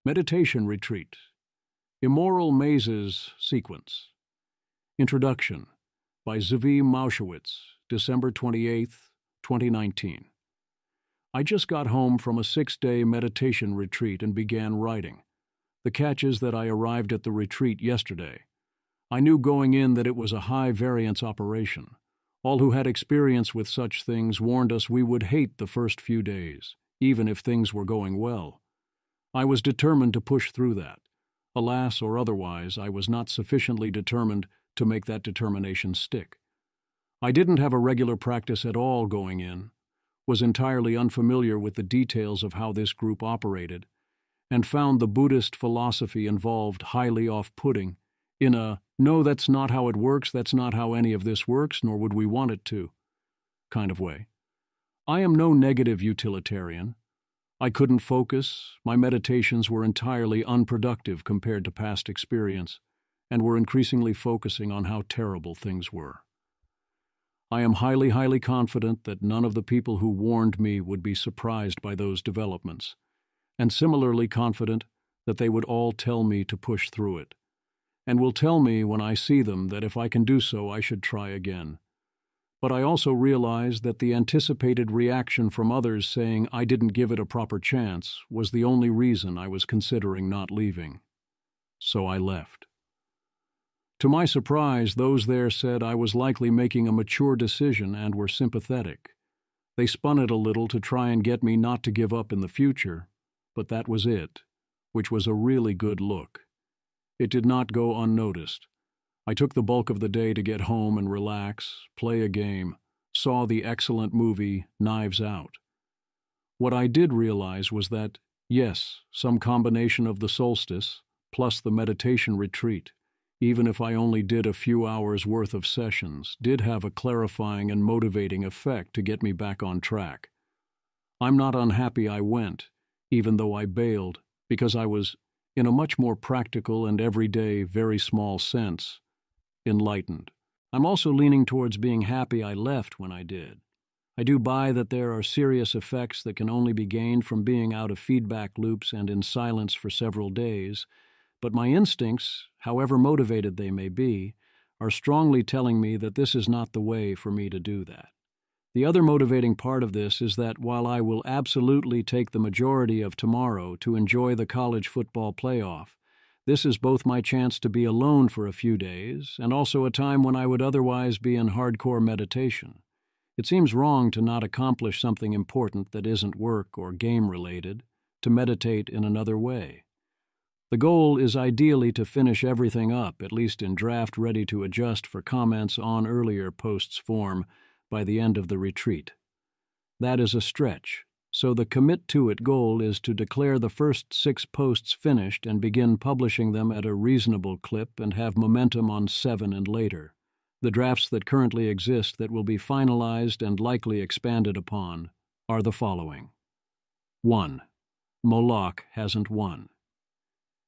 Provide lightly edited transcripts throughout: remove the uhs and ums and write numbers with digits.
Meditation Retreat. Immoral Mazes Sequence. Introduction by Mowshowitz, December 28, 2019. I just got home from a 6-day meditation retreat and began writing. The catch is that I arrived at the retreat yesterday. I knew going in that it was a high-variance operation. All who had experience with such things warned us we would hate the first few days, even if things were going well. I was determined to push through that. Alas or otherwise, I was not sufficiently determined to make that determination stick. I didn't have a regular practice at all going in, was entirely unfamiliar with the details of how this group operated, and found the Buddhist philosophy involved highly off-putting, in a, no, that's not how it works, that's not how any of this works, nor would we want it to, kind of way. I am no negative utilitarian. I couldn't focus, my meditations were entirely unproductive compared to past experience, and were increasingly focusing on how terrible things were. I am highly confident that none of the people who warned me would be surprised by those developments, and similarly confident that they would all tell me to push through it, and will tell me when I see them that if I can do so, I should try again. But I also realize that the anticipated reaction from others saying I didn't give it a proper chance was the only reason I was considering not leaving. So I left. To my surprise, those there said I was likely making a mature decision and were sympathetic. They spun it a little to try and get me not to give up in the future, but that was it, which was a really good look. It did not go unnoticed. I took the bulk of the day to get home and relax, play a game, saw the excellent movie Knives Out. What I did realize was that, yes, some combination of the solstice, plus the meditation retreat, even if I only did a few hours' worth of sessions, did have a clarifying and motivating effect to get me back on track. I'm not unhappy I went, even though I bailed, because I was, in a much more practical and everyday, very small sense, enlightened. I'm also leaning towards being happy I left when I did. I do buy that there are serious effects that can only be gained from being out of feedback loops and in silence for several days, but my instincts, however motivated they may be, are strongly telling me that this is not the way for me to do that. The other motivating part of this is that while I will absolutely take the majority of tomorrow to enjoy the college football playoff, this is both my chance to be alone for a few days and also a time when I would otherwise be in hardcore meditation. It seems wrong to not accomplish something important that isn't work or game-related, to meditate in another way. The goal is ideally to finish everything up, at least in draft ready to adjust for comments on earlier posts form, by the end of the retreat. That is a stretch. So the commit to it goal is to declare the first 6 posts finished and begin publishing them at a reasonable clip and have momentum on 7 and later. The drafts that currently exist that will be finalized and likely expanded upon are the following. 1. Moloch hasn't won.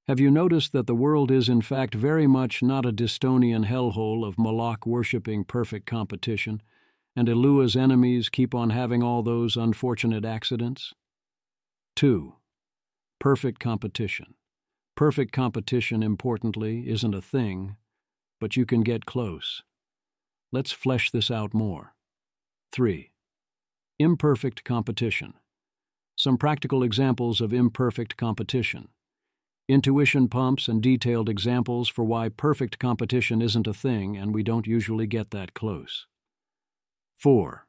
Have you noticed that the world is in fact very much not a Dystonian hellhole of Moloch-worshipping perfect competition, and Elua's enemies keep on having all those unfortunate accidents? 2. Perfect competition. Perfect competition, importantly, isn't a thing, but you can get close. Let's flesh this out more. 3. Imperfect competition. Some practical examples of imperfect competition. Intuition pumps and detailed examples for why perfect competition isn't a thing and we don't usually get that close. 4.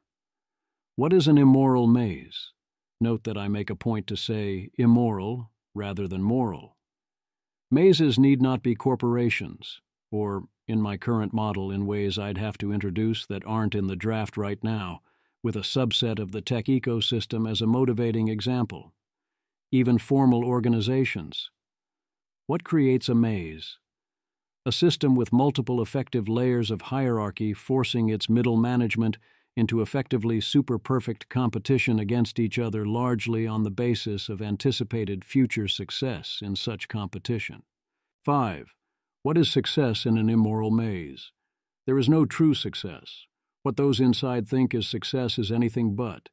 What is an immoral maze? Note that I make a point to say immoral rather than moral. Mazes need not be corporations, or, in my current model, in ways I'd have to introduce that aren't in the draft right now, with a subset of the tech ecosystem as a motivating example. Even formal organizations. What creates a maze? A system with multiple effective layers of hierarchy forcing its middle management into effectively super-perfect competition against each other largely on the basis of anticipated future success in such competition. 5. What is success in an immoral maze? There is no true success. What those inside think is success is anything but.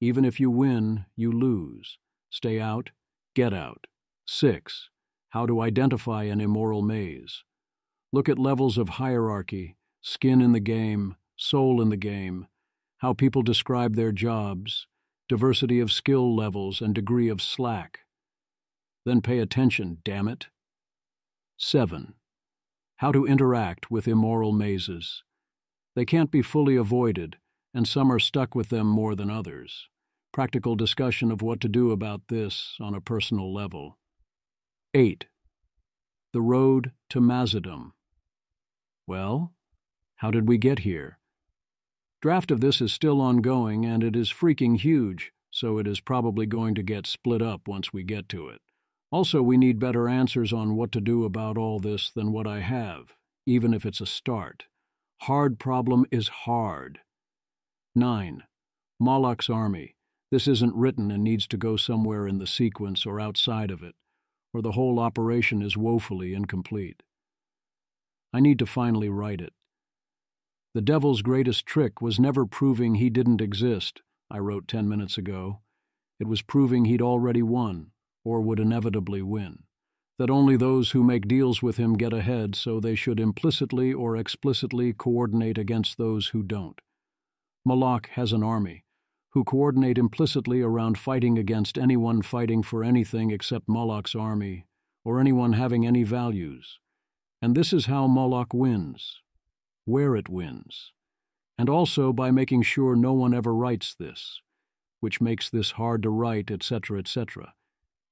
Even if you win, you lose. Stay out, get out. 6. How to identify an immoral maze. Look at levels of hierarchy, skin in the game, soul in the game, how people describe their jobs, diversity of skill levels and degree of slack. Then pay attention, damn it. 7. How to interact with immoral mazes. They can't be fully avoided, and some are stuck with them more than others. Practical discussion of what to do about this on a personal level. 8. The road to Mazedom. Well, how did we get here? Draft of this is still ongoing, and it is freaking huge, so it is probably going to get split up once we get to it. Also, we need better answers on what to do about all this than what I have, even if it's a start. Hard problem is hard. 9. Moloch's army. This isn't written and needs to go somewhere in the sequence or outside of it, or the whole operation is woefully incomplete. I need to finally write it. The devil's greatest trick was never proving he didn't exist, I wrote 10 minutes ago. It was proving he'd already won, or would inevitably win. That only those who make deals with him get ahead, so they should implicitly or explicitly coordinate against those who don't. Moloch has an army, who coordinate implicitly around fighting against anyone fighting for anything except Moloch's army, or anyone having any values. And this is how Moloch wins, where it wins, and also by making sure no one ever writes this, which makes this hard to write, etc., etc.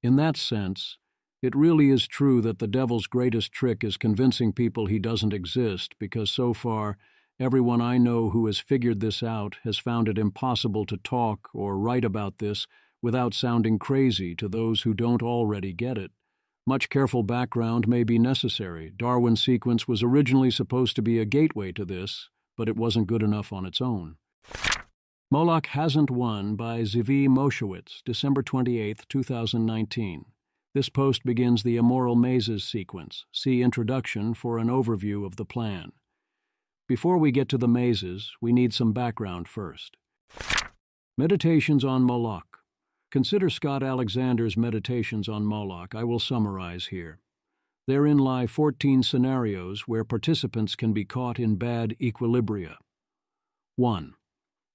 In that sense, it really is true that the devil's greatest trick is convincing people he doesn't exist, because so far, everyone I know who has figured this out has found it impossible to talk or write about this without sounding crazy to those who don't already get it. Much careful background may be necessary. Darwin's sequence was originally supposed to be a gateway to this, but it wasn't good enough on its own. Moloch Hasn't Won by Zvi Mowshowitz, December 28, 2019. This post begins the Immoral Mazes sequence. See Introduction for an overview of the plan. Before we get to the mazes, we need some background first. Meditations on Moloch. Consider Scott Alexander's Meditations on Moloch. I will summarize here. Therein lie 14 scenarios where participants can be caught in bad equilibria. 1.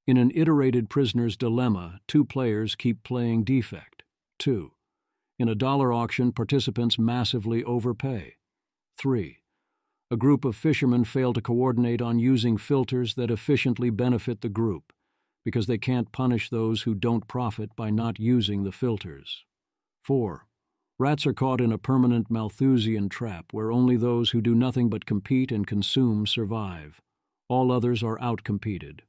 In an iterated prisoner's dilemma, 2 players keep playing defect. 2. In a dollar auction, participants massively overpay. 3. A group of fishermen fail to coordinate on using filters that efficiently benefit the group, because they can't punish those who don't profit by not using the filters. 4. Rats are caught in a permanent Malthusian trap where only those who do nothing but compete and consume survive. All others are outcompeted.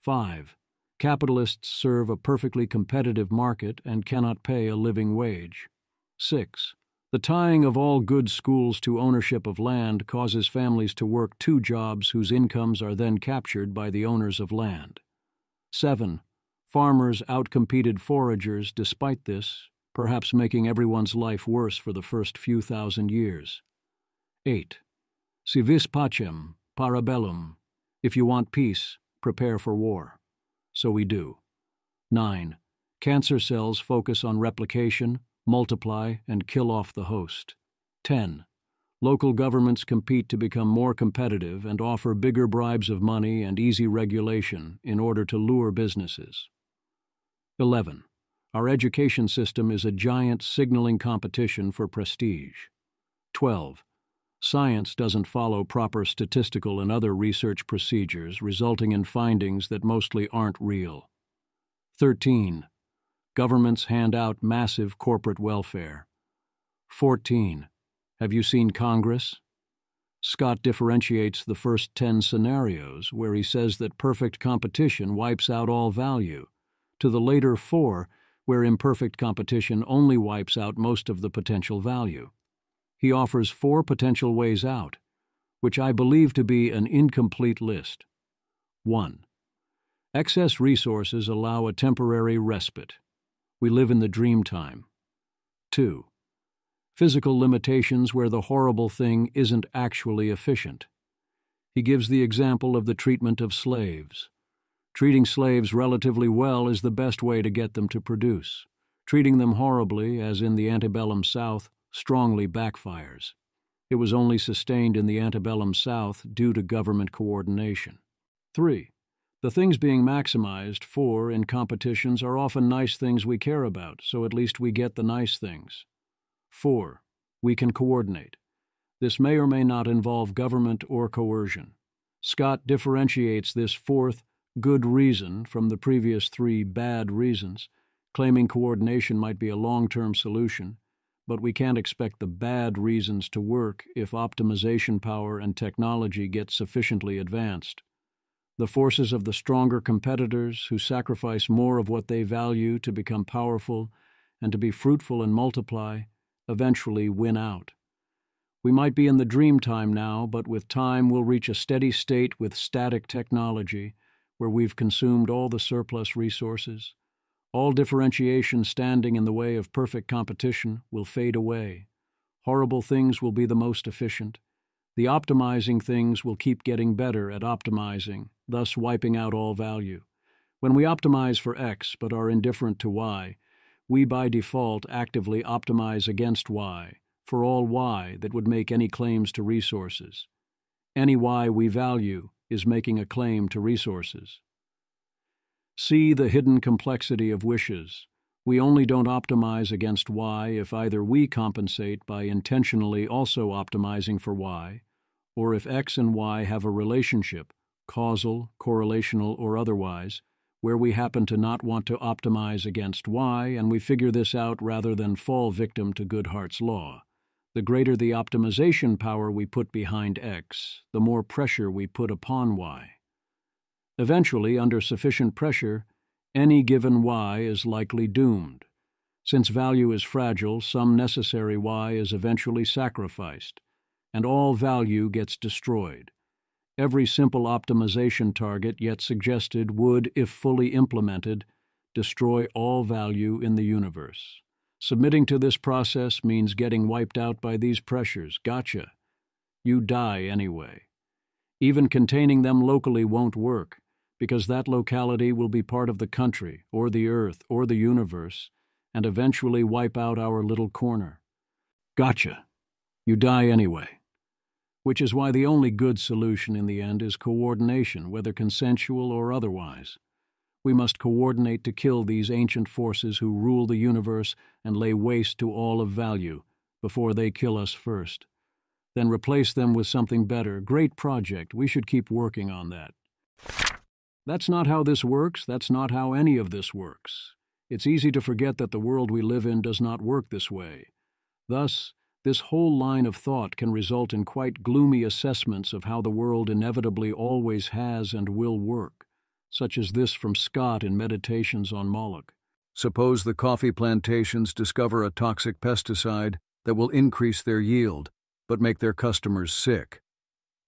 5. Capitalists serve a perfectly competitive market and cannot pay a living wage. 6. The tying of all good schools to ownership of land causes families to work 2 jobs whose incomes are then captured by the owners of land. 7. Farmers outcompeted foragers despite this, perhaps making everyone's life worse for the first few thousand years. 8. Si vis pacem, para bellum. If you want peace, prepare for war. So we do. 9. Cancer cells focus on replication, multiply, and kill off the host. 10. Local governments compete to become more competitive and offer bigger bribes of money and easy regulation in order to lure businesses. 11. Our education system is a giant signaling competition for prestige. 12. Science doesn't follow proper statistical and other research procedures, resulting in findings that mostly aren't real. 13. Governments hand out massive corporate welfare. 14. Have you seen Congress? Scott differentiates the first 10 scenarios, where he says that perfect competition wipes out all value, to the later 4, where imperfect competition only wipes out most of the potential value. He offers 4 potential ways out, which I believe to be an incomplete list. 1. Excess resources allow a temporary respite. We live in the dream time. 2. Physical limitations where the horrible thing isn't actually efficient. He gives the example of the treatment of slaves. Treating slaves relatively well is the best way to get them to produce. Treating them horribly, as in the antebellum South, strongly backfires. It was only sustained in the antebellum South due to government coordination. 3. The things being maximized for in competitions are often nice things we care about, so at least we get the nice things. 4. We can coordinate. This may or may not involve government or coercion. Scott differentiates this fourth good reason from the previous 3 bad reasons, claiming coordination might be a long-term solution, but we can't expect the bad reasons to work if optimization power and technology get sufficiently advanced. The forces of the stronger competitors who sacrifice more of what they value to become powerful and to be fruitful and multiply eventually win out. We might be in the dream time now, but with time we'll reach a steady state with static technology where we've consumed all the surplus resources. All differentiation standing in the way of perfect competition will fade away. Horrible things will be the most efficient. The optimizing things will keep getting better at optimizing, thus wiping out all value. When we optimize for X but are indifferent to Y, we by default actively optimize against Y, for all Y that would make any claims to resources. Any Y we value is making a claim to resources. See the hidden complexity of wishes. We only don't optimize against Y if either we compensate by intentionally also optimizing for Y, or if X and Y have a relationship, causal, correlational, or otherwise, where we happen to not want to optimize against Y, and we figure this out rather than fall victim to Goodhart's law. The greater the optimization power we put behind X, the more pressure we put upon Y. Eventually, under sufficient pressure, any given Y is likely doomed. Since value is fragile, some necessary Y is eventually sacrificed, and all value gets destroyed. Every simple optimization target yet suggested would, if fully implemented, destroy all value in the universe. Submitting to this process means getting wiped out by these pressures. Gotcha. You die anyway. Even containing them locally won't work, because that locality will be part of the country, or the earth, or the universe, and eventually wipe out our little corner. Gotcha. You die anyway. Which is why the only good solution in the end is coordination, whether consensual or otherwise. We must coordinate to kill these ancient forces who rule the universe and lay waste to all of value before they kill us first. Then replace them with something better. Great project. We should keep working on that. That's not how this works. That's not how any of this works. It's easy to forget that the world we live in does not work this way. Thus, this whole line of thought can result in quite gloomy assessments of how the world inevitably always has and will work, such as this from Scott in Meditations on Moloch. Suppose the coffee plantations discover a toxic pesticide that will increase their yield, but make their customers sick.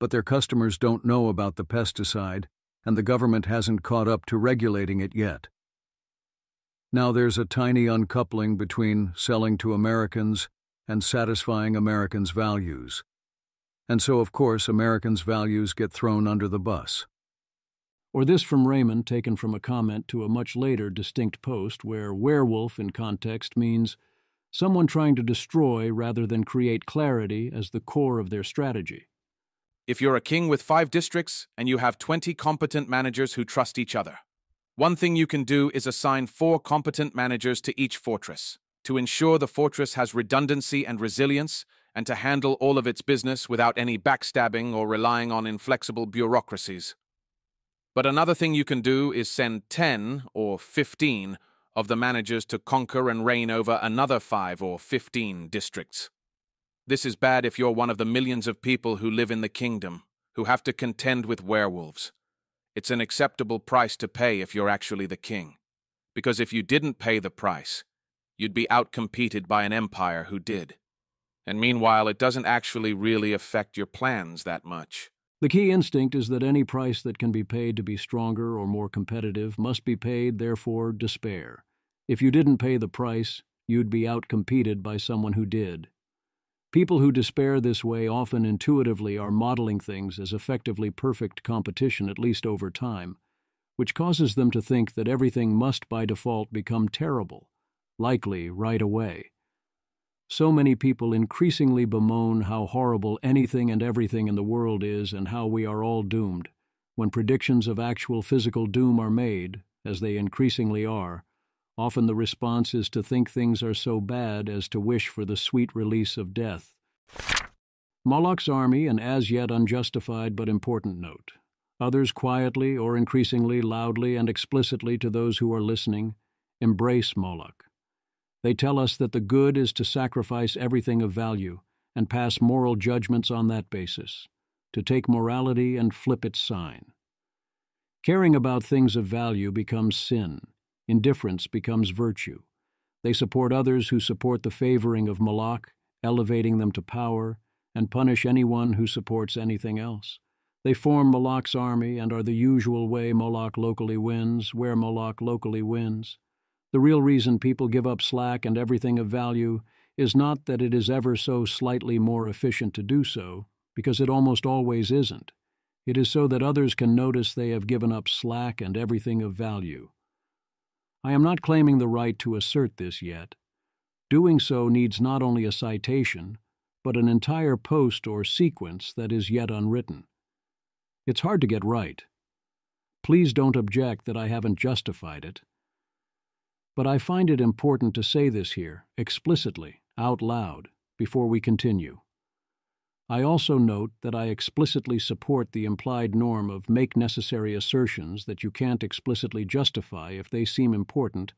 But their customers don't know about the pesticide, and the government hasn't caught up to regulating it yet. Now there's a tiny uncoupling between selling to Americans and satisfying Americans' values. And so, of course, Americans' values get thrown under the bus. Or this from Raymond, taken from a comment to a much later distinct post where werewolf in context means someone trying to destroy rather than create clarity as the core of their strategy. If you're a king with 5 districts and you have 20 competent managers who trust each other, one thing you can do is assign 4 competent managers to each fortress to ensure the fortress has redundancy and resilience and to handle all of its business without any backstabbing or relying on inflexible bureaucracies. But another thing you can do is send 10 or 15 of the managers to conquer and reign over another 5 or 15 districts. This is bad if you're one of the millions of people who live in the kingdom, who have to contend with werewolves. It's an acceptable price to pay if you're actually the king. Because if you didn't pay the price, you'd be outcompeted by an empire who did. And meanwhile, it doesn't actually really affect your plans that much. The key instinct is that any price that can be paid to be stronger or more competitive must be paid, therefore, despair. If you didn't pay the price, you'd be outcompeted by someone who did. People who despair this way often intuitively are modeling things as effectively perfect competition, at least over time, which causes them to think that everything must by default become terrible, likely right away. So many people increasingly bemoan how horrible anything and everything in the world is and how we are all doomed. When predictions of actual physical doom are made, as they increasingly are, often the response is to think things are so bad as to wish for the sweet release of death. Moloch's army, an as yet unjustified but important note. Others quietly or increasingly loudly and explicitly to those who are listening, embrace Moloch. They tell us that the good is to sacrifice everything of value and pass moral judgments on that basis, to take morality and flip its sign. Caring about things of value becomes sin. Indifference becomes virtue. They support others who support the favoring of Moloch, elevating them to power, and punish anyone who supports anything else. They form Moloch's army and are the usual way Moloch locally wins, where Moloch locally wins. The real reason people give up slack and everything of value is not that it is ever so slightly more efficient to do so, because it almost always isn't. It is so that others can notice they have given up slack and everything of value. I am not claiming the right to assert this yet. Doing so needs not only a citation, but an entire post or sequence that is yet unwritten. It's hard to get right. Please don't object that I haven't justified it. But I find it important to say this here, explicitly, out loud, before we continue. I also note that I explicitly support the implied norm of make necessary assertions that you can't explicitly justify if they seem important,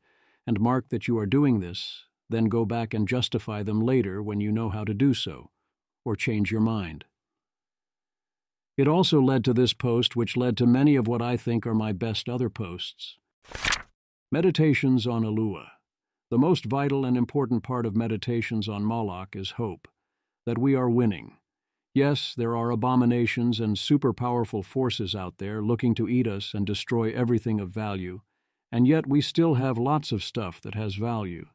and mark that you are doing this, then go back and justify them later when you know how to do so, or change your mind. It also led to this post, which led to many of what I think are my best other posts. Meditations on Elua. The most vital and important part of meditations on Moloch is hope, that we are winning. Yes, there are abominations and super-powerful forces out there looking to eat us and destroy everything of value, and yet we still have lots of stuff that has value.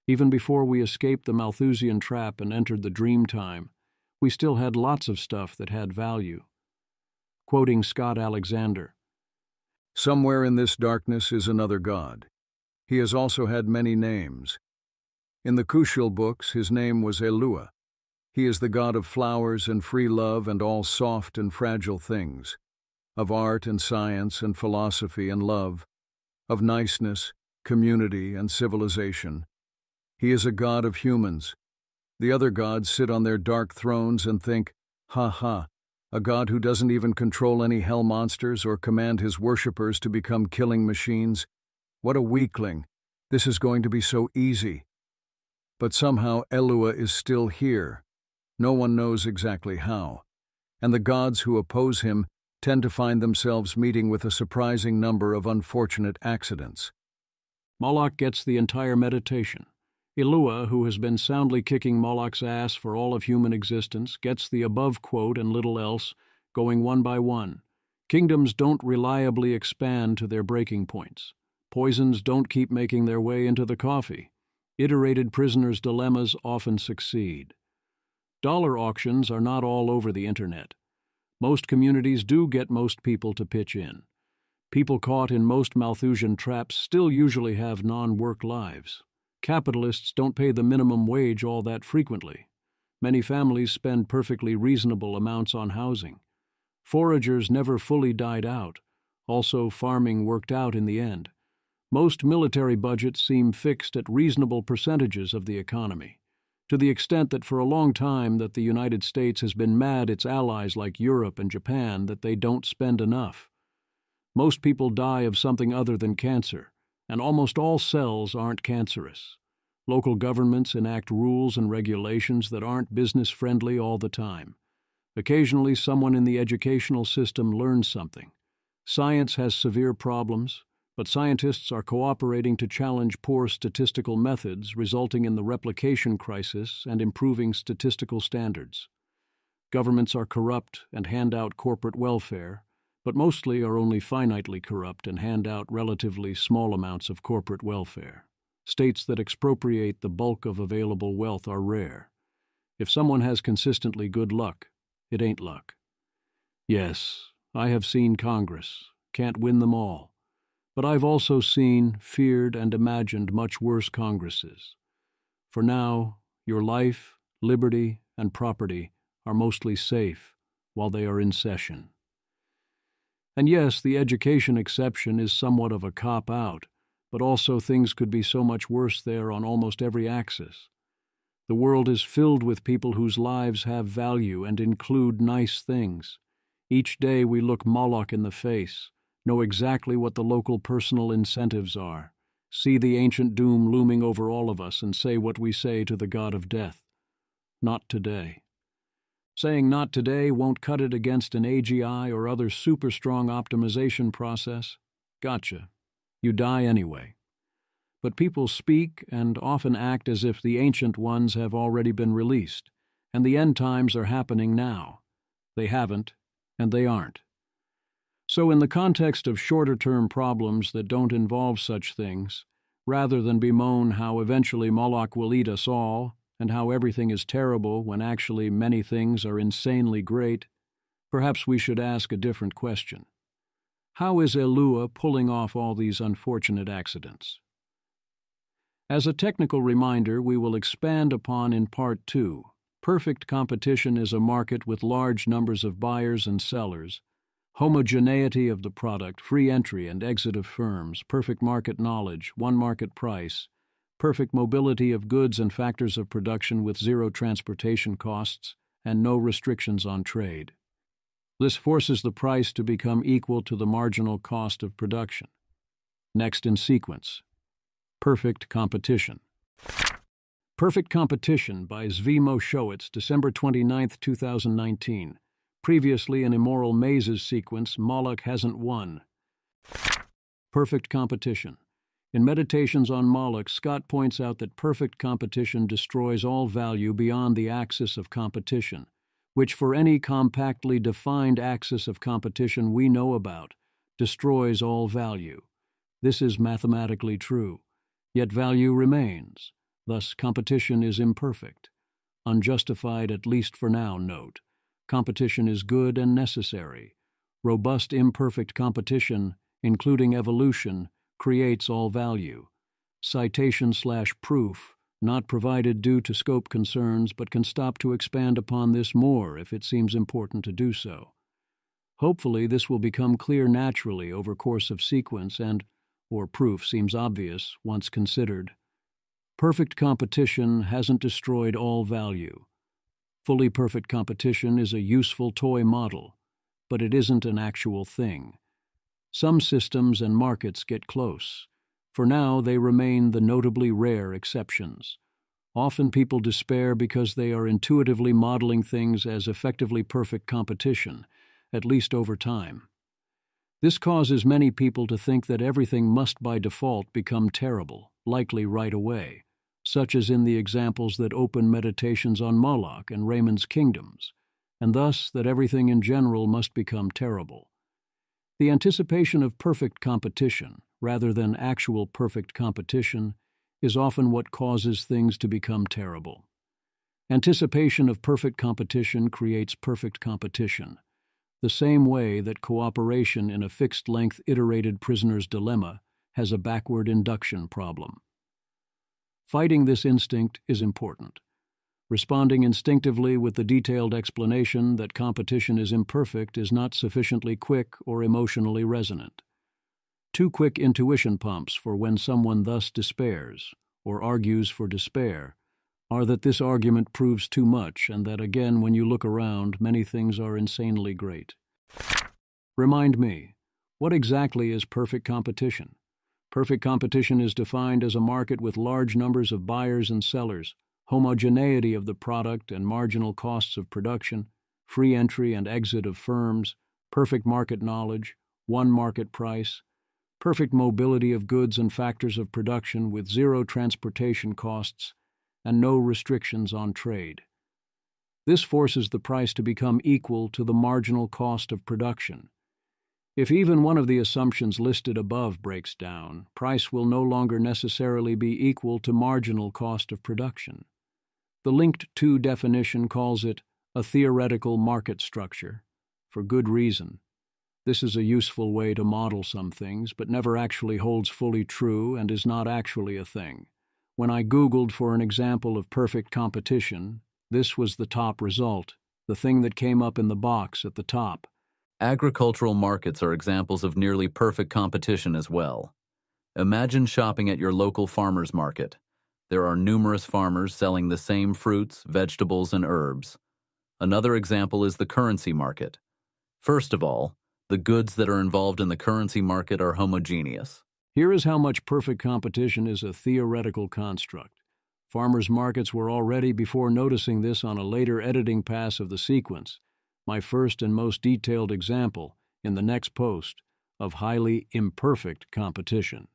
Even before we escaped the Malthusian trap and entered the dream time, we still had lots of stuff that had value. Quoting Scott Alexander, "Somewhere in this darkness is another God. He has also had many names. In the Kushil books, his name was Elua. He is the God of flowers and free love and all soft and fragile things, of art and science and philosophy and love, of niceness, community, and civilization. He is a God of humans. The other gods sit on their dark thrones and think, ha ha, a God who doesn't even control any hell monsters or command his worshippers to become killing machines. What a weakling. This is going to be so easy. But somehow Elua is still here. No one knows exactly how. And the gods who oppose him tend to find themselves meeting with a surprising number of unfortunate accidents." Moloch gets the entire meditation. Elua, who has been soundly kicking Moloch's ass for all of human existence, gets the above quote and little else, going one by one. Kingdoms don't reliably expand to their breaking points. Poisons don't keep making their way into the coffee. Iterated prisoners' dilemmas often succeed. Dollar auctions are not all over the internet. Most communities do get most people to pitch in. People caught in most Malthusian traps still usually have non-work lives. Capitalists don't pay the minimum wage all that frequently. Many families spend perfectly reasonable amounts on housing. Foragers never fully died out. Also, farming worked out in the end. Most military budgets seem fixed at reasonable percentages of the economy, to the extent that for a long time that the United States has been mad its allies like Europe and Japan that they don't spend enough. Most people die of something other than cancer, and almost all cells aren't cancerous. Local governments enact rules and regulations that aren't business-friendly all the time. Occasionally, someone in the educational system learns something. Science has severe problems, but scientists are cooperating to challenge poor statistical methods, resulting in the replication crisis and improving statistical standards. Governments are corrupt and hand out corporate welfare, but mostly are only finitely corrupt and hand out relatively small amounts of corporate welfare. States that expropriate the bulk of available wealth are rare. If someone has consistently good luck, it ain't luck. Yes, I have seen Congress. Can't win them all. But I've also seen, feared, and imagined much worse Congresses. For now, Your life, liberty, and property are mostly safe while they are in session. And yes, the education exception is somewhat of a cop-out, but also things could be so much worse there on almost every axis. The world is filled with people whose lives have value and include nice things. Each day we look Moloch in the face, know exactly what the local personal incentives are, see the ancient doom looming over all of us, and say what we say to the god of death. Not today. Saying not today won't cut it against an AGI or other super strong optimization process. Gotcha. You die anyway. But people speak and often act as if the ancient ones have already been released, and the end times are happening now. They haven't, and they aren't. So in the context of shorter-term problems that don't involve such things, rather than bemoan how eventually Moloch will eat us all, and how everything is terrible when actually many things are insanely great, perhaps we should ask a different question. How is Elua pulling off all these unfortunate accidents? As a technical reminder, we will expand upon in Part 2. Perfect competition is a market with large numbers of buyers and sellers, homogeneity of the product, free entry and exit of firms, perfect market knowledge, one market price, perfect mobility of goods and factors of production with zero transportation costs, and no restrictions on trade. This forces the price to become equal to the marginal cost of production. Next in sequence, perfect competition. Perfect Competition by Mowshowitz, December 29, 2019. Previously in Immoral Mazes sequence, Moloch hasn't won. Perfect competition. In Meditations on Moloch, Scott points out that perfect competition destroys all value beyond the axis of competition, which for any compactly defined axis of competition we know about, destroys all value. This is mathematically true. Yet value remains. Thus, competition is imperfect. Unjustified, at least for now, note. Competition is good and necessary. Robust imperfect competition, including evolution, creates all value. Citation/proof, not provided due to scope concerns, but can stop to expand upon this more if it seems important to do so. Hopefully this will become clear naturally over course of sequence or proof seems obvious once considered. Perfect competition hasn't destroyed all value. Fully perfect competition is a useful toy model, but it isn't an actual thing. Some systems and markets get close. For now, they remain the notably rare exceptions. Often people despair because they are intuitively modeling things as effectively perfect competition, at least over time. This causes many people to think that everything must by default become terrible, likely right away, such as in the examples that open Meditations on Moloch and Raymond's Kingdoms, and thus that everything in general must become terrible. The anticipation of perfect competition, rather than actual perfect competition, is often what causes things to become terrible. Anticipation of perfect competition creates perfect competition, the same way that cooperation in a fixed-length iterated prisoner's dilemma has a backward induction problem. Fighting this instinct is important. Responding instinctively with the detailed explanation that competition is imperfect is not sufficiently quick or emotionally resonant. Too quick intuition pumps for when someone thus despairs, or argues for despair, are that this argument proves too much and that again when you look around many things are insanely great. Remind me, what exactly is perfect competition? Perfect competition is defined as a market with large numbers of buyers and sellers, homogeneity of the product and marginal costs of production, free entry and exit of firms, perfect market knowledge, one market price, perfect mobility of goods and factors of production with zero transportation costs, and no restrictions on trade. This forces the price to become equal to the marginal cost of production. If even one of the assumptions listed above breaks down, price will no longer necessarily be equal to marginal cost of production. The linked to definition calls it a theoretical market structure, for good reason. This is a useful way to model some things, but never actually holds fully true and is not actually a thing. When I Googled for an example of perfect competition, this was the top result, the thing that came up in the box at the top. Agricultural markets are examples of nearly perfect competition as well. Imagine shopping at your local farmer's market. There are numerous farmers selling the same fruits, vegetables, and herbs. Another example is the currency market. First of all, the goods that are involved in the currency market are homogeneous. Here is how much perfect competition is a theoretical construct. Farmers' markets were already before noticing this on a later editing pass of the sequence, my first and most detailed example, in the next post, of highly imperfect competition.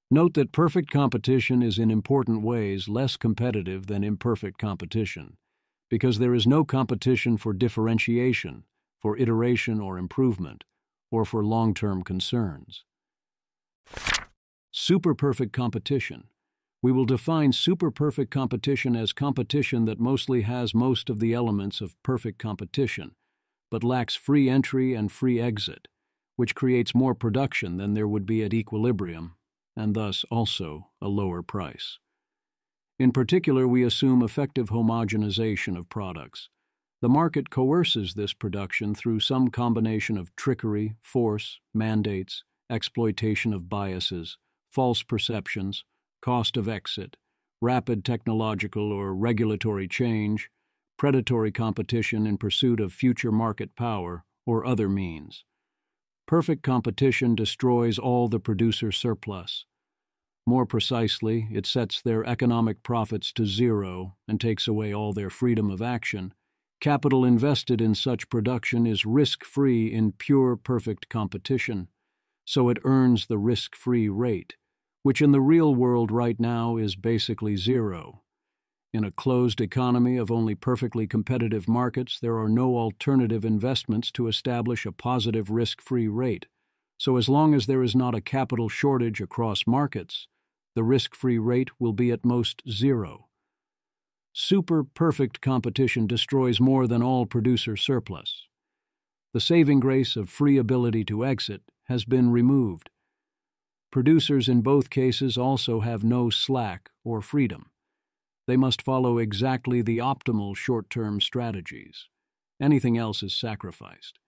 Note that perfect competition is in important ways less competitive than imperfect competition, because there is no competition for differentiation, for iteration or improvement, or for long-term concerns. Superperfect competition. We will define superperfect competition as competition that mostly has most of the elements of perfect competition, but lacks free entry and free exit, which creates more production than there would be at equilibrium, and thus also a lower price. In particular, we assume effective homogenization of products. The market coerces this production through some combination of trickery, force, mandates, exploitation of biases, false perceptions, cost of exit, rapid technological or regulatory change, predatory competition in pursuit of future market power, or other means. Perfect competition destroys all the producer surplus. More precisely, it sets their economic profits to zero and takes away all their freedom of action. Capital invested in such production is risk-free in pure perfect competition, so it earns the risk-free rate, which in the real world right now is basically zero. In a closed economy of only perfectly competitive markets, there are no alternative investments to establish a positive risk-free rate, so as long as there is not a capital shortage across markets, the risk-free rate will be at most zero. Super-perfect competition destroys more than all producer surplus. The saving grace of free ability to exit has been removed. Producers in both cases also have no slack or freedom. They must follow exactly the optimal short-term strategies. Anything else is sacrificed.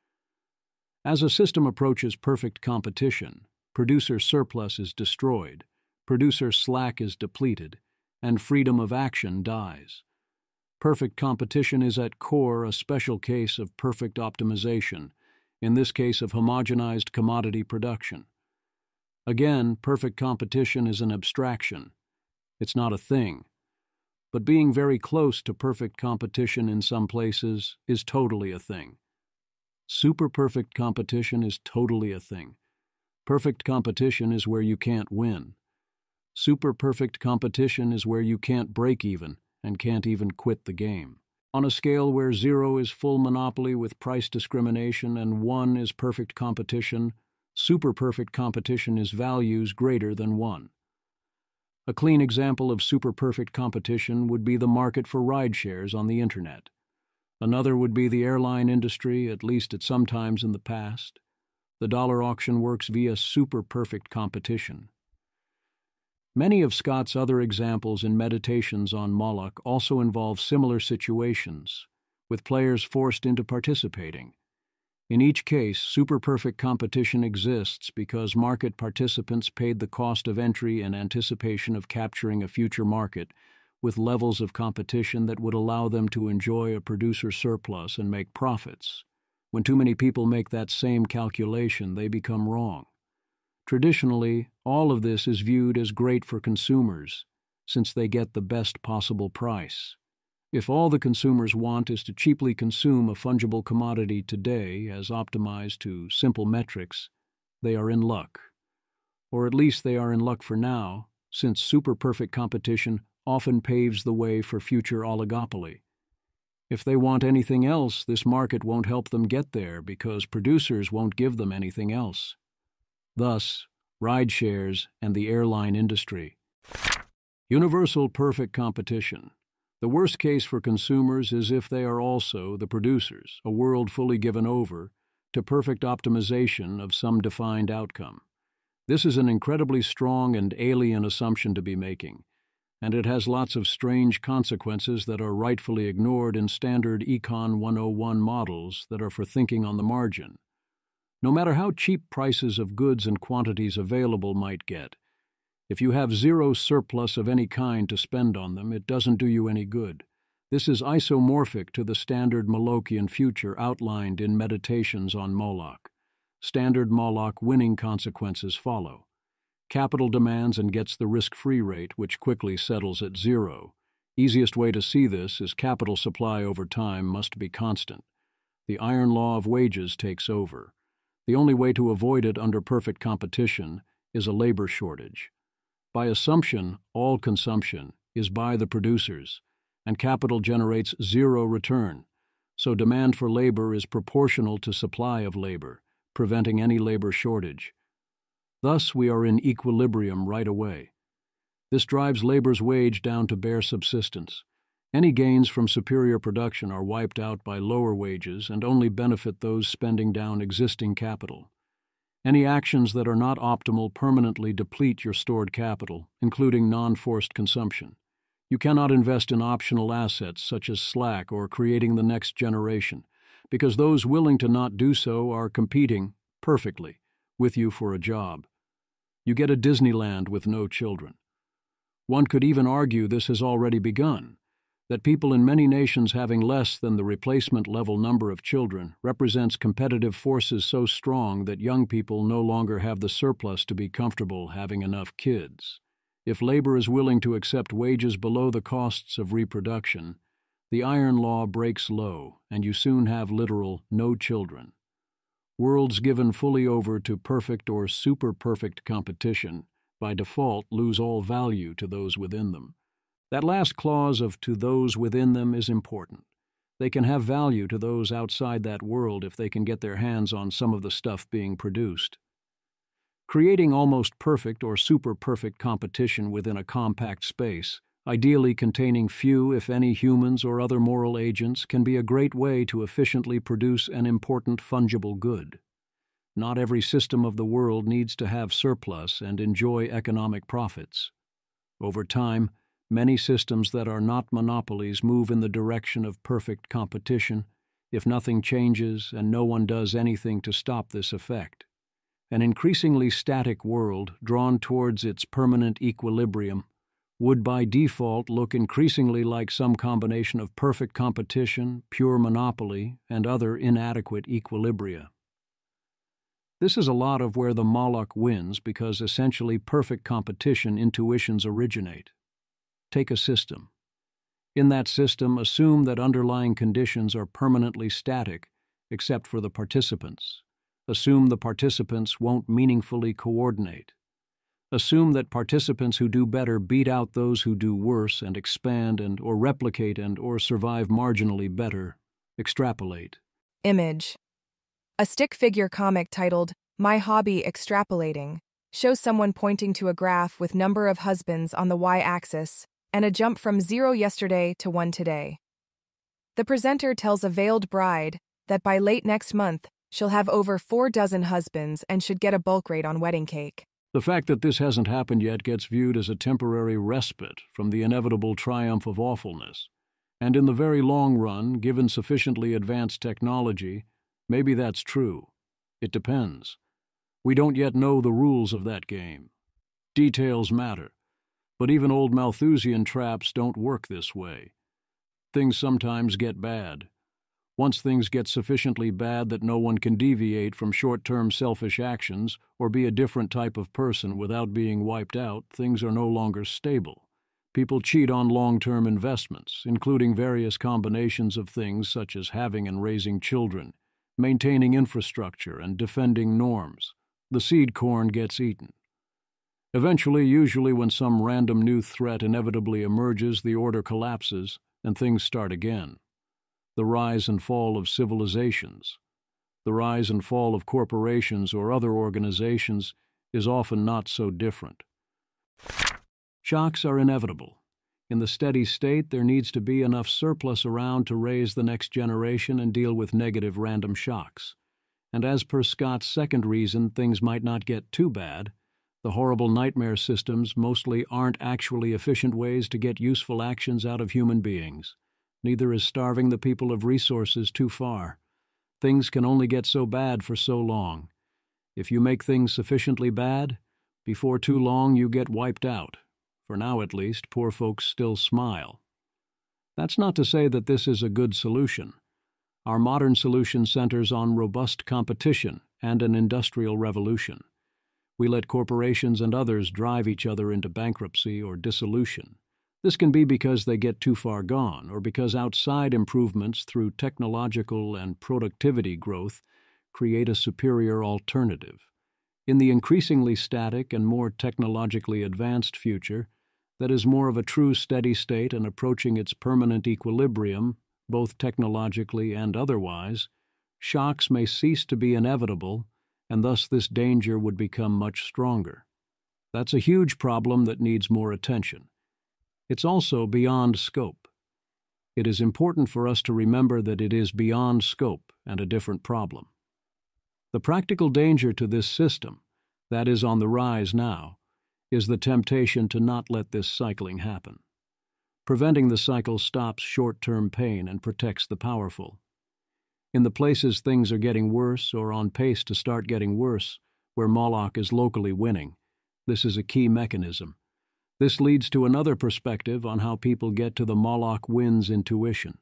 As a system approaches perfect competition, producer surplus is destroyed, producer slack is depleted, and freedom of action dies. Perfect competition is at core a special case of perfect optimization, in this case of homogenized commodity production. Again, perfect competition is an abstraction. It's not a thing. But being very close to perfect competition in some places is totally a thing. Super-perfect competition is totally a thing. Perfect competition is where you can't win. Super-perfect competition is where you can't break even and can't even quit the game. On a scale where 0 is full monopoly with price discrimination and 1 is perfect competition, super-perfect competition is values greater than 1. A clean example of super-perfect competition would be the market for ride shares on the Internet. Another would be the airline industry, at least at some times in the past. The dollar auction works via super-perfect competition. Many of Scott's other examples in Meditations on Moloch also involve similar situations, with players forced into participating. In each case, super-perfect competition exists because market participants paid the cost of entry in anticipation of capturing a future market with levels of competition that would allow them to enjoy a producer surplus and make profits. When too many people make that same calculation, they become wrong. Traditionally, all of this is viewed as great for consumers, since they get the best possible price. If all the consumers want is to cheaply consume a fungible commodity today as optimized to simple metrics, they are in luck. Or at least they are in luck for now, since super-perfect competition often paves the way for future oligopoly. If they want anything else, this market won't help them get there because producers won't give them anything else. Thus, ride shares and the airline industry. Universal perfect competition. The worst case for consumers is if they are also the producers, a world fully given over to perfect optimization of some defined outcome. This is an incredibly strong and alien assumption to be making, and it has lots of strange consequences that are rightfully ignored in standard Econ 101 models that are for thinking on the margin. No matter how cheap prices of goods and quantities available might get, if you have zero surplus of any kind to spend on them, it doesn't do you any good. This is isomorphic to the standard Molochian future outlined in Meditations on Moloch. Standard Moloch winning consequences follow. Capital demands and gets the risk-free rate, which quickly settles at zero. Easiest way to see this is capital supply over time must be constant. The iron law of wages takes over. The only way to avoid it under perfect competition is a labor shortage. By assumption, all consumption is by the producers, and capital generates zero return, so demand for labor is proportional to supply of labor, preventing any labor shortage. Thus, we are in equilibrium right away. This drives labor's wage down to bare subsistence. Any gains from superior production are wiped out by lower wages and only benefit those spending down existing capital. Any actions that are not optimal permanently deplete your stored capital, including non-forced consumption. You cannot invest in optional assets such as slack or creating the next generation, because those willing to not do so are competing, perfectly, with you for a job. You get a Disneyland with no children. One could even argue this has already begun, that people in many nations having less than the replacement level number of children represents competitive forces so strong that young people no longer have the surplus to be comfortable having enough kids. If labor is willing to accept wages below the costs of reproduction, the iron law breaks low, and you soon have literal no children. Worlds given fully over to perfect or super-perfect competition, by default, lose all value to those within them. That last clause of "to those within them" is important. They can have value to those outside that world if they can get their hands on some of the stuff being produced. Creating almost perfect or super-perfect competition within a compact space, ideally containing few, if any, humans or other moral agents, can be a great way to efficiently produce an important fungible good. Not every system of the world needs to have surplus and enjoy economic profits. Over time, many systems that are not monopolies move in the direction of perfect competition if nothing changes and no one does anything to stop this effect. An increasingly static world drawn towards its permanent equilibrium would by default look increasingly like some combination of perfect competition, pure monopoly, and other inadequate equilibria. This is a lot of where the Moloch wins because essentially perfect competition intuitions originate. Take a system. In that system, assume that underlying conditions are permanently static except for the participants. Assume the participants won't meaningfully coordinate. Assume that participants who do better beat out those who do worse and expand or replicate or survive marginally better. Extrapolate. Image. A stick figure comic titled, "My Hobby Extrapolating," shows someone pointing to a graph with number of husbands on the y-axis and a jump from 0 yesterday to 1 today. The presenter tells a veiled bride that by late next month, she'll have over 4 dozen husbands and should get a bulk rate on wedding cake. The fact that this hasn't happened yet gets viewed as a temporary respite from the inevitable triumph of awfulness. And in the very long run, given sufficiently advanced technology, maybe that's true. It depends. We don't yet know the rules of that game. Details matter. But even old Malthusian traps don't work this way. Things sometimes get bad. Once things get sufficiently bad that no one can deviate from short-term selfish actions or be a different type of person without being wiped out, things are no longer stable. People cheat on long-term investments, including various combinations of things such as having and raising children, maintaining infrastructure, and defending norms. The seed corn gets eaten. Eventually, usually when some random new threat inevitably emerges, the order collapses and things start again. The rise and fall of civilizations, the rise and fall of corporations or other organizations is often not so different. Shocks are inevitable. In the steady state, there needs to be enough surplus around to raise the next generation and deal with negative random shocks. And as per Scott's second reason things might not get too bad, The horrible nightmare systems mostly aren't actually efficient ways to get useful actions out of human beings. Neither is starving the people of resources too far. Things can only get so bad for so long. If you make things sufficiently bad, before too long you get wiped out. For now at least, poor folks still smile. That's not to say that this is a good solution. Our modern solution centers on robust competition and an industrial revolution. We let corporations and others drive each other into bankruptcy or dissolution. This can be because they get too far gone, or because outside improvements through technological and productivity growth create a superior alternative. In the increasingly static and more technologically advanced future, that is more of a true steady state and approaching its permanent equilibrium, both technologically and otherwise, shocks may cease to be inevitable, and thus this danger would become much stronger. That's a huge problem that needs more attention. It's also beyond scope. It is important for us to remember that it is beyond scope and a different problem. The practical danger to this system, that is on the rise now, is the temptation to not let this cycling happen. Preventing the cycle stops short-term pain and protects the powerful. In the places things are getting worse or on pace to start getting worse, where Moloch is locally winning, this is a key mechanism. This leads to another perspective on how people get to the Moloch wins intuition.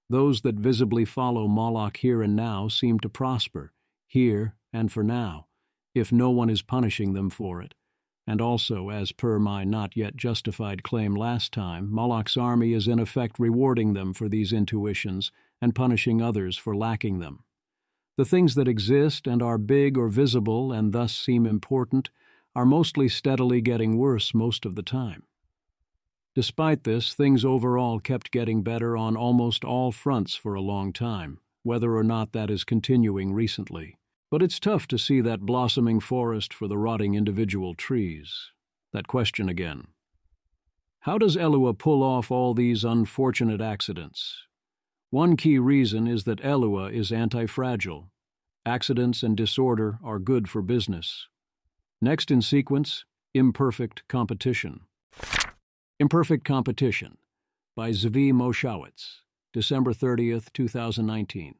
Those that visibly follow Moloch here and now seem to prosper, here and for now, if no one is punishing them for it. And also, as per my not yet justified claim last time, Moloch's army is in effect rewarding them for these intuitions and punishing others for lacking them. The things that exist and are big or visible and thus seem important are mostly steadily getting worse most of the time. Despite this, things overall kept getting better on almost all fronts for a long time, whether or not that is continuing recently. But it's tough to see that blossoming forest for the rotting individual trees. That question again. How does Elua pull off all these unfortunate accidents? One key reason is that Elua is anti-fragile. Accidents and disorder are good for business. Next in sequence, Imperfect Competition. Imperfect Competition by Mowshowitz, December 30th, 2019.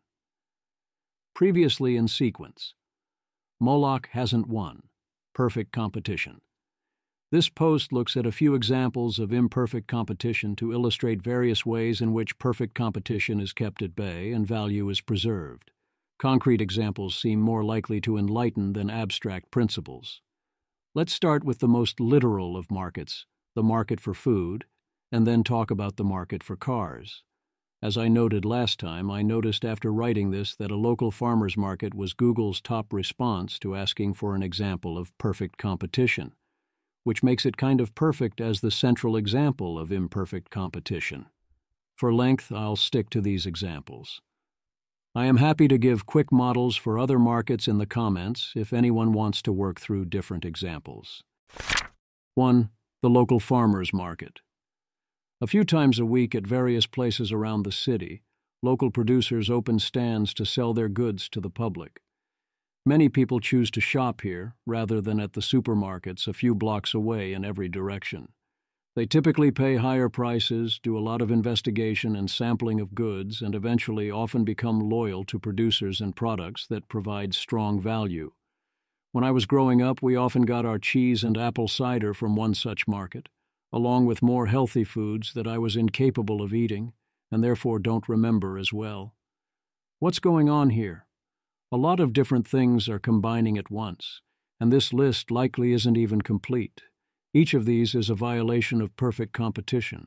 Previously in sequence, Moloch hasn't won. Perfect competition. This post looks at a few examples of imperfect competition to illustrate various ways in which perfect competition is kept at bay and value is preserved. Concrete examples seem more likely to enlighten than abstract principles. Let's start with the most literal of markets, the market for food, and then talk about the market for cars. As I noted last time, I noticed after writing this that a local farmers market was Google's top response to asking for an example of perfect competition, which makes it kind of perfect as the central example of imperfect competition. For length, I'll stick to these examples. I am happy to give quick models for other markets in the comments if anyone wants to work through different examples. 1. The local farmers market. A few times a week at various places around the city, local producers open stands to sell their goods to the public. Many people choose to shop here rather than at the supermarkets a few blocks away in every direction. They typically pay higher prices, do a lot of investigation and sampling of goods, and eventually often become loyal to producers and products that provide strong value. When I was growing up, we often got our cheese and apple cider from one such market, along with more healthy foods that I was incapable of eating and therefore don't remember as well. What's going on here? A lot of different things are combining at once, and this list likely isn't even complete. Each of these is a violation of perfect competition.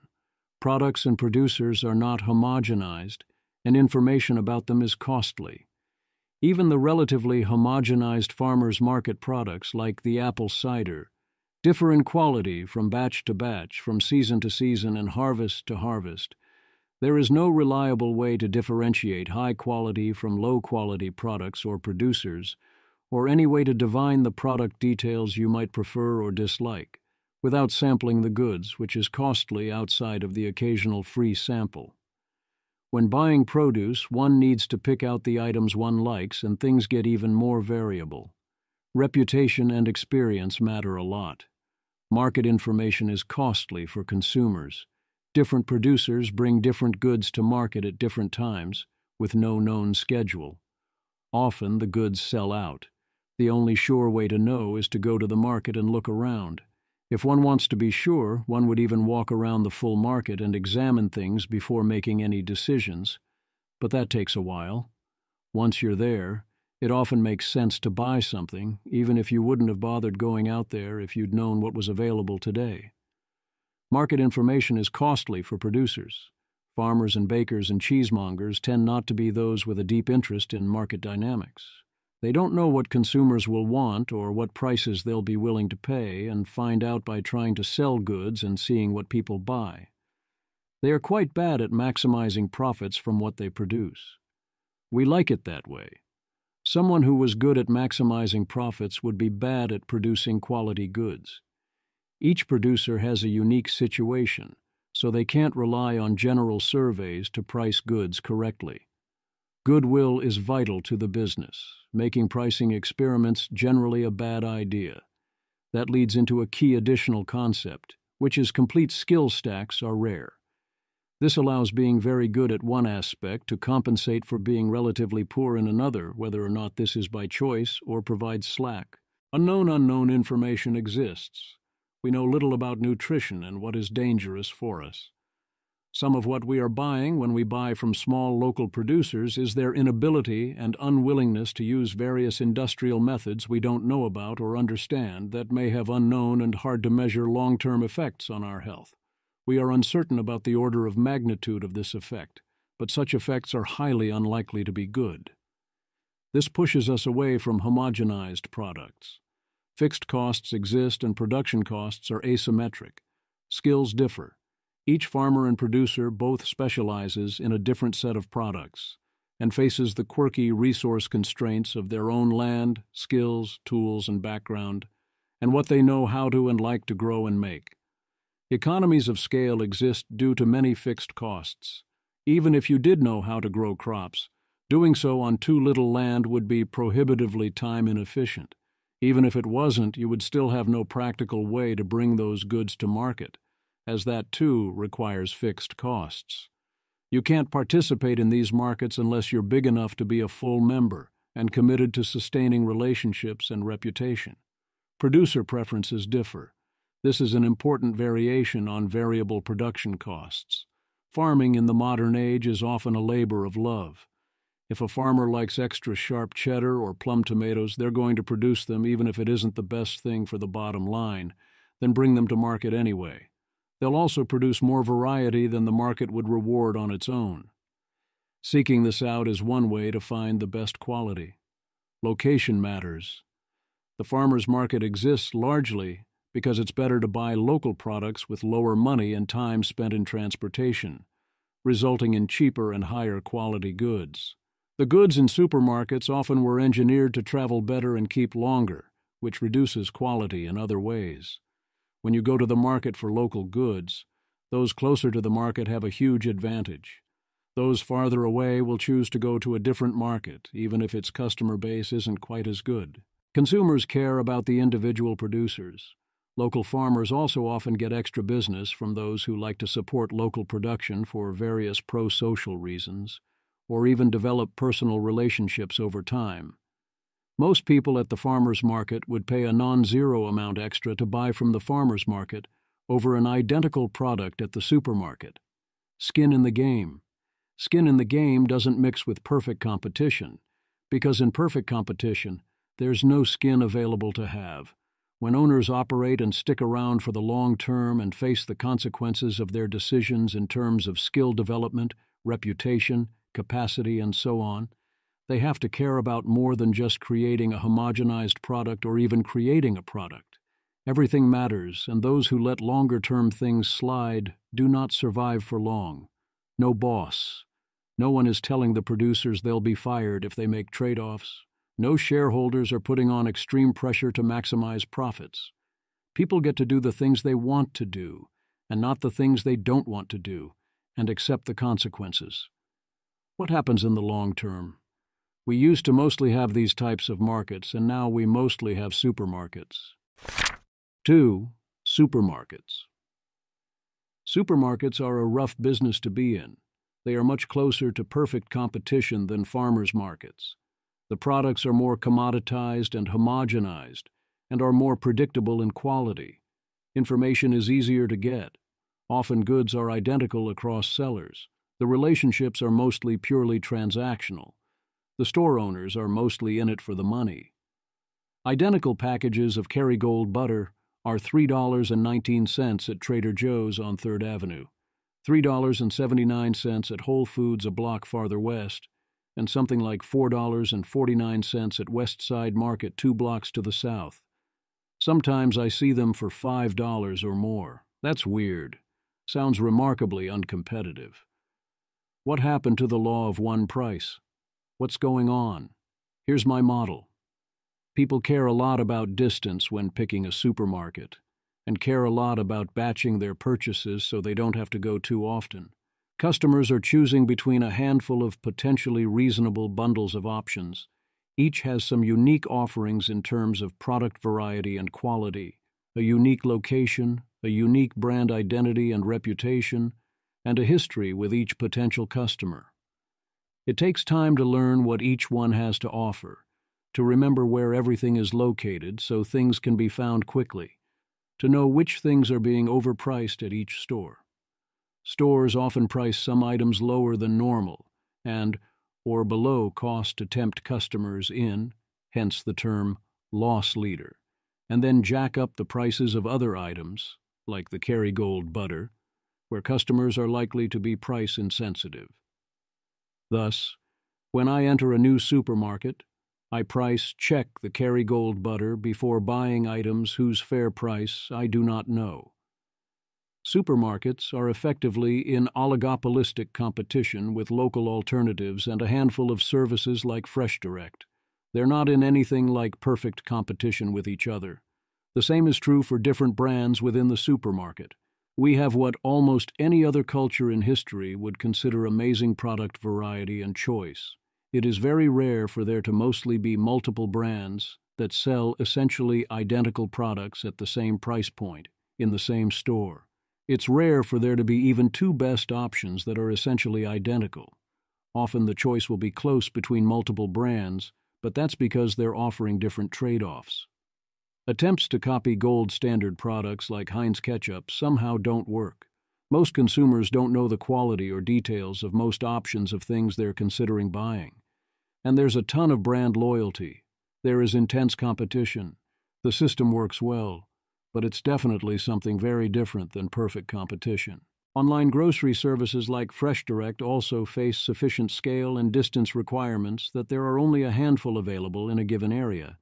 Products and producers are not homogenized, and information about them is costly. Even the relatively homogenized farmers' market products, like the apple cider, differ in quality from batch to batch, from season to season, and harvest to harvest. There is no reliable way to differentiate high-quality from low-quality products or producers, or any way to divine the product details you might prefer or dislike, without sampling the goods, which is costly outside of the occasional free sample. When buying produce, one needs to pick out the items one likes, and things get even more variable. Reputation and experience matter a lot. Market information is costly for consumers. Different producers bring different goods to market at different times, with no known schedule. Often the goods sell out. The only sure way to know is to go to the market and look around. If one wants to be sure, one would even walk around the full market and examine things before making any decisions. But that takes a while. Once you're there, it often makes sense to buy something, even if you wouldn't have bothered going out there if you'd known what was available today. Market information is costly for producers. Farmers and bakers and cheesemongers tend not to be those with a deep interest in market dynamics. They don't know what consumers will want or what prices they'll be willing to pay and find out by trying to sell goods and seeing what people buy. They are quite bad at maximizing profits from what they produce. We like it that way. Someone who was good at maximizing profits would be bad at producing quality goods. Each producer has a unique situation, so they can't rely on general surveys to price goods correctly. Goodwill is vital to the business, making pricing experiments generally a bad idea. That leads into a key additional concept, which is complete skill stacks are rare. This allows being very good at one aspect to compensate for being relatively poor in another, whether or not this is by choice or provides slack. Unknown information exists. We know little about nutrition and what is dangerous for us. Some of what we are buying when we buy from small local producers is their inability and unwillingness to use various industrial methods we don't know about or understand that may have unknown and hard-to-measure long-term effects on our health. We are uncertain about the order of magnitude of this effect, but such effects are highly unlikely to be good. This pushes us away from homogenized products. Fixed costs exist and production costs are asymmetric. Skills differ. Each farmer and producer both specializes in a different set of products and faces the quirky resource constraints of their own land, skills, tools, and background, and what they know how to and like to grow and make. Economies of scale exist due to many fixed costs. Even if you did know how to grow crops, doing so on too little land would be prohibitively time inefficient. Even if it wasn't, you would still have no practical way to bring those goods to market, as that too requires fixed costs. You can't participate in these markets unless you're big enough to be a full member and committed to sustaining relationships and reputation. Producer preferences differ. This is an important variation on variable production costs. Farming in the modern age is often a labor of love. If a farmer likes extra sharp cheddar or plum tomatoes, they're going to produce them even if it isn't the best thing for the bottom line, then bring them to market anyway. They'll also produce more variety than the market would reward on its own. Seeking this out is one way to find the best quality. Location matters. The farmer's market exists largely because it's better to buy local products with lower money and time spent in transportation, resulting in cheaper and higher quality goods. The goods in supermarkets often were engineered to travel better and keep longer, which reduces quality in other ways. When you go to the market for local goods, those closer to the market have a huge advantage. Those farther away will choose to go to a different market, even if its customer base isn't quite as good. Consumers care about the individual producers. Local farmers also often get extra business from those who like to support local production for various pro-social reasons, or even develop personal relationships over time. Most people at the farmer's market would pay a non-zero amount extra to buy from the farmer's market over an identical product at the supermarket. Skin in the game. Skin in the game doesn't mix with perfect competition, because in perfect competition, there's no skin available to have. When owners operate and stick around for the long term and face the consequences of their decisions in terms of skill development, reputation, capacity, and so on, they have to care about more than just creating a homogenized product or even creating a product. Everything matters, and those who let longer-term things slide do not survive for long. No boss. No one is telling the producers they'll be fired if they make trade-offs. No shareholders are putting on extreme pressure to maximize profits. People get to do the things they want to do, and not the things they don't want to do, and accept the consequences. What happens in the long term? We used to mostly have these types of markets, and now we mostly have supermarkets. 2. Supermarkets. Supermarkets are a rough business to be in. They are much closer to perfect competition than farmers' markets. The products are more commoditized and homogenized, and are more predictable in quality. Information is easier to get. Often goods are identical across sellers. The relationships are mostly purely transactional. The store owners are mostly in it for the money. Identical packages of Kerrygold butter are $3.19 at Trader Joe's on 3rd Avenue, $3.79 at Whole Foods a block farther west, and something like $4.49 at West Side Market 2 blocks to the south. Sometimes I see them for $5 or more. That's weird. Sounds remarkably uncompetitive. What happened to the law of one price? What's going on? Here's my model. People care a lot about distance when picking a supermarket, and care a lot about batching their purchases so they don't have to go too often. Customers are choosing between a handful of potentially reasonable bundles of options. Each has some unique offerings in terms of product variety and quality, a unique location, a unique brand identity and reputation, and a history with each potential customer. It takes time to learn what each one has to offer, to remember where everything is located so things can be found quickly, to know which things are being overpriced at each store. Stores often price some items lower than normal or below cost to tempt customers in, hence the term loss leader, and then jack up the prices of other items, like the Kerrygold butter, where customers are likely to be price insensitive. Thus, when I enter a new supermarket, I price check the Kerrygold butter before buying items whose fair price I do not know. Supermarkets are effectively in oligopolistic competition with local alternatives and a handful of services like FreshDirect. They're not in anything like perfect competition with each other. The same is true for different brands within the supermarket. We have what almost any other culture in history would consider amazing product variety and choice. It is very rare for there to mostly be multiple brands that sell essentially identical products at the same price point, in the same store. It's rare for there to be even two best options that are essentially identical. Often the choice will be close between multiple brands, but that's because they're offering different trade-offs. Attempts to copy gold standard products like Heinz ketchup somehow don't work. Most consumers don't know the quality or details of most options of things they're considering buying. And there's a ton of brand loyalty. There is intense competition. The system works well, but it's definitely something very different than perfect competition. Online grocery services like FreshDirect also face sufficient scale and distance requirements that there are only a handful available in a given area,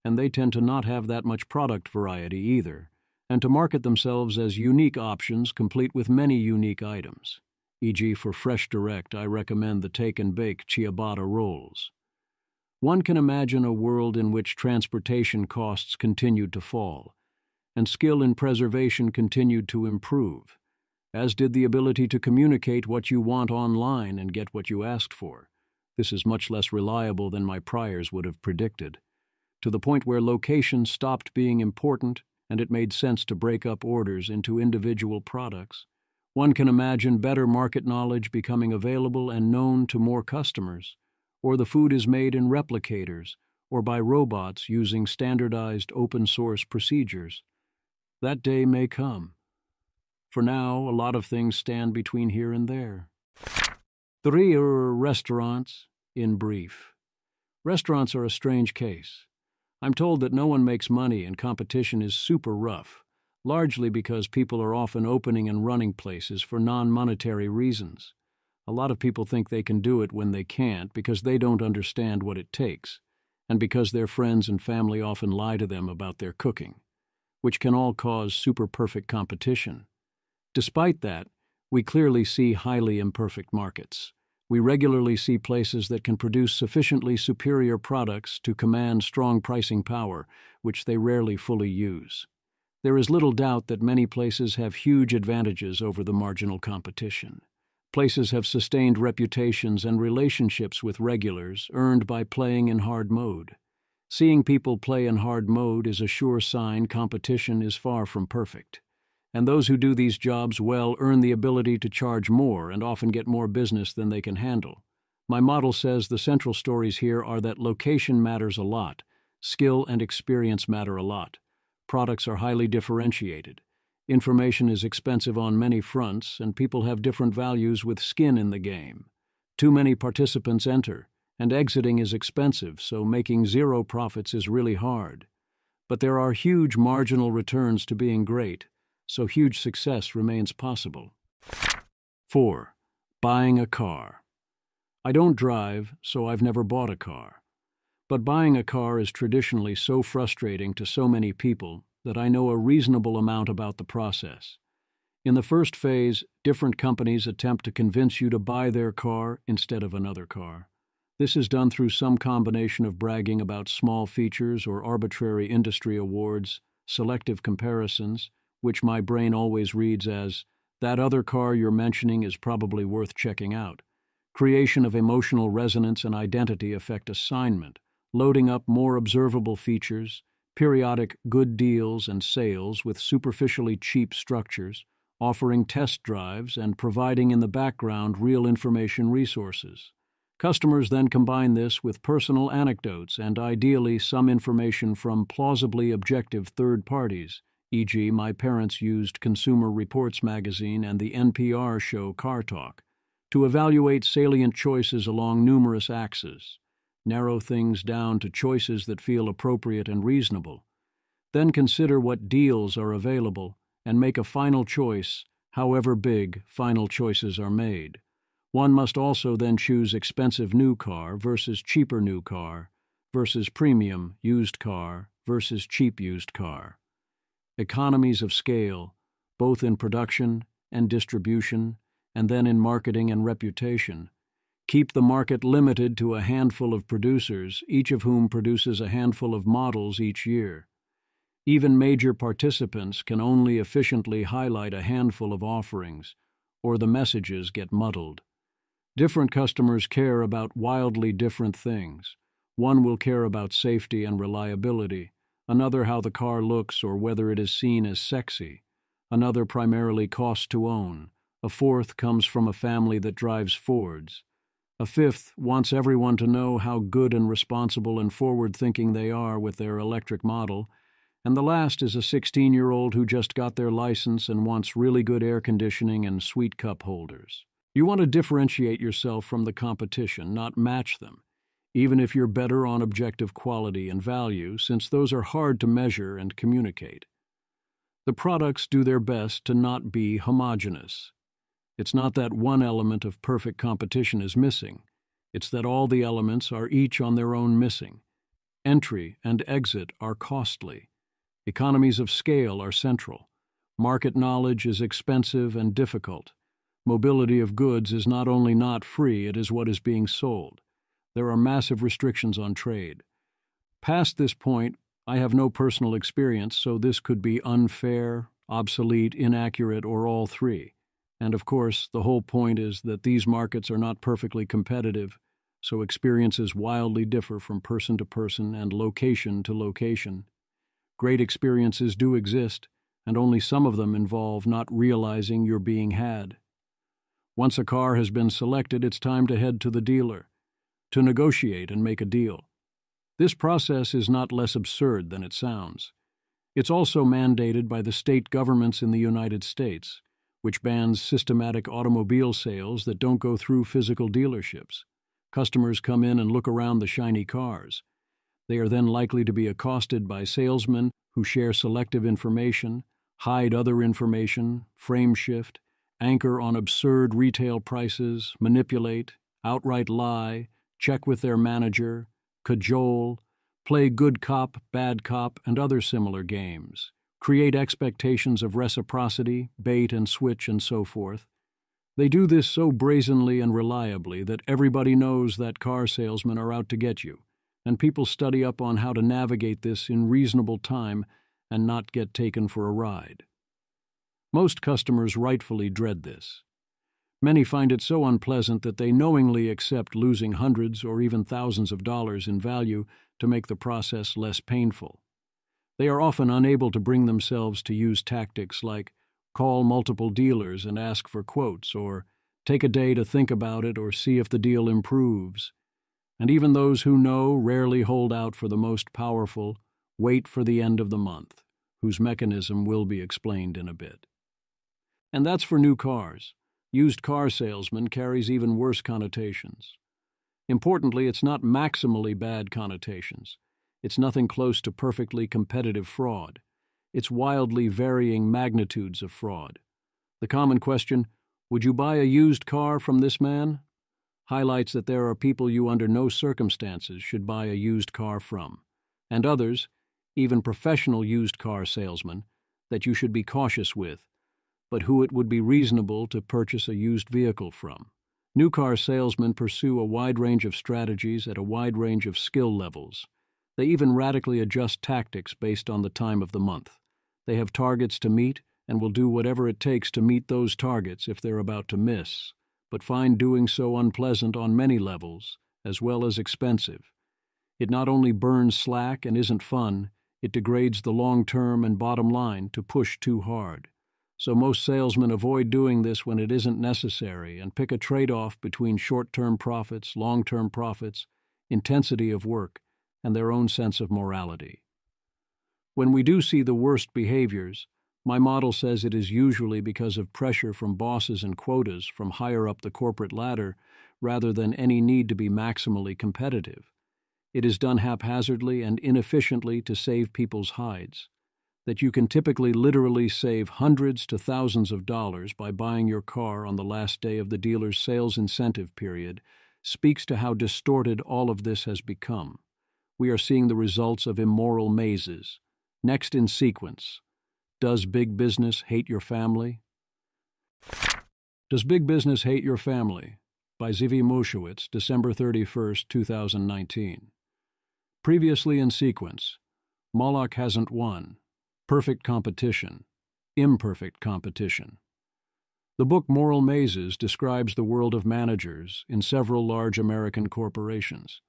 and they tend to not have that much product variety either, and to market themselves as unique options complete with many unique items. E.g. for FreshDirect, I recommend the Take and Bake ciabatta rolls. One can imagine a world in which transportation costs continued to fall, and skill in preservation continued to improve, as did the ability to communicate what you want online and get what you asked for. This is much less reliable than my priors would have predicted, to the point where location stopped being important and it made sense to break up orders into individual products. One can imagine better market knowledge becoming available and known to more customers, or the food is made in replicators or by robots using standardized open-source procedures. That day may come. For now, a lot of things stand between here and there. 3 restaurants, in brief. Restaurants are a strange case. I'm told that no one makes money and competition is super rough, largely because people are often opening and running places for non-monetary reasons. A lot of people think they can do it when they can't because they don't understand what it takes, and because their friends and family often lie to them about their cooking, which can all cause super-perfect competition. Despite that, we clearly see highly imperfect markets. We regularly see places that can produce sufficiently superior products to command strong pricing power, which they rarely fully use. There is little doubt that many places have huge advantages over the marginal competition. Places have sustained reputations and relationships with regulars earned by playing in hard mode. Seeing people play in hard mode is a sure sign competition is far from perfect. And those who do these jobs well earn the ability to charge more and often get more business than they can handle. My model says the central stories here are that location matters a lot, skill and experience matter a lot. Products are highly differentiated. Information is expensive on many fronts, and people have different values with skin in the game. Too many participants enter, and exiting is expensive, so making zero profits is really hard. But there are huge marginal returns to being great, so huge success remains possible. 4. Buying a car. I don't drive, so I've never bought a car. But buying a car is traditionally so frustrating to so many people that I know a reasonable amount about the process. In the first phase, different companies attempt to convince you to buy their car instead of another car. This is done through some combination of bragging about small features or arbitrary industry awards, selective comparisons, which my brain always reads as, "That other car you're mentioning is probably worth checking out." Creation of emotional resonance and identity effect assignment, loading up more observable features, periodic good deals and sales with superficially cheap structures, offering test drives and providing in the background real information resources. Customers then combine this with personal anecdotes and ideally some information from plausibly objective third parties, e.g. my parents used Consumer Reports magazine and the NPR show Car Talk, to evaluate salient choices along numerous axes. Narrow things down to choices that feel appropriate and reasonable. Then consider what deals are available and make a final choice, however big final choices are made. One must also then choose expensive new car versus cheaper new car versus premium used car versus cheap used car. Economies of scale, both in production and distribution, and then in marketing and reputation. Keep the market limited to a handful of producers, each of whom produces a handful of models each year. Even major participants can only efficiently highlight a handful of offerings, or the messages get muddled. Different customers care about wildly different things. One will care about safety and reliability, another how the car looks or whether it is seen as sexy, another primarily cost to own, a fourth comes from a family that drives Fords. A fifth wants everyone to know how good and responsible and forward-thinking they are with their electric model, and the last is a 16-year-old who just got their license and wants really good air conditioning and sweet cup holders. You want to differentiate yourself from the competition, not match them, even if you're better on objective quality and value, since those are hard to measure and communicate. The products do their best to not be homogeneous. It's not that one element of perfect competition is missing. It's that all the elements are each on their own missing. Entry and exit are costly. Economies of scale are central. Market knowledge is expensive and difficult. Mobility of goods is not only not free, it is what is being sold. There are massive restrictions on trade. Past this point, I have no personal experience, so this could be unfair, obsolete, inaccurate, or all three. And of course, the whole point is that these markets are not perfectly competitive, so experiences wildly differ from person to person and location to location. Great experiences do exist, and only some of them involve not realizing you're being had. Once a car has been selected, it's time to head to the dealer, to negotiate and make a deal. This process is not less absurd than it sounds. It's also mandated by the state governments in the United States, which bans systematic automobile sales that don't go through physical dealerships. Customers come in and look around the shiny cars. They are then likely to be accosted by salesmen who share selective information, hide other information, frame shift, anchor on absurd retail prices, manipulate, outright lie, check with their manager, cajole, play good cop, bad cop, and other similar games, create expectations of reciprocity, bait and switch, and so forth. They do this so brazenly and reliably that everybody knows that car salesmen are out to get you, and people study up on how to navigate this in reasonable time and not get taken for a ride. Most customers rightfully dread this. Many find it so unpleasant that they knowingly accept losing hundreds or even thousands of dollars in value to make the process less painful. They are often unable to bring themselves to use tactics like call multiple dealers and ask for quotes, or take a day to think about it or see if the deal improves. And even those who know rarely hold out for the most powerful, wait for the end of the month, whose mechanism will be explained in a bit. And that's for new cars. Used car salesman carries even worse connotations. Importantly, it's not maximally bad connotations. It's nothing close to perfectly competitive fraud. It's wildly varying magnitudes of fraud. The common question, would you buy a used car from this man? Highlights that there are people you under no circumstances should buy a used car from, and others, even professional used car salesmen, that you should be cautious with, but who it would be reasonable to purchase a used vehicle from. New car salesmen pursue a wide range of strategies at a wide range of skill levels. They even radically adjust tactics based on the time of the month. They have targets to meet and will do whatever it takes to meet those targets if they're about to miss, but find doing so unpleasant on many levels, as well as expensive. It not only burns slack and isn't fun, it degrades the long-term and bottom line to push too hard. So most salesmen avoid doing this when it isn't necessary and pick a trade-off between short-term profits, long-term profits, intensity of work, and their own sense of morality. When we do see the worst behaviors, my model says it is usually because of pressure from bosses and quotas from higher up the corporate ladder rather than any need to be maximally competitive. It is done haphazardly and inefficiently to save people's hides. That you can typically literally save hundreds to thousands of dollars by buying your car on the last day of the dealer's sales incentive period speaks to how distorted all of this has become. We are seeing the results of immoral mazes. Next in sequence, does big business hate your family? Does Big Business Hate Your Family? By Zvi Mowshowitz, December 31, 2019. Previously in sequence, Moloch hasn't won. Perfect competition. Imperfect competition. The book Immoral Mazes describes the world of managers in several large American corporations.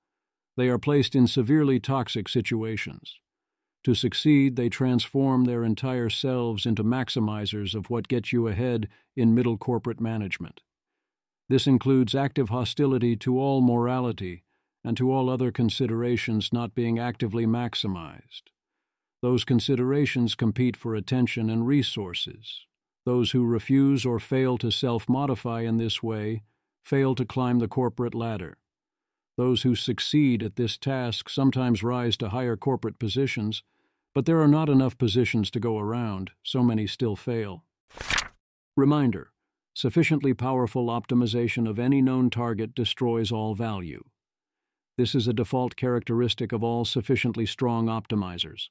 They are placed in severely toxic situations. To succeed, they transform their entire selves into maximizers of what gets you ahead in middle corporate management. This includes active hostility to all morality and to all other considerations not being actively maximized. Those considerations compete for attention and resources. Those who refuse or fail to self-modify in this way fail to climb the corporate ladder. Those who succeed at this task sometimes rise to higher corporate positions, but there are not enough positions to go around, so many still fail. Reminder: sufficiently powerful optimization of any known target destroys all value. This is a default characteristic of all sufficiently strong optimizers.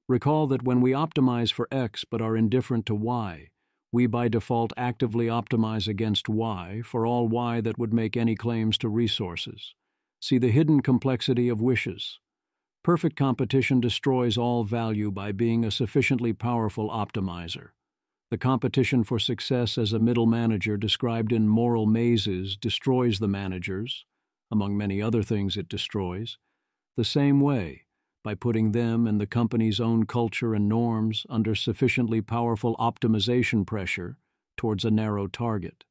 Recall that when we optimize for X but are indifferent to Y, we by default actively optimize against Y for all Y that would make any claims to resources. See the hidden complexity of wishes. Perfect competition destroys all value by being a sufficiently powerful optimizer. The competition for success as a middle manager described in Immoral Mazes destroys the managers, among many other things it destroys, the same way, by putting them and the company's own culture and norms under sufficiently powerful optimization pressure towards a narrow target.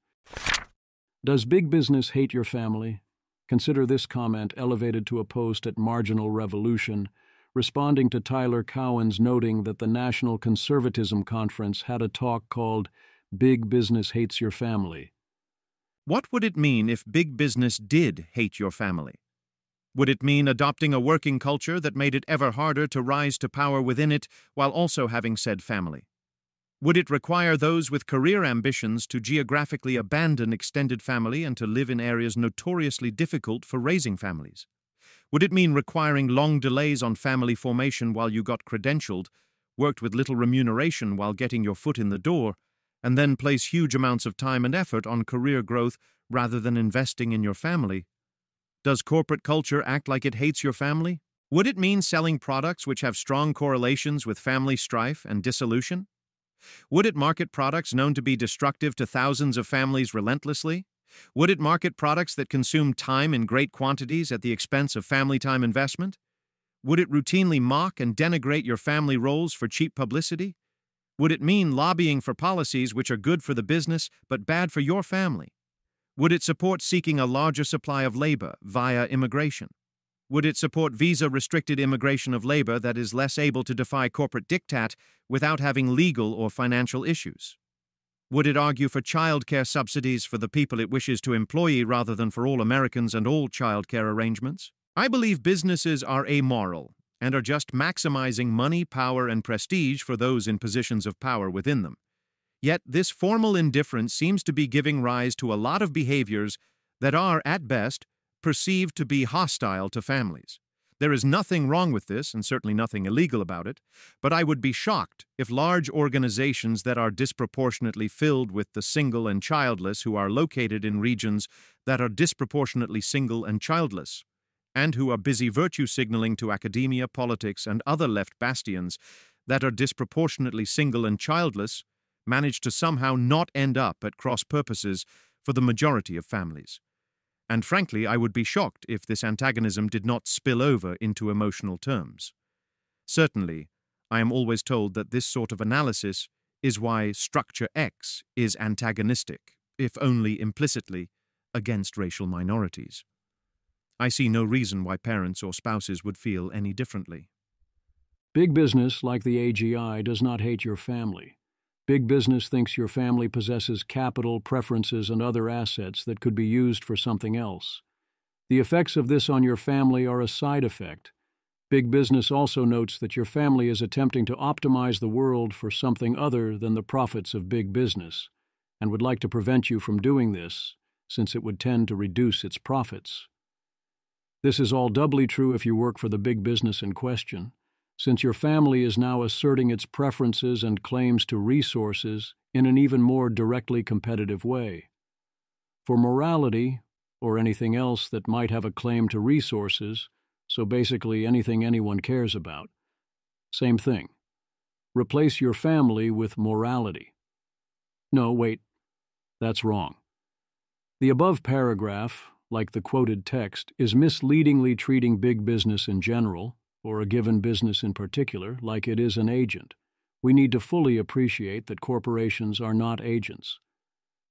Does big business hate your family? Consider this comment elevated to a post at Marginal Revolution, responding to Tyler Cowen's noting that the National Conservatism Conference had a talk called Big Business Hates Your Family. What would it mean if big business did hate your family? Would it mean adopting a working culture that made it ever harder to rise to power within it while also having said family? Would it require those with career ambitions to geographically abandon extended family and to live in areas notoriously difficult for raising families? Would it mean requiring long delays on family formation while you got credentialed, worked with little remuneration while getting your foot in the door, and then place huge amounts of time and effort on career growth rather than investing in your family? Does corporate culture act like it hates your family? Would it mean selling products which have strong correlations with family strife and dissolution? Would it market products known to be destructive to thousands of families relentlessly? Would it market products that consume time in great quantities at the expense of family time investment? Would it routinely mock and denigrate your family roles for cheap publicity? Would it mean lobbying for policies which are good for the business but bad for your family? Would it support seeking a larger supply of labor via immigration? Would it support visa-restricted immigration of labor that is less able to defy corporate diktat without having legal or financial issues? Would it argue for childcare subsidies for the people it wishes to employ rather than for all Americans and all childcare arrangements? I believe businesses are amoral and are just maximizing money, power, and prestige for those in positions of power within them. Yet this formal indifference seems to be giving rise to a lot of behaviors that are, at best, perceived to be hostile to families. There is nothing wrong with this, and certainly nothing illegal about it, but I would be shocked if large organizations that are disproportionately filled with the single and childless who are located in regions that are disproportionately single and childless, and who are busy virtue signaling to academia, politics, and other left bastions that are disproportionately single and childless, manage to somehow not end up at cross purposes for the majority of families. And frankly, I would be shocked if this antagonism did not spill over into emotional terms. Certainly, I am always told that this sort of analysis is why Structure X is antagonistic, if only implicitly, against racial minorities. I see no reason why parents or spouses would feel any differently. Big business, like the AGI, does not hate your family. Big business thinks your family possesses capital, preferences, and other assets that could be used for something else. The effects of this on your family are a side effect. Big business also notes that your family is attempting to optimize the world for something other than the profits of big business, and would like to prevent you from doing this, since it would tend to reduce its profits. This is all doubly true if you work for the big business in question, since your family is now asserting its preferences and claims to resources in an even more directly competitive way. For morality, or anything else that might have a claim to resources, so basically anything anyone cares about, same thing. Replace your family with morality. No, wait, that's wrong. The above paragraph, like the quoted text, is misleadingly treating big business in general, or a given business in particular, like it is an agent. We need to fully appreciate that corporations are not agents.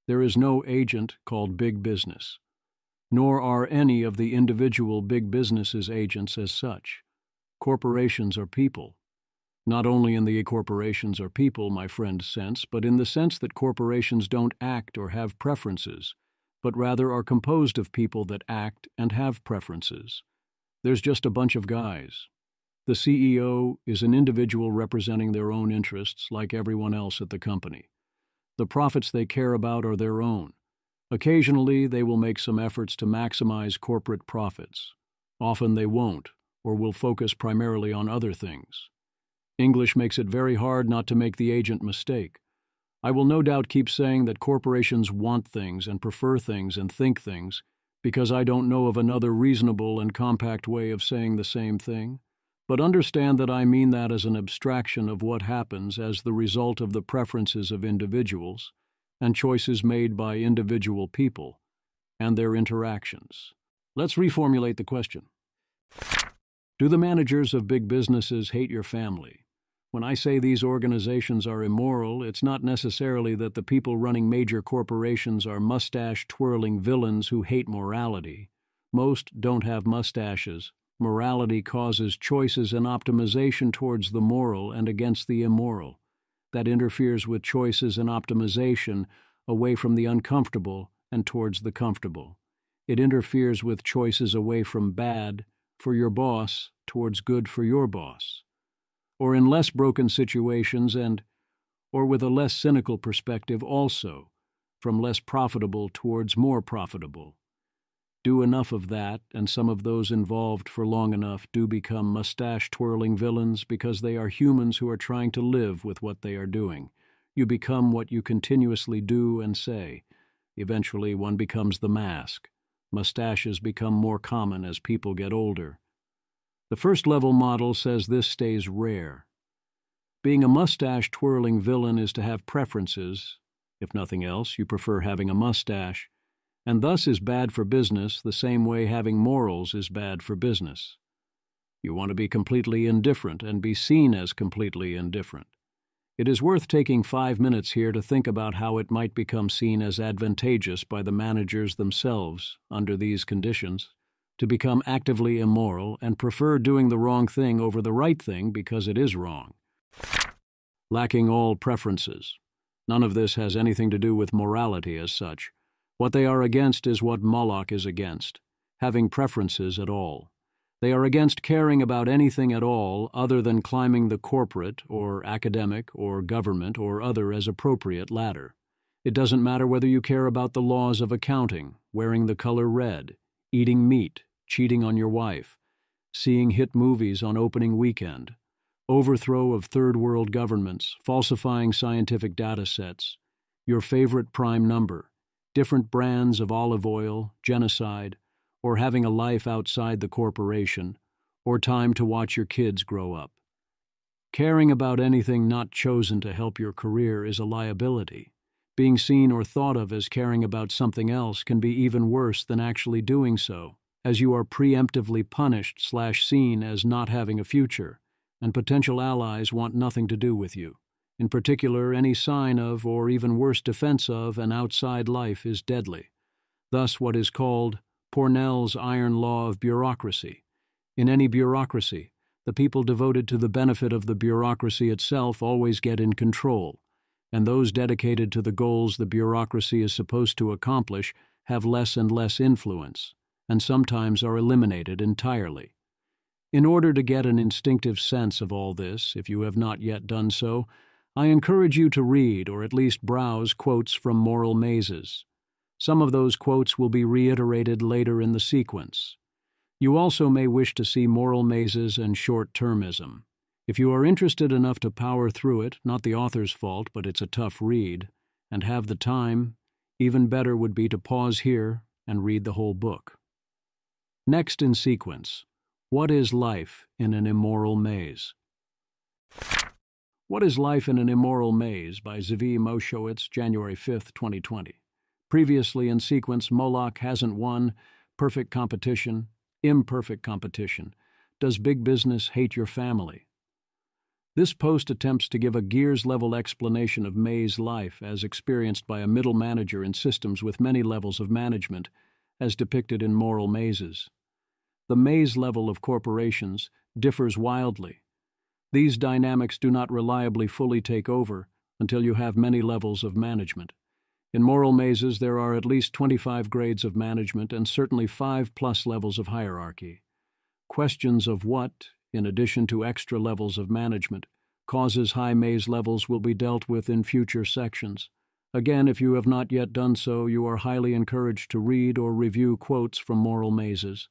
There is no agent called big business, nor are any of the individual big businesses agents as such. Corporations are people. Not only in the corporations are people, my friend, sense, but in the sense that corporations don't act or have preferences, but rather are composed of people that act and have preferences. There's just a bunch of guys. The CEO is an individual representing their own interests like everyone else at the company. The profits they care about are their own. Occasionally, they will make some efforts to maximize corporate profits. Often they won't, or will focus primarily on other things. English makes it very hard not to make the agent mistake. I will no doubt keep saying that corporations want things and prefer things and think things, because I don't know of another reasonable and compact way of saying the same thing. But understand that I mean that as an abstraction of what happens as the result of the preferences of individuals and choices made by individual people and their interactions. Let's reformulate the question. Do the managers of big businesses hate your family? When I say these organizations are immoral, it's not necessarily that the people running major corporations are mustache-twirling villains who hate morality. Most don't have mustaches. Morality causes choices and optimization towards the moral and against the immoral. That interferes with choices and optimization away from the uncomfortable and towards the comfortable. It interferes with choices away from bad for your boss towards good for your boss. Or in less broken situations or with a less cynical perspective also, from less profitable towards more profitable. Do enough of that, and some of those involved for long enough do become mustache-twirling villains because they are humans who are trying to live with what they are doing. You become what you continuously do and say. Eventually, one becomes the mask. Mustaches become more common as people get older. The first-level model says this stays rare. Being a mustache-twirling villain is to have preferences. If nothing else, you prefer having a mustache, and thus is bad for business the same way having morals is bad for business. You want to be completely indifferent and be seen as completely indifferent. It is worth taking 5 minutes here to think about how it might become seen as advantageous by the managers themselves, under these conditions, to become actively immoral and prefer doing the wrong thing over the right thing because it is wrong. Lacking all preferences. None of this has anything to do with morality as such. What they are against is what Moloch is against, having preferences at all. They are against caring about anything at all other than climbing the corporate or academic or government or other as appropriate ladder. It doesn't matter whether you care about the laws of accounting, wearing the color red, eating meat, cheating on your wife, seeing hit movies on opening weekend, overthrow of third world governments, falsifying scientific data sets, your favorite prime number, different brands of olive oil, genocide, or having a life outside the corporation, or time to watch your kids grow up. Caring about anything not chosen to help your career is a liability. Being seen or thought of as caring about something else can be even worse than actually doing so, as you are preemptively punished/seen as not having a future, and potential allies want nothing to do with you. In particular, any sign of, or even worse defense of, an outside life is deadly. Thus what is called Pornell's iron law of bureaucracy. In any bureaucracy, the people devoted to the benefit of the bureaucracy itself always get in control, and those dedicated to the goals the bureaucracy is supposed to accomplish have less and less influence, and sometimes are eliminated entirely. In order to get an instinctive sense of all this, if you have not yet done so, I encourage you to read or at least browse quotes from Immoral Mazes. Some of those quotes will be reiterated later in the sequence. You also may wish to see Immoral Mazes and Short-Termism. If you are interested enough to power through it, not the author's fault, but it's a tough read, and have the time, even better would be to pause here and read the whole book. Next in sequence, What is Life in an Immoral Maze? What is Life in an Immoral Maze by Zvi Mowshowitz, January 5, 2020. Previously in sequence, Moloch hasn't won, perfect competition, imperfect competition. Does big business hate your family? This post attempts to give a gears-level explanation of maze life as experienced by a middle manager in systems with many levels of management, as depicted in Immoral Mazes. The maze level of corporations differs wildly. These dynamics do not reliably fully take over until you have many levels of management. In Immoral Mazes, there are at least 25 grades of management and certainly 5+ levels of hierarchy. Questions of what, in addition to extra levels of management, causes high maze levels will be dealt with in future sections. Again, if you have not yet done so, you are highly encouraged to read or review quotes from Immoral Mazes.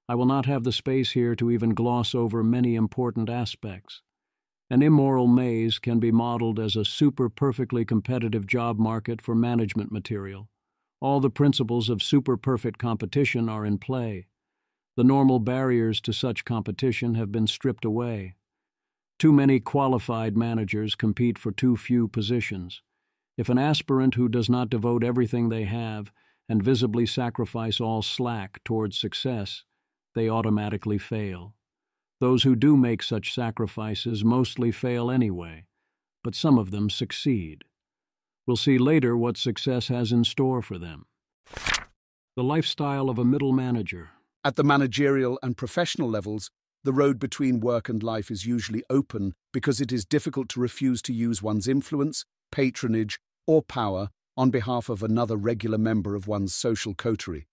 I will not have the space here to even gloss over many important aspects. An immoral maze can be modeled as a super-perfectly competitive job market for management material. All the principles of super-perfect competition are in play. The normal barriers to such competition have been stripped away. Too many qualified managers compete for too few positions. If an aspirant who does not devote everything they have and visibly sacrifice all slack towards success, they automatically fail. Those who do make such sacrifices mostly fail anyway, but some of them succeed. We'll see later what success has in store for them. The lifestyle of a middle manager. At the managerial and professional levels, the road between work and life is usually open because it is difficult to refuse to use one's influence, patronage, or power on behalf of another regular member of one's social coterie.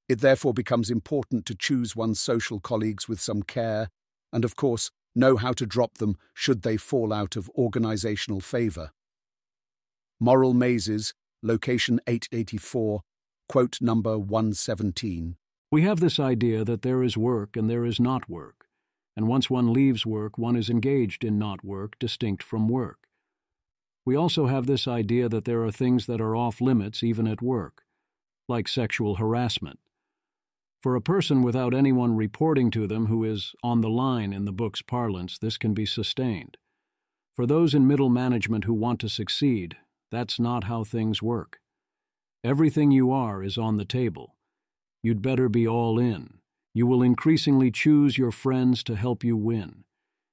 It therefore becomes important to choose one's social colleagues with some care and, of course, know how to drop them should they fall out of organizational favor. Immoral Mazes, location 884, quote number 117. We have this idea that there is work and there is not work, and once one leaves work, one is engaged in not work distinct from work. We also have this idea that there are things that are off limits even at work, like sexual harassment. For a person without anyone reporting to them who is on the line in the book's parlance, this can be sustained. For those in middle management who want to succeed, that's not how things work. Everything you are is on the table. You'd better be all in. You will increasingly choose your friends to help you win.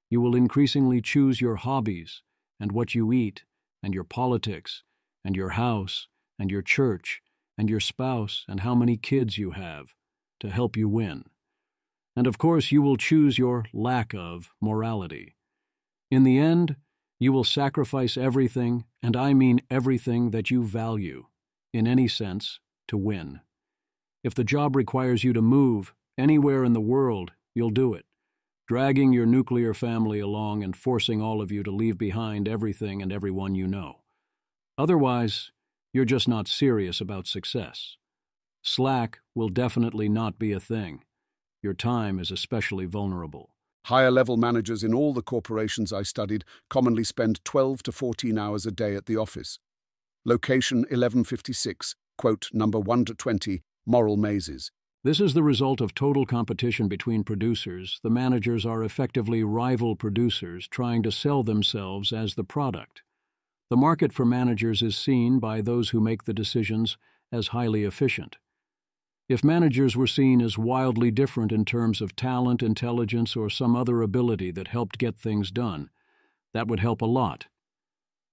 You will increasingly choose your hobbies and what you eat and your politics and your house and your church and your spouse and how many kids you have to help you win. And of course, you will choose your lack of morality. In the end, you will sacrifice everything, and I mean everything that you value, in any sense, to win. If the job requires you to move anywhere in the world, you'll do it, dragging your nuclear family along and forcing all of you to leave behind everything and everyone you know. Otherwise, you're just not serious about success. Slack will definitely not be a thing. Your time is especially vulnerable. Higher-level managers in all the corporations I studied commonly spend 12 to 14 hours a day at the office. Location 1156, quote number 1 to 20, Immoral Mazes. This is the result of total competition between producers. The managers are effectively rival producers trying to sell themselves as the product. The market for managers is seen by those who make the decisions as highly efficient. If managers were seen as wildly different in terms of talent, intelligence, or some other ability that helped get things done, that would help a lot.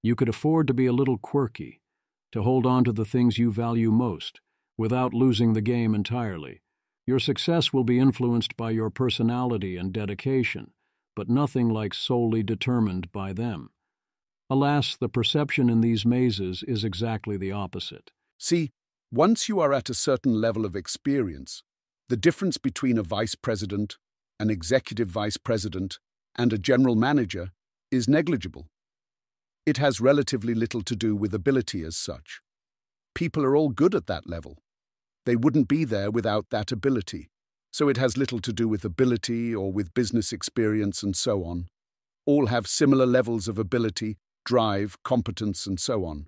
You could afford to be a little quirky, to hold on to the things you value most, without losing the game entirely. Your success will be influenced by your personality and dedication, but nothing like solely determined by them. Alas, the perception in these mazes is exactly the opposite. See, once you are at a certain level of experience, the difference between a vice president, an executive vice president, and a general manager is negligible. It has relatively little to do with ability as such. People are all good at that level. They wouldn't be there without that ability. So it has little to do with ability or with business experience and so on. All have similar levels of ability, drive, competence, and so on.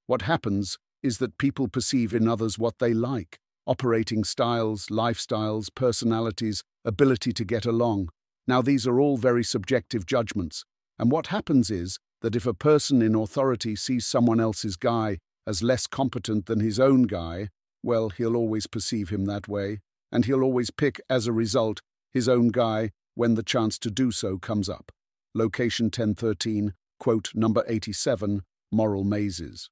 What happens is that people perceive in others what they like, operating styles, lifestyles, personalities, ability to get along. Now, these are all very subjective judgments, and what happens is that if a person in authority sees someone else's guy as less competent than his own guy, well, he'll always perceive him that way, and he'll always pick, as a result, his own guy when the chance to do so comes up. Location 1013, quote number 87, Immoral Mazes.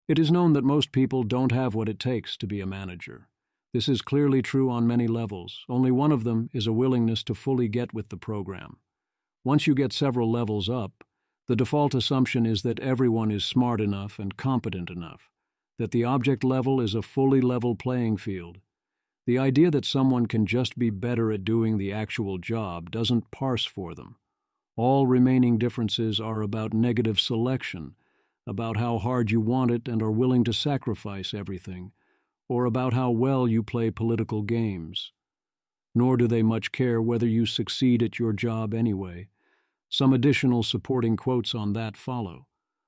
It is known that most people don't have what it takes to be a manager. This is clearly true on many levels. Only one of them is a willingness to fully get with the program. Once you get several levels up, the default assumption is that everyone is smart enough and competent enough, that the object level is a fully level playing field. The idea that someone can just be better at doing the actual job doesn't parse for them. All remaining differences are about negative selection, about how hard you want it and are willing to sacrifice everything, or about how well you play political games. Nor do they much care whether you succeed at your job anyway. Some additional supporting quotes on that follow.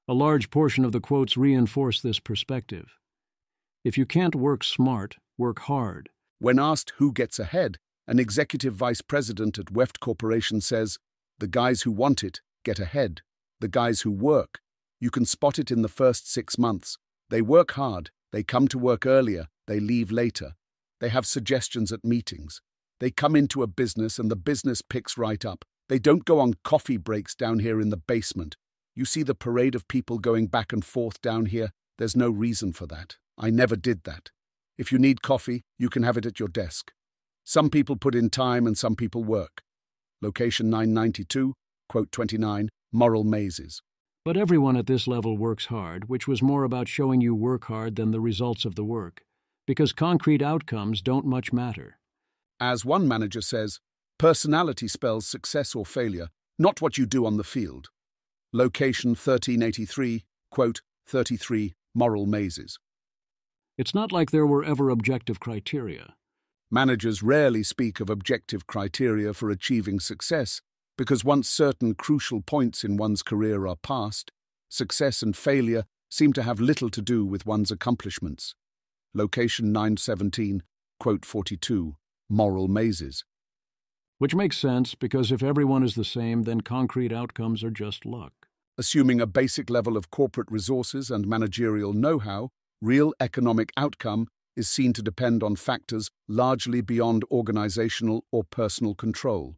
A large portion of the quotes reinforce this perspective. If you can't work smart, work hard. When asked who gets ahead, an executive vice president at Weft Corporation says, "The guys who want it get ahead. The guys who work. You can spot it in the first 6 months. They work hard, they come to work earlier, they leave later. They have suggestions at meetings. They come into a business and the business picks right up. They don't go on coffee breaks down here in the basement. You see the parade of people going back and forth down here? There's no reason for that. I never did that. If you need coffee, you can have it at your desk. Some people put in time and some people work." Location 992, quote 29, Immoral Mazes. But everyone at this level works hard, which was more about showing you work hard than the results of the work, because concrete outcomes don't much matter. As one manager says, personality spells success or failure, not what you do on the field. Location 1383, quote 33, Immoral Mazes. It's not like there were ever objective criteria. Managers rarely speak of objective criteria for achieving success, because once certain crucial points in one's career are passed, success and failure seem to have little to do with one's accomplishments. Location 917, quote 42, Immoral Mazes. Which makes sense because if everyone is the same, then concrete outcomes are just luck. Assuming a basic level of corporate resources and managerial know-how, real economic outcome is seen to depend on factors largely beyond organizational or personal control.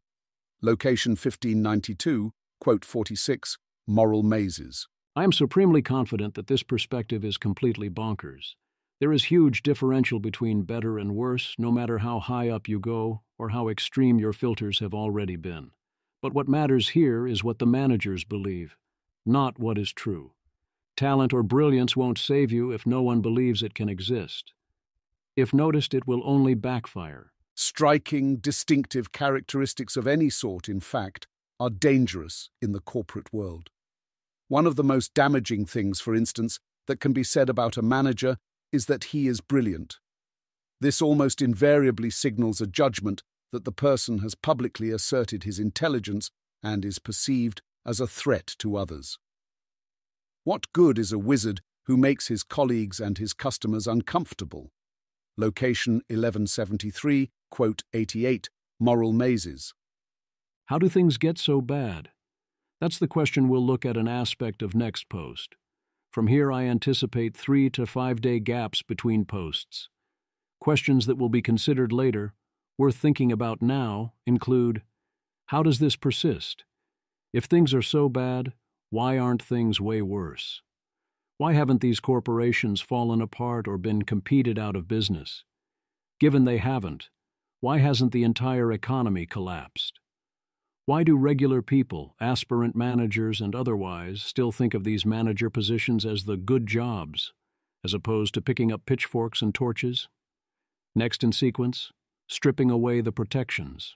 Location 1592, quote 46, Moral Mazes. I am supremely confident that this perspective is completely bonkers. There is huge differential between better and worse, no matter how high up you go or how extreme your filters have already been. But what matters here is what the managers believe, not what is true. Talent or brilliance won't save you if no one believes it can exist. If noticed, it will only backfire. Striking, distinctive characteristics of any sort, in fact, are dangerous in the corporate world. One of the most damaging things, for instance, that can be said about a manager is that he is brilliant. This almost invariably signals a judgment that the person has publicly asserted his intelligence and is perceived as a threat to others. What good is a wizard who makes his colleagues and his customers uncomfortable? Location 1173, quote 88, Moral Mazes. How do things get so bad? That's the question we'll look at an aspect of next post. From here, I anticipate 3 to 5 day gaps between posts. Questions that will be considered later, worth thinking about now, include: how does this persist? If things are so bad, why aren't things way worse? Why haven't these corporations fallen apart or been competed out of business? Given they haven't, why hasn't the entire economy collapsed? Why do regular people, aspirant managers and otherwise, still think of these manager positions as the good jobs, as opposed to picking up pitchforks and torches? Next in sequence, stripping away the protections.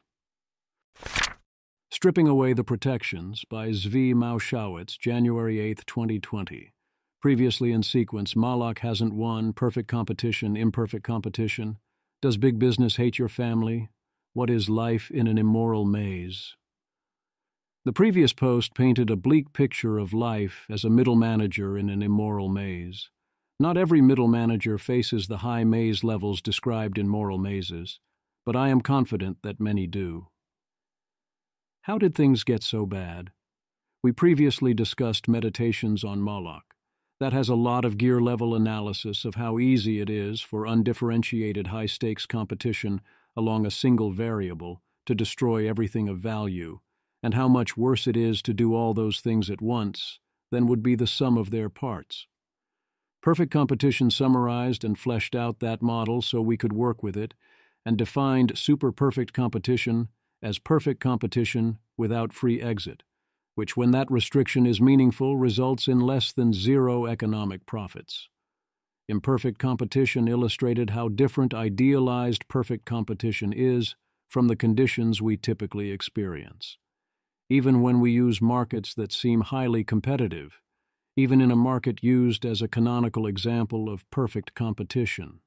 Stripping Away the Protections by Zvi Mowshowitz, January 8, 2020. Previously in sequence, Moloch hasn't won, perfect competition, imperfect competition. Does big business hate your family? What is life in an immoral maze? The previous post painted a bleak picture of life as a middle manager in an immoral maze. Not every middle manager faces the high maze levels described in Moral Mazes, but I am confident that many do. How did things get so bad? We previously discussed Meditations on Moloch. That has a lot of gear-level analysis of how easy it is for undifferentiated high-stakes competition along a single variable to destroy everything of value, and how much worse it is to do all those things at once than would be the sum of their parts. Perfect Competition summarized and fleshed out that model so we could work with it, and defined super-perfect competition as perfect competition without free exit, which, when that restriction is meaningful, results in less than zero economic profits. Imperfect competition illustrated how different idealized perfect competition is from the conditions we typically experience. Even when we use markets that seem highly competitive, even in a market used as a canonical example of perfect competition.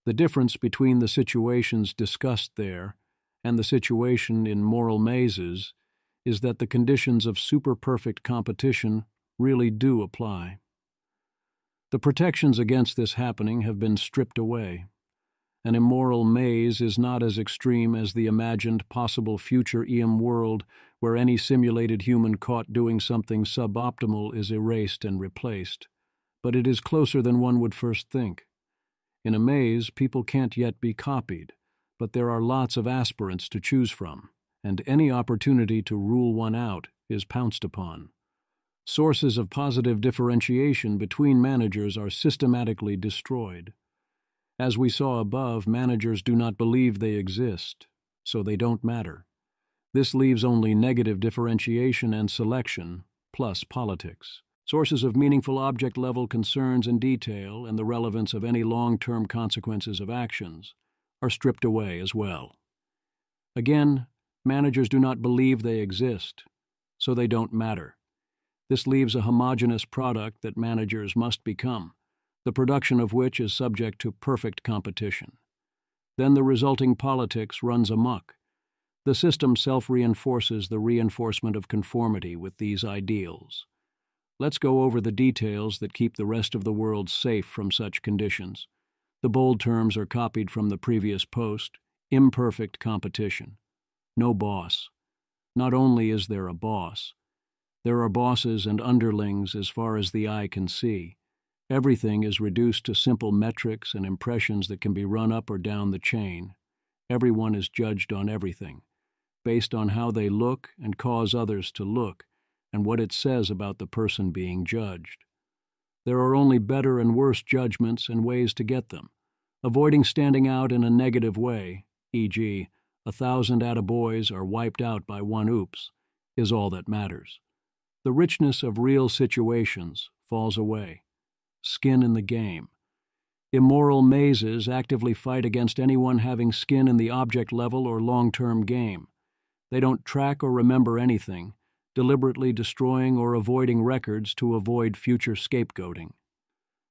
The difference between the situations discussed there and the situation in Moral Mazes is that the conditions of super-perfect competition really do apply. The protections against this happening have been stripped away. An immoral maze is not as extreme as the imagined possible future EM world where any simulated human caught doing something suboptimal is erased and replaced, but it is closer than one would first think. In a maze, people can't yet be copied, but there are lots of aspirants to choose from, and any opportunity to rule one out is pounced upon. Sources of positive differentiation between managers are systematically destroyed. As we saw above, managers do not believe they exist, so they don't matter. This leaves only negative differentiation and selection, plus politics. Sources of meaningful object-level concerns and detail and the relevance of any long-term consequences of actions are stripped away as well. Again, managers do not believe they exist, so they don't matter. This leaves a homogeneous product that managers must become, the production of which is subject to perfect competition. Then the resulting politics runs amok. The system self-reinforces the reinforcement of conformity with these ideals. Let's go over the details that keep the rest of the world safe from such conditions. The bold terms are copied from the previous post: imperfect competition. No boss. Not only is there a boss, there are bosses and underlings as far as the eye can see. Everything is reduced to simple metrics and impressions that can be run up or down the chain. Everyone is judged on everything, based on how they look and cause others to look, and what it says about the person being judged. There are only better and worse judgments and ways to get them. Avoiding standing out in a negative way, e.g., 1,000 attaboys are wiped out by one oops, is all that matters. The richness of real situations falls away. Skin in the game. Immoral mazes actively fight against anyone having skin in the object level or long-term game. They don't track or remember anything, deliberately destroying or avoiding records to avoid future scapegoating.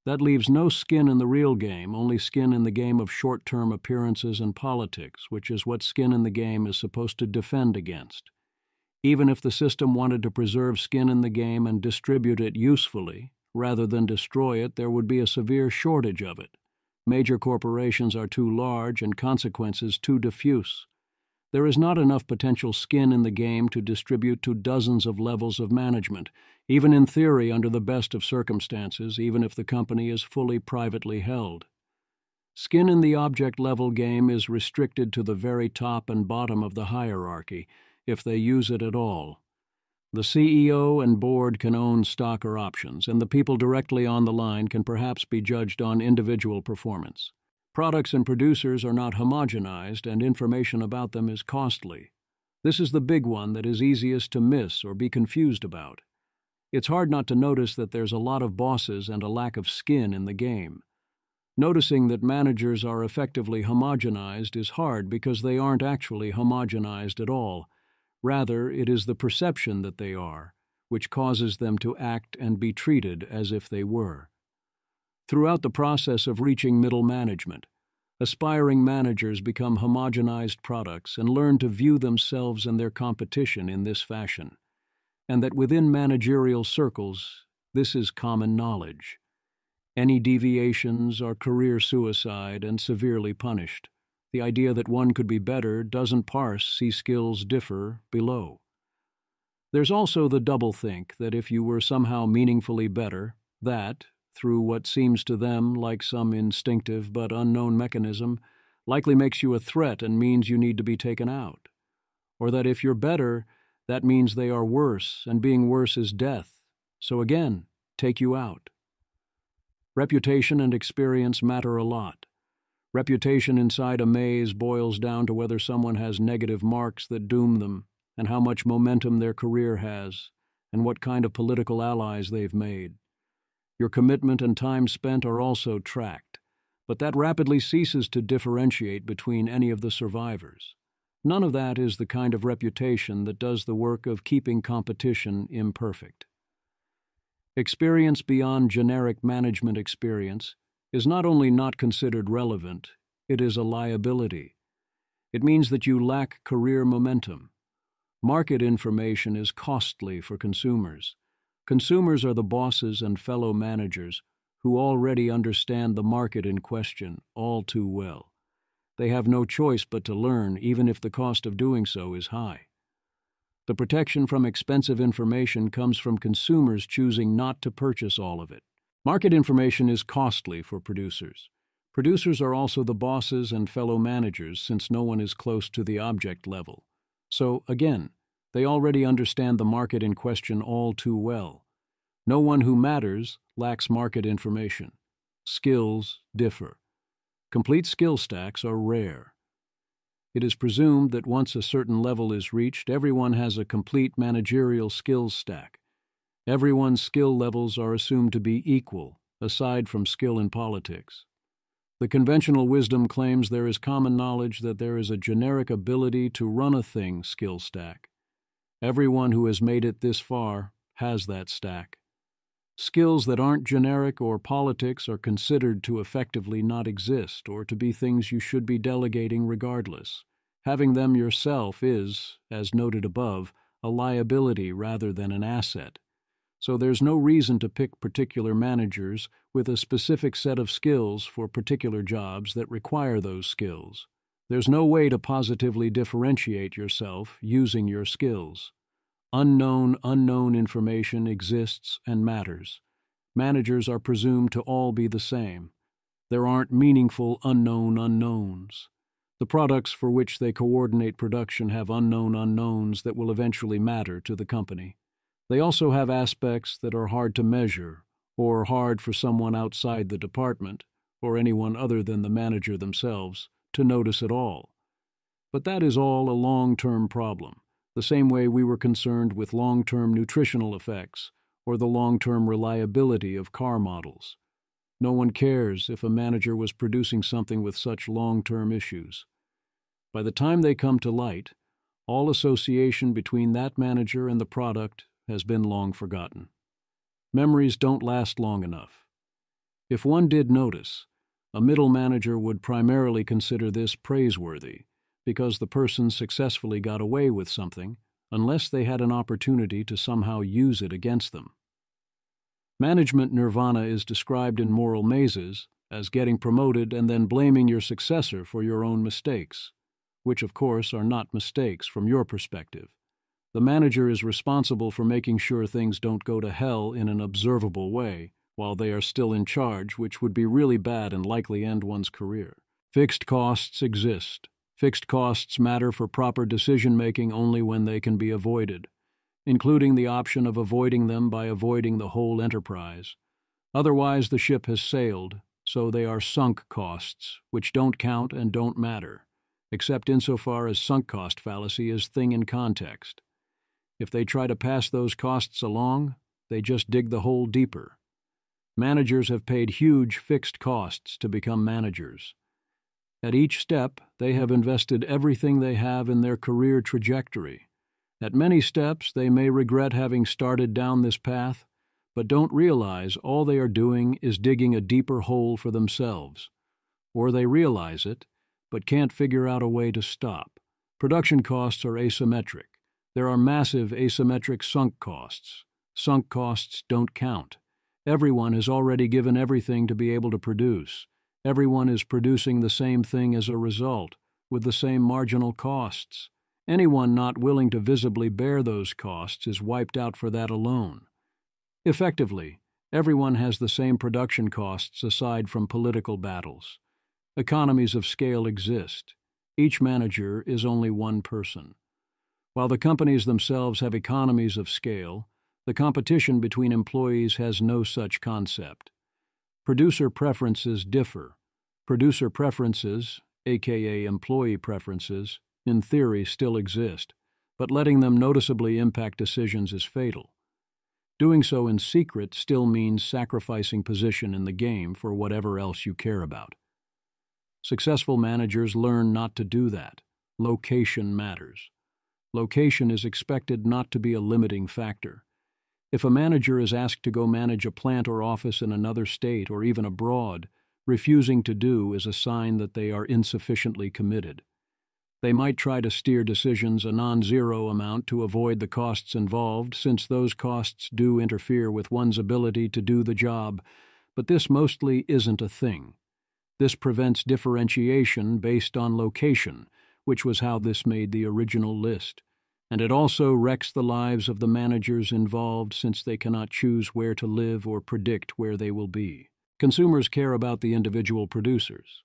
That leaves no skin in the real game, only skin in the game of short-term appearances and politics, which is what skin in the game is supposed to defend against. Even if the system wanted to preserve skin in the game and distribute it usefully, rather than destroy it, there would be a severe shortage of it. Major corporations are too large and consequences too diffuse. There is not enough potential skin in the game to distribute to dozens of levels of management, even in theory under the best of circumstances, even if the company is fully privately held. Skin in the object-level game is restricted to the very top and bottom of the hierarchy, if they use it at all. The CEO and board can own stock or options, and the people directly on the line can perhaps be judged on individual performance. Products and producers are not homogenized, and information about them is costly. This is the big one that is easiest to miss or be confused about. It's hard not to notice that there's a lot of bosses and a lack of skin in the game. Noticing that managers are effectively homogenized is hard because they aren't actually homogenized at all. Rather, it is the perception that they are, which causes them to act and be treated as if they were. Throughout the process of reaching middle management, aspiring managers become homogenized products and learn to view themselves and their competition in this fashion, and that within managerial circles, this is common knowledge. Any deviations are career suicide and severely punished. The idea that one could be better doesn't parse see skills differ below. There's also the doublethink that if you were somehow meaningfully better, that, through what seems to them like some instinctive but unknown mechanism, likely makes you a threat and means you need to be taken out. Or that if you're better, that means they are worse, and being worse is death. So again, take you out. Reputation and experience matter a lot. Reputation inside a maze boils down to whether someone has negative marks that doom them, and how much momentum their career has, and what kind of political allies they've made. Your commitment and time spent are also tracked, but that rapidly ceases to differentiate between any of the survivors. None of that is the kind of reputation that does the work of keeping competition imperfect. Experience beyond generic management experience is not only not considered relevant, it is a liability. It means that you lack career momentum. Market information is costly for consumers. Consumers are the bosses and fellow managers who already understand the market in question all too well. They have no choice but to learn, even if the cost of doing so is high. The protection from expensive information comes from consumers choosing not to purchase all of it. Market information is costly for producers. Producers are also the bosses and fellow managers since no one is close to the object level. So, again, they already understand the market in question all too well. No one who matters lacks market information. Skills differ. Complete skill stacks are rare. It is presumed that once a certain level is reached, everyone has a complete managerial skills stack. Everyone's skill levels are assumed to be equal, aside from skill in politics. The conventional wisdom claims there is common knowledge that there is a generic ability to run a thing skill stack. Everyone who has made it this far has that stack. Skills that aren't generic or politics are considered to effectively not exist or to be things you should be delegating regardless. Having them yourself is, as noted above, a liability rather than an asset. So there's no reason to pick particular managers with a specific set of skills for particular jobs that require those skills. There's no way to positively differentiate yourself using your skills. Unknown information exists and matters. Managers are presumed to all be the same. There aren't meaningful unknown unknowns. The products for which they coordinate production have unknown unknowns that will eventually matter to the company. They also have aspects that are hard to measure, or hard for someone outside the department, or anyone other than the manager themselves, to notice at all. But that is all a long-term problem, the same way we were concerned with long-term nutritional effects or the long-term reliability of car models. No one cares if a manager was producing something with such long-term issues. By the time they come to light, all association between that manager and the product has been long forgotten. Memories don't last long enough. If one did notice, a middle manager would primarily consider this praiseworthy because the person successfully got away with something unless they had an opportunity to somehow use it against them. Management nirvana is described in Immoral Mazes as getting promoted and then blaming your successor for your own mistakes, which of course are not mistakes from your perspective. The manager is responsible for making sure things don't go to hell in an observable way while they are still in charge, which would be really bad and likely end one's career. Fixed costs exist. Fixed costs matter for proper decision-making only when they can be avoided, including the option of avoiding them by avoiding the whole enterprise. Otherwise, the ship has sailed, so they are sunk costs, which don't count and don't matter, except insofar as sunk cost fallacy is thing in context. If they try to pass those costs along, they just dig the hole deeper. Managers have paid huge fixed costs to become managers. At each step, they have invested everything they have in their career trajectory. At many steps, they may regret having started down this path, but don't realize all they are doing is digging a deeper hole for themselves. Or they realize it, but can't figure out a way to stop. Production costs are asymmetric. There are massive asymmetric sunk costs. Sunk costs don't count. Everyone has already given everything to be able to produce. Everyone is producing the same thing as a result, with the same marginal costs. Anyone not willing to visibly bear those costs is wiped out for that alone. Effectively, everyone has the same production costs aside from political battles. Economies of scale exist. Each manager is only one person. While the companies themselves have economies of scale, the competition between employees has no such concept. Producer preferences differ. Producer preferences, aka employee preferences, in theory still exist, but letting them noticeably impact decisions is fatal. Doing so in secret still means sacrificing position in the game for whatever else you care about. Successful managers learn not to do that. Location matters. Location is expected not to be a limiting factor. If a manager is asked to go manage a plant or office in another state or even abroad, refusing to do is a sign that they are insufficiently committed. They might try to steer decisions a non-zero amount to avoid the costs involved, since those costs do interfere with one's ability to do the job, but this mostly isn't a thing. This prevents differentiation based on location, which was how this made the original list. And it also wrecks the lives of the managers involved, since they cannot choose where to live or predict where they will be. Consumers care about the individual producers.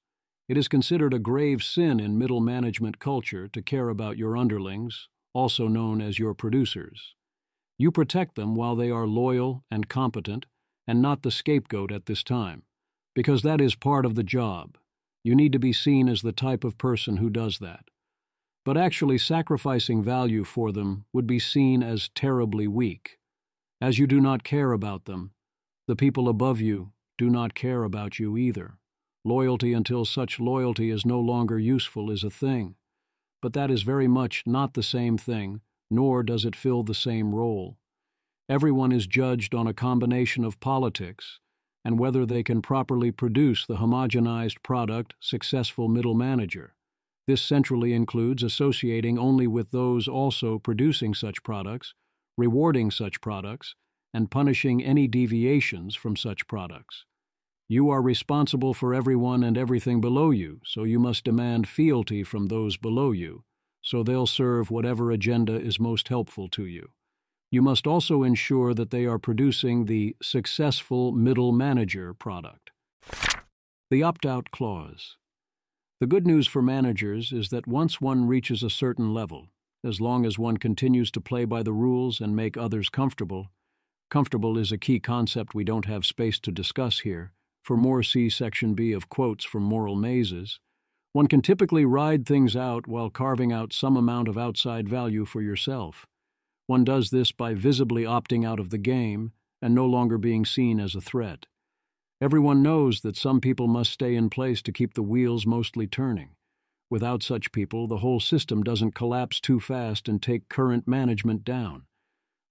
It is considered a grave sin in middle management culture to care about your underlings, also known as your producers. You protect them while they are loyal and competent, and not the scapegoat at this time, because that is part of the job. You need to be seen as the type of person who does that. But actually sacrificing value for them would be seen as terribly weak. As you do not care about them, the people above you do not care about you either. Loyalty until such loyalty is no longer useful is a thing, but that is very much not the same thing, nor does it fill the same role. Everyone is judged on a combination of politics and whether they can properly produce the homogenized product successful middle manager. This centrally includes associating only with those also producing such products, rewarding such products, and punishing any deviations from such products. You are responsible for everyone and everything below you, so you must demand fealty from those below you, so they'll serve whatever agenda is most helpful to you. You must also ensure that they are producing the successful middle manager product. The opt-out clause. The good news for managers is that once one reaches a certain level, as long as one continues to play by the rules and make others comfortable is a key concept we don't have space to discuss here. For more, see Section B of quotes from Immoral Mazes. One can typically ride things out while carving out some amount of outside value for yourself. One does this by visibly opting out of the game and no longer being seen as a threat. Everyone knows that some people must stay in place to keep the wheels mostly turning. Without such people, the whole system doesn't collapse too fast and take current management down.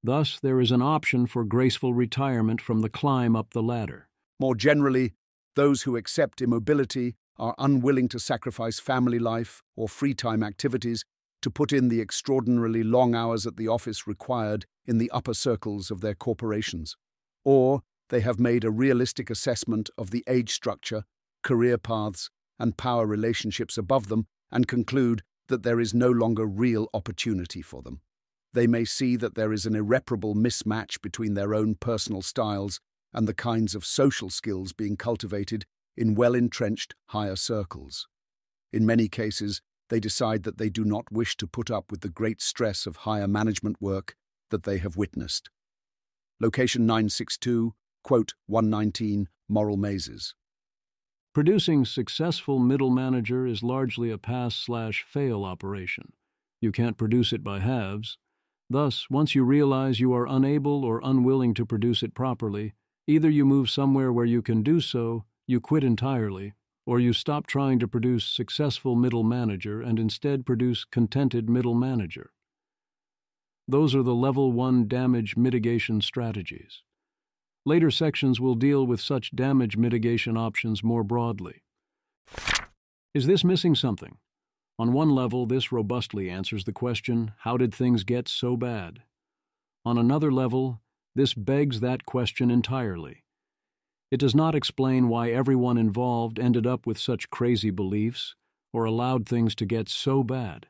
Thus, there is an option for graceful retirement from the climb up the ladder. More generally, those who accept immobility are unwilling to sacrifice family life or free time activities to put in the extraordinarily long hours at the office required in the upper circles of their corporations. Or they have made a realistic assessment of the age structure, career paths, and power relationships above them and conclude that there is no longer real opportunity for them. They may see that there is an irreparable mismatch between their own personal styles and the kinds of social skills being cultivated in well-entrenched higher circles. In many cases, they decide that they do not wish to put up with the great stress of higher management work that they have witnessed. Location 962, quote 119, Immoral Mazes. Producing successful middle manager is largely a pass/fail operation. You can't produce it by halves. Thus, once you realize you are unable or unwilling to produce it properly, either you move somewhere where you can do so, you quit entirely, or you stop trying to produce successful middle manager and instead produce contented middle manager. Those are the Level 1 damage mitigation strategies. Later sections will deal with such damage mitigation options more broadly. Is this missing something? On one level, this robustly answers the question, how did things get so bad? On another level, this begs that question entirely. It does not explain why everyone involved ended up with such crazy beliefs or allowed things to get so bad.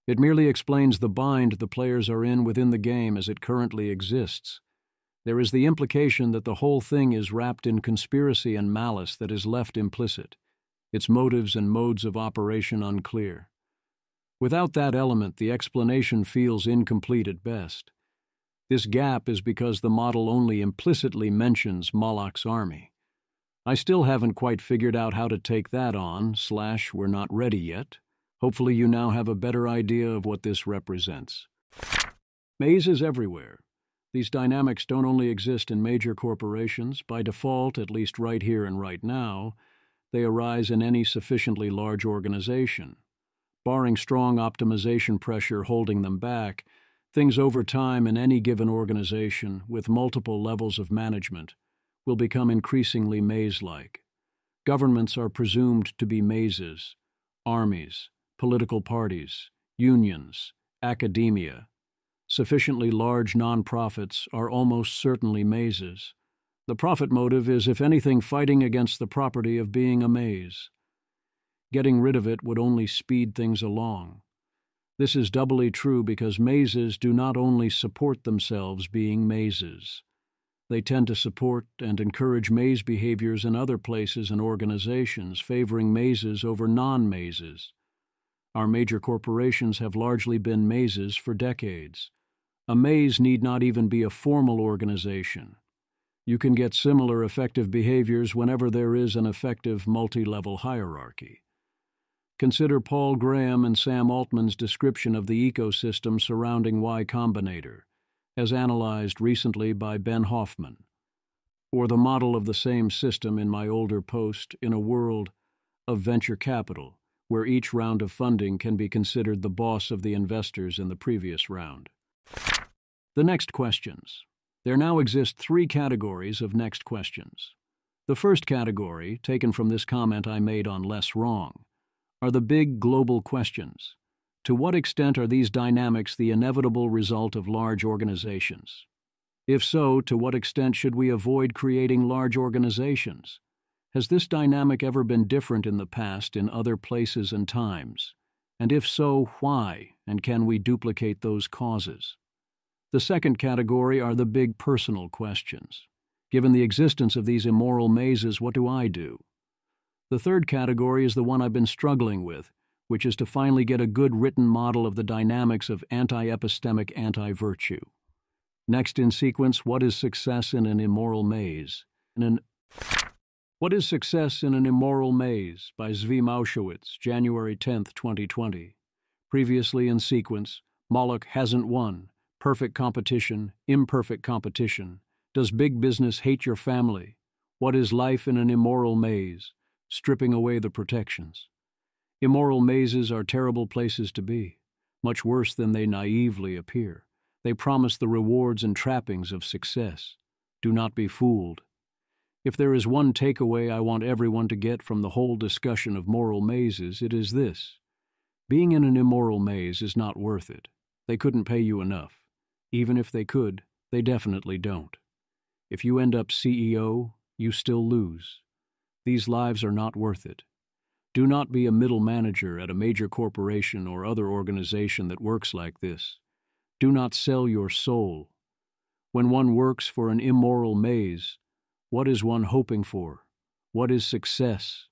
It merely explains the bind the players are in within the game as it currently exists. There is the implication that the whole thing is wrapped in conspiracy and malice that is left implicit, its motives and modes of operation unclear. Without that element, the explanation feels incomplete at best. This gap is because the model only implicitly mentions Moloch's army. I still haven't quite figured out how to take that on, / we're not ready yet. Hopefully you now have a better idea of what this represents. Mazes everywhere. These dynamics don't only exist in major corporations. By default, at least right here and right now, they arise in any sufficiently large organization. Barring strong optimization pressure holding them back, things over time in any given organization, with multiple levels of management, will become increasingly maze-like. Governments are presumed to be mazes, armies, political parties, unions, academia. Sufficiently large nonprofits are almost certainly mazes. The profit motive is, if anything, fighting against the property of being a maze. Getting rid of it would only speed things along. This is doubly true because mazes do not only support themselves being mazes. They tend to support and encourage maze behaviors in other places and organizations, favoring mazes over non-mazes. Our major corporations have largely been mazes for decades. A maze need not even be a formal organization. You can get similar effective behaviors whenever there is an effective multi-level hierarchy. Consider Paul Graham and Sam Altman's description of the ecosystem surrounding Y Combinator, as analyzed recently by Ben Hoffman, or the model of the same system in my older post In a World of Venture Capital, where each round of funding can be considered the boss of the investors in the previous round. The next questions. There now exist 3 categories of next questions. The first category, taken from this comment I made on Less Wrong, are the big global questions. To what extent are these dynamics the inevitable result of large organizations? If so, to what extent should we avoid creating large organizations? Has this dynamic ever been different in the past in other places and times? And if so, why, and can we duplicate those causes? The second category are the big personal questions. Given the existence of these immoral mazes, what do I do? The third category is the one I've been struggling with, which is to finally get a good written model of the dynamics of anti-epistemic anti-virtue. Next in sequence, what is success in an immoral maze? What is Success in an Immoral Maze by Zvi Mowshowitz, January 10, 2020. Previously in sequence, Moloch hasn't won, perfect competition, imperfect competition. Does big business hate your family? What is life in an immoral maze? Stripping away the protections. Immoral mazes are terrible places to be, much worse than they naively appear. They promise the rewards and trappings of success. Do not be fooled. If there is one takeaway I want everyone to get from the whole discussion of moral mazes, it is this. Being in an immoral maze is not worth it. They couldn't pay you enough. Even if they could, they definitely don't. If you end up CEO, you still lose. These lives are not worth it. Do not be a middle manager at a major corporation or other organization that works like this. Do not sell your soul. When one works for an immoral maze, what is one hoping for? What is success?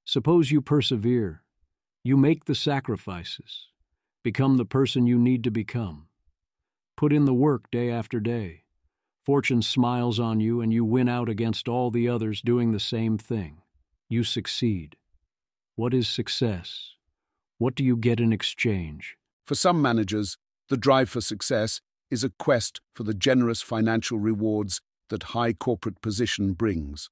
Suppose you persevere. You make the sacrifices. Become the person you need to become. Put in the work day after day. Fortune smiles on you and you win out against all the others doing the same thing. You succeed. What is success? What do you get in exchange? For some managers, the drive for success is a quest for the generous financial rewards that high corporate position brings.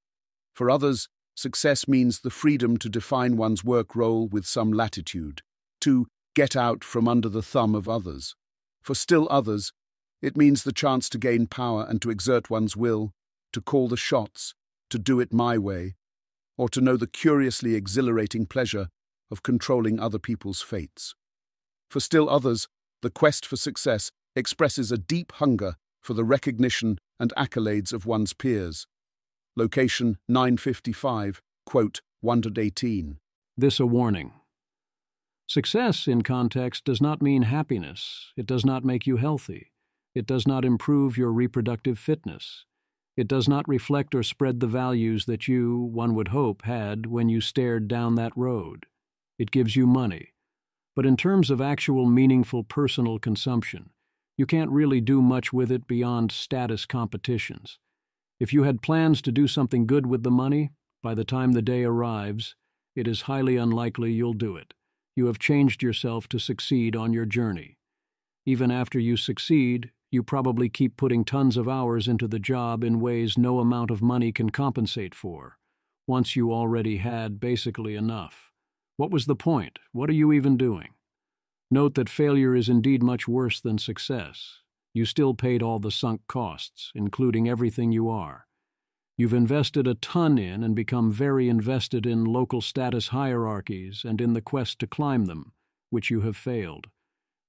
For others, success means the freedom to define one's work role with some latitude, to get out from under the thumb of others. For still others, it means the chance to gain power and to exert one's will, to call the shots, to do it my way, or to know the curiously exhilarating pleasure of controlling other people's fates. For still others, the quest for success expresses a deep hunger for the recognition and accolades of one's peers. Location 955, quote 1-18. This a warning. Success in context does not mean happiness. It does not make you healthy. It does not improve your reproductive fitness. It does not reflect or spread the values that you, one would hope, had when you stared down that road. It gives you money. But in terms of actual meaningful personal consumption, you can't really do much with it beyond status competitions. If you had plans to do something good with the money, by the time the day arrives, it is highly unlikely you'll do it. You have changed yourself to succeed on your journey. Even after you succeed, you probably keep putting tons of hours into the job in ways no amount of money can compensate for, once you already had basically enough. What was the point? What are you even doing? Note that failure is indeed much worse than success. You still paid all the sunk costs, including everything you are. You've invested a ton in and become very invested in local status hierarchies and in the quest to climb them, which you have failed.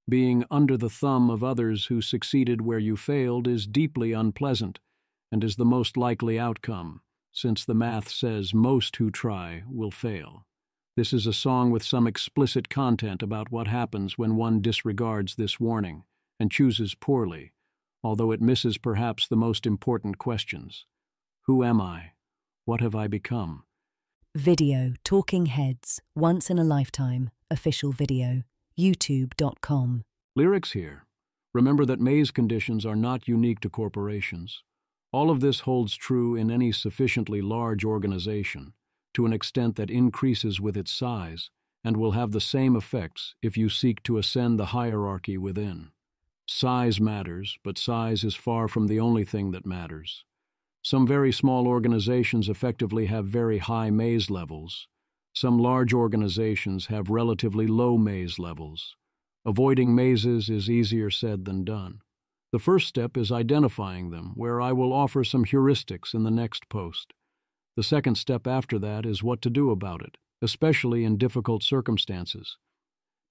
Being under the thumb of others who succeeded where you failed is deeply unpleasant and is the most likely outcome, since the math says most who try will fail. This is a song with some explicit content about what happens when one disregards this warning and chooses poorly, although it misses perhaps the most important questions. Who am I? What have I become? Video Talking Heads, Once in a Lifetime, official video, youtube.com. Lyrics here. Remember that maze conditions are not unique to corporations. All of this holds true in any sufficiently large organization, to an extent that increases with its size, and will have the same effects if you seek to ascend the hierarchy within. Size matters, but size is far from the only thing that matters. Some very small organizations effectively have very high maze levels. Some large organizations have relatively low maze levels. Avoiding mazes is easier said than done. The first step is identifying them, where I will offer some heuristics in the next post. The second step after that is what to do about it, especially in difficult circumstances.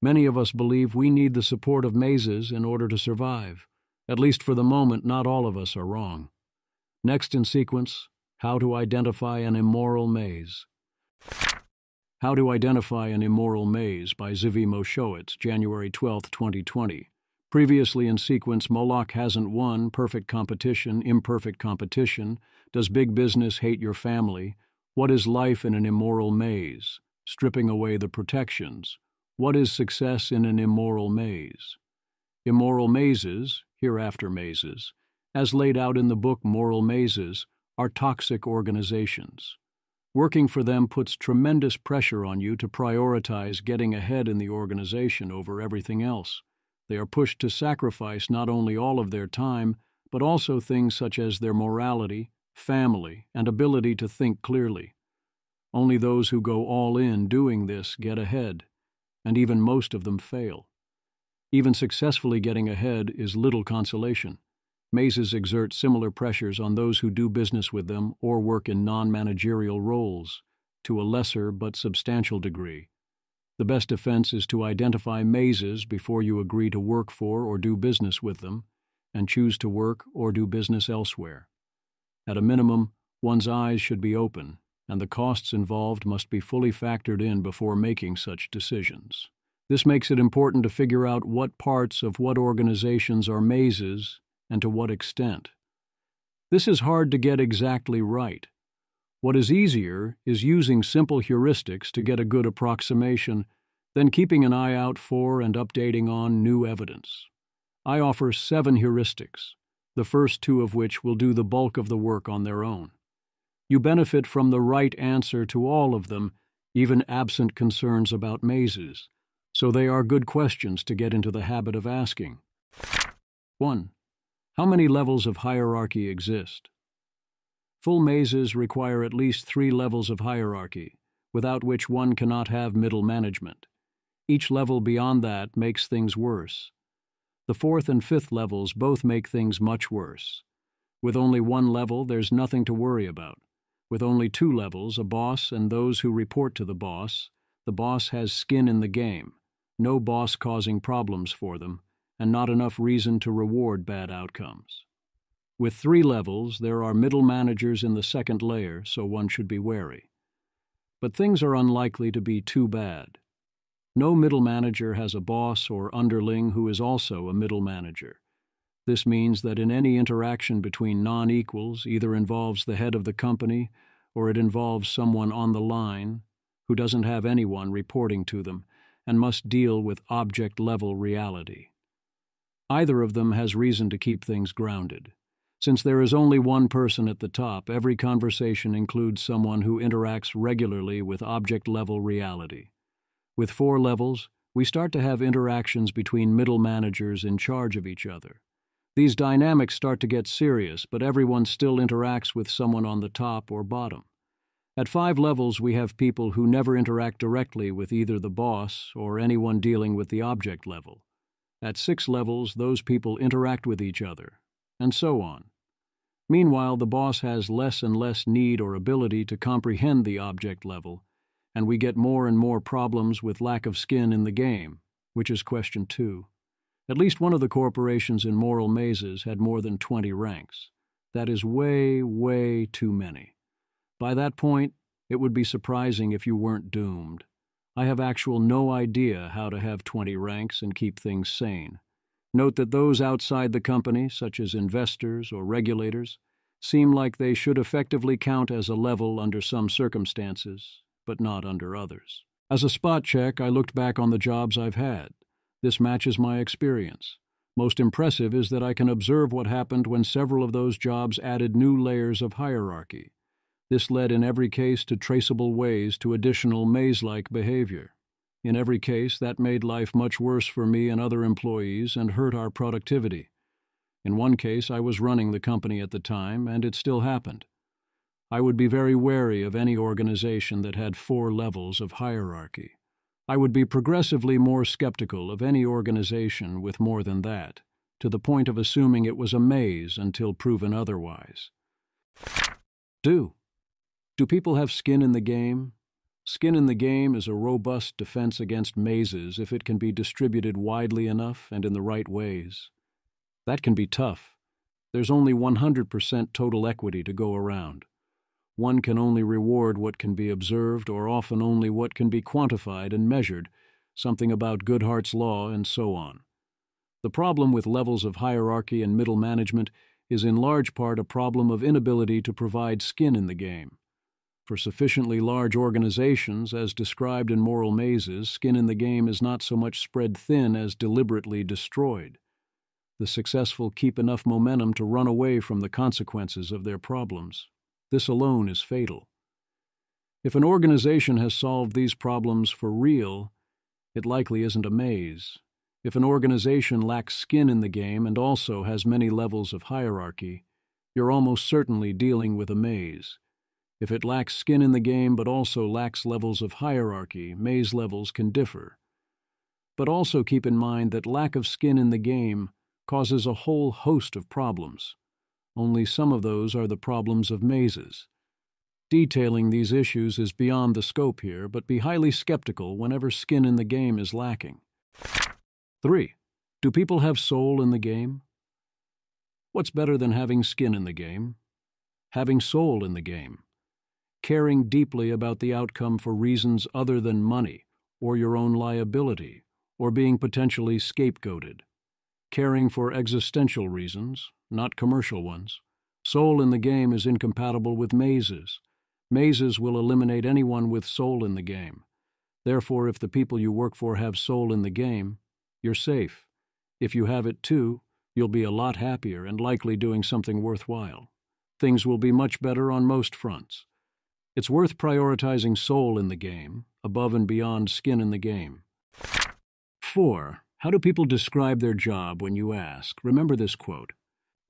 Many of us believe we need the support of mazes in order to survive. At least for the moment, not all of us are wrong. Next in sequence, How to identify an immoral maze. How to Identify an Immoral Maze by Mowshowitz, January 12, 2020. Previously in sequence, Moloch hasn't won, perfect competition, imperfect competition, does big business hate your family, what is life in an immoral maze, stripping away the protections, what is success in an immoral maze. Immoral mazes, hereafter mazes, as laid out in the book Moral Mazes, are toxic organizations. Working for them puts tremendous pressure on you to prioritize getting ahead in the organization over everything else. They are pushed to sacrifice not only all of their time, but also things such as their morality, family, and ability to think clearly. Only those who go all in doing this get ahead, and even most of them fail. Even successfully getting ahead is little consolation. Mazes exert similar pressures on those who do business with them or work in non-managerial roles, to a lesser but substantial degree. The best defense is to identify mazes before you agree to work for or do business with them, and choose to work or do business elsewhere. At a minimum, one's eyes should be open, and the costs involved must be fully factored in before making such decisions. This makes it important to figure out what parts of what organizations are mazes and to what extent. This is hard to get exactly right. What is easier is using simple heuristics to get a good approximation, then keeping an eye out for and updating on new evidence. I offer 7 heuristics, the first 2 of which will do the bulk of the work on their own. You benefit from the right answer to all of them, even absent concerns about mazes, so they are good questions to get into the habit of asking. 1. How many levels of hierarchy exist? Full mazes require at least 3 levels of hierarchy, without which one cannot have middle management. Each level beyond that makes things worse. The 4th and 5th levels both make things much worse. With only 1 level, there's nothing to worry about. With only 2 levels, a boss and those who report to the boss has skin in the game, no boss causing problems for them, and not enough reason to reward bad outcomes. With 3 levels, there are middle managers in the 2nd layer, so one should be wary. But things are unlikely to be too bad. No middle manager has a boss or underling who is also a middle manager. This means that in any interaction between non-equals either involves the head of the company or it involves someone on the line who doesn't have anyone reporting to them and must deal with object-level reality. Either of them has reason to keep things grounded. Since there is only one person at the top, every conversation includes someone who interacts regularly with object-level reality. With 4 levels, we start to have interactions between middle managers in charge of each other. These dynamics start to get serious, but everyone still interacts with someone on the top or bottom. At 5 levels, we have people who never interact directly with either the boss or anyone dealing with the object level. At 6 levels, those people interact with each other, and so on. Meanwhile, the boss has less and less need or ability to comprehend the object level, and we get more and more problems with lack of skin in the game, which is question 2. At least one of the corporations in Moral Mazes had more than 20 ranks. That is way, way too many. By that point, it would be surprising if you weren't doomed. I have no idea how to have 20 ranks and keep things sane. Note that those outside the company, such as investors or regulators, seem like they should effectively count as a level under some circumstances, but not under others. As a spot check, I looked back on the jobs I've had. This matches my experience. Most impressive is that I can observe what happened when several of those jobs added new layers of hierarchy. This led in every case to traceable ways to additional maze-like behavior. In every case, that made life much worse for me and other employees and hurt our productivity. In one case, I was running the company at the time, and it still happened. I would be very wary of any organization that had 4 levels of hierarchy. I would be progressively more skeptical of any organization with more than that, to the point of assuming it was a maze until proven otherwise. Do people have skin in the game? Skin in the game is a robust defense against mazes if it can be distributed widely enough and in the right ways. That can be tough. There's only 100% total equity to go around. One can only reward what can be observed, or often only what can be quantified and measured, something about Goodhart's law, and so on. The problem with levels of hierarchy and middle management is in large part a problem of inability to provide skin in the game. For sufficiently large organizations, as described in Immoral Mazes, skin in the game is not so much spread thin as deliberately destroyed. The successful keep enough momentum to run away from the consequences of their problems. This alone is fatal. If an organization has solved these problems for real, it likely isn't a maze. If an organization lacks skin in the game and also has many levels of hierarchy, you're almost certainly dealing with a maze. If it lacks skin in the game but also lacks levels of hierarchy, maze levels can differ. But also keep in mind that lack of skin in the game causes a whole host of problems. Only some of those are the problems of mazes. Detailing these issues is beyond the scope here, but be highly skeptical whenever skin in the game is lacking. 3. Do people have soul in the game? What's better than having skin in the game? Having soul in the game. Caring deeply about the outcome for reasons other than money, or your own liability, or being potentially scapegoated. Caring for existential reasons, not commercial ones. Soul in the game is incompatible with mazes. Mazes will eliminate anyone with soul in the game. Therefore, if the people you work for have soul in the game, you're safe. If you have it too, you'll be a lot happier and likely doing something worthwhile. Things will be much better on most fronts. It's worth prioritizing soul in the game, above and beyond skin in the game. 4. How do people describe their job when you ask? Remember this quote.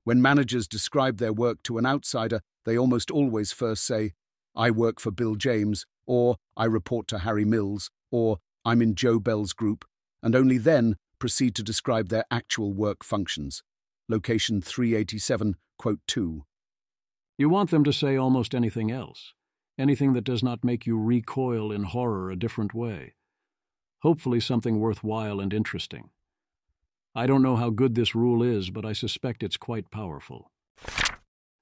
When managers describe their work to an outsider, they almost always first say, "I work for Bill James," or "I report to Harry Mills," or "I'm in Joe Bell's group," and only then proceed to describe their actual work functions. Location 387, quote 2. You want them to say almost anything else, anything that does not make you recoil in horror a different way. Hopefully something worthwhile and interesting. I don't know how good this rule is, but I suspect it's quite powerful.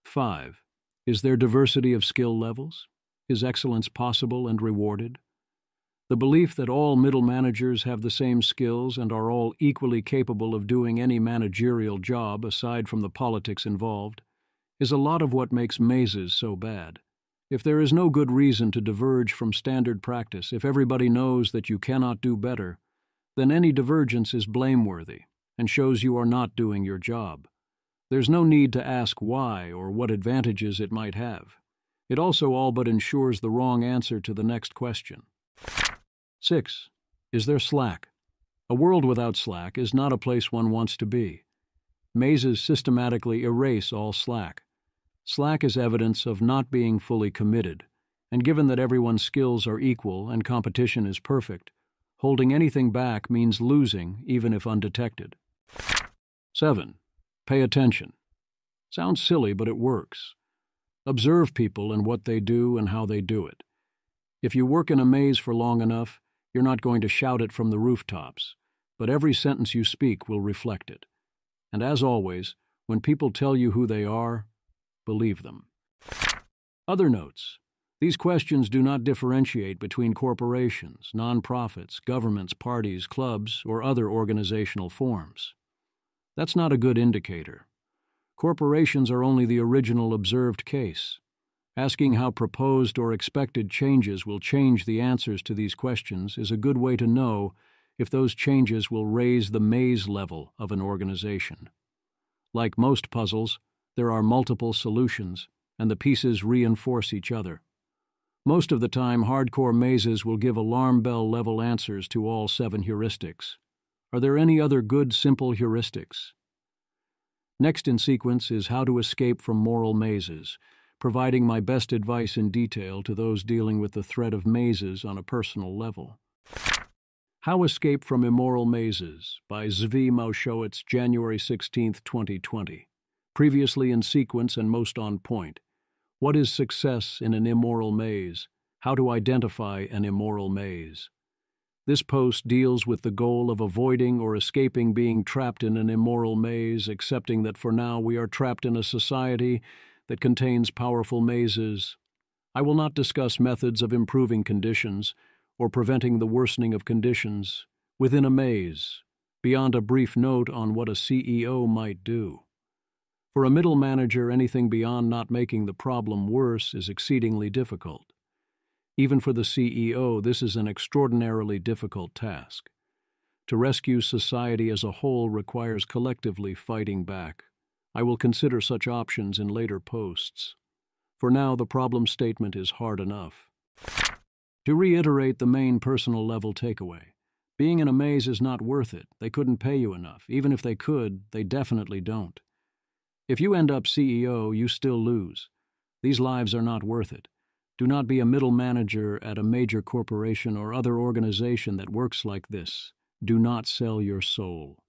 5. Is there diversity of skill levels? Is excellence possible and rewarded? The belief that all middle managers have the same skills and are all equally capable of doing any managerial job aside from the politics involved is a lot of what makes mazes so bad. If there is no good reason to diverge from standard practice, if everybody knows that you cannot do better, then any divergence is blameworthy and shows you are not doing your job. There's no need to ask why or what advantages it might have. It also all but ensures the wrong answer to the next question. 6. Is there slack? A world without slack is not a place one wants to be. Mazes systematically erase all slack. Slack is evidence of not being fully committed, and given that everyone's skills are equal and competition is perfect, holding anything back means losing even if undetected. 7. Pay attention. Sounds silly, but it works. Observe people and what they do and how they do it. If you work in a maze for long enough, you're not going to shout it from the rooftops, but every sentence you speak will reflect it. And as always, when people tell you who they are, believe them. Other notes. These questions do not differentiate between corporations, nonprofits, governments, parties, clubs, or other organizational forms. That's not a good indicator. Corporations are only the original observed case. Asking how proposed or expected changes will change the answers to these questions is a good way to know if those changes will raise the maze level of an organization. Like most puzzles, there are multiple solutions, and the pieces reinforce each other. Most of the time, hardcore mazes will give alarm bell level answers to all 7 heuristics. Are there any other good, simple heuristics? Next in sequence is how to escape from moral mazes, providing my best advice in detail to those dealing with the threat of mazes on a personal level. How Escape from Immoral Mazes by Zvi Mowshowitz, January 16, 2020. Previously in sequence and most on point. What is success in an immoral maze? How to identify an immoral maze? This post deals with the goal of avoiding or escaping being trapped in an immoral maze, accepting that for now we are trapped in a society that contains powerful mazes. I will not discuss methods of improving conditions or preventing the worsening of conditions within a maze, beyond a brief note on what a CEO might do. For a middle manager, anything beyond not making the problem worse is exceedingly difficult. Even for the CEO, this is an extraordinarily difficult task. To rescue society as a whole requires collectively fighting back. I will consider such options in later posts. For now, the problem statement is hard enough. To reiterate the main personal level takeaway, being in a maze is not worth it. They couldn't pay you enough. Even if they could, they definitely don't. If you end up CEO, you still lose. These lives are not worth it. Do not be a middle manager at a major corporation or other organization that works like this. Do not sell your soul.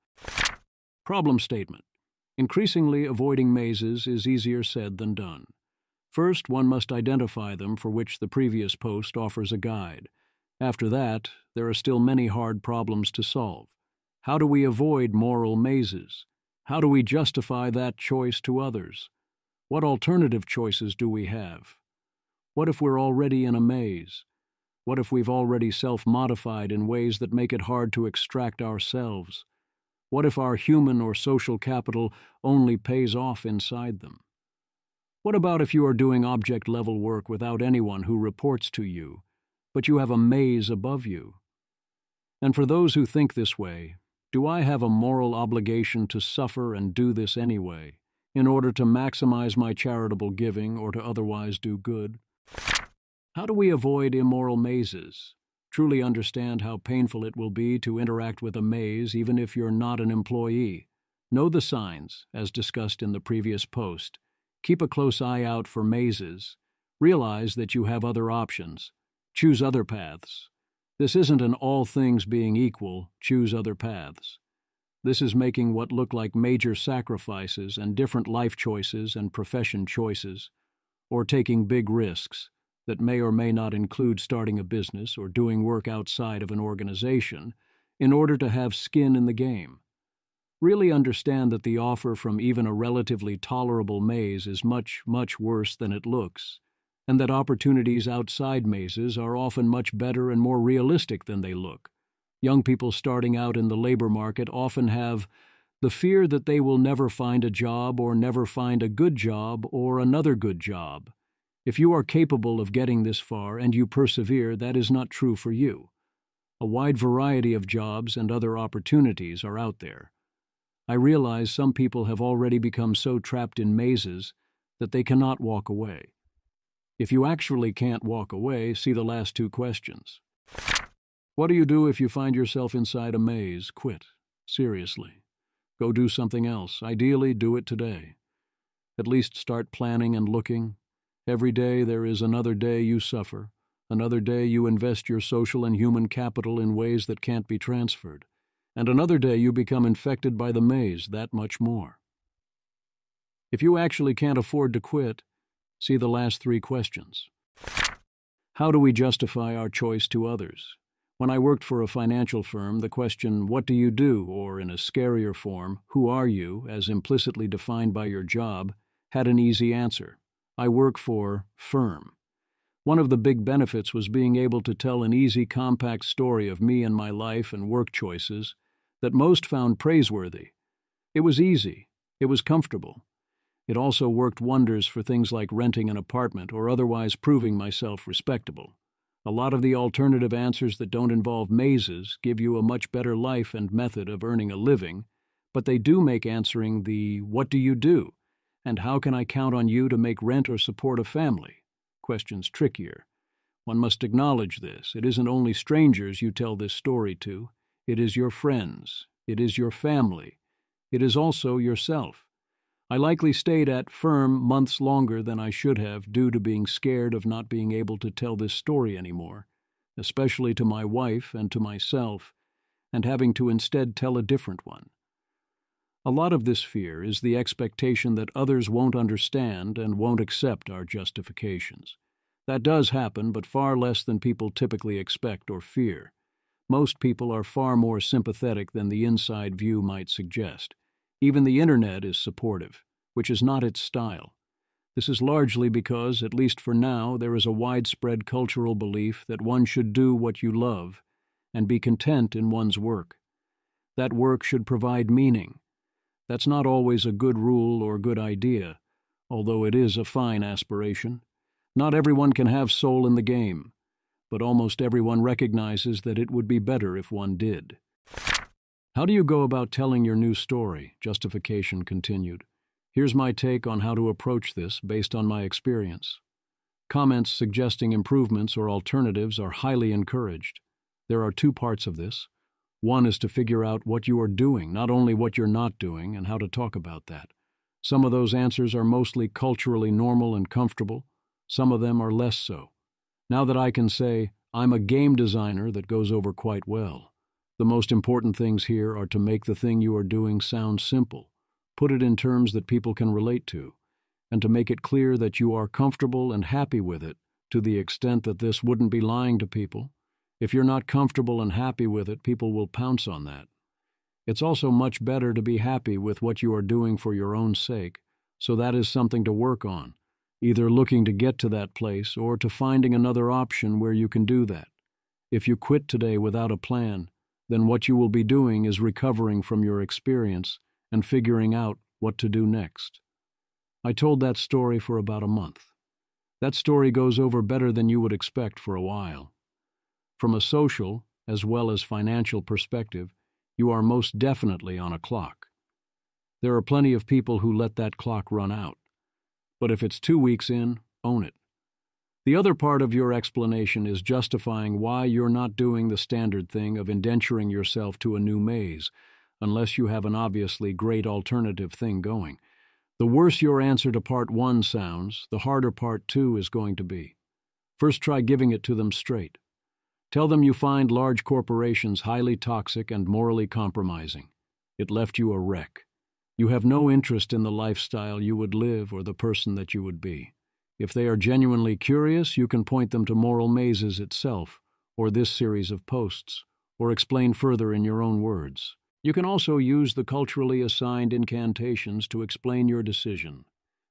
Problem statement. Increasingly avoiding mazes is easier said than done. First, one must identify them, for which the previous post offers a guide. After that, there are still many hard problems to solve. How do we avoid moral mazes? How do we justify that choice to others? What alternative choices do we have? What if we're already in a maze? What if we've already self-modified in ways that make it hard to extract ourselves? What if our human or social capital only pays off inside them? What about if you are doing object-level work without anyone who reports to you, but you have a maze above you? And for those who think this way, do I have a moral obligation to suffer and do this anyway, in order to maximize my charitable giving or to otherwise do good? How do we avoid immoral mazes? Truly understand how painful it will be to interact with a maze even if you're not an employee. Know the signs, as discussed in the previous post. Keep a close eye out for mazes. Realize that you have other options. Choose other paths. This isn't an all things being equal, choose other paths. This is making what look like major sacrifices and different life choices and profession choices, or taking big risks that may or may not include starting a business or doing work outside of an organization in order to have skin in the game. Really understand that the offer from even a relatively tolerable maze is much, much worse than it looks, and that opportunities outside mazes are often much better and more realistic than they look. Young people starting out in the labor market often have the fear that they will never find a job or never find a good job or another good job. If you are capable of getting this far and you persevere, that is not true for you. A wide variety of jobs and other opportunities are out there. I realize some people have already become so trapped in mazes that they cannot walk away. If you actually can't walk away, see the last two questions. What do you do if you find yourself inside a maze? Quit. Seriously. Go do something else. Ideally, do it today. At least start planning and looking. Every day there is another day you suffer, another day you invest your social and human capital in ways that can't be transferred, and another day you become infected by the maze that much more. If you actually can't afford to quit, see the last three questions. How do we justify our choice to others? When I worked for a financial firm, the question, what do you do, or in a scarier form, who are you, as implicitly defined by your job, had an easy answer. I work for firm. One of the big benefits was being able to tell an easy, compact story of me and my life and work choices that most found praiseworthy. It was easy. It was comfortable. It also worked wonders for things like renting an apartment or otherwise proving myself respectable. A lot of the alternative answers that don't involve mazes give you a much better life and method of earning a living, but they do make answering the "what do you do?" and "how can I count on you to make rent or support a family?" questions trickier. One must acknowledge this. It isn't only strangers you tell this story to. It is your friends. It is your family. It is also yourself. I likely stayed at firm months longer than I should have due to being scared of not being able to tell this story anymore, especially to my wife and to myself, and having to instead tell a different one. A lot of this fear is the expectation that others won't understand and won't accept our justifications. That does happen, but far less than people typically expect or fear. Most people are far more sympathetic than the inside view might suggest. Even the internet is supportive, which is not its style. This is largely because, at least for now, there is a widespread cultural belief that one should do what you love and be content in one's work. That work should provide meaning. That's not always a good rule or good idea, although it is a fine aspiration. Not everyone can have soul in the game, but almost everyone recognizes that it would be better if one did. How do you go about telling your new story? Justification continued. Here's my take on how to approach this based on my experience. Comments suggesting improvements or alternatives are highly encouraged. There are two parts of this. One is to figure out what you are doing, not only what you're not doing, and how to talk about that. Some of those answers are mostly culturally normal and comfortable. Some of them are less so. Now that I can say, I'm a game designer, that goes over quite well. The most important things here are to make the thing you are doing sound simple, put it in terms that people can relate to, and to make it clear that you are comfortable and happy with it to the extent that this wouldn't be lying to people. If you're not comfortable and happy with it, people will pounce on that. It's also much better to be happy with what you are doing for your own sake, so that is something to work on, either looking to get to that place or to finding another option where you can do that. If you quit today without a plan, then what you will be doing is recovering from your experience and figuring out what to do next. I told that story for about a month. That story goes over better than you would expect for a while. From a social, as well as financial perspective, you are most definitely on a clock. There are plenty of people who let that clock run out. But if it's 2 weeks in, own it. The other part of your explanation is justifying why you're not doing the standard thing of indenturing yourself to a new maze, unless you have an obviously great alternative thing going. The worse your answer to part 1 sounds, the harder part 2 is going to be. First, try giving it to them straight. Tell them you find large corporations highly toxic and morally compromising. It left you a wreck. You have no interest in the lifestyle you would live or the person that you would be. If they are genuinely curious, you can point them to Immoral Mazes itself, or this series of posts, or explain further in your own words. You can also use the culturally assigned incantations to explain your decision.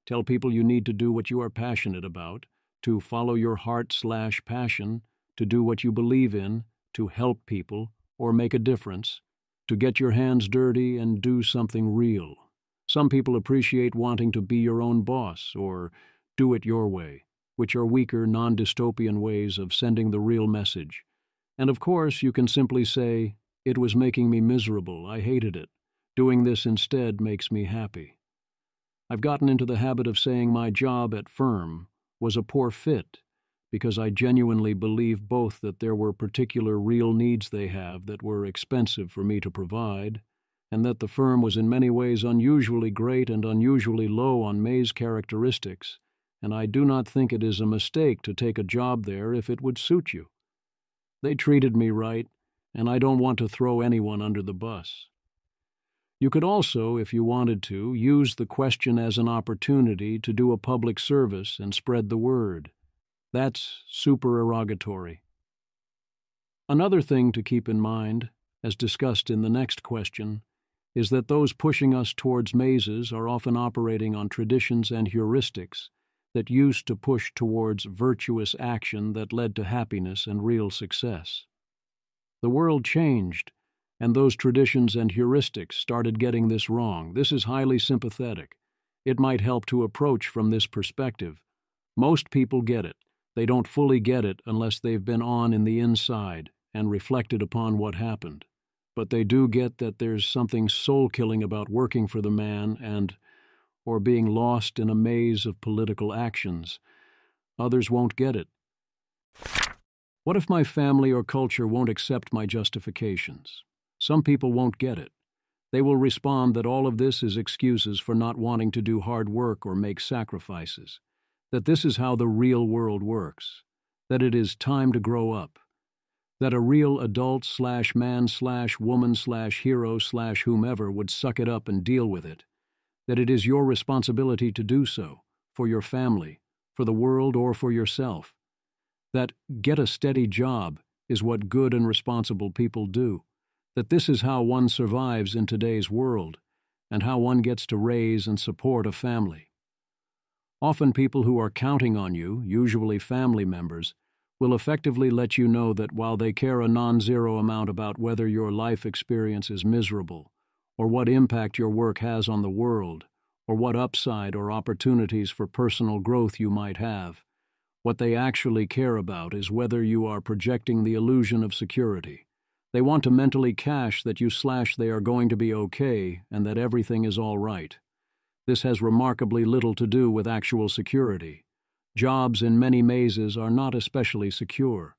Tell people you need to do what you are passionate about, to follow your heart/passion, to do what you believe in, to help people, or make a difference, to get your hands dirty and do something real. Some people appreciate wanting to be your own boss, or do it your way, which are weaker, non-dystopian ways of sending the real message. And of course, you can simply say, "It was making me miserable, I hated it. Doing this instead makes me happy." I've gotten into the habit of saying my job at firm was a poor fit, because I genuinely believe both that there were particular real needs they have that were expensive for me to provide, and that the firm was in many ways unusually great and unusually low on maze characteristics, and I do not think it is a mistake to take a job there if it would suit you. They treated me right, and I don't want to throw anyone under the bus. You could also, if you wanted to, use the question as an opportunity to do a public service and spread the word. That's supererogatory. Another thing to keep in mind, as discussed in the next question, is that those pushing us towards mazes are often operating on traditions and heuristics that used to push towards virtuous action that led to happiness and real success. The world changed, and those traditions and heuristics started getting this wrong. This is highly sympathetic. It might help to approach from this perspective. Most people get it. They don't fully get it unless they've been on in the inside and reflected upon what happened. But they do get that there's something soul-killing about working for the man or being lost in a maze of political actions. Others won't get it. What if my family or culture won't accept my justifications? Some people won't get it. They will respond that all of this is excuses for not wanting to do hard work or make sacrifices, that this is how the real world works, that it is time to grow up, that a real adult/man/woman/hero/whomever would suck it up and deal with it, that it is your responsibility to do so, for your family, for the world, or for yourself, that get a steady job is what good and responsible people do, that this is how one survives in today's world, and how one gets to raise and support a family. Often people who are counting on you, usually family members, will effectively let you know that while they care a non-zero amount about whether your life experience is miserable, or what impact your work has on the world, or what upside or opportunities for personal growth you might have, what they actually care about is whether you are projecting the illusion of security. They want to mentally cache that they are going to be okay and that everything is all right. This has remarkably little to do with actual security. Jobs in many mazes are not especially secure.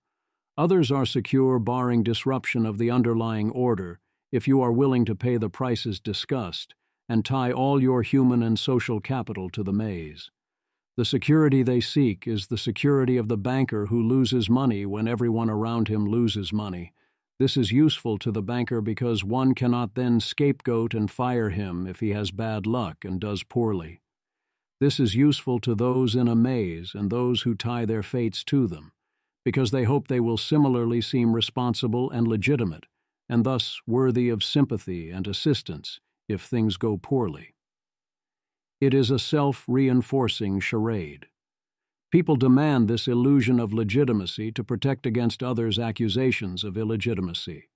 Others are secure barring disruption of the underlying order if you are willing to pay the prices discussed and tie all your human and social capital to the maze. The security they seek is the security of the banker who loses money when everyone around him loses money. This is useful to the banker because one cannot then scapegoat and fire him if he has bad luck and does poorly. This is useful to those in a maze and those who tie their fates to them, because they hope they will similarly seem responsible and legitimate, and thus worthy of sympathy and assistance if things go poorly. It is a self-reinforcing charade. People demand this illusion of legitimacy to protect against others' accusations of illegitimacy.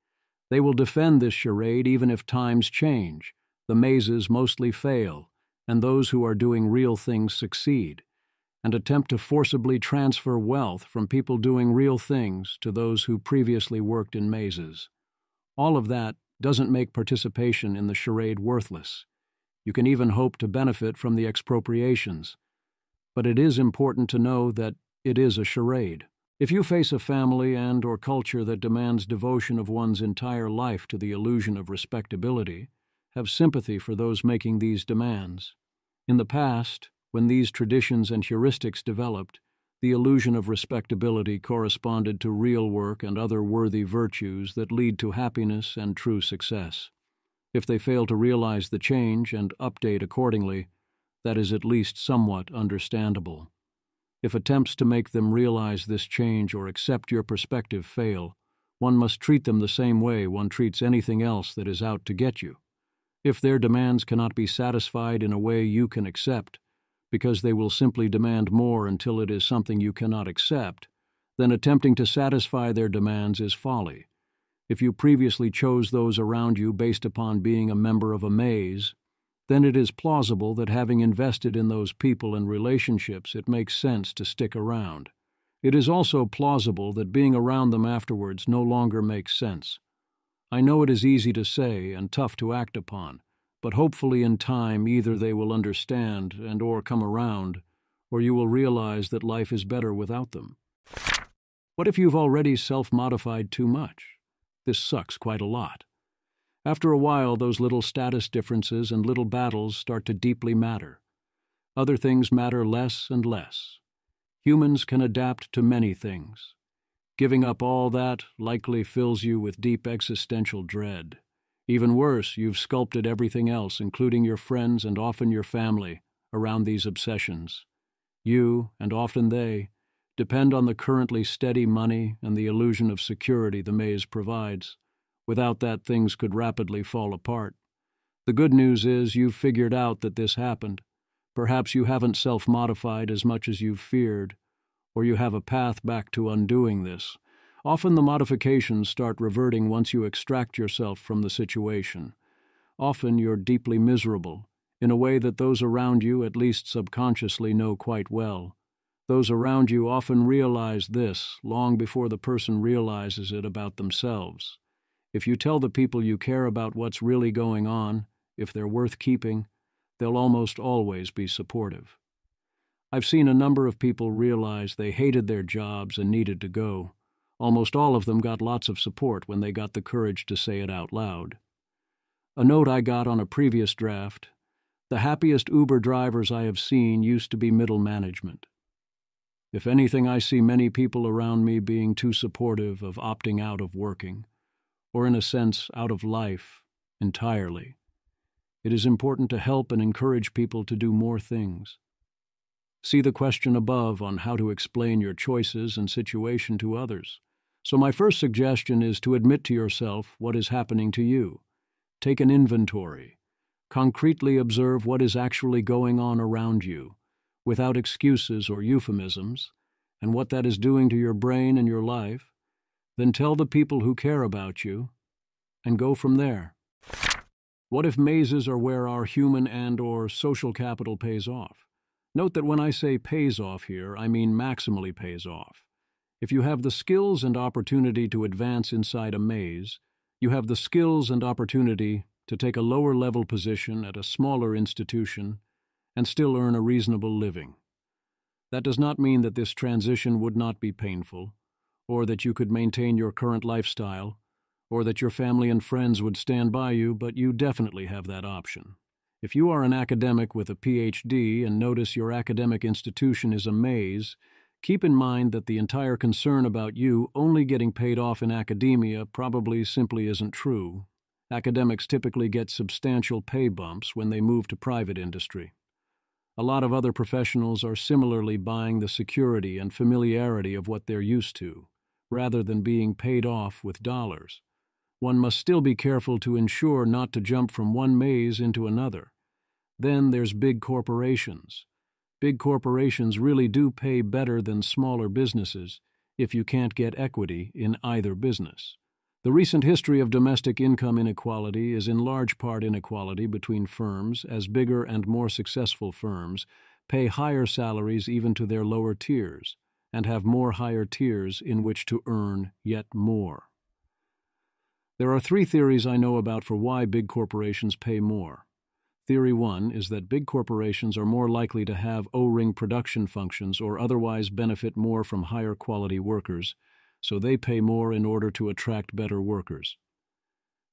They will defend this charade even if times change, the mazes mostly fail, and those who are doing real things succeed, and attempt to forcibly transfer wealth from people doing real things to those who previously worked in mazes. All of that doesn't make participation in the charade worthless. You can even hope to benefit from the expropriations. But it is important to know that it is a charade. If you face a family and/or culture that demands devotion of one's entire life to the illusion of respectability, have sympathy for those making these demands. In the past, when these traditions and heuristics developed, the illusion of respectability corresponded to real work and other worthy virtues that lead to happiness and true success. If they fail to realize the change and update accordingly, that is at least somewhat understandable. If attempts to make them realize this change or accept your perspective fail, one must treat them the same way one treats anything else that is out to get you. If their demands cannot be satisfied in a way you can accept, because they will simply demand more until it is something you cannot accept, then attempting to satisfy their demands is folly. If you previously chose those around you based upon being a member of a maze, then it is plausible that having invested in those people and relationships, it makes sense to stick around. It is also plausible that being around them afterwards no longer makes sense. I know it is easy to say and tough to act upon, but hopefully in time either they will understand and/or come around, or you will realize that life is better without them. What if you've already self-modified too much? This sucks quite a lot. After a while, those little status differences and little battles start to deeply matter. Other things matter less and less. Humans can adapt to many things. Giving up all that likely fills you with deep existential dread. Even worse, you've sculpted everything else, including your friends and often your family, around these obsessions. You, and often they, depend on the currently steady money and the illusion of security the maze provides. Without that, things could rapidly fall apart. The good news is you've figured out that this happened. Perhaps you haven't self-modified as much as you've feared, or you have a path back to undoing this. Often the modifications start reverting once you extract yourself from the situation. Often you're deeply miserable, in a way that those around you, at least subconsciously, know quite well. Those around you often realize this long before the person realizes it about themselves. If you tell the people you care about what's really going on, if they're worth keeping, they'll almost always be supportive. I've seen a number of people realize they hated their jobs and needed to go. Almost all of them got lots of support when they got the courage to say it out loud. A note I got on a previous draft: the happiest Uber drivers I have seen used to be middle management. If anything, I see many people around me being too supportive of opting out of working, or in a sense, out of life, entirely. It is important to help and encourage people to do more things. See the question above on how to explain your choices and situation to others. So my first suggestion is to admit to yourself what is happening to you. Take an inventory. Concretely observe what is actually going on around you. without excuses or euphemisms, and what that is doing to your brain and your life, then tell the people who care about you, and go from there. What if mazes are where our human and/or social capital pays off? Note that when I say pays off here, I mean maximally pays off. If you have the skills and opportunity to advance inside a maze, you have the skills and opportunity to take a lower-level position at a smaller institution and still earn a reasonable living. That does not mean that this transition would not be painful, or that you could maintain your current lifestyle, or that your family and friends would stand by you, but you definitely have that option. If you are an academic with a PhD and notice your academic institution is a maze, keep in mind that the entire concern about you only getting paid off in academia probably simply isn't true. Academics typically get substantial pay bumps when they move to private industry. A lot of other professionals are similarly buying the security and familiarity of what they're used to, rather than being paid off with dollars. One must still be careful to ensure not to jump from one maze into another. Then there's big corporations. Big corporations really do pay better than smaller businesses if you can't get equity in either business. The recent history of domestic income inequality is in large part inequality between firms, as bigger and more successful firms pay higher salaries even to their lower tiers, and have more higher tiers in which to earn yet more. There are 3 theories I know about for why big corporations pay more. Theory 1 is that big corporations are more likely to have O-ring production functions or otherwise benefit more from higher quality workers, so they pay more in order to attract better workers.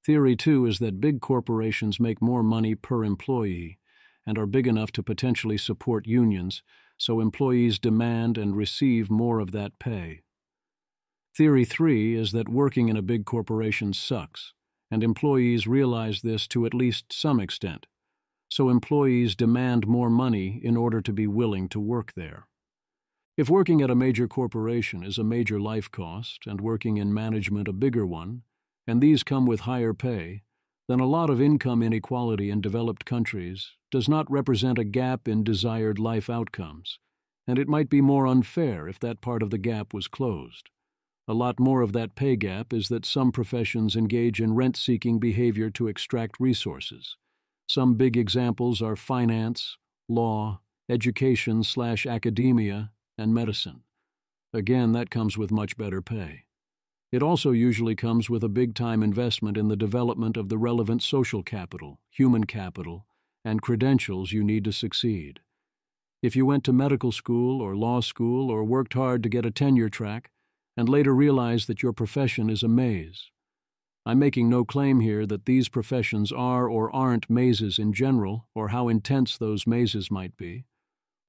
Theory 2 is that big corporations make more money per employee and are big enough to potentially support unions, so employees demand and receive more of that pay. Theory 3 is that working in a big corporation sucks, and employees realize this to at least some extent, so employees demand more money in order to be willing to work there. If working at a major corporation is a major life cost and working in management a bigger one, and these come with higher pay, then a lot of income inequality in developed countries does not represent a gap in desired life outcomes, and it might be more unfair if that part of the gap was closed. A lot more of that pay gap is that some professions engage in rent-seeking behavior to extract resources. Some big examples are finance, law, education/academia, and medicine. Again, that comes with much better pay. It also usually comes with a big-time investment in the development of the relevant social capital, human capital, and credentials you need to succeed. If you went to medical school or law school or worked hard to get a tenure track, and later realized that your profession is a maze. I'm making no claim here that these professions are or aren't mazes in general, or how intense those mazes might be.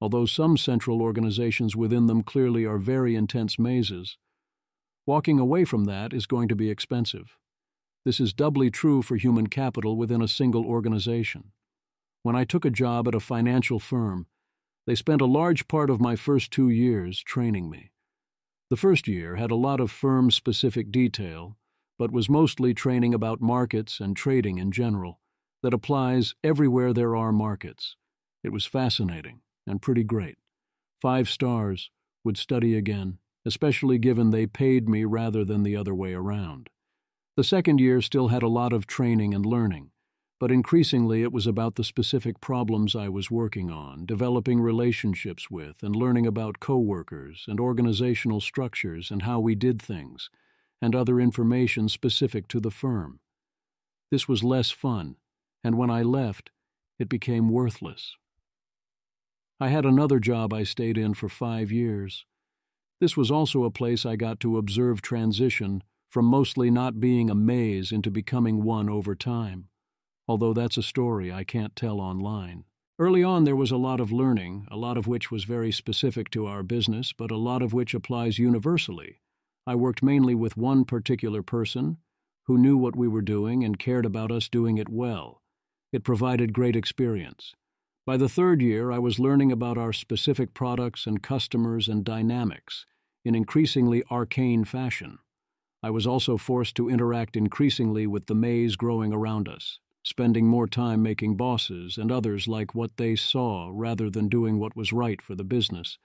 Although some central organizations within them clearly are very intense mazes, walking away from that is going to be expensive. This is doubly true for human capital within a single organization. When I took a job at a financial firm, they spent a large part of my first 2 years training me. The first year had a lot of firm-specific detail, but was mostly training about markets and trading in general, that applies everywhere there are markets. It was fascinating and pretty great. 5 stars, would study again, especially given they paid me rather than the other way around. The second year still had a lot of training and learning, but increasingly it was about the specific problems I was working on, developing relationships with, and learning about coworkers and organizational structures and how we did things, and other information specific to the firm. This was less fun, and when I left, it became worthless. I had another job I stayed in for 5 years. This was also a place I got to observe transition from mostly not being a maze into becoming one over time, although that's a story I can't tell online. Early on there was a lot of learning, a lot of which was very specific to our business, but a lot of which applies universally. I worked mainly with one particular person who knew what we were doing and cared about us doing it well. It provided great experience. By the 3rd year, I was learning about our specific products and customers and dynamics in increasingly arcane fashion. I was also forced to interact increasingly with the maze growing around us. spending more time making bosses and others like what they saw rather than doing what was right for the business.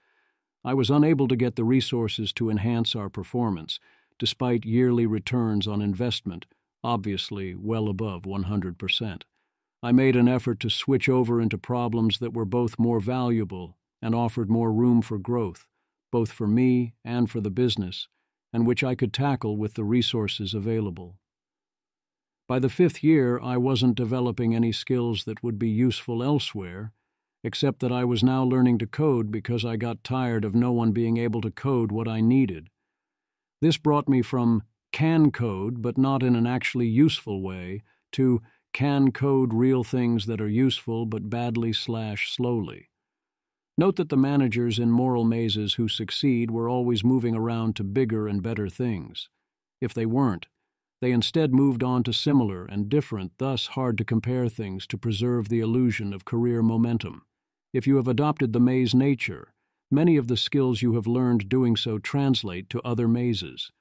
I was unable to get the resources to enhance our performance, despite yearly returns on investment, obviously well above 100%. I made an effort to switch over into problems that were both more valuable and offered more room for growth, both for me and for the business, and which I could tackle with the resources available. By the 5th year, I wasn't developing any skills that would be useful elsewhere, except that I was now learning to code because I got tired of no one being able to code what I needed. This brought me from can code, but not in an actually useful way, to can code real things that are useful but badly/slowly. Note that the managers in Moral Mazes who succeed were always moving around to bigger and better things. If they weren't, they instead moved on to similar and different, thus hard-to-compare things to preserve the illusion of career momentum. If you have adopted the maze nature, many of the skills you have learned doing so translate to other mazes.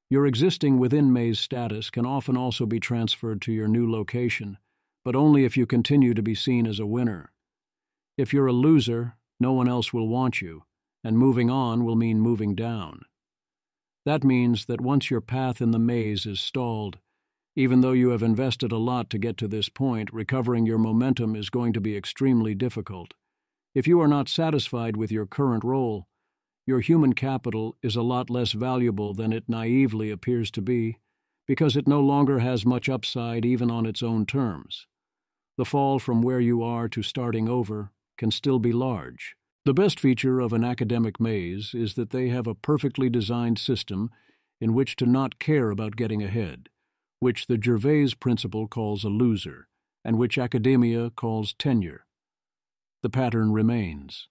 Your existing within maze status can often also be transferred to your new location, but only if you continue to be seen as a winner. If you're a loser, no one else will want you, and moving on will mean moving down. That means that once your path in the maze is stalled, even though you have invested a lot to get to this point, recovering your momentum is going to be extremely difficult. If you are not satisfied with your current role, your human capital is a lot less valuable than it naively appears to be, because it no longer has much upside even on its own terms. The fall from where you are to starting over can still be large. The best feature of an academic maze is that they have a perfectly designed system in which to not care about getting ahead, which the Gervais principle calls a loser, and which academia calls tenure. The pattern remains.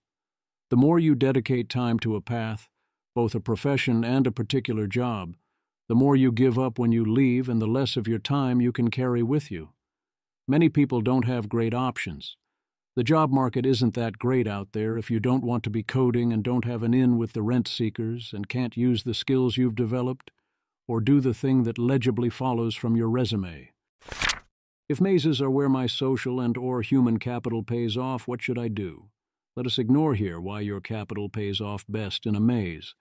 The more you dedicate time to a path, both a profession and a particular job, the more you give up when you leave and the less of your time you can carry with you. Many people don't have great options. The job market isn't that great out there if you don't want to be coding and don't have an in with the rent seekers and can't use the skills you've developed, or do the thing that legibly follows from your resume. If mazes are where my social and/or human capital pays off, what should I do? Let us ignore here why your capital pays off best in a maze.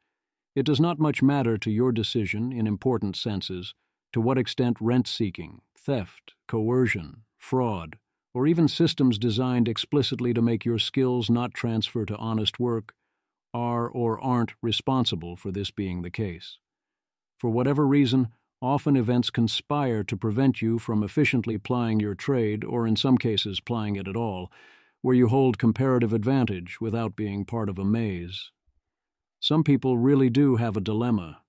It does not much matter to your decision, in important senses, to what extent rent-seeking, theft, coercion, fraud, or even systems designed explicitly to make your skills not transfer to honest work are or aren't responsible for this being the case. For whatever reason, often events conspire to prevent you from efficiently plying your trade, or in some cases plying it at all, where you hold comparative advantage without being part of a maze. Some people really do have a dilemma,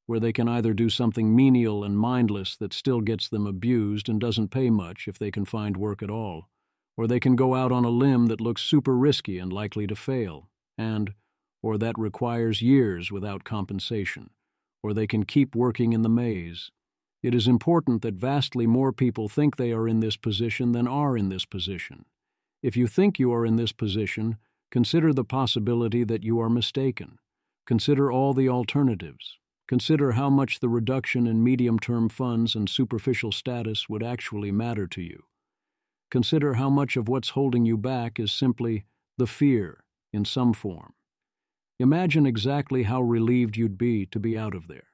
where they can either do something menial and mindless that still gets them abused and doesn't pay much if they can find work at all, or they can go out on a limb that looks super risky and likely to fail, or that requires years without compensation, or they can keep working in the maze. It is important that vastly more people think they are in this position than are in this position. If you think you are in this position, consider the possibility that you are mistaken. Consider all the alternatives. Consider how much the reduction in medium-term funds and superficial status would actually matter to you. Consider how much of what's holding you back is simply the fear in some form. Imagine exactly how relieved you'd be to be out of there.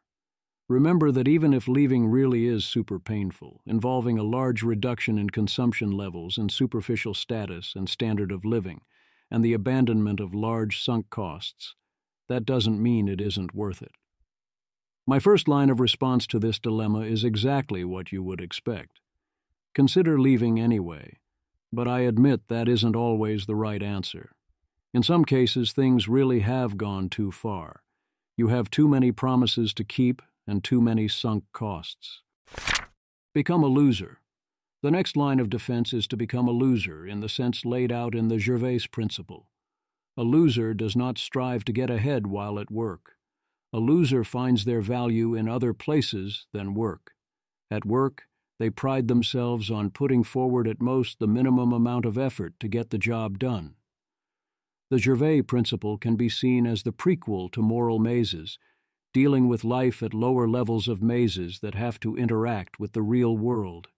Remember that even if leaving really is super painful, involving a large reduction in consumption levels and superficial status and standard of living, and the abandonment of large sunk costs, that doesn't mean it isn't worth it. My first line of response to this dilemma is exactly what you would expect. Consider leaving anyway, but I admit that isn't always the right answer. In some cases, things really have gone too far. You have too many promises to keep and too many sunk costs. Become a loser. The next line of defense is to become a loser in the sense laid out in the Gervais principle. A loser does not strive to get ahead while at work. A loser finds their value in other places than work. At work, they pride themselves on putting forward at most the minimum amount of effort to get the job done. The Gervais principle can be seen as the prequel to Moral Mazes, dealing with life at lower levels of mazes that have to interact with the real world.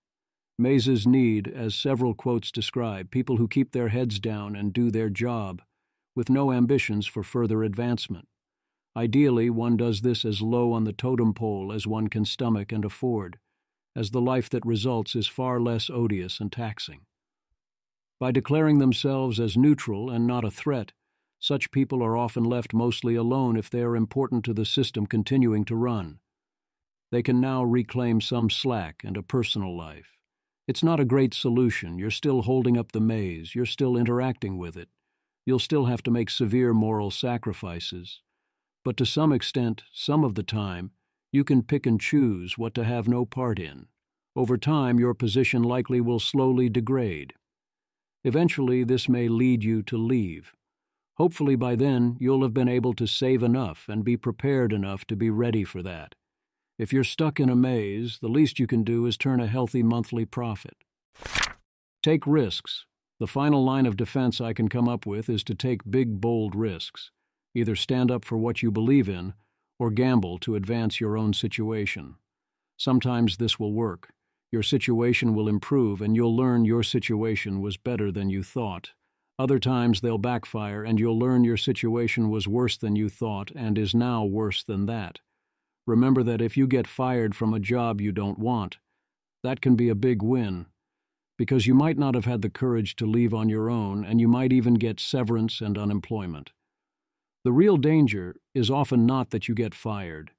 Mazes need, as several quotes describe, people who keep their heads down and do their job, with no ambitions for further advancement. Ideally, one does this as low on the totem pole as one can stomach and afford, as the life that results is far less odious and taxing. By declaring themselves as neutral and not a threat, such people are often left mostly alone if they are important to the system continuing to run. They can now reclaim some slack and a personal life. It's not a great solution. You're still holding up the maze. You're still interacting with it. You'll still have to make severe moral sacrifices. But to some extent, some of the time, you can pick and choose what to have no part in. Over time, your position likely will slowly degrade. Eventually, this may lead you to leave. Hopefully by then, you'll have been able to save enough and be prepared enough to be ready for that. If you're stuck in a maze, the least you can do is turn a healthy monthly profit. Take risks. The final line of defense I can come up with is to take big, bold risks. Either stand up for what you believe in, or gamble to advance your own situation. Sometimes this will work. Your situation will improve and you'll learn your situation was better than you thought. Other times they'll backfire and you'll learn your situation was worse than you thought and is now worse than that. Remember that if you get fired from a job you don't want, that can be a big win, because you might not have had the courage to leave on your own and you might even get severance and unemployment. The real danger is often not that you get fired.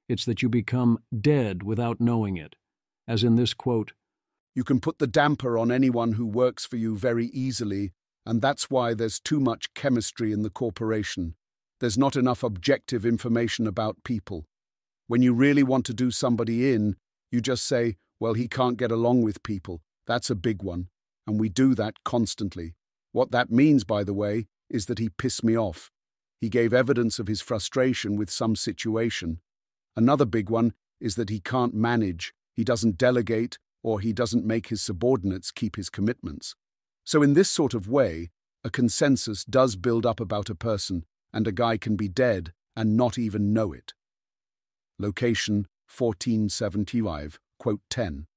It's that you become dead without knowing it. As in this quote, "You can put the damper on anyone who works for you very easily, and that's why there's too much chemistry in the corporation. There's not enough objective information about people. When you really want to do somebody in, you just say, well, he can't get along with people. That's a big one. And we do that constantly. What that means, by the way, is that he pissed me off. He gave evidence of his frustration with some situation. Another big one is that he can't manage, he doesn't delegate, or he doesn't make his subordinates keep his commitments. So in this sort of way, a consensus does build up about a person, and a guy can be dead and not even know it." Location 1475, quote 10.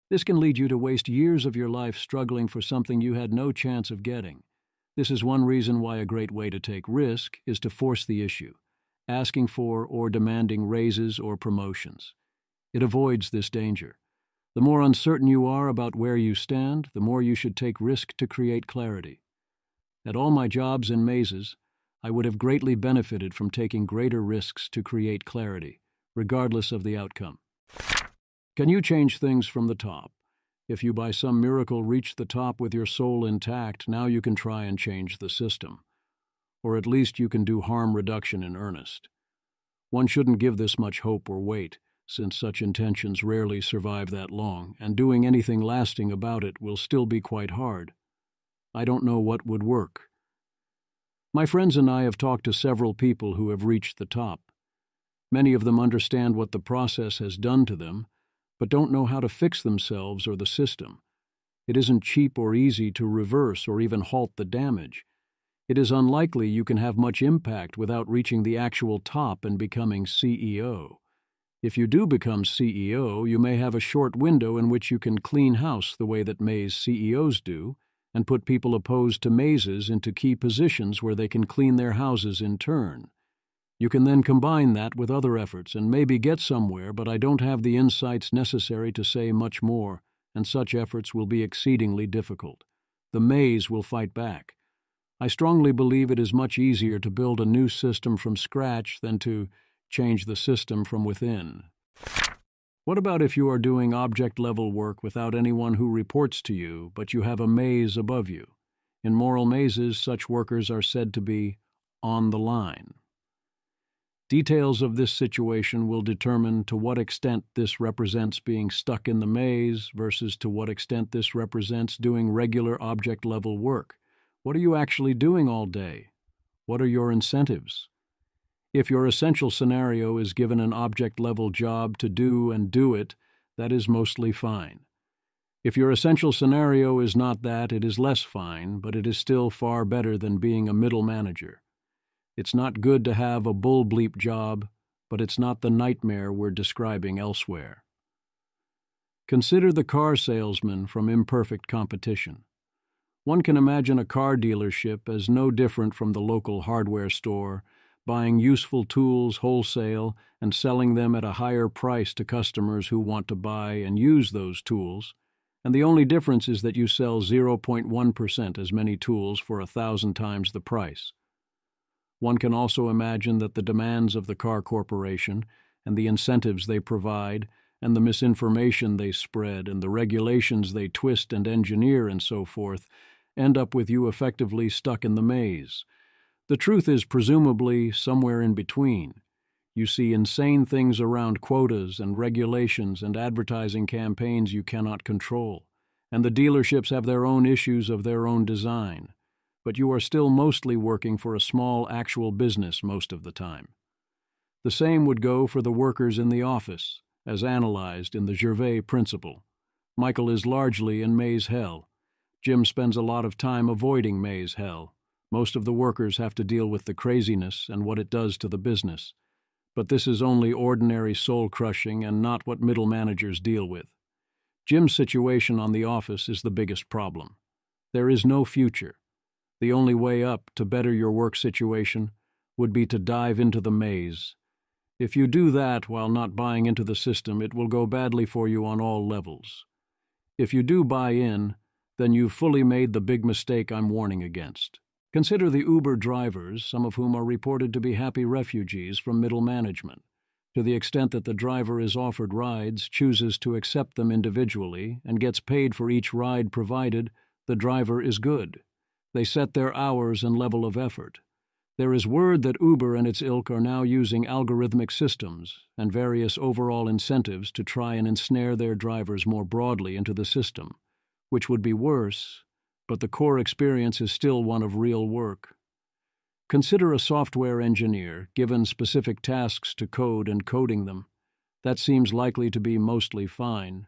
This can lead you to waste years of your life struggling for something you had no chance of getting. This is one reason why a great way to take risk is to force the issue, asking for or demanding raises or promotions. It avoids this danger. The more uncertain you are about where you stand, the more you should take risk to create clarity. At all my jobs in mazes, I would have greatly benefited from taking greater risks to create clarity, regardless of the outcome. Can you change things from the top? If you by some miracle reach the top with your soul intact, now you can try and change the system. Or at least you can do harm reduction in earnest. One shouldn't give this much hope or weight, since such intentions rarely survive that long, and doing anything lasting about it will still be quite hard. I don't know what would work. My friends and I have talked to several people who have reached the top. Many of them understand what the process has done to them, but don't know how to fix themselves or the system. It isn't cheap or easy to reverse or even halt the damage. It is unlikely you can have much impact without reaching the actual top and becoming CEO. If you do become CEO, you may have a short window in which you can clean house the way that maze CEOs do, and put people opposed to mazes into key positions where they can clean their houses in turn. You can then combine that with other efforts and maybe get somewhere, but I don't have the insights necessary to say much more, and such efforts will be exceedingly difficult. The maze will fight back. I strongly believe it is much easier to build a new system from scratch than to change the system from within. What about if you are doing object-level work without anyone who reports to you, but you have a maze above you? In Moral Mazes, such workers are said to be on the line. Details of this situation will determine to what extent this represents being stuck in the maze versus to what extent this represents doing regular object-level work. What are you actually doing all day? What are your incentives? If your essential scenario is given an object-level job to do and do it, that is mostly fine. If your essential scenario is not that, it is less fine, but it is still far better than being a middle manager. It's not good to have a bull-bleep job, but it's not the nightmare we're describing elsewhere. Consider the car salesman from Imperfect competition. One can imagine a car dealership as no different from the local hardware store, buying useful tools wholesale and selling them at a higher price to customers who want to buy and use those tools, and the only difference is that you sell 0.1% as many tools for 1,000 times the price. One can also imagine that the demands of the car corporation and the incentives they provide and the misinformation they spread and the regulations they twist and engineer and so forth end up with you effectively stuck in the maze. The truth is presumably somewhere in between. You see insane things around quotas and regulations and advertising campaigns you cannot control, and the dealerships have their own issues of their own design, but you are still mostly working for a small actual business most of the time. The same would go for the workers in the office, as analyzed in the Gervais principle. Michael is largely in maze hell. Jim spends a lot of time avoiding maze hell. Most of the workers have to deal with the craziness and what it does to the business. But this is only ordinary soul-crushing and not what middle managers deal with. Jim's situation on the office is the biggest problem. There is no future. The only way up to better your work situation would be to dive into the maze. If you do that while not buying into the system, it will go badly for you on all levels. If you do buy in, then you've fully made the big mistake I'm warning against. Consider the Uber drivers, some of whom are reported to be happy refugees from middle management. To the extent that the driver is offered rides, chooses to accept them individually, and gets paid for each ride provided, the driver is good. They set their hours and level of effort. There is word that Uber and its ilk are now using algorithmic systems and various overall incentives to try and ensnare their drivers more broadly into the system, which would be worse, but the core experience is still one of real work. Consider a software engineer given specific tasks to code and coding them. That seems likely to be mostly fine.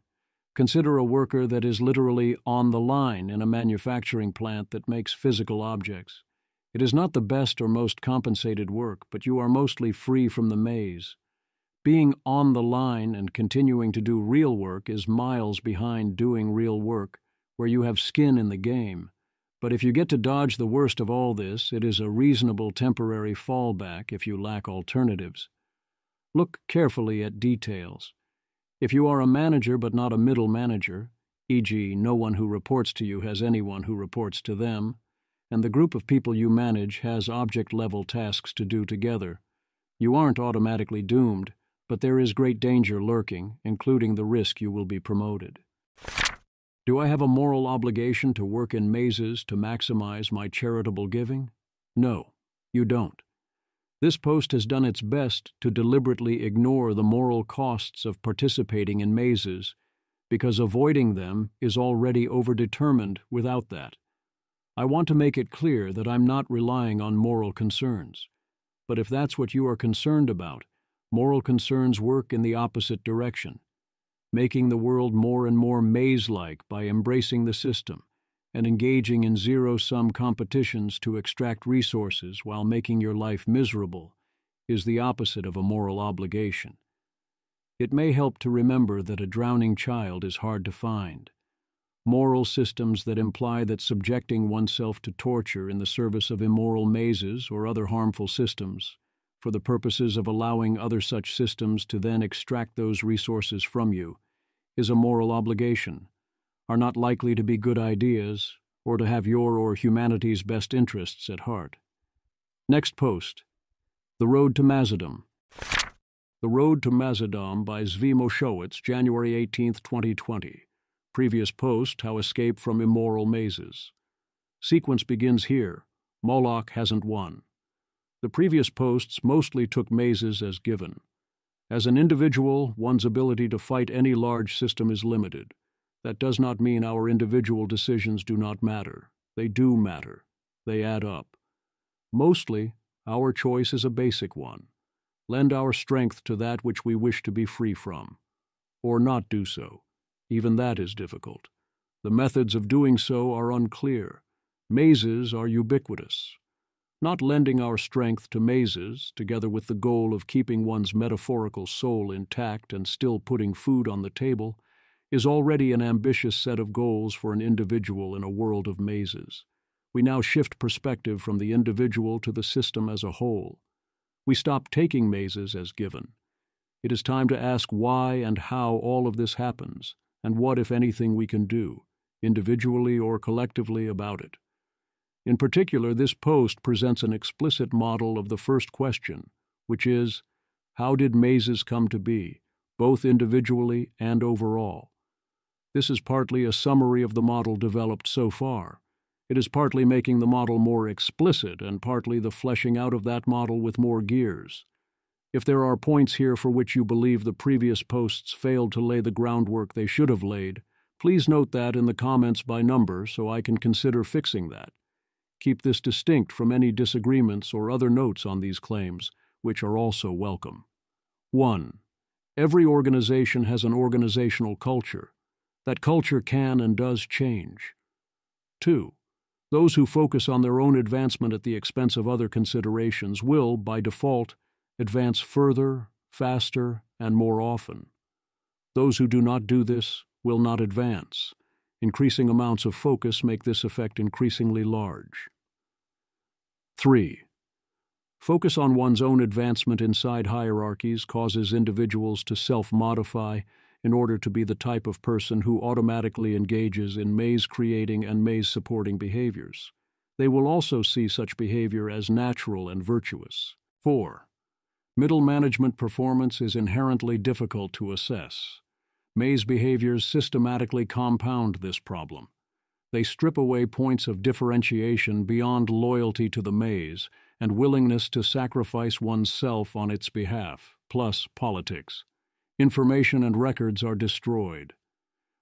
Consider a worker that is literally on the line in a manufacturing plant that makes physical objects. It is not the best or most compensated work, but you are mostly free from the maze. Being on the line and continuing to do real work is miles behind doing real work, where you have skin in the game. But if you get to dodge the worst of all this, it is a reasonable temporary fallback if you lack alternatives. Look carefully at details. If you are a manager but not a middle manager, e.g., no one who reports to you has anyone who reports to them, and the group of people you manage has object-level tasks to do together, you aren't automatically doomed, but there is great danger lurking, including the risk you will be promoted. Do I have a moral obligation to work in mazes to maximize my charitable giving? No, you don't. This post has done its best to deliberately ignore the moral costs of participating in mazes, because avoiding them is already overdetermined without that. I want to make it clear that I'm not relying on moral concerns. But if that's what you are concerned about, moral concerns work in the opposite direction, making the world more and more maze-like by embracing the system and engaging in zero-sum competitions to extract resources while making your life miserable is the opposite of a moral obligation. It may help to remember that a drowning child is hard to find. Moral systems that imply that subjecting oneself to torture in the service of immoral mazes or other harmful systems, for the purposes of allowing other such systems to then extract those resources from you, is a moral obligation, are not likely to be good ideas or to have your or humanity's best interests at heart. Next post. The Road to Mazedom. The Road to Mazedom by Zvi Mowshowitz, January 18, 2020. Previous post, How Escape from Immoral Mazes. Sequence begins here. Moloch hasn't won. The previous posts mostly took mazes as given. As an individual, one's ability to fight any large system is limited. That does not mean our individual decisions do not matter. They do matter. They add up. Mostly, our choice is a basic one. Lend our strength to that which we wish to be free from. Or not do so. Even that is difficult. The methods of doing so are unclear. Mazes are ubiquitous. Not lending our strength to mazes, together with the goal of keeping one's metaphorical soul intact and still putting food on the table, is already an ambitious set of goals for an individual in a world of mazes. We now shift perspective from the individual to the system as a whole. We stop taking mazes as given. It is time to ask why and how all of this happens, and what, if anything, we can do, individually or collectively, about it. In particular, this post presents an explicit model of the first question, which is, how did mazes come to be, both individually and overall? This is partly a summary of the model developed so far. It is partly making the model more explicit and partly the fleshing out of that model with more gears. If there are points here for which you believe the previous posts failed to lay the groundwork they should have laid, please note that in the comments by number so I can consider fixing that. Keep this distinct from any disagreements or other notes on these claims, which are also welcome. 1. Every organization has an organizational culture. That culture can and does change. 2. Those who focus on their own advancement at the expense of other considerations will, by default, advance further, faster, and more often. Those who do not do this will not advance. Increasing amounts of focus make this effect increasingly large. 3. Focus on one's own advancement inside hierarchies causes individuals to self-modify in order to be the type of person who automatically engages in maze-creating and maze-supporting behaviors. They will also see such behavior as natural and virtuous. 4. Middle management performance is inherently difficult to assess. Maze behaviors systematically compound this problem. They strip away points of differentiation beyond loyalty to the maze and willingness to sacrifice oneself on its behalf, plus politics. Information and records are destroyed.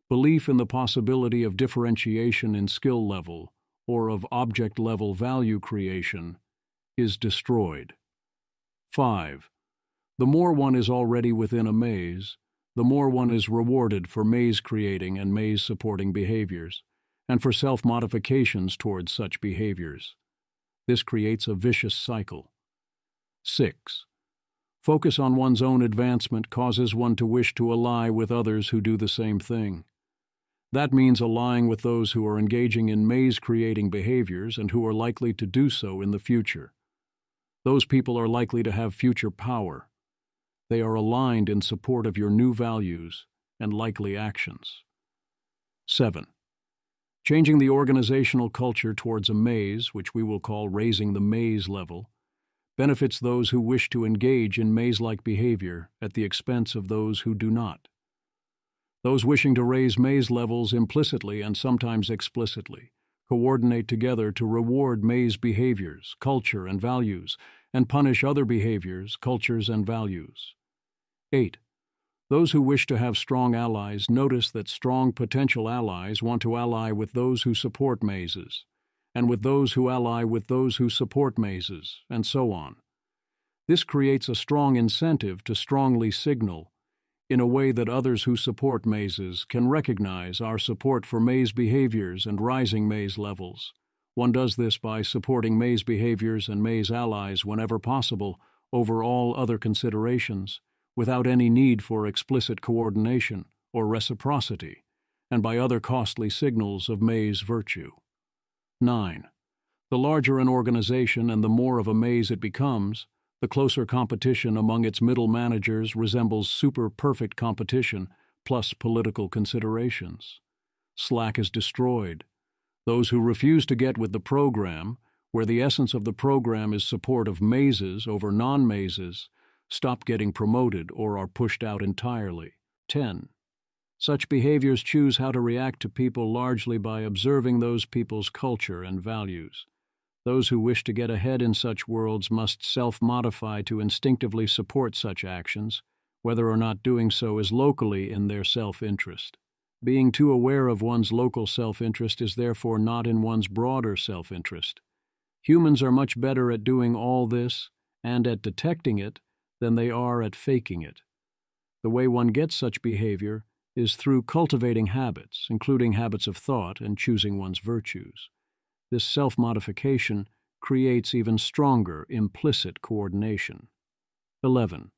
Belief in the possibility of differentiation in skill level or of object-level value creation is destroyed. 5. The more one is already within a maze, the more one is rewarded for maze-creating and maze-supporting behaviors, and for self-modifications towards such behaviors. This creates a vicious cycle. 6. Focus on one's own advancement causes one to wish to ally with others who do the same thing. That means allying with those who are engaging in maze-creating behaviors and who are likely to do so in the future. Those people are likely to have future power. They are aligned in support of your new values and likely actions. 7. Changing the organizational culture towards a maze, which we will call raising the maze level, benefits those who wish to engage in maze-like behavior at the expense of those who do not. Those wishing to raise maze levels implicitly and sometimes explicitly coordinate together to reward maze behaviors, culture, and values, and punish other behaviors, cultures, and values. 8. Those who wish to have strong allies notice that strong potential allies want to ally with those who support mazes, and with those who ally with those who support mazes, and so on. This creates a strong incentive to strongly signal, in a way that others who support mazes can recognize our support for maze behaviors and rising maze levels. One does this by supporting maze behaviors and maze allies whenever possible over all other considerations, without any need for explicit coordination or reciprocity, and by other costly signals of maze virtue. 9. The larger an organization and the more of a maze it becomes, the closer competition among its middle managers resembles super-perfect competition plus political considerations. Slack is destroyed. Those who refuse to get with the program, where the essence of the program is support of mazes over non-mazes, stop getting promoted or are pushed out entirely. 10. Such behaviors choose how to react to people largely by observing those people's culture and values. Those who wish to get ahead in such worlds must self-modify to instinctively support such actions, whether or not doing so is locally in their self-interest. Being too aware of one's local self-interest is therefore not in one's broader self-interest. Humans are much better at doing all this and at detecting it than they are at faking it. The way one gets such behavior is through cultivating habits, including habits of thought and choosing one's virtues. This self-modification creates even stronger implicit coordination. 11.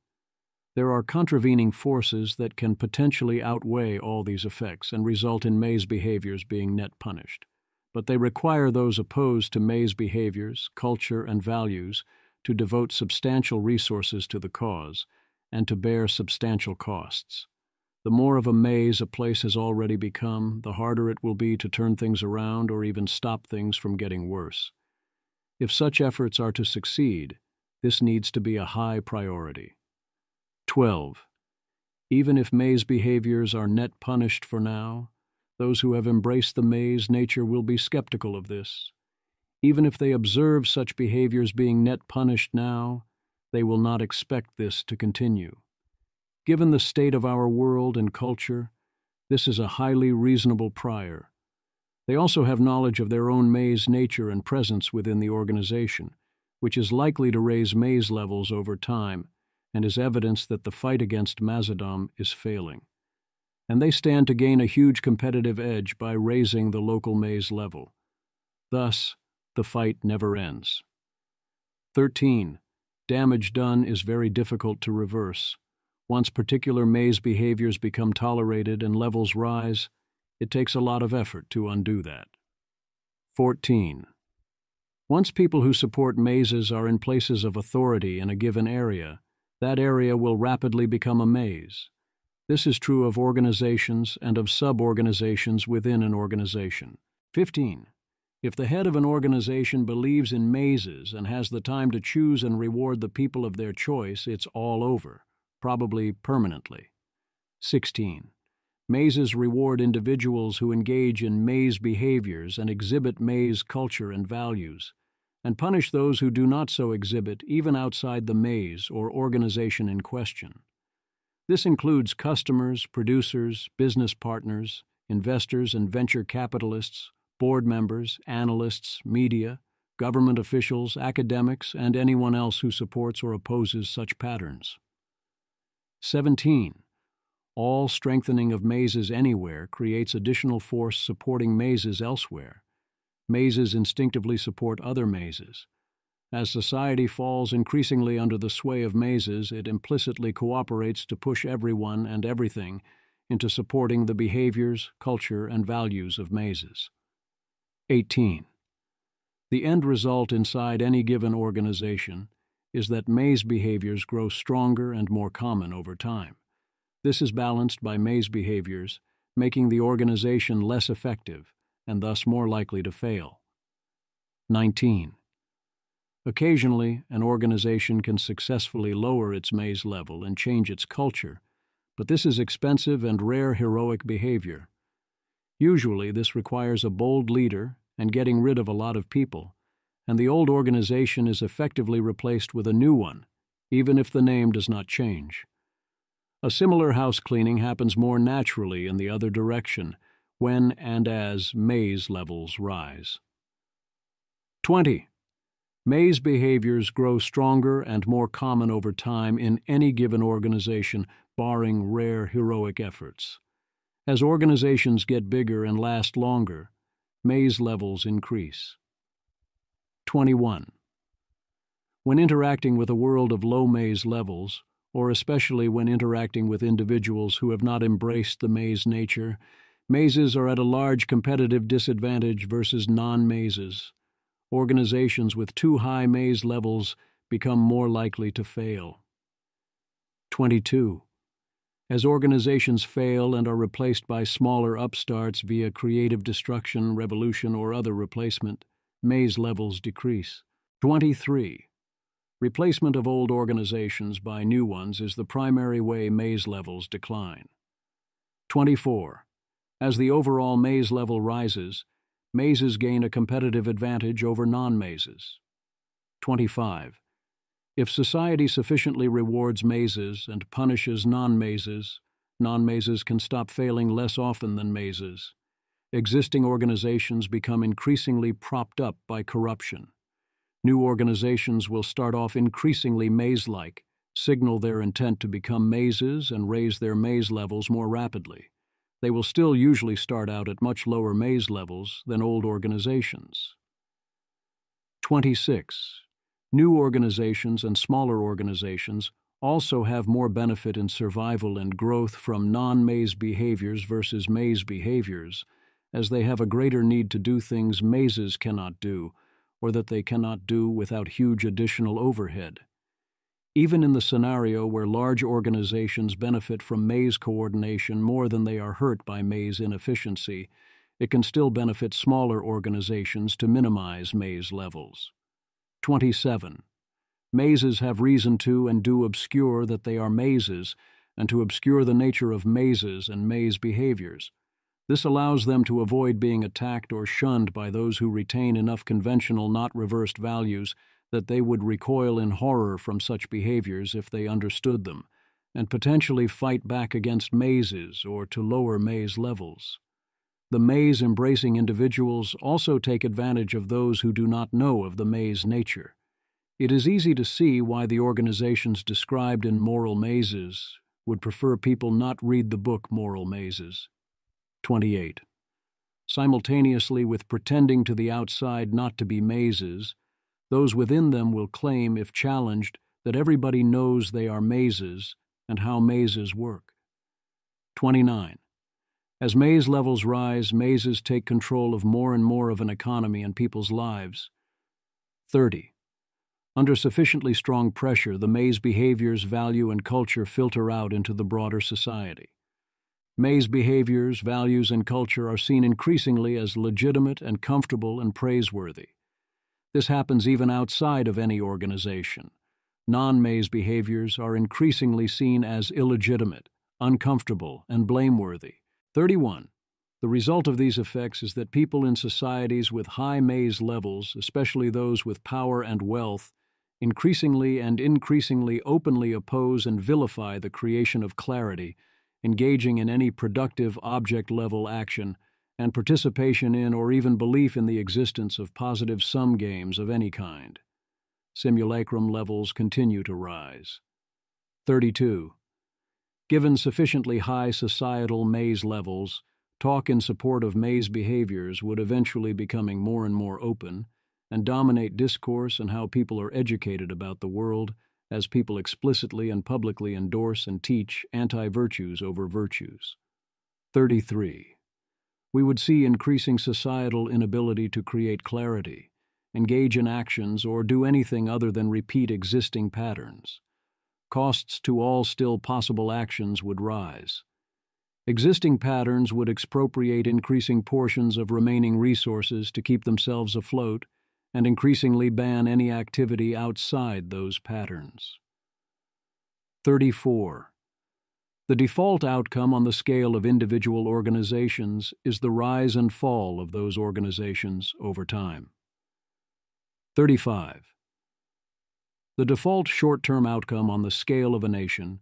There are contravening forces that can potentially outweigh all these effects and result in maze behaviors being net punished, but they require those opposed to maze behaviors, culture, and values to devote substantial resources to the cause and to bear substantial costs. The more of a maze a place has already become, the harder it will be to turn things around or even stop things from getting worse. If such efforts are to succeed, this needs to be a high priority. 12. Even if maze behaviors are net punished for now, those who have embraced the maze nature will be skeptical of this. Even if they observe such behaviors being net punished now, they will not expect this to continue. Given the state of our world and culture, this is a highly reasonable prior. They also have knowledge of their own maze nature and presence within the organization, which is likely to raise maze levels over time and is evidence that the fight against Mazedom is failing. And they stand to gain a huge competitive edge by raising the local maze level. Thus, the fight never ends. 13. Damage done is very difficult to reverse. Once particular maze behaviors become tolerated and levels rise, it takes a lot of effort to undo that. 14. Once people who support mazes are in places of authority in a given area, that area will rapidly become a maze. This is true of organizations and of sub-organizations within an organization. 15. If the head of an organization believes in mazes and has the time to choose and reward the people of their choice, it's all over, probably permanently. 16. Mazes reward individuals who engage in maze behaviors and exhibit maze culture and values, and punish those who do not so exhibit even outside the maze or organization in question. This includes customers, producers, business partners, investors and venture capitalists, board members, analysts, media, government officials, academics, and anyone else who supports or opposes such patterns. 17. All strengthening of mazes anywhere creates additional force supporting mazes elsewhere. Mazes instinctively support other mazes. As society falls increasingly under the sway of mazes, it implicitly cooperates to push everyone and everything into supporting the behaviors, culture, and values of mazes. 18. The end result inside any given organization is that maze behaviors grow stronger and more common over time. This is balanced by maze behaviors, making the organization less effective and thus more likely to fail. 19. Occasionally, an organization can successfully lower its maze level and change its culture, but this is expensive and rare heroic behavior. Usually, this requires a bold leader and getting rid of a lot of people, and the old organization is effectively replaced with a new one, even if the name does not change. A similar house cleaning happens more naturally in the other direction, when and as maze levels rise. 20. Maze behaviors grow stronger and more common over time in any given organization, barring rare heroic efforts. As organizations get bigger and last longer, maze levels increase. 21. When interacting with a world of low maze levels, or especially when interacting with individuals who have not embraced the maze nature, mazes are at a large competitive disadvantage versus non-mazes. Organizations with too high maze levels become more likely to fail. 22. As organizations fail and are replaced by smaller upstarts via creative destruction, revolution, or other replacement, maze levels decrease. 23. Replacement of old organizations by new ones is the primary way maze levels decline. 24. As the overall maze level rises, mazes gain a competitive advantage over non-mazes. 25. If society sufficiently rewards mazes and punishes non-mazes, non-mazes can stop failing less often than mazes. Existing organizations become increasingly propped up by corruption. New organizations will start off increasingly maze-like, signal their intent to become mazes, and raise their maze levels more rapidly. They will still usually start out at much lower maze levels than old organizations. 26. New organizations and smaller organizations also have more benefit in survival and growth from non-maze behaviors versus maze behaviors, as they have a greater need to do things mazes cannot do, or that they cannot do without huge additional overhead. Even in the scenario where large organizations benefit from maze coordination more than they are hurt by maze inefficiency, it can still benefit smaller organizations to minimize maze levels. 27. Mazes have reason to and do obscure that they are mazes, and to obscure the nature of mazes and maze behaviors. This allows them to avoid being attacked or shunned by those who retain enough conventional not-reversed values that they would recoil in horror from such behaviors if they understood them, and potentially fight back against mazes or to lower maze levels. The maze-embracing individuals also take advantage of those who do not know of the maze nature. It is easy to see why the organizations described in Immoral Mazes would prefer people not read the book Immoral Mazes. 28. Simultaneously with pretending to the outside not to be mazes, those within them will claim, if challenged, that everybody knows they are mazes and how mazes work. 29. As maze levels rise, mazes take control of more and more of an economy and people's lives. 30. Under sufficiently strong pressure, the maze behaviors, value, and culture filter out into the broader society. Maze behaviors, values, and culture are seen increasingly as legitimate and comfortable and praiseworthy. This happens even outside of any organization. Non-maze behaviors are increasingly seen as illegitimate, uncomfortable, and blameworthy. 31. The result of these effects is that people in societies with high maze levels, especially those with power and wealth, increasingly openly oppose and vilify the creation of clarity, engaging in any productive object-level action, and participation in or even belief in the existence of positive sum games of any kind. Simulacrum levels continue to rise. 32. Given sufficiently high societal maze levels, talk in support of maze behaviors would eventually becoming more and more open and dominate discourse and how people are educated about the world, as people explicitly and publicly endorse and teach anti-virtues over virtues. 33. We would see increasing societal inability to create clarity, engage in actions, or do anything other than repeat existing patterns. Costs to all still possible actions would rise. Existing patterns would expropriate increasing portions of remaining resources to keep themselves afloat, and increasingly ban any activity outside those patterns. 34. The default outcome on the scale of individual organizations is the rise and fall of those organizations over time. 35. The default short-term outcome on the scale of a nation,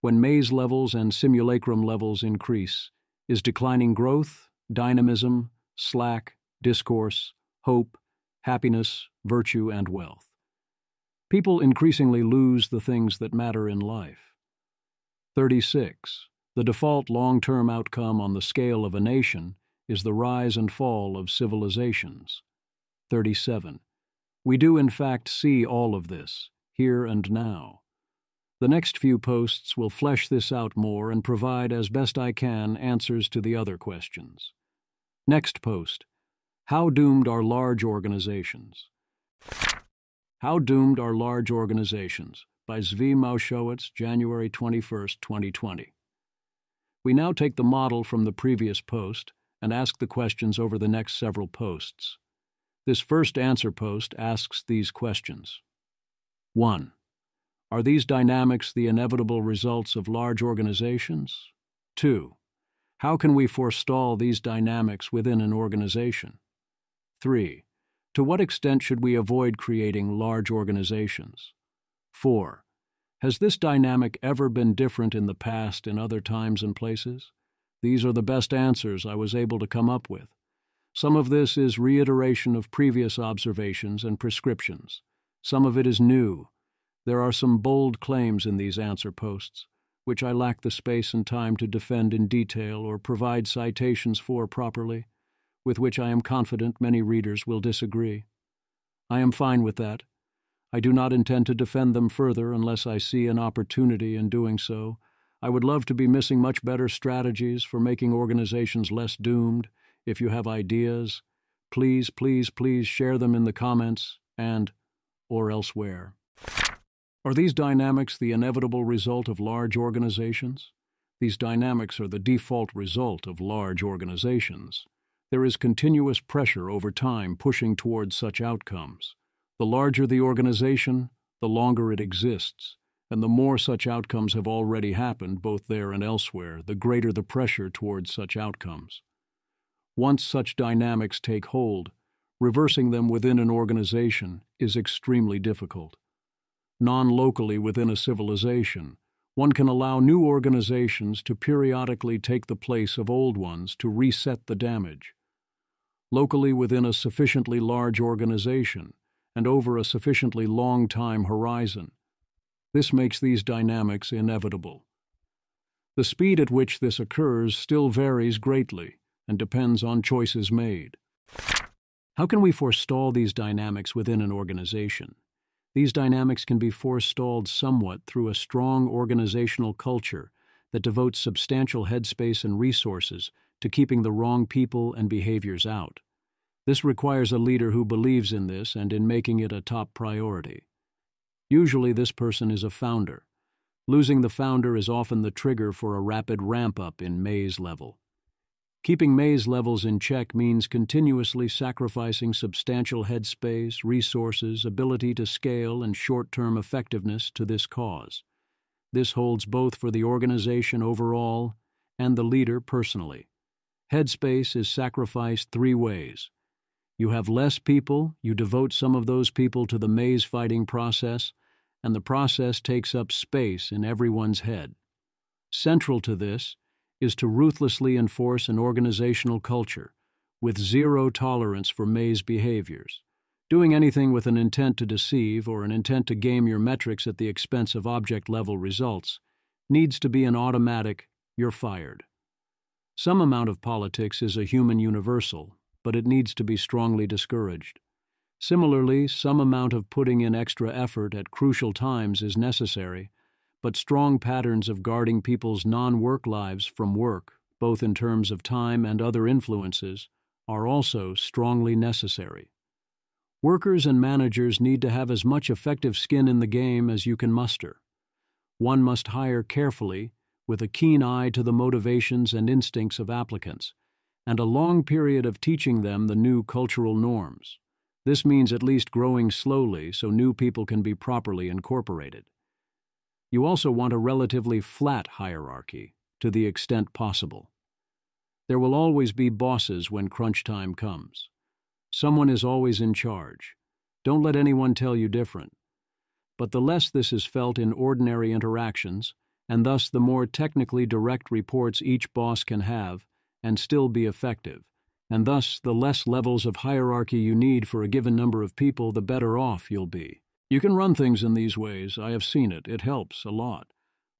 when maze levels and simulacrum levels increase, is declining growth, dynamism, slack, discourse, hope, happiness, virtue, and wealth. People increasingly lose the things that matter in life. 36. The default long-term outcome on the scale of a nation is the rise and fall of civilizations. 37. We do in fact see all of this, here and now. The next few posts will flesh this out more and provide, as best I can, answers to the other questions. Next post. How doomed are large organizations? How Doomed Are Large Organizations? By Zvi Mowshowitz, January 21, 2020. We now take the model from the previous post and ask the questions over the next several posts. This first answer post asks these questions. 1. Are these dynamics the inevitable results of large organizations? 2. How can we forestall these dynamics within an organization? 3. To what extent should we avoid creating large organizations? 4. Has this dynamic ever been different in the past in other times and places? These are the best answers I was able to come up with. Some of this is reiteration of previous observations and prescriptions. Some of it is new. There are some bold claims in these answer posts, which I lack the space and time to defend in detail or provide citations for properly, with which I am confident many readers will disagree. I am fine with that. I do not intend to defend them further unless I see an opportunity in doing so. I would love to be missing much better strategies for making organizations less doomed. If you have ideas, please, please, please share them in the comments or elsewhere. Are these dynamics the inevitable result of large organizations? These dynamics are the default result of large organizations. There is continuous pressure over time pushing towards such outcomes. The larger the organization, the longer it exists, and the more such outcomes have already happened both there and elsewhere, the greater the pressure towards such outcomes. Once such dynamics take hold, reversing them within an organization is extremely difficult. Non-locally within a civilization, one can allow new organizations to periodically take the place of old ones to reset the damage. Locally within a sufficiently large organization and over a sufficiently long time horizon, this makes these dynamics inevitable. The speed at which this occurs still varies greatly and depends on choices made. How can we forestall these dynamics within an organization? These dynamics can be forestalled somewhat through a strong organizational culture that devotes substantial headspace and resources to keeping the wrong people and behaviors out. This requires a leader who believes in this and in making it a top priority. Usually this person is a founder. Losing the founder is often the trigger for a rapid ramp-up in maze level. Keeping maze levels in check means continuously sacrificing substantial headspace, resources, ability to scale, and short-term effectiveness to this cause. This holds both for the organization overall and the leader personally. Headspace is sacrificed three ways. You have less people, you devote some of those people to the maze-fighting process, and the process takes up space in everyone's head. Central to this is to ruthlessly enforce an organizational culture with zero tolerance for maze behaviors. Doing anything with an intent to deceive or an intent to game your metrics at the expense of object-level results needs to be an automatic, you're fired. Some amount of politics is a human universal, but it needs to be strongly discouraged. Similarly, some amount of putting in extra effort at crucial times is necessary, but strong patterns of guarding people's non-work lives from work, both in terms of time and other influences, are also strongly necessary. Workers and managers need to have as much effective skin in the game as you can muster. One must hire carefully, with a keen eye to the motivations and instincts of applicants, and a long period of teaching them the new cultural norms. This means at least growing slowly so new people can be properly incorporated. You also want a relatively flat hierarchy, to the extent possible. There will always be bosses when crunch time comes. Someone is always in charge. Don't let anyone tell you different. But the less this is felt in ordinary interactions, and thus the more technically direct reports each boss can have and still be effective, and thus the less levels of hierarchy you need for a given number of people, the better off you'll be. You can run things in these ways. I have seen it. It helps a lot.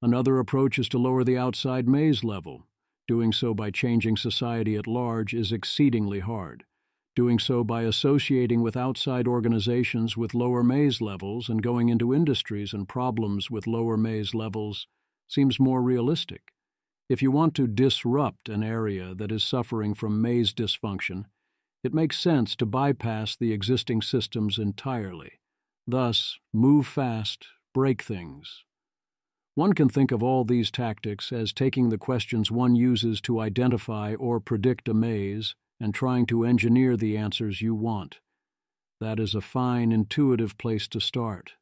Another approach is to lower the outside maze level. Doing so by changing society at large is exceedingly hard. Doing so by associating with outside organizations with lower maze levels and going into industries and problems with lower maze levels seems more realistic. If you want to disrupt an area that is suffering from maze dysfunction, it makes sense to bypass the existing systems entirely. Thus, move fast, break things. One can think of all these tactics as taking the questions one uses to identify or predict a maze and trying to engineer the answers you want. That is a fine, intuitive place to start.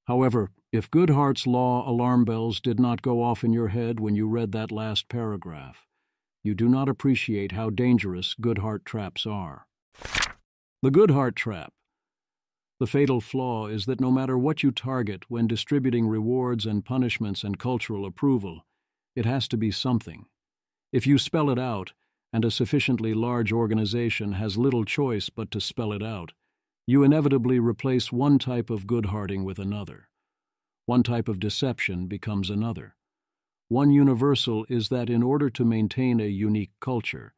However, if Goodhart's law alarm bells did not go off in your head when you read that last paragraph, you do not appreciate how dangerous Goodhart traps are. The Goodhart Trap. The fatal flaw is that no matter what you target when distributing rewards and punishments and cultural approval, it has to be something. If you spell it out, and a sufficiently large organization has little choice but to spell it out, you inevitably replace one type of Goodharting with another. One type of deception becomes another. One universal is that in order to maintain a unique culture,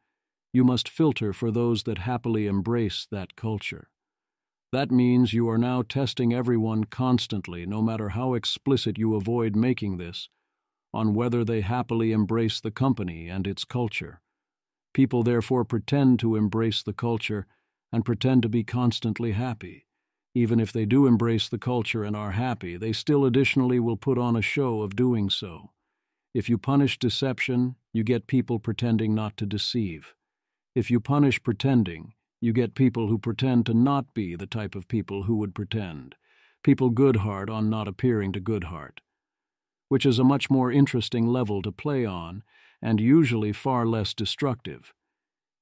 you must filter for those that happily embrace that culture. That means you are now testing everyone constantly, no matter how explicit you avoid making this, on whether they happily embrace the company and its culture. People therefore pretend to embrace the culture and pretend to be constantly happy. Even if they do embrace the culture and are happy, they still additionally will put on a show of doing so. If you punish deception, you get people pretending not to deceive. If you punish pretending, you get people who pretend to not be the type of people who would pretend. People Goodhart on not appearing to Goodhart, which is a much more interesting level to play on and usually far less destructive.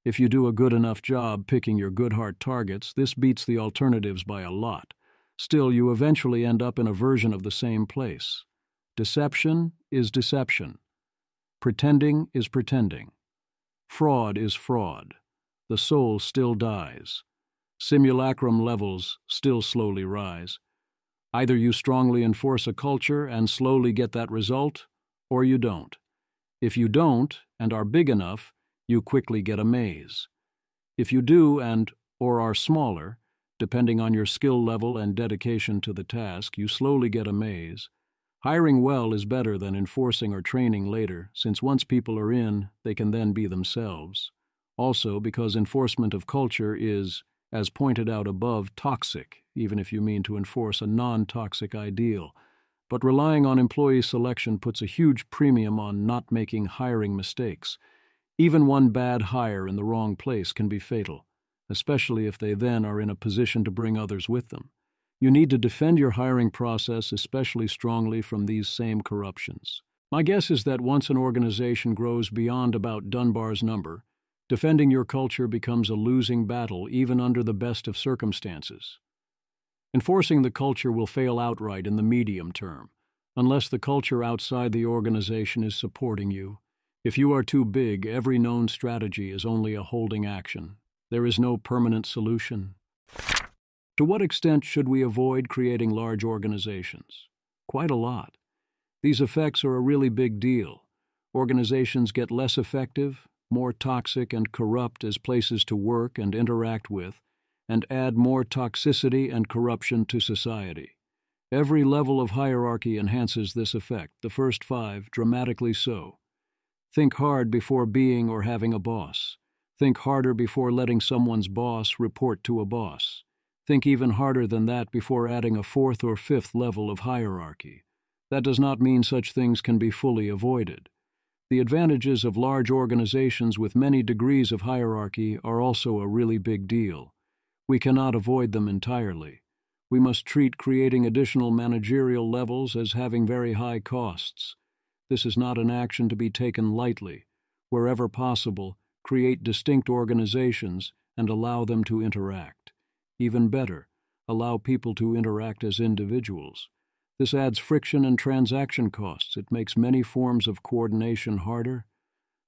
If you do a good enough job picking your Goodhart targets, this beats the alternatives by a lot. Still, you eventually end up in a version of the same place. Deception is deception. Pretending is pretending. Fraud is fraud. The soul still dies. Simulacrum levels still slowly rise. Either you strongly enforce a culture and slowly get that result, or you don't. If you don't and are big enough, you quickly get a maze. If you do or are smaller, depending on your skill level and dedication to the task, you slowly get a maze. Hiring well is better than enforcing or training later, since once people are in, they can then be themselves. Also, because enforcement of culture is, as pointed out above, toxic, even if you mean to enforce a non-toxic ideal. But relying on employee selection puts a huge premium on not making hiring mistakes. Even one bad hire in the wrong place can be fatal, especially if they then are in a position to bring others with them. You need to defend your hiring process especially strongly from these same corruptions. My guess is that once an organization grows beyond about Dunbar's number, defending your culture becomes a losing battle even under the best of circumstances. Enforcing the culture will fail outright in the medium term, unless the culture outside the organization is supporting you. If you are too big, every known strategy is only a holding action. There is no permanent solution. To what extent should we avoid creating large organizations? Quite a lot. These effects are a really big deal. Organizations get less effective, more toxic and corrupt as places to work and interact with, and add more toxicity and corruption to society. Every level of hierarchy enhances this effect, the first 5 dramatically so. Think hard before being or having a boss. Think harder before letting someone's boss report to a boss. Think even harder than that before adding a 4th or 5th level of hierarchy. That does not mean such things can be fully avoided. The advantages of large organizations with many degrees of hierarchy are also a really big deal. We cannot avoid them entirely. We must treat creating additional managerial levels as having very high costs. This is not an action to be taken lightly. Wherever possible, create distinct organizations and allow them to interact. Even better, allow people to interact as individuals. This adds friction and transaction costs. It makes many forms of coordination harder.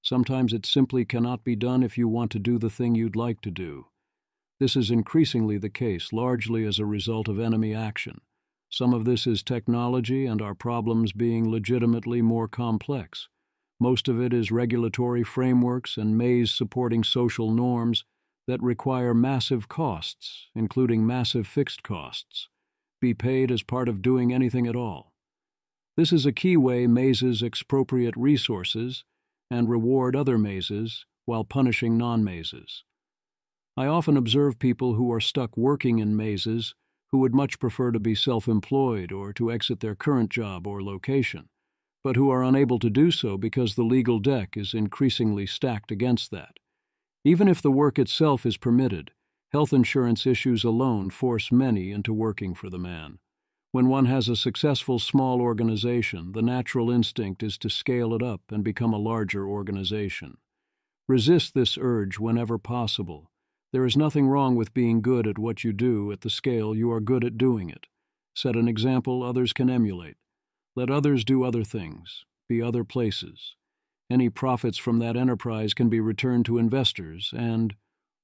Sometimes it simply cannot be done if you want to do the thing you'd like to do. This is increasingly the case, largely as a result of enemy action. Some of this is technology and our problems being legitimately more complex. Most of it is regulatory frameworks and maze-supporting social norms that require massive costs, including massive fixed costs, be paid as part of doing anything at all. This is a key way mazes expropriate resources and reward other mazes while punishing non-mazes. I often observe people who are stuck working in mazes who would much prefer to be self-employed or to exit their current job or location, but who are unable to do so because the legal deck is increasingly stacked against that. Even if the work itself is permitted, health insurance issues alone force many into working for the man. When one has a successful small organization, the natural instinct is to scale it up and become a larger organization. Resist this urge whenever possible. There is nothing wrong with being good at what you do at the scale you are good at doing it. Set an example others can emulate. Let others do other things, be other places. Any profits from that enterprise can be returned to investors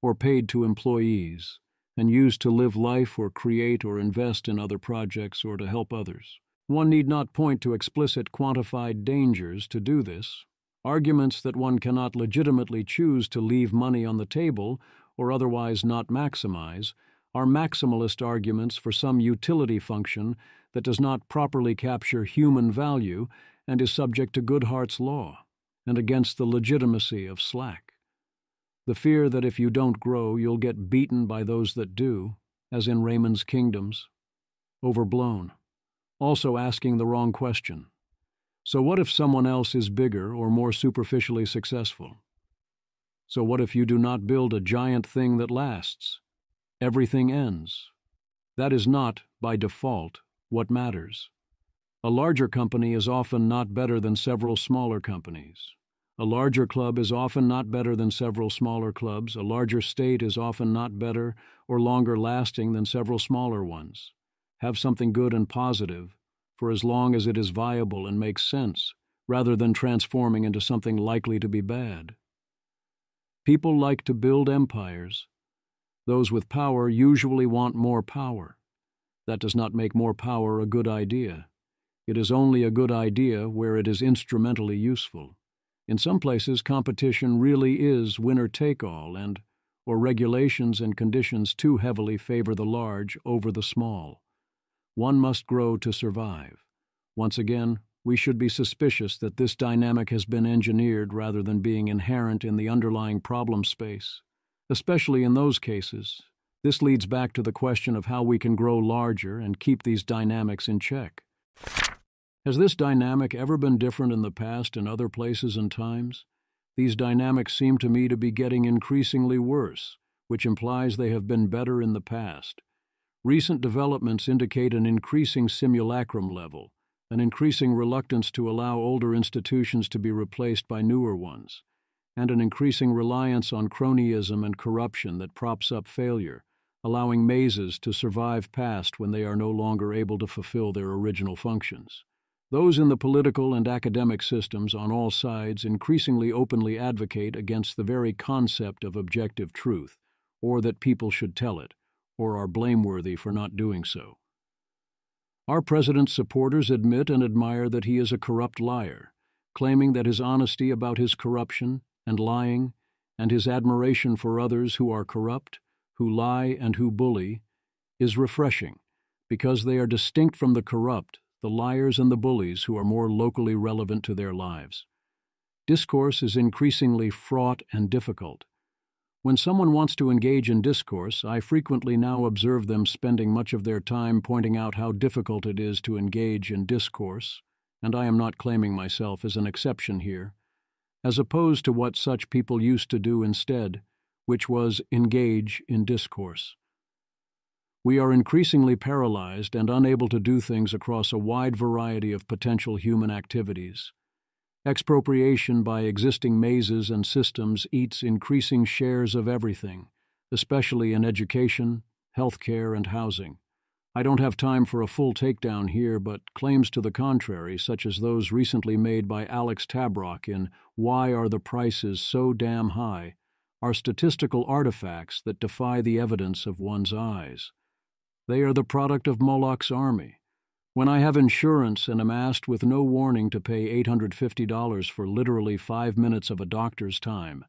or paid to employees, and used to live life or create or invest in other projects or to help others. One need not point to explicit quantified dangers to do this. Arguments that one cannot legitimately choose to leave money on the table or otherwise not maximize are maximalist arguments for some utility function that does not properly capture human value and is subject to Goodhart's law, and against the legitimacy of slack. The fear that if you don't grow, you'll get beaten by those that do, as in Raymond's kingdoms. Overblown. Also asking the wrong question. So what if someone else is bigger or more superficially successful? So what if you do not build a giant thing that lasts? Everything ends. That is not, by default, what matters. A larger company is often not better than several smaller companies. A larger club is often not better than several smaller clubs. A larger state is often not better or longer lasting than several smaller ones. Have something good and positive, for as long as it is viable and makes sense, rather than transforming into something likely to be bad. People like to build empires. Those with power usually want more power. That does not make more power a good idea. It is only a good idea where it is instrumentally useful. In some places, competition really is winner-take-all or regulations and conditions too heavily favor the large over the small. One must grow to survive. Once again, we should be suspicious that this dynamic has been engineered rather than being inherent in the underlying problem space. Especially in those cases, this leads back to the question of how we can grow larger and keep these dynamics in check. Has this dynamic ever been different in the past in other places and times? These dynamics seem to me to be getting increasingly worse, which implies they have been better in the past. Recent developments indicate an increasing simulacrum level, an increasing reluctance to allow older institutions to be replaced by newer ones, and an increasing reliance on cronyism and corruption that props up failure, allowing mazes to survive past when they are no longer able to fulfill their original functions. Those in the political and academic systems on all sides increasingly openly advocate against the very concept of objective truth, or that people should tell it, or are blameworthy for not doing so. Our president's supporters admit and admire that he is a corrupt liar, claiming that his honesty about his corruption and lying, and his admiration for others who are corrupt, who lie and who bully, is refreshing, because they are distinct from the corrupt, the liars and the bullies who are more locally relevant to their lives. Discourse is increasingly fraught and difficult. When someone wants to engage in discourse, I frequently now observe them spending much of their time pointing out how difficult it is to engage in discourse, and I am not claiming myself as an exception here, as opposed to what such people used to do instead, which was engage in discourse. We are increasingly paralyzed and unable to do things across a wide variety of potential human activities. Expropriation by existing mazes and systems eats increasing shares of everything, especially in education, healthcare, and housing. I don't have time for a full takedown here, but claims to the contrary, such as those recently made by Alex Tabrock in Why Are the Prices So Damn High, are statistical artifacts that defy the evidence of one's eyes. They are the product of Moloch's army. When I have insurance and am asked with no warning to pay $850 for literally 5 minutes of a doctor's time,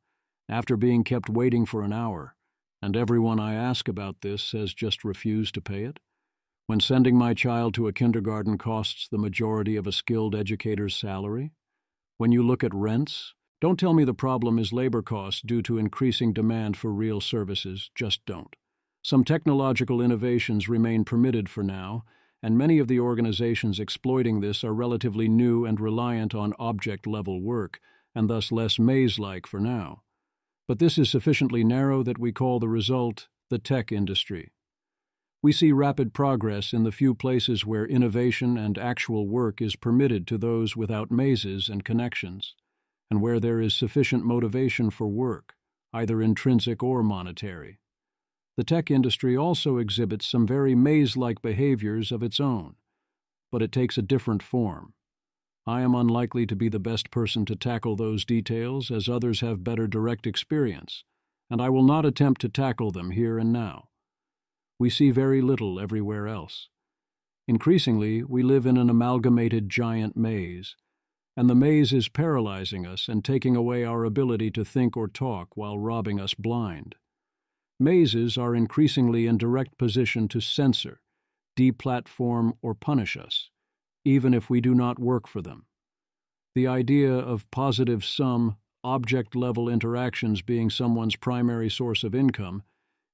after being kept waiting for an hour, and everyone I ask about this has just refused to pay it, when sending my child to a kindergarten costs the majority of a skilled educator's salary, when you look at rents, don't tell me the problem is labor costs due to increasing demand for real services, just don't. Some technological innovations remain permitted for now, and many of the organizations exploiting this are relatively new and reliant on object-level work, and thus less maze-like for now. But this is sufficiently narrow that we call the result the tech industry. We see rapid progress in the few places where innovation and actual work is permitted to those without mazes and connections, and where there is sufficient motivation for work, either intrinsic or monetary. The tech industry also exhibits some very maze-like behaviors of its own, but it takes a different form. I am unlikely to be the best person to tackle those details, as others have better direct experience, and I will not attempt to tackle them here and now. We see very little everywhere else. Increasingly, we live in an amalgamated giant maze, and the maze is paralyzing us and taking away our ability to think or talk while robbing us blind. Mazes are increasingly in direct position to censor, deplatform, or punish us, even if we do not work for them. The idea of positive-sum, object-level interactions being someone's primary source of income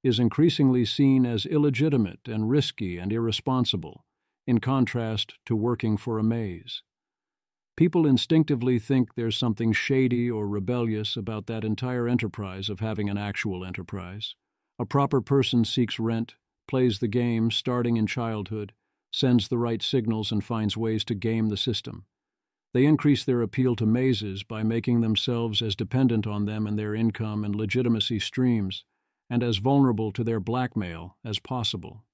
is increasingly seen as illegitimate and risky and irresponsible, in contrast to working for a maze. People instinctively think there's something shady or rebellious about that entire enterprise of having an actual enterprise. A proper person seeks rent, plays the game starting in childhood, sends the right signals and finds ways to game the system. They increase their appeal to mazes by making themselves as dependent on them and their income and legitimacy streams, and as vulnerable to their blackmail as possible.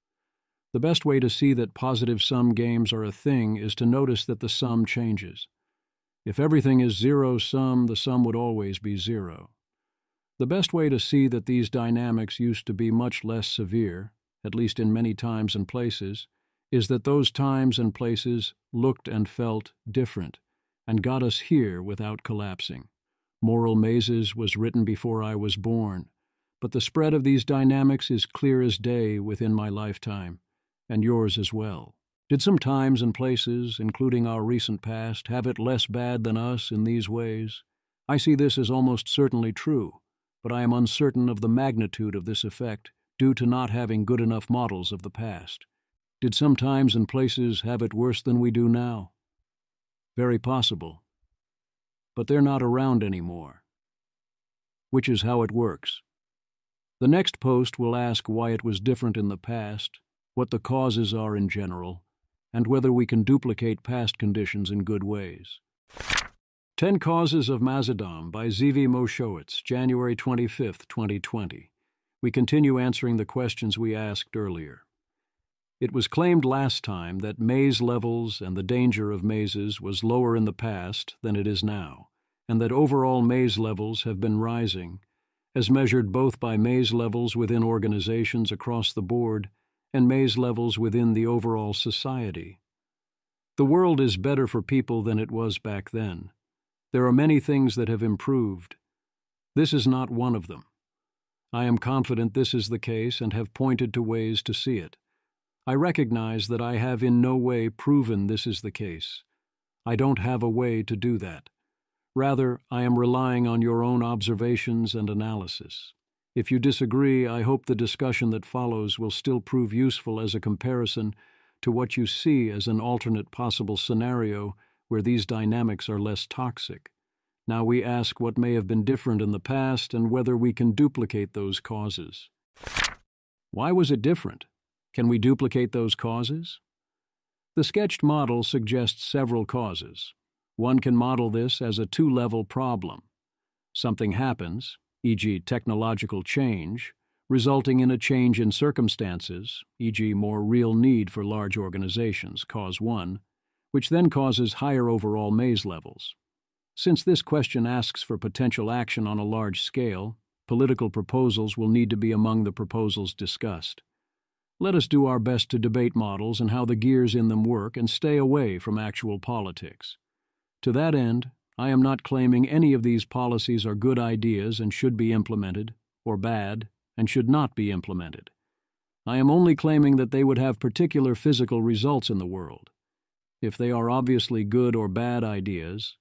The best way to see that positive-sum games are a thing is to notice that the sum changes. If everything is zero-sum, the sum would always be zero. The best way to see that these dynamics used to be much less severe, at least in many times and places, is that those times and places looked and felt different, and got us here without collapsing. Immoral Mazes was written before I was born, but the spread of these dynamics is clear as day within my lifetime, and yours as well. Did some times and places, including our recent past, have it less bad than us in these ways? I see this as almost certainly true, but I am uncertain of the magnitude of this effect due to not having good enough models of the past. Did some times and places have it worse than we do now? Very possible. But they're not around anymore. Which is how it works. The next post will ask why it was different in the past, what the causes are in general, and whether we can duplicate past conditions in good ways. 10 Causes of Mazedom by Z.V. Mowshowitz, January 25, 2020. We continue answering the questions we asked earlier. It was claimed last time that maze levels and the danger of mazes was lower in the past than it is now, and that overall maze levels have been rising, as measured both by maze levels within organizations across the board and maze levels within the overall society. The world is better for people than it was back then. There are many things that have improved. This is not one of them. I am confident this is the case and have pointed to ways to see it. I recognize that I have in no way proven this is the case. I don't have a way to do that. Rather, I am relying on your own observations and analysis. If you disagree, I hope the discussion that follows will still prove useful as a comparison to what you see as an alternate possible scenario where these dynamics are less toxic. Now we ask what may have been different in the past and whether we can duplicate those causes. Why was it different? Can we duplicate those causes? The sketched model suggests several causes. One can model this as a two-level problem. Something happens, e.g. technological change, resulting in a change in circumstances, e.g. more real need for large organizations, cause 1, which then causes higher overall maze levels. Since this question asks for potential action on a large scale, political proposals will need to be among the proposals discussed. Let us do our best to debate models and how the gears in them work and stay away from actual politics. To that end, I am not claiming any of these policies are good ideas and should be implemented, or bad and should not be implemented. I am only claiming that they would have particular physical results in the world. If they are obviously good or bad ideas,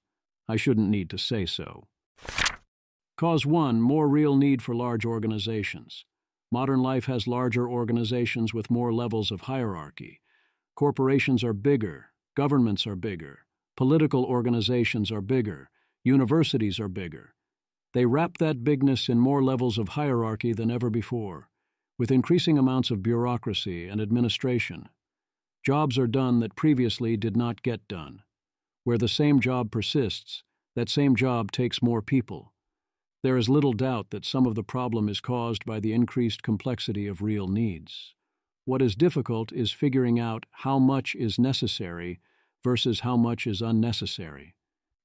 I shouldn't need to say so. Cause 1, more real need for large organizations. Modern life has larger organizations with more levels of hierarchy. Corporations are bigger, governments are bigger, political organizations are bigger, universities are bigger. They wrap that bigness in more levels of hierarchy than ever before, with increasing amounts of bureaucracy and administration. Jobs are done that previously did not get done. Where the same job persists, that same job takes more people. There is little doubt that some of the problem is caused by the increased complexity of real needs. What is difficult is figuring out how much is necessary versus how much is unnecessary.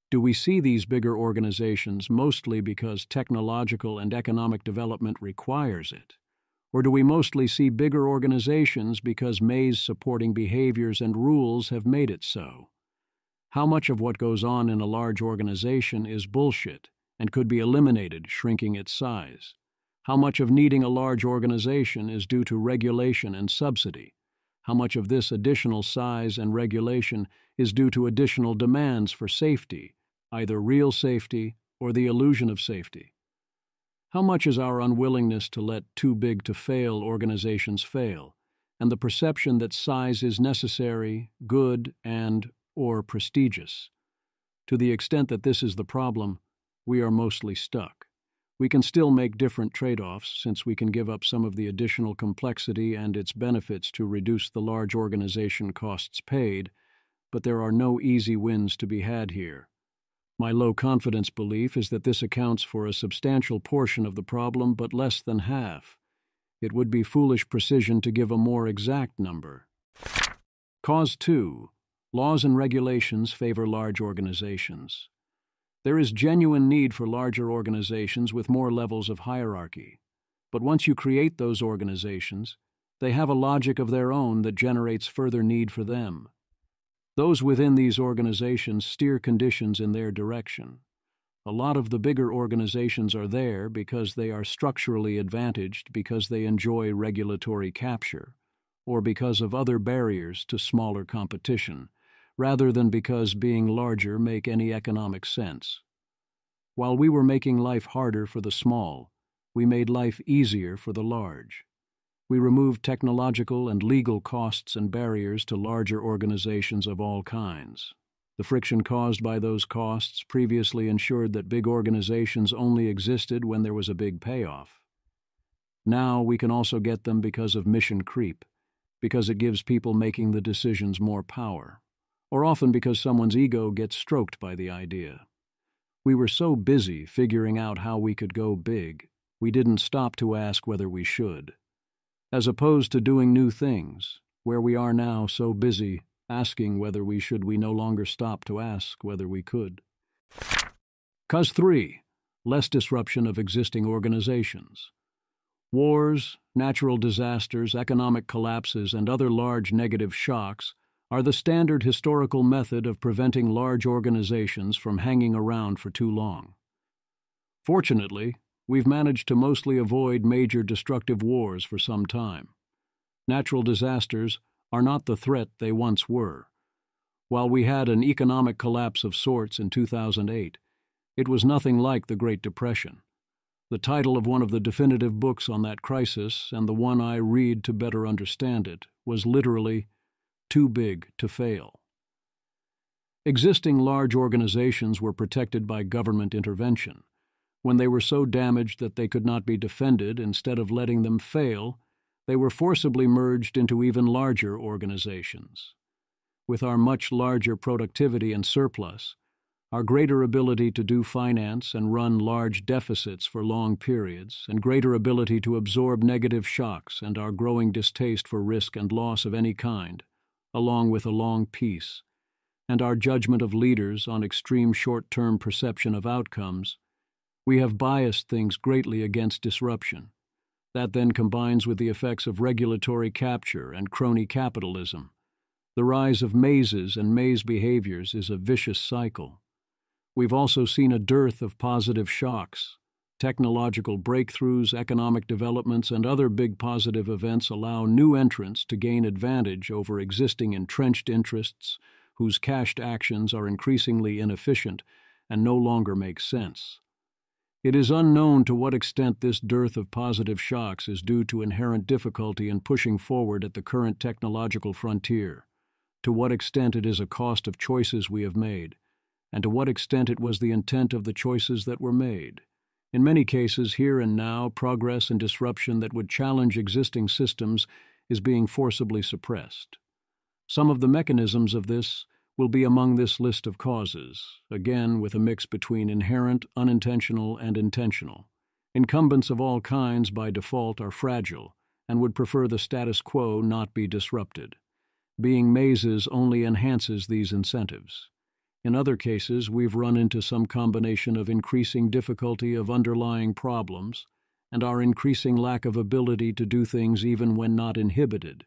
Do we see these bigger organizations mostly because technological and economic development requires it? Or do we mostly see bigger organizations because maze-supporting behaviors and rules have made it so? How much of what goes on in a large organization is bullshit and could be eliminated, shrinking its size? How much of needing a large organization is due to regulation and subsidy? How much of this additional size and regulation is due to additional demands for safety, either real safety or the illusion of safety? How much is our unwillingness to let too-big-to-fail organizations fail, and the perception that size is necessary, good, or prestigious? To the extent that this is the problem, we are mostly stuck. We can still make different trade-offs, since we can give up some of the additional complexity and its benefits to reduce the large organization costs paid, but there are no easy wins to be had here. My low-confidence belief is that this accounts for a substantial portion of the problem, but less than half. It would be foolish precision to give a more exact number. Cause 2. Laws and regulations favor large organizations. There is genuine need for larger organizations with more levels of hierarchy. But once you create those organizations, they have a logic of their own that generates further need for them. Those within these organizations steer conditions in their direction. A lot of the bigger organizations are there because they are structurally advantaged because they enjoy regulatory capture, or because of other barriers to smaller competition, rather than because being larger make any economic sense. While we were making life harder for the small, we made life easier for the large. We removed technological and legal costs and barriers to larger organizations of all kinds. The friction caused by those costs previously ensured that big organizations only existed when there was a big payoff. Now we can also get them because of mission creep, because it gives people making the decisions more power, or often because someone's ego gets stroked by the idea. We were so busy figuring out how we could go big, we didn't stop to ask whether we should. As opposed to doing new things, where we are now so busy asking whether we should, we no longer stop to ask whether we could. Cause 3. Less disruption of existing organizations. Wars, natural disasters, economic collapses, and other large negative shocks are the standard historical method of preventing large organizations from hanging around for too long. Fortunately, we've managed to mostly avoid major destructive wars for some time. Natural disasters are not the threat they once were. While we had an economic collapse of sorts in 2008, it was nothing like the Great Depression. The title of one of the definitive books on that crisis, and the one I read to better understand it, was literally Too Big to Fail. Existing large organizations were protected by government intervention. When they were so damaged that they could not be defended, instead of letting them fail, they were forcibly merged into even larger organizations. With our much larger productivity and surplus, our greater ability to do finance and run large deficits for long periods, and greater ability to absorb negative shocks, and our growing distaste for risk and loss of any kind, along with a long peace, and our judgment of leaders on extreme short-term perception of outcomes, we have biased things greatly against disruption. That then combines with the effects of regulatory capture and crony capitalism. The rise of mazes and maze behaviors is a vicious cycle. We've also seen a dearth of positive shocks. Technological breakthroughs, economic developments, and other big positive events allow new entrants to gain advantage over existing entrenched interests whose cached actions are increasingly inefficient and no longer make sense. It is unknown to what extent this dearth of positive shocks is due to inherent difficulty in pushing forward at the current technological frontier, to what extent it is a cost of choices we have made, and to what extent it was the intent of the choices that were made. In many cases, here and now, progress and disruption that would challenge existing systems is being forcibly suppressed. Some of the mechanisms of this will be among this list of causes, again with a mix between inherent, unintentional, and intentional. Incumbents of all kinds by default are fragile and would prefer the status quo not be disrupted. Being mazes only enhances these incentives. In other cases, we've run into some combination of increasing difficulty of underlying problems and our increasing lack of ability to do things even when not inhibited.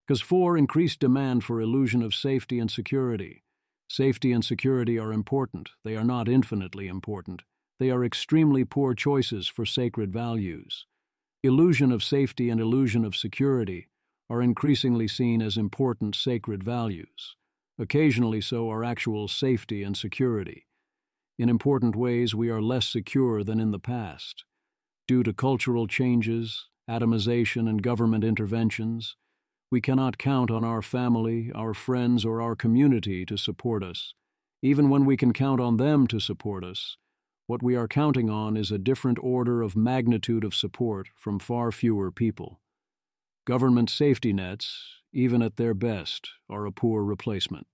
Cause 4, increased demand for illusion of safety and security. Safety and security are important. They are not infinitely important. They are extremely poor choices for sacred values. Illusion of safety and illusion of security are increasingly seen as important sacred values. Occasionally so are actual safety and security. In important ways, we are less secure than in the past. Due to cultural changes, atomization, and government interventions, we cannot count on our family, our friends, or our community to support us. Even when we can count on them to support us, what we are counting on is a different order of magnitude of support from far fewer people. Government safety nets, even at their best, are a poor replacement.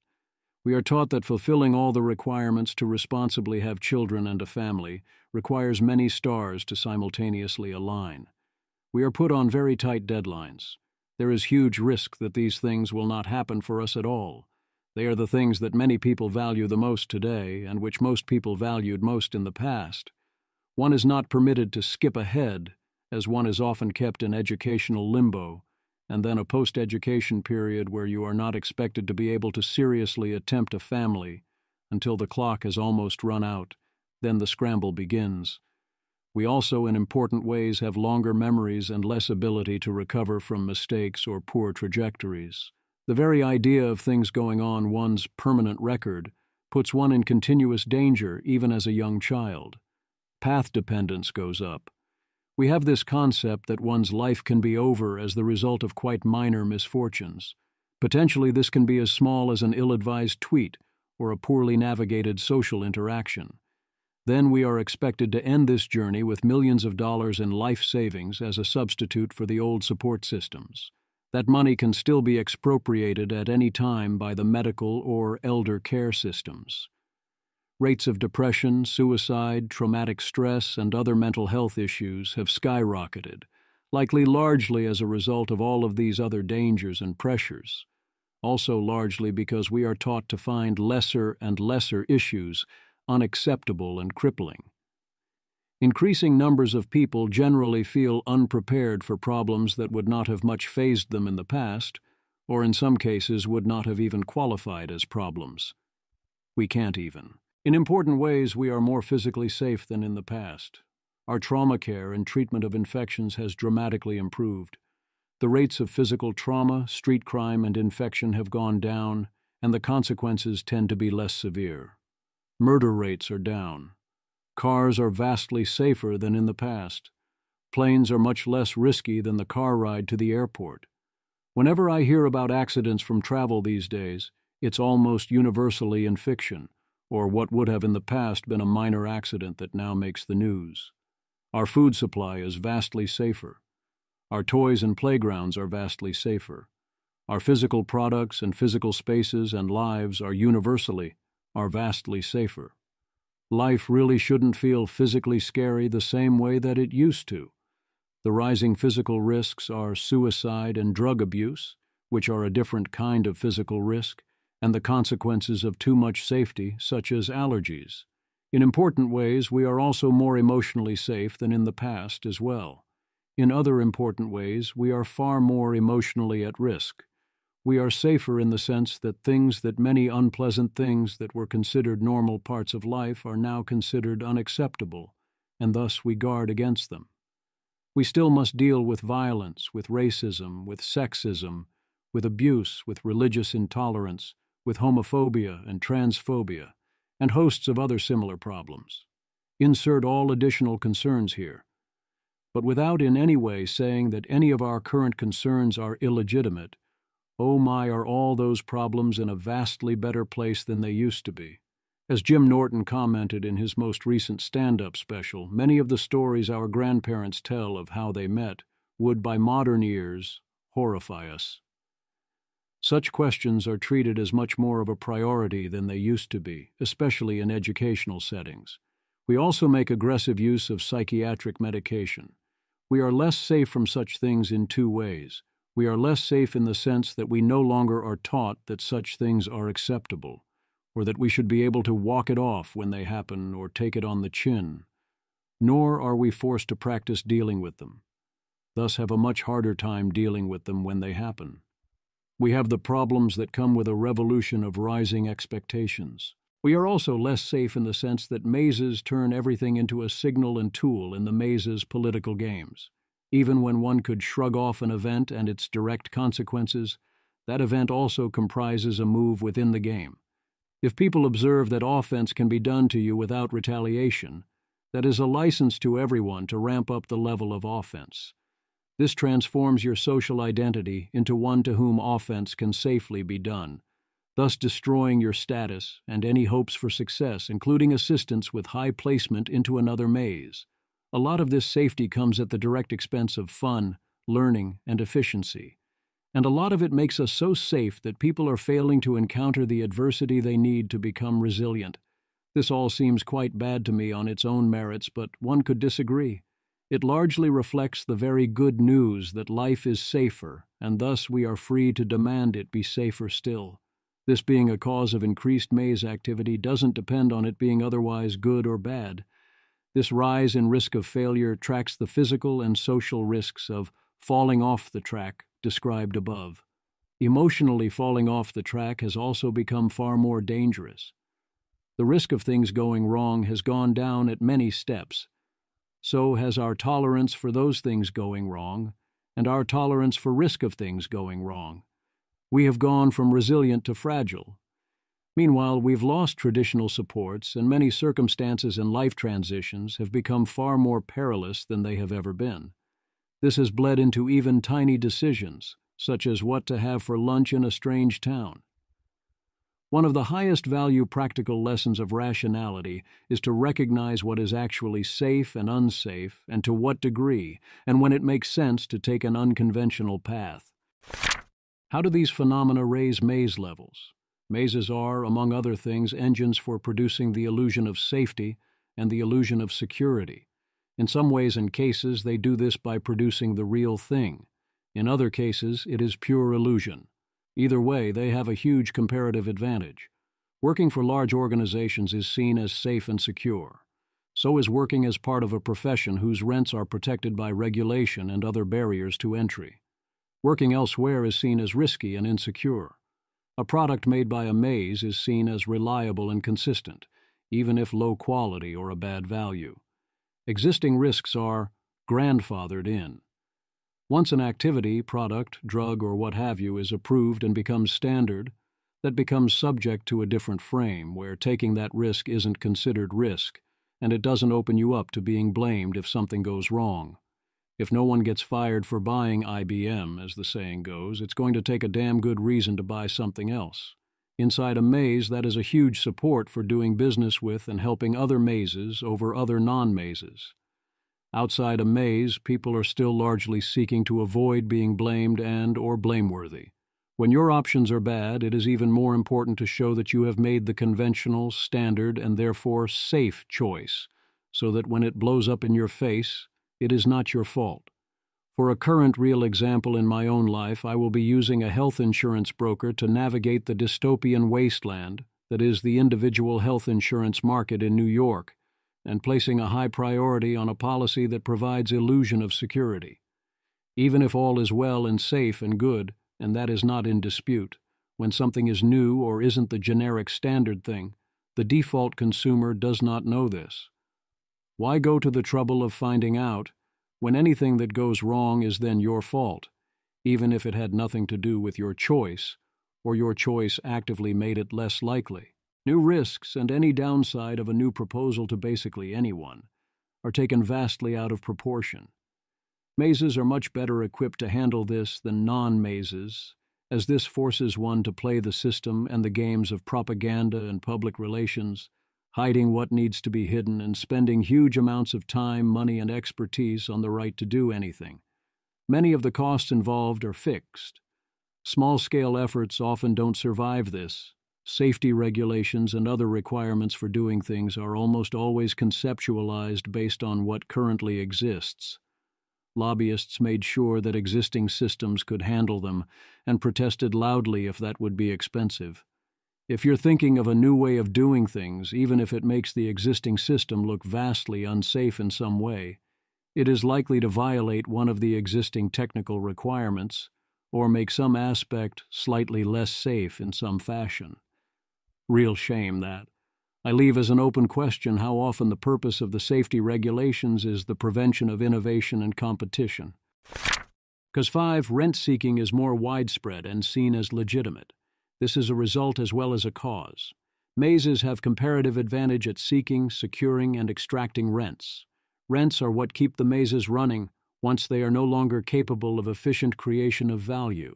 We are taught that fulfilling all the requirements to responsibly have children and a family requires many stars to simultaneously align. We are put on very tight deadlines. There is huge risk that these things will not happen for us at all. They are the things that many people value the most today and which most people valued most in the past. One is not permitted to skip ahead, as one is often kept in educational limbo, and then a post-education period where you are not expected to be able to seriously attempt a family until the clock has almost run out. Then the scramble begins. We also, in important ways, have longer memories and less ability to recover from mistakes or poor trajectories. The very idea of things going on one's permanent record puts one in continuous danger even as a young child. Path dependence goes up. We have this concept that one's life can be over as the result of quite minor misfortunes. Potentially this can be as small as an ill-advised tweet or a poorly navigated social interaction. Then we are expected to end this journey with millions of dollars in life savings as a substitute for the old support systems. That money can still be expropriated at any time by the medical or elder care systems. Rates of depression, suicide, traumatic stress, and other mental health issues have skyrocketed, likely largely as a result of all of these other dangers and pressures. Also largely because we are taught to find lesser and lesser issues unacceptable and crippling. Increasing numbers of people generally feel unprepared for problems that would not have much fazed them in the past, or in some cases would not have even qualified as problems. We can't even. In important ways, we are more physically safe than in the past. Our trauma care and treatment of infections has dramatically improved. The rates of physical trauma, street crime, and infection have gone down, and the consequences tend to be less severe. Murder rates are down. Cars are vastly safer than in the past. Planes are much less risky than the car ride to the airport. Whenever I hear about accidents from travel these days, it's almost universally in fiction, or what would have in the past been a minor accident that now makes the news. Our food supply is vastly safer. Our toys and playgrounds are vastly safer. Our physical products and physical spaces and lives are vastly safer. Life really shouldn't feel physically scary the same way that it used to. The rising physical risks are suicide and drug abuse, which are a different kind of physical risk, and the consequences of too much safety, such as allergies. In important ways, we are also more emotionally safe than in the past as well. In other important ways, we are far more emotionally at risk. We are safer in the sense that many unpleasant things that were considered normal parts of life are now considered unacceptable, and thus we guard against them. We still must deal with violence, with racism, with sexism, with abuse, with religious intolerance, with homophobia and transphobia, and hosts of other similar problems. Insert all additional concerns here. But without in any way saying that any of our current concerns are illegitimate, oh my, are all those problems in a vastly better place than they used to be. As Jim Norton commented in his most recent stand-up special, many of the stories our grandparents tell of how they met would, by modern ears, horrify us. Such questions are treated as much more of a priority than they used to be, especially in educational settings. We also make aggressive use of psychiatric medication. We are less safe from such things in two ways. We are less safe in the sense that we no longer are taught that such things are acceptable, or that we should be able to walk it off when they happen or take it on the chin. Nor are we forced to practice dealing with them, thus have a much harder time dealing with them when they happen. We have the problems that come with a revolution of rising expectations. We are also less safe in the sense that mazes turn everything into a signal and tool in the mazes' political games. Even when one could shrug off an event and its direct consequences, that event also comprises a move within the game. If people observe that offense can be done to you without retaliation, that is a license to everyone to ramp up the level of offense. This transforms your social identity into one to whom offense can safely be done, thus destroying your status and any hopes for success, including assistance with high placement into another maze. A lot of this safety comes at the direct expense of fun, learning, and efficiency. And a lot of it makes us so safe that people are failing to encounter the adversity they need to become resilient. This all seems quite bad to me on its own merits, but one could disagree. It largely reflects the very good news that life is safer, and thus we are free to demand it be safer still. This being a cause of increased maze activity doesn't depend on it being otherwise good or bad. This rise in risk of failure tracks the physical and social risks of falling off the track described above. Emotionally falling off the track has also become far more dangerous. The risk of things going wrong has gone down at many steps. So has our tolerance for those things going wrong, and our tolerance for risk of things going wrong. We have gone from resilient to fragile. Meanwhile, we've lost traditional supports, and many circumstances and life transitions have become far more perilous than they have ever been. This has bled into even tiny decisions, such as what to have for lunch in a strange town. One of the highest value practical lessons of rationality is to recognize what is actually safe and unsafe, and to what degree, and when it makes sense to take an unconventional path. How do these phenomena raise maze levels? Mazes are, among other things, engines for producing the illusion of safety and the illusion of security. In some ways and cases, they do this by producing the real thing. In other cases, it is pure illusion. Either way, they have a huge comparative advantage. Working for large organizations is seen as safe and secure. So is working as part of a profession whose rents are protected by regulation and other barriers to entry. Working elsewhere is seen as risky and insecure. A product made by a maze is seen as reliable and consistent, even if low quality or a bad value. Existing risks are grandfathered in. Once an activity, product, drug, or what have you is approved and becomes standard, that becomes subject to a different frame where taking that risk isn't considered risk, and it doesn't open you up to being blamed if something goes wrong. If no one gets fired for buying IBM, as the saying goes, it's going to take a damn good reason to buy something else. Inside a maze, that is a huge support for doing business with and helping other mazes over other non-mazes. Outside a maze, people are still largely seeking to avoid being blamed and/or blameworthy. When your options are bad, it is even more important to show that you have made the conventional, standard, and therefore safe choice, so that when it blows up in your face, it is not your fault. For a current real example in my own life, I will be using a health insurance broker to navigate the dystopian wasteland that is the individual health insurance market in New York, and placing a high priority on a policy that provides illusion of security. Even if all is well and safe and good, and that is not in dispute, when something is new or isn't the generic standard thing, the default consumer does not know this. Why go to the trouble of finding out when anything that goes wrong is then your fault, even if it had nothing to do with your choice, or your choice actively made it less likely? New risks and any downside of a new proposal to basically anyone are taken vastly out of proportion. Mazes are much better equipped to handle this than non-mazes, as this forces one to play the system and the games of propaganda and public relations, hiding what needs to be hidden and spending huge amounts of time, money, and expertise on the right to do anything. Many of the costs involved are fixed. Small-scale efforts often don't survive this. Safety regulations and other requirements for doing things are almost always conceptualized based on what currently exists. Lobbyists made sure that existing systems could handle them and protested loudly if that would be expensive. If you're thinking of a new way of doing things, even if it makes the existing system look vastly unsafe in some way, it is likely to violate one of the existing technical requirements or make some aspect slightly less safe in some fashion. Real shame, that. I leave as an open question how often the purpose of the safety regulations is the prevention of innovation and competition. Cause 5, rent-seeking is more widespread and seen as legitimate. This is a result as well as a cause. Mazes have comparative advantage at seeking, securing, and extracting rents. Rents are what keep the mazes running once they are no longer capable of efficient creation of value.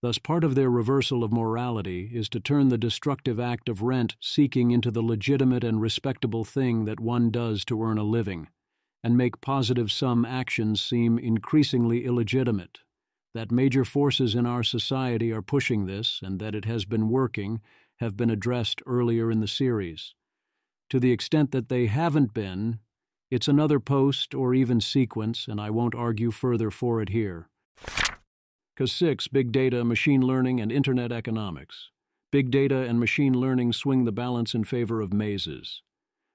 Thus, part of their reversal of morality is to turn the destructive act of rent-seeking into the legitimate and respectable thing that one does to earn a living, and make positive-sum actions seem increasingly illegitimate. That major forces in our society are pushing this, and that it has been working, have been addressed earlier in the series. To the extent that they haven't been, it's another post or even sequence, and I won't argue further for it here. Cause 6, big data, machine learning, and internet economics. Big data and machine learning swing the balance in favor of mazes.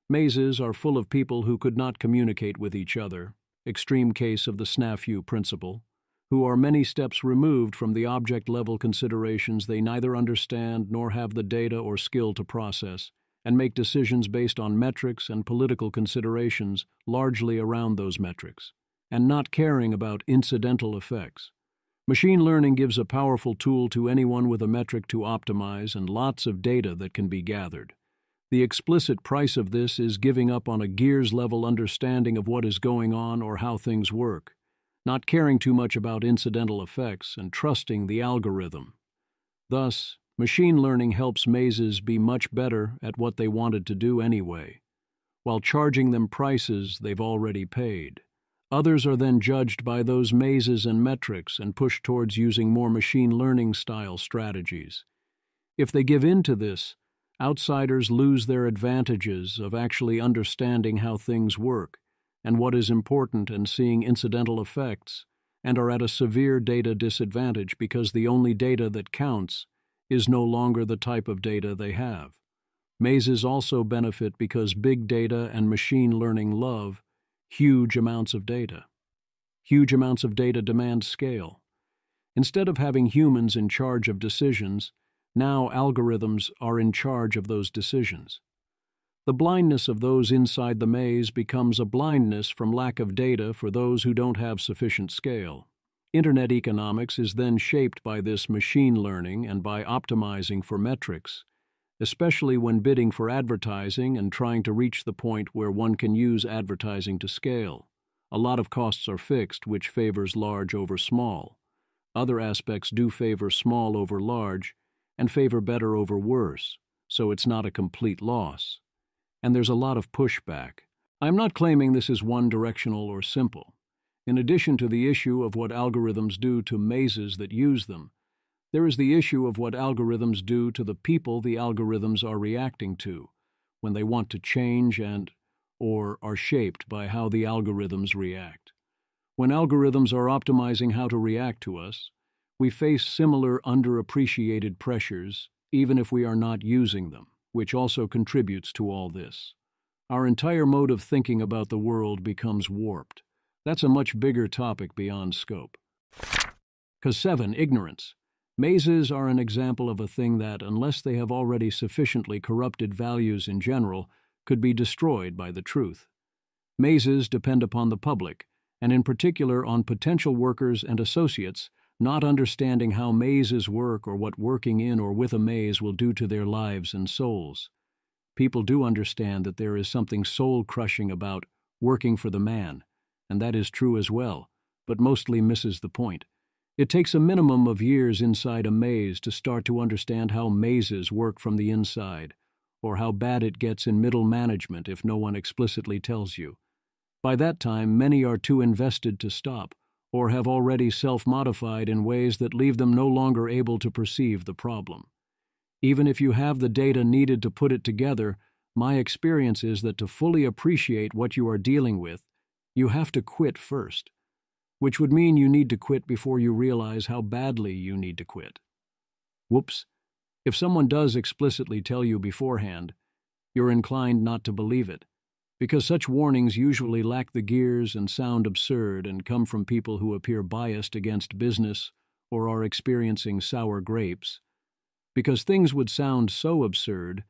Mazes are full of people who could not communicate with each other, extreme case of the snafu principle, who are many steps removed from the object-level considerations they neither understand nor have the data or skill to process, and make decisions based on metrics and political considerations largely around those metrics, and not caring about incidental effects. Machine learning gives a powerful tool to anyone with a metric to optimize and lots of data that can be gathered. The explicit price of this is giving up on a gears-level understanding of what is going on or how things work, not caring too much about incidental effects and trusting the algorithm. Thus, machine learning helps mazes be much better at what they wanted to do anyway, while charging them prices they've already paid. Others are then judged by those mazes and metrics and pushed towards using more machine learning-style strategies. If they give in to this, outsiders lose their advantages of actually understanding how things work and what is important and seeing incidental effects, and are at a severe data disadvantage because the only data that counts is no longer the type of data they have. Mazes also benefit because big data and machine learning love huge amounts of data. Huge amounts of data demand scale. Instead of having humans in charge of decisions, now algorithms are in charge of those decisions. The blindness of those inside the maze becomes a blindness from lack of data for those who don't have sufficient scale. Internet economics is then shaped by this machine learning and by optimizing for metrics, especially when bidding for advertising and trying to reach the point where one can use advertising to scale. A lot of costs are fixed, which favors large over small. Other aspects do favor small over large and favor better over worse, so it's not a complete loss. And there's a lot of pushback. I'm not claiming this is one-directional or simple. In addition to the issue of what algorithms do to mazes that use them, there is the issue of what algorithms do to the people the algorithms are reacting to when they want to change or are shaped by how the algorithms react. When algorithms are optimizing how to react to us, we face similar underappreciated pressures even if we are not using them, which also contributes to all this. Our entire mode of thinking about the world becomes warped. That's a much bigger topic beyond scope. Cause 7, ignorance. Mazes are an example of a thing that, unless they have already sufficiently corrupted values in general, could be destroyed by the truth. Mazes depend upon the public, and in particular on potential workers and associates, not understanding how mazes work or what working in or with a maze will do to their lives and souls. People do understand that there is something soul-crushing about working for the man, and that is true as well, but mostly misses the point. It takes a minimum of years inside a maze to start to understand how mazes work from the inside, or how bad it gets in middle management if no one explicitly tells you. By that time, many are too invested to stop, or have already self-modified in ways that leave them no longer able to perceive the problem. Even if you have the data needed to put it together, my experience is that to fully appreciate what you are dealing with, you have to quit first, which would mean you need to quit before you realize how badly you need to quit. Whoops. If someone does explicitly tell you beforehand, you're inclined not to believe it, because such warnings usually lack the gears and sound absurd and come from people who appear biased against business or are experiencing sour grapes. Because things would sound so absurd,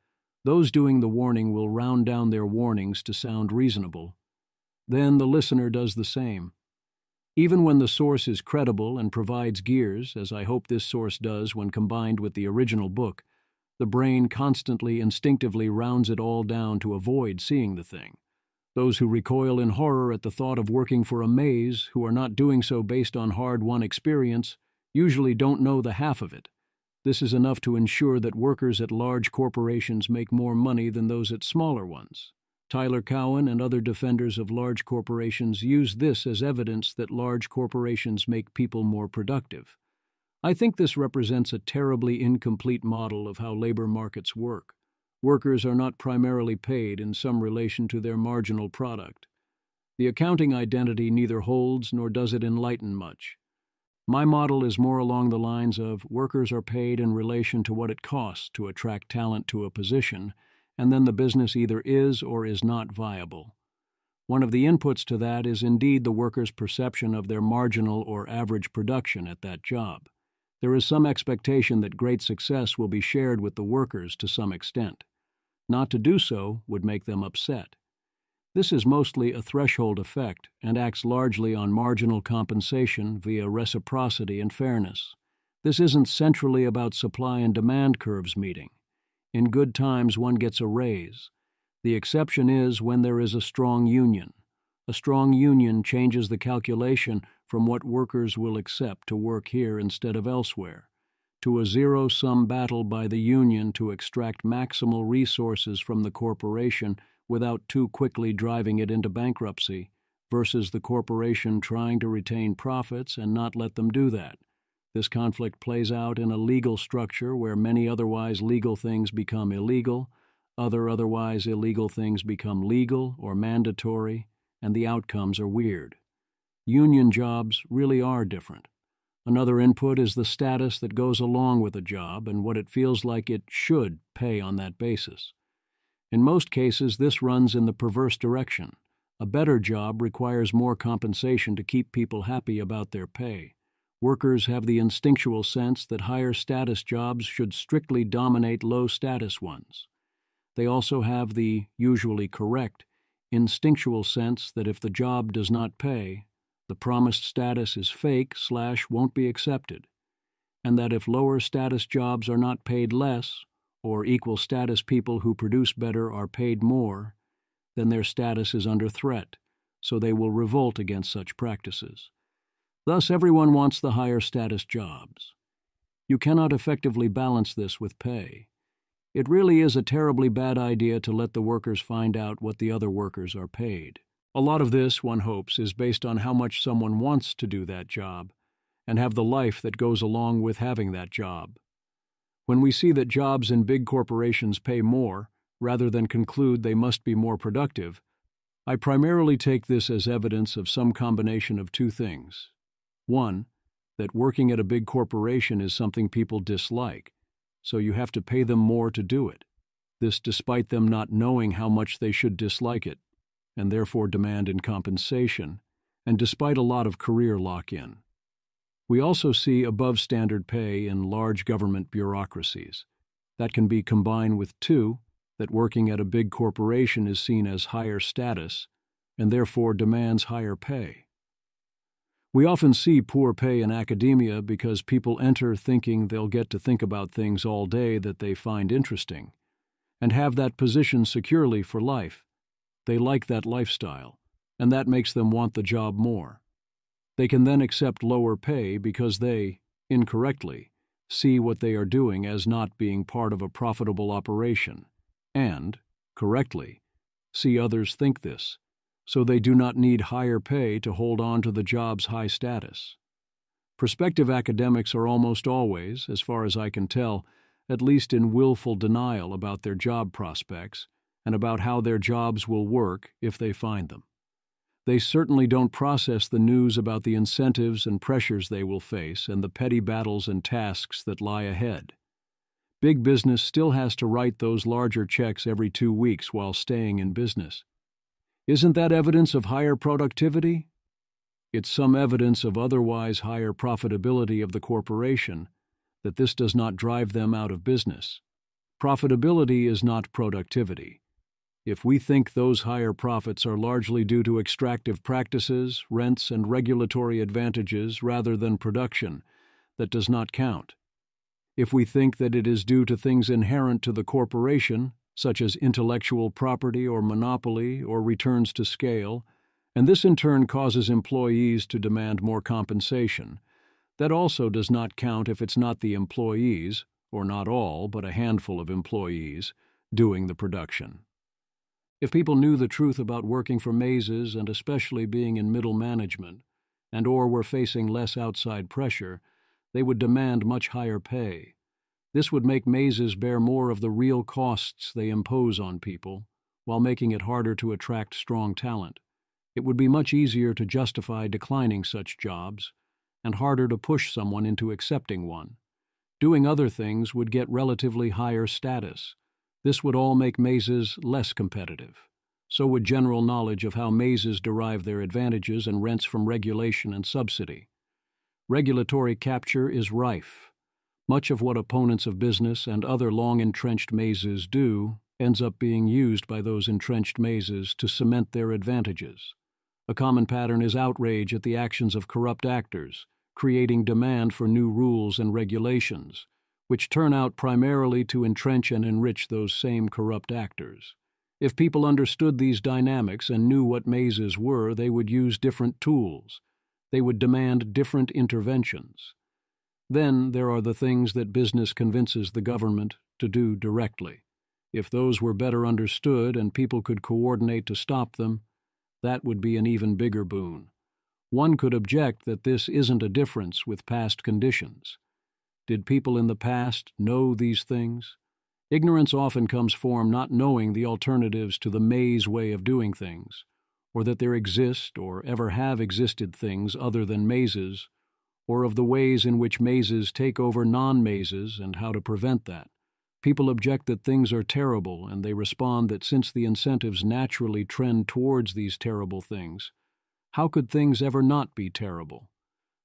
Those doing the warning will round down their warnings to sound reasonable. Then the listener does the same. Even when the source is credible and provides gears, as I hope this source does when combined with the original book, the brain constantly instinctively rounds it all down to avoid seeing the thing. Those who recoil in horror at the thought of working for a maze, who are not doing so based on hard-won experience, usually don't know the half of it. This is enough to ensure that workers at large corporations make more money than those at smaller ones. Tyler Cowen and other defenders of large corporations use this as evidence that large corporations make people more productive. I think this represents a terribly incomplete model of how labor markets work. Workers are not primarily paid in some relation to their marginal product. The accounting identity neither holds nor does it enlighten much. My model is more along the lines of workers are paid in relation to what it costs to attract talent to a position, and then the business either is or is not viable. One of the inputs to that is indeed the worker's perception of their marginal or average production at that job. There is some expectation that great success will be shared with the workers to some extent. Not to do so would make them upset. This is mostly a threshold effect and acts largely on marginal compensation via reciprocity and fairness. This isn't centrally about supply and demand curves meeting. In good times, one gets a raise. The exception is when there is a strong union. A strong union changes the calculation from what workers will accept to work here instead of elsewhere, to a zero-sum battle by the union to extract maximal resources from the corporation without too quickly driving it into bankruptcy, versus the corporation trying to retain profits and not let them do that. This conflict plays out in a legal structure where many otherwise legal things become illegal, otherwise illegal things become legal or mandatory, and the outcomes are weird. Union jobs really are different. Another input is the status that goes along with a job and what it feels like it should pay on that basis. In most cases, this runs in the perverse direction. A better job requires more compensation to keep people happy about their pay. Workers have the instinctual sense that higher status jobs should strictly dominate low status ones. They also have the, usually correct, instinctual sense that if the job does not pay, the promised status is fake/won't be accepted, and that if lower status jobs are not paid less, or equal status people who produce better are paid more, then their status is under threat, so they will revolt against such practices. Thus, everyone wants the higher status jobs. You cannot effectively balance this with pay. It really is a terribly bad idea to let the workers find out what the other workers are paid. A lot of this, one hopes, is based on how much someone wants to do that job and have the life that goes along with having that job. When we see that jobs in big corporations pay more, rather than conclude they must be more productive, I primarily take this as evidence of some combination of two things. One, that working at a big corporation is something people dislike, so you have to pay them more to do it. This despite them not knowing how much they should dislike it, and therefore demand in compensation, and despite a lot of career lock-in. We also see above-standard pay in large government bureaucracies. That can be combined with two, that working at a big corporation is seen as higher status, and therefore demands higher pay. We often see poor pay in academia because people enter thinking they'll get to think about things all day that they find interesting, and have that position securely for life. They like that lifestyle, and that makes them want the job more. They can then accept lower pay because they, incorrectly, see what they are doing as not being part of a profitable operation, and, correctly, see others think this, so they do not need higher pay to hold on to the job's high status. Prospective academics are almost always, as far as I can tell, at least in willful denial about their job prospects and about how their jobs will work if they find them. They certainly don't process the news about the incentives and pressures they will face and the petty battles and tasks that lie ahead. Big business still has to write those larger checks every 2 weeks while staying in business. Isn't that evidence of higher productivity? It's some evidence of otherwise higher profitability of the corporation, that this does not drive them out of business. Profitability is not productivity. If we think those higher profits are largely due to extractive practices, rents, and regulatory advantages rather than production, that does not count. If we think that it is due to things inherent to the corporation, such as intellectual property or monopoly or returns to scale, and this in turn causes employees to demand more compensation, that also does not count if it's not the employees, or not all, but a handful of employees, doing the production. If people knew the truth about working for Mazes and especially being in middle management, and or were facing less outside pressure, they would demand much higher pay. This would make Mazes bear more of the real costs they impose on people, while making it harder to attract strong talent. It would be much easier to justify declining such jobs, and harder to push someone into accepting one. Doing other things would get relatively higher status. This would all make Mazes less competitive. So would general knowledge of how Mazes derive their advantages and rents from regulation and subsidy. Regulatory capture is rife. Much of what opponents of business and other long-entrenched Mazes do ends up being used by those entrenched Mazes to cement their advantages. A common pattern is outrage at the actions of corrupt actors, creating demand for new rules and regulations, which turn out primarily to entrench and enrich those same corrupt actors. If people understood these dynamics and knew what Mazes were, they would use different tools. They would demand different interventions. Then there are the things that business convinces the government to do directly. If those were better understood and people could coordinate to stop them, that would be an even bigger boon. One could object that this isn't a difference with past conditions. Did people in the past know these things? Ignorance often comes from not knowing the alternatives to the maze way of doing things, or that there exist or ever have existed things other than mazes, or of the ways in which mazes take over non-mazes and how to prevent that. People object that things are terrible, and they respond that since the incentives naturally trend towards these terrible things, how could things ever not be terrible?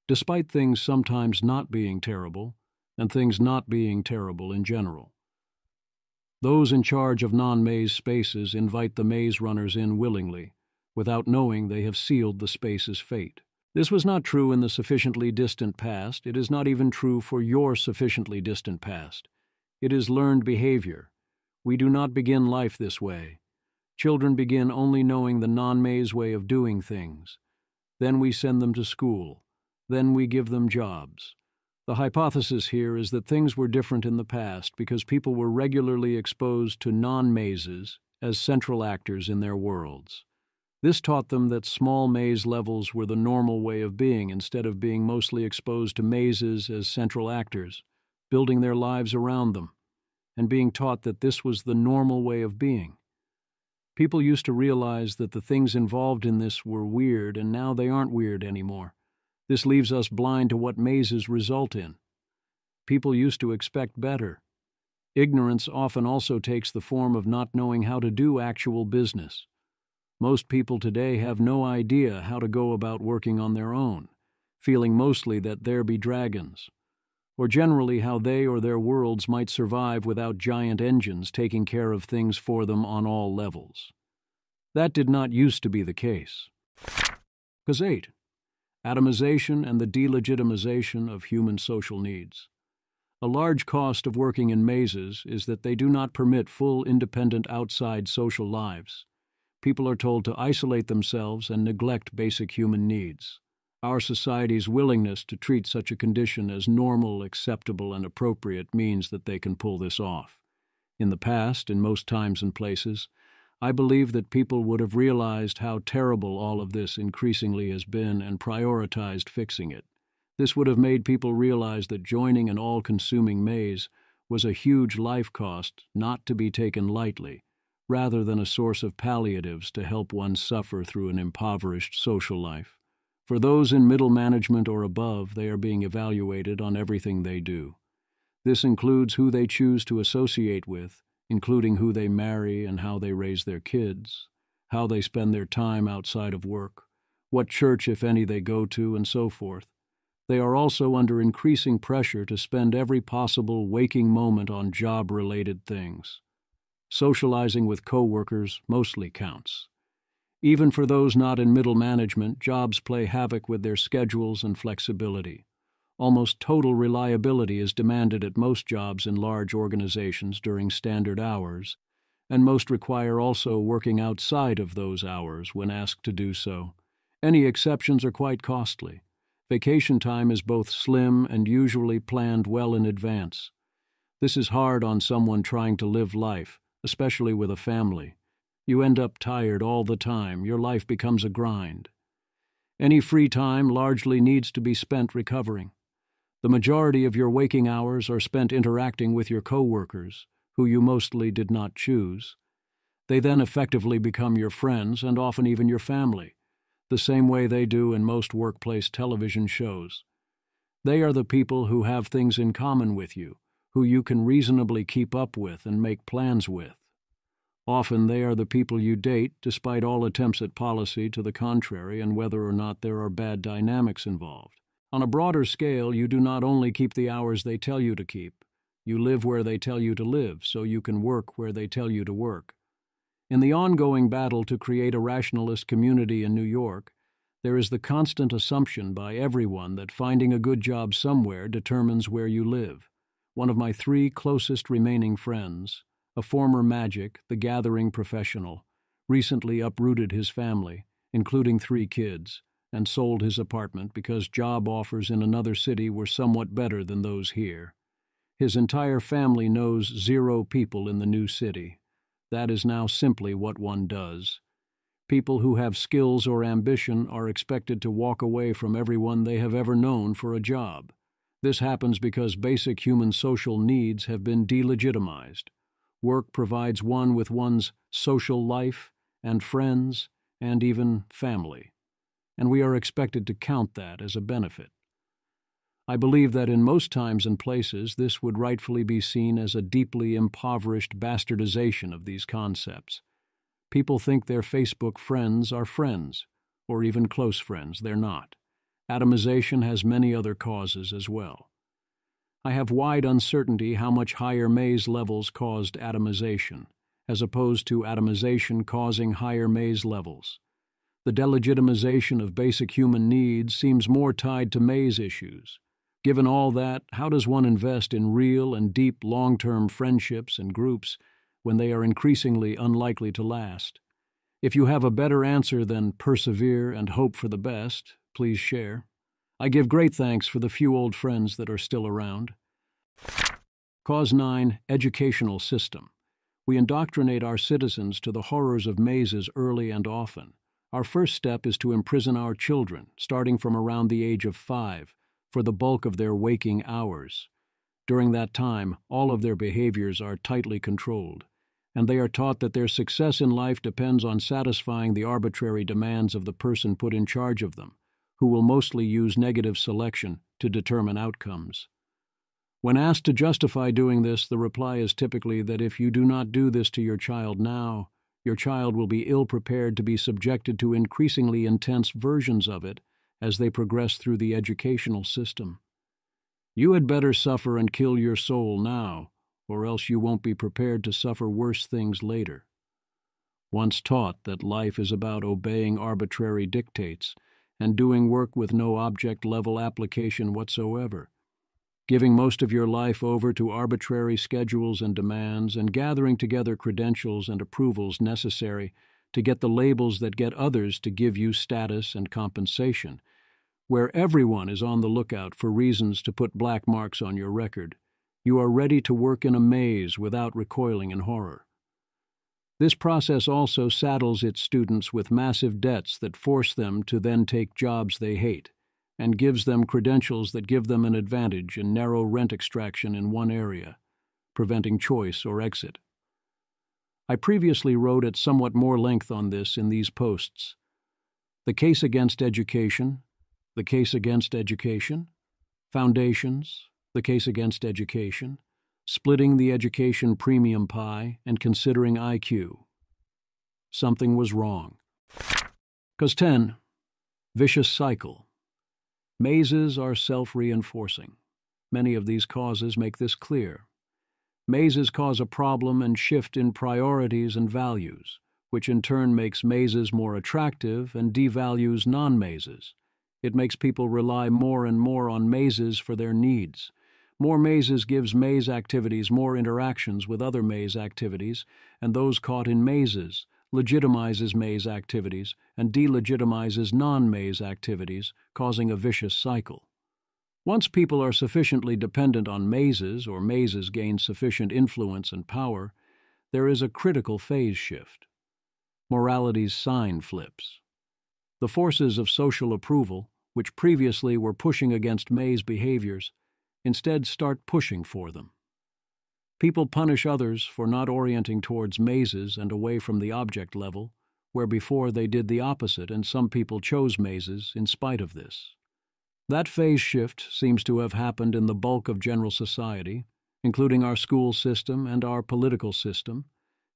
Despite things sometimes not being terrible, and things not being terrible in general. Those in charge of non-maze spaces invite the maze runners in willingly, without knowing they have sealed the space's fate. This was not true in the sufficiently distant past. It is not even true for your sufficiently distant past. It is learned behavior. We do not begin life this way. Children begin only knowing the non-maze way of doing things. Then we send them to school. Then we give them jobs. The hypothesis here is that things were different in the past because people were regularly exposed to non-mazes as central actors in their worlds. This taught them that small maze levels were the normal way of being instead of being mostly exposed to mazes as central actors, building their lives around them, and being taught that this was the normal way of being. People used to realize that the things involved in this were weird, and now they aren't weird anymore. This leaves us blind to what mazes result in. People used to expect better. Ignorance often also takes the form of not knowing how to do actual business. Most people today have no idea how to go about working on their own, feeling mostly that there be dragons, or generally how they or their worlds might survive without giant engines taking care of things for them on all levels. That did not used to be the case. Cause 8. Atomization and the delegitimization of human social needs. A large cost of working in mazes is that they do not permit full independent outside social lives. People are told to isolate themselves and neglect basic human needs. Our society's willingness to treat such a condition as normal, acceptable, and appropriate means that they can pull this off. In the past, in most times and places, I believe that people would have realized how terrible all of this increasingly has been and prioritized fixing it. This would have made people realize that joining an all-consuming maze was a huge life cost not to be taken lightly, rather than a source of palliatives to help one suffer through an impoverished social life. For those in middle management or above, they are being evaluated on everything they do. This includes who they choose to associate with, including who they marry and how they raise their kids, how they spend their time outside of work, what church, if any, they go to, and so forth. They are also under increasing pressure to spend every possible waking moment on job-related things. Socializing with coworkers mostly counts. Even for those not in middle management, jobs play havoc with their schedules and flexibility. Almost total reliability is demanded at most jobs in large organizations during standard hours, and most require also working outside of those hours when asked to do so. Any exceptions are quite costly. Vacation time is both slim and usually planned well in advance. This is hard on someone trying to live life, especially with a family. You end up tired all the time. Your life becomes a grind. Any free time largely needs to be spent recovering. The majority of your waking hours are spent interacting with your coworkers, who you mostly did not choose. They then effectively become your friends and often even your family, the same way they do in most workplace television shows. They are the people who have things in common with you, who you can reasonably keep up with and make plans with. Often they are the people you date, despite all attempts at policy to the contrary and whether or not there are bad dynamics involved. On a broader scale, you do not only keep the hours they tell you to keep, you live where they tell you to live, so you can work where they tell you to work. In the ongoing battle to create a rationalist community in New York, there is the constant assumption by everyone that finding a good job somewhere determines where you live. One of my 3 closest remaining friends, a former Magic, the Gathering professional, recently uprooted his family, including 3 kids, and sold his apartment because job offers in another city were somewhat better than those here. His entire family knows 0 people in the new city. That is now simply what one does. People who have skills or ambition are expected to walk away from everyone they have ever known for a job. This happens because basic human social needs have been delegitimized. Work provides one with one's social life and friends and even family, and we are expected to count that as a benefit. I believe that in most times and places this would rightfully be seen as a deeply impoverished bastardization of these concepts. People think their Facebook friends are friends, or even close friends. They're not. Atomization has many other causes as well. I have wide uncertainty how much higher Maze levels caused atomization, as opposed to atomization causing higher Maze levels. The delegitimization of basic human needs seems more tied to Maze issues. Given all that, how does one invest in real and deep long-term friendships and groups when they are increasingly unlikely to last? If you have a better answer than persevere and hope for the best, please share. I give great thanks for the few old friends that are still around. Cause 9, Educational System. We indoctrinate our citizens to the horrors of mazes early and often. Our first step is to imprison our children, starting from around the age of 5, for the bulk of their waking hours. During that time, all of their behaviors are tightly controlled, and they are taught that their success in life depends on satisfying the arbitrary demands of the person put in charge of them, who will mostly use negative selection to determine outcomes. When asked to justify doing this, the reply is typically that if you do not do this to your child now, your child will be ill-prepared to be subjected to increasingly intense versions of it as they progress through the educational system. You had better suffer and kill your soul now, or else you won't be prepared to suffer worse things later. Once taught that life is about obeying arbitrary dictates and doing work with no object-level application whatsoever, giving most of your life over to arbitrary schedules and demands and gathering together credentials and approvals necessary to get the labels that get others to give you status and compensation, where everyone is on the lookout for reasons to put black marks on your record, you are ready to work in a maze without recoiling in horror. This process also saddles its students with massive debts that force them to then take jobs they hate, and gives them credentials that give them an advantage in narrow rent extraction in one area, preventing choice or exit. I previously wrote at somewhat more length on this in these posts. The case against education, the case against education, foundations, the case against education, splitting the education premium pie, and considering IQ. Something was wrong. Cause 10, vicious cycle. Mazes are self-reinforcing. Many of these causes make this clear. Mazes cause a problem and shift in priorities and values, which in turn makes mazes more attractive and devalues non-mazes. It makes people rely more and more on mazes for their needs. More mazes gives maze activities more interactions with other maze activities, and those caught in mazes legitimizes maze activities and delegitimizes non-maze activities, causing a vicious cycle. Once people are sufficiently dependent on mazes, or mazes gain sufficient influence and power, there is a critical phase shift. Morality's sign flips. The forces of social approval, which previously were pushing against maze behaviors, instead start pushing for them. People punish others for not orienting towards mazes and away from the object level, where before they did the opposite, and some people chose mazes in spite of this. That phase shift seems to have happened in the bulk of general society, including our school system and our political system,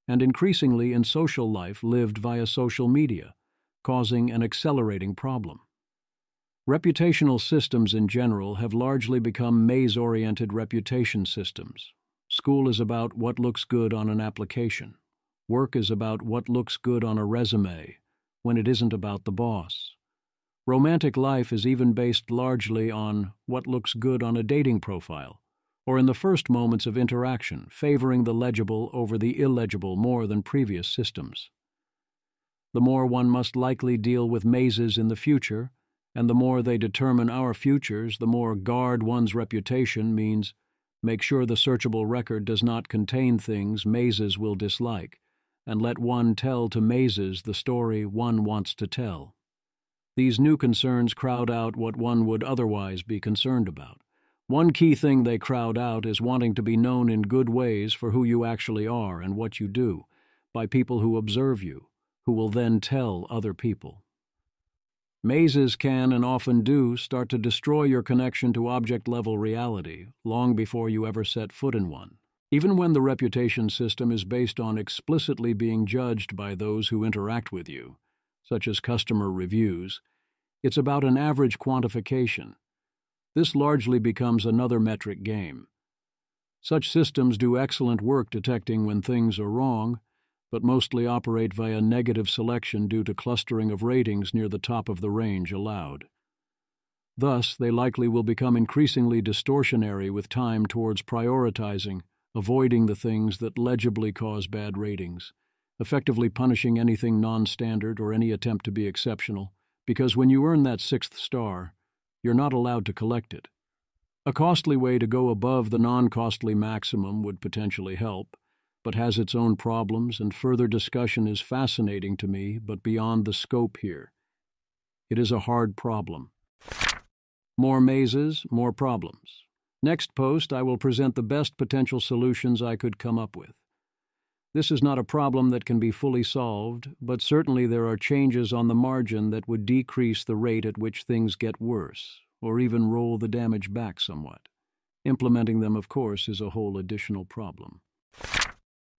and increasingly in social life lived via social media, causing an accelerating problem. Reputational systems in general have largely become maze-oriented reputation systems. School is about what looks good on an application. Work is about what looks good on a resume, when it isn't about the boss. Romantic life is even based largely on what looks good on a dating profile, or in the first moments of interaction, favoring the legible over the illegible more than previous systems. The more one must likely deal with mazes in the future, and the more they determine our futures, the more guard one's reputation means make sure the searchable record does not contain things mazes will dislike, and let one tell to mazes the story one wants to tell. These new concerns crowd out what one would otherwise be concerned about. One key thing they crowd out is wanting to be known in good ways for who you actually are and what you do, by people who observe you, who will then tell other people. Mazes can and often do start to destroy your connection to object-level reality long before you ever set foot in one. Even when the reputation system is based on explicitly being judged by those who interact with you, such as customer reviews, it's about an average quantification. This largely becomes another metric game. Such systems do excellent work detecting when things are wrong, but mostly operate via negative selection due to clustering of ratings near the top of the range allowed. Thus, they likely will become increasingly distortionary with time towards prioritizing, avoiding the things that legibly cause bad ratings, effectively punishing anything non-standard or any attempt to be exceptional, because when you earn that 6th star, you're not allowed to collect it. A costly way to go above the non-costly maximum would potentially help, but has its own problems, and further discussion is fascinating to me, but beyond the scope here. It is a hard problem. More mazes, more problems. Next post, I will present the best potential solutions I could come up with. This is not a problem that can be fully solved, but certainly there are changes on the margin that would decrease the rate at which things get worse, or even roll the damage back somewhat. Implementing them, of course, is a whole additional problem.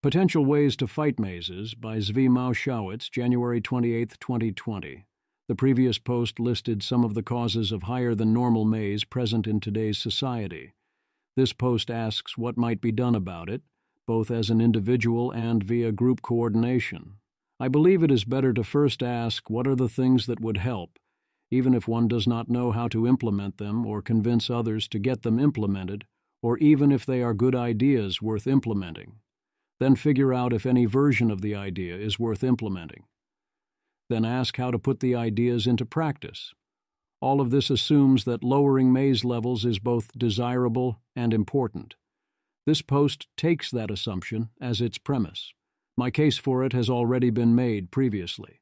Potential Ways to Fight Mazes by Zvi Mowshowitz, January 28, 2020. The previous post listed some of the causes of higher-than-normal maze present in today's society. This post asks what might be done about it, both as an individual and via group coordination. I believe it is better to first ask what are the things that would help, even if one does not know how to implement them or convince others to get them implemented, or even if they are good ideas worth implementing. Then figure out if any version of the idea is worth implementing. Then ask how to put the ideas into practice. All of this assumes that lowering maze levels is both desirable and important. This post takes that assumption as its premise. My case for it has already been made previously.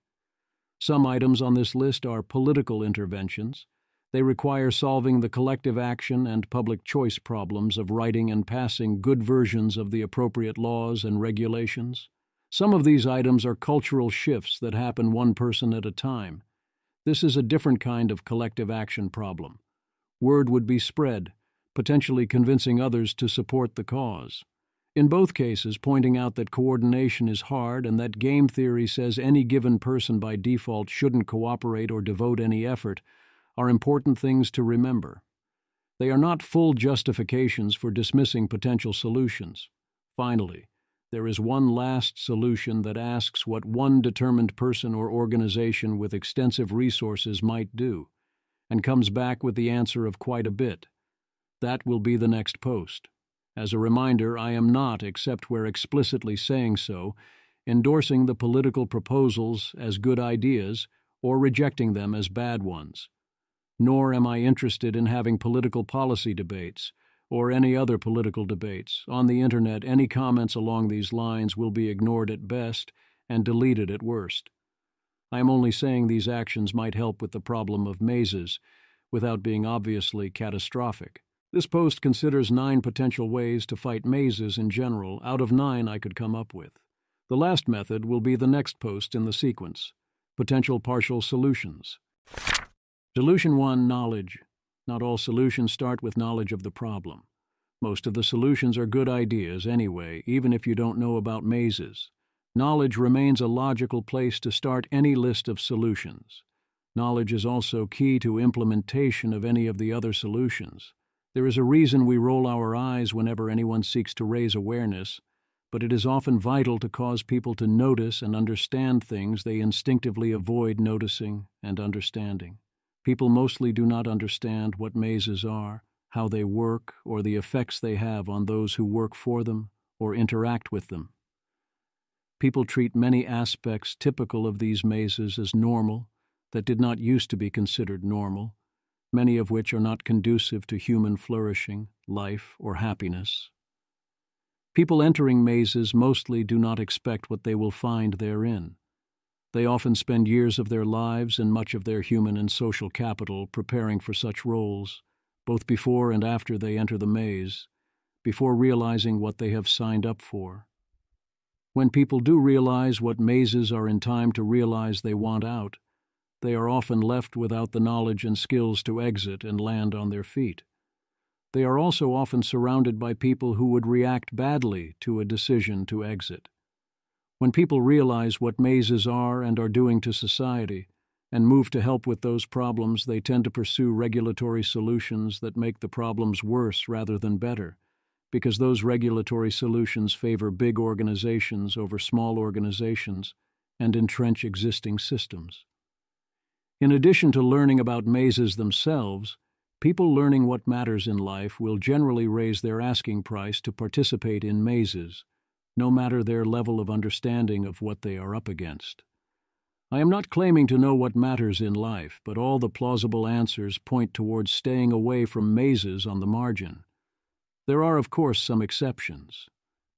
Some items on this list are political interventions. They require solving the collective action and public choice problems of writing and passing good versions of the appropriate laws and regulations. Some of these items are cultural shifts that happen one person at a time. This is a different kind of collective action problem. Word would be spread, potentially convincing others to support the cause. In both cases, pointing out that coordination is hard and that game theory says any given person by default shouldn't cooperate or devote any effort are important things to remember. They are not full justifications for dismissing potential solutions. Finally, there is one last solution that asks what one determined person or organization with extensive resources might do, and comes back with the answer of quite a bit. That will be the next post. As a reminder, I am not, except where explicitly saying so, endorsing the political proposals as good ideas or rejecting them as bad ones. Nor am I interested in having political policy debates or any other political debates. On the internet, any comments along these lines will be ignored at best and deleted at worst. I am only saying these actions might help with the problem of mazes, without being obviously catastrophic. This post considers 9 potential ways to fight mazes in general, out of 9 I could come up with. The last method will be the next post in the sequence: potential partial solutions. Solution 1, knowledge. Not all solutions start with knowledge of the problem. Most of the solutions are good ideas anyway, even if you don't know about mazes. Knowledge remains a logical place to start any list of solutions. Knowledge is also key to implementation of any of the other solutions. There is a reason we roll our eyes whenever anyone seeks to raise awareness, but it is often vital to cause people to notice and understand things they instinctively avoid noticing and understanding. People mostly do not understand what mazes are, how they work, or the effects they have on those who work for them or interact with them. People treat many aspects typical of these mazes as normal, that did not used to be considered normal, many of which are not conducive to human flourishing, life, or happiness. People entering mazes mostly do not expect what they will find therein. They often spend years of their lives and much of their human and social capital preparing for such roles, both before and after they enter the maze, before realizing what they have signed up for. When people do realize what mazes are in time to realize they want out, they are often left without the knowledge and skills to exit and land on their feet. They are also often surrounded by people who would react badly to a decision to exit. When people realize what mazes are and are doing to society, and move to help with those problems, they tend to pursue regulatory solutions that make the problems worse rather than better, because those regulatory solutions favor big organizations over small organizations and entrench existing systems. In addition to learning about mazes themselves, people learning what matters in life will generally raise their asking price to participate in mazes, no matter their level of understanding of what they are up against. I am not claiming to know what matters in life, but all the plausible answers point towards staying away from mazes on the margin. There are, of course, some exceptions.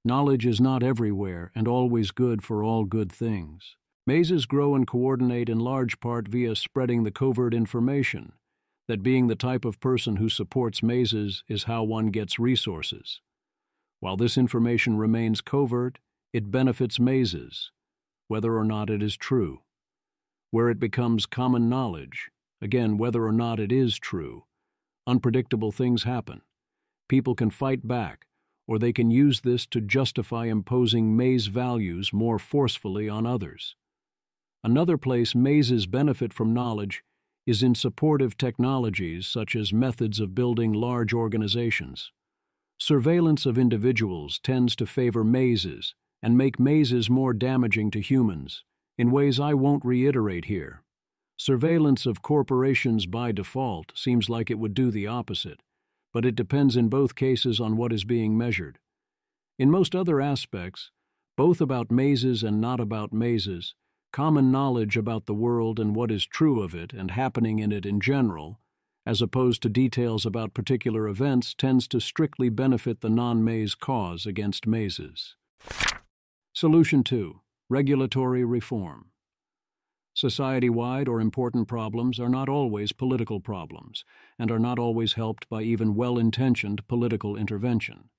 Knowledge is not everywhere and always good for all good things. Mazes grow and coordinate in large part via spreading the covert information, that being the type of person who supports mazes is how one gets resources. While this information remains covert, it benefits mazes, whether or not it is true. Where it becomes common knowledge, again, whether or not it is true, unpredictable things happen. People can fight back, or they can use this to justify imposing maze values more forcefully on others. Another place mazes benefit from knowledge is in supportive technologies such as methods of building large organizations. Surveillance of individuals tends to favor mazes and make mazes more damaging to humans, in ways I won't reiterate here. Surveillance of corporations by default seems like it would do the opposite, but it depends in both cases on what is being measured. In most other aspects, both about mazes and not about mazes, common knowledge about the world and what is true of it and happening in it in general, as opposed to details about particular events, tends to strictly benefit the non-maze cause against mazes. Solution 2. Regulatory reform. Society-wide or important problems are not always political problems, and are not always helped by even well-intentioned political intervention.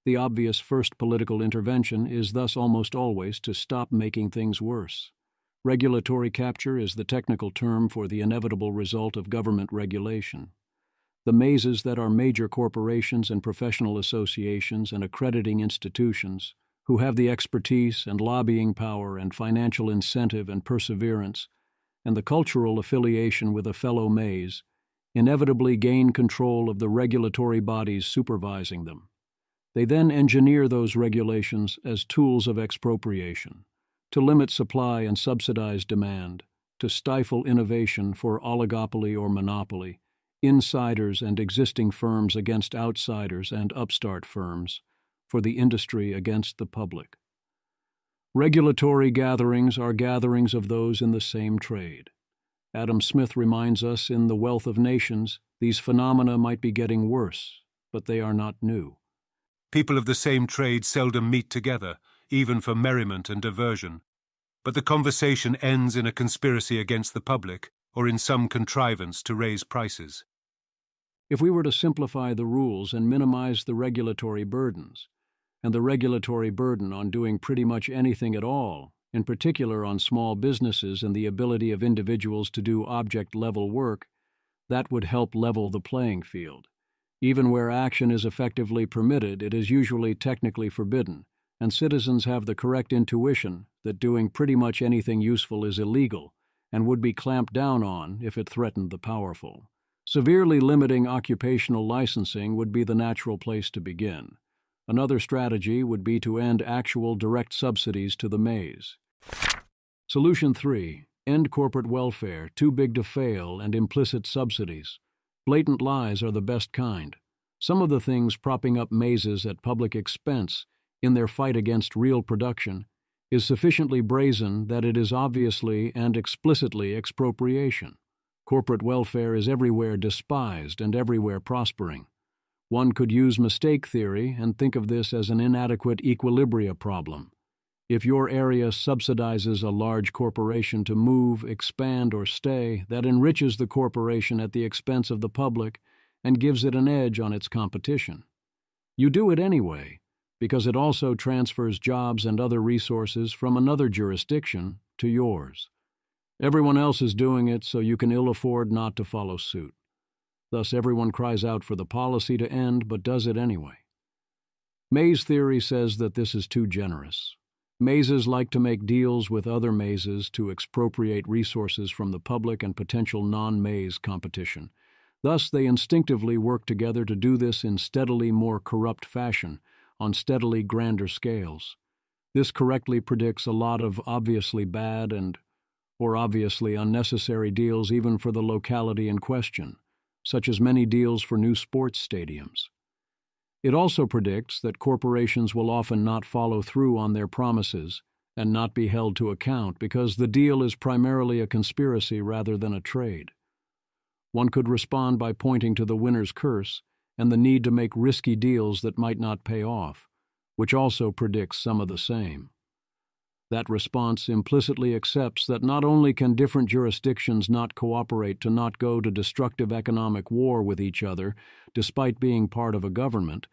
The obvious first political intervention is thus almost always to stop making things worse. Regulatory capture is the technical term for the inevitable result of government regulation. The mazes that are major corporations and professional associations and accrediting institutions, who have the expertise and lobbying power and financial incentive and perseverance, and the cultural affiliation with a fellow maze, inevitably gain control of the regulatory bodies supervising them. They then engineer those regulations as tools of expropriation, to limit supply and subsidize demand, to stifle innovation for oligopoly or monopoly, insiders and existing firms against outsiders and upstart firms, for the industry against the public. Regulatory gatherings are gatherings of those in the same trade. Adam Smith reminds us in The Wealth of Nations, these phenomena might be getting worse, but they are not new. People of the same trade seldom meet together, even for merriment and diversion. But the conversation ends in a conspiracy against the public, or in some contrivance to raise prices. If we were to simplify the rules and minimize the regulatory burdens, and the regulatory burden on doing pretty much anything at all, in particular on small businesses and the ability of individuals to do object-level work, that would help level the playing field. Even where action is effectively permitted, it is usually technically forbidden, and citizens have the correct intuition that doing pretty much anything useful is illegal and would be clamped down on if it threatened the powerful. Severely limiting occupational licensing would be the natural place to begin. Another strategy would be to end actual direct subsidies to the maze. Solution 3. End corporate welfare, too big to fail, and implicit subsidies. Blatant lies are the best kind. Some of the things propping up mazes at public expense in their fight against real production is sufficiently brazen that it is obviously and explicitly expropriation. Corporate welfare is everywhere despised and everywhere prospering. One could use mistake theory and think of this as an inadequate equilibria problem. If your area subsidizes a large corporation to move, expand, or stay, that enriches the corporation at the expense of the public and gives it an edge on its competition. You do it anyway, because it also transfers jobs and other resources from another jurisdiction to yours. Everyone else is doing it, so you can ill afford not to follow suit. Thus, everyone cries out for the policy to end, but does it anyway. Maze theory says that this is too generous. Mazes like to make deals with other mazes to expropriate resources from the public and potential non-maze competition. Thus, they instinctively work together to do this in steadily more corrupt fashion, on steadily grander scales. This correctly predicts a lot of obviously bad or obviously unnecessary deals even for the locality in question, such as many deals for new sports stadiums. It also predicts that corporations will often not follow through on their promises and not be held to account because the deal is primarily a conspiracy rather than a trade. One could respond by pointing to the winner's curse and the need to make risky deals that might not pay off, which also predicts some of the same. That response implicitly accepts that not only can different jurisdictions not cooperate to not go to destructive economic war with each other despite being part of a government,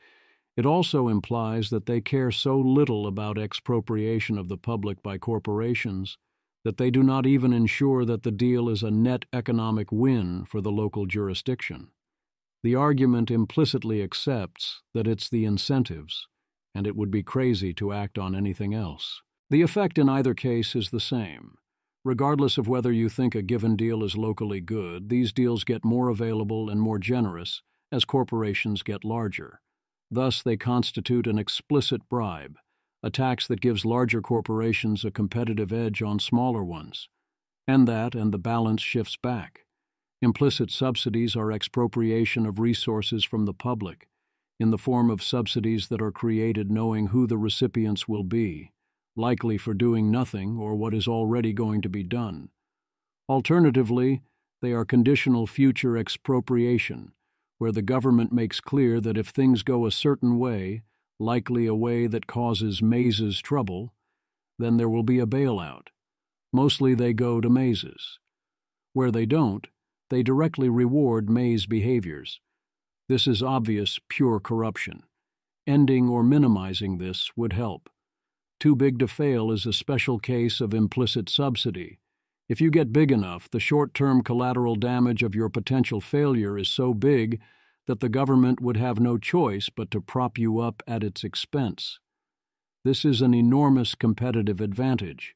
it also implies that they care so little about expropriation of the public by corporations that they do not even ensure that the deal is a net economic win for the local jurisdiction. The argument implicitly accepts that it's the incentives, and it would be crazy to act on anything else. The effect in either case is the same. Regardless of whether you think a given deal is locally good, these deals get more available and more generous as corporations get larger. Thus, they constitute an explicit bribe, a tax that gives larger corporations a competitive edge on smaller ones. And the balance shifts back. Implicit subsidies are expropriation of resources from the public, in the form of subsidies that are created knowing who the recipients will be, likely for doing nothing or what is already going to be done. Alternatively, they are conditional future expropriation, where the government makes clear that if things go a certain way, likely a way that causes mazes trouble, then there will be a bailout. Mostly they go to mazes. Where they don't, they directly reward maze behaviors. This is obvious, pure corruption. Ending or minimizing this would help. Too big to fail is a special case of implicit subsidy. If you get big enough, the short-term collateral damage of your potential failure is so big that the government would have no choice but to prop you up at its expense. This is an enormous competitive advantage.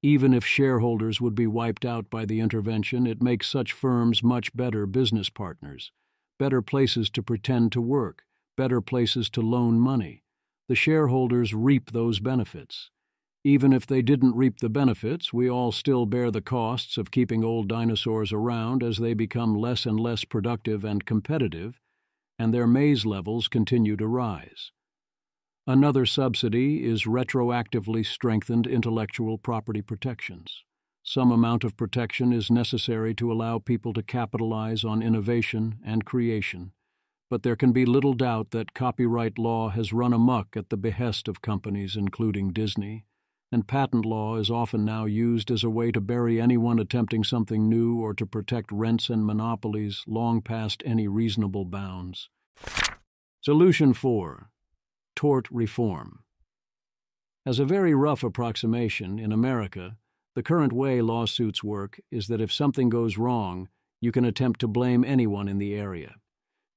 Even if shareholders would be wiped out by the intervention, it makes such firms much better business partners, better places to pretend to work, better places to loan money. The shareholders reap those benefits. Even if they didn't reap the benefits, we all still bear the costs of keeping old dinosaurs around as they become less and less productive and competitive, and their maze levels continue to rise. Another subsidy is retroactively strengthened intellectual property protections. Some amount of protection is necessary to allow people to capitalize on innovation and creation, but there can be little doubt that copyright law has run amok at the behest of companies including Disney, and patent law is often now used as a way to bury anyone attempting something new or to protect rents and monopolies long past any reasonable bounds. Solution 4. Tort reform. As a very rough approximation, in America, the current way lawsuits work is that if something goes wrong, you can attempt to blame anyone in the area.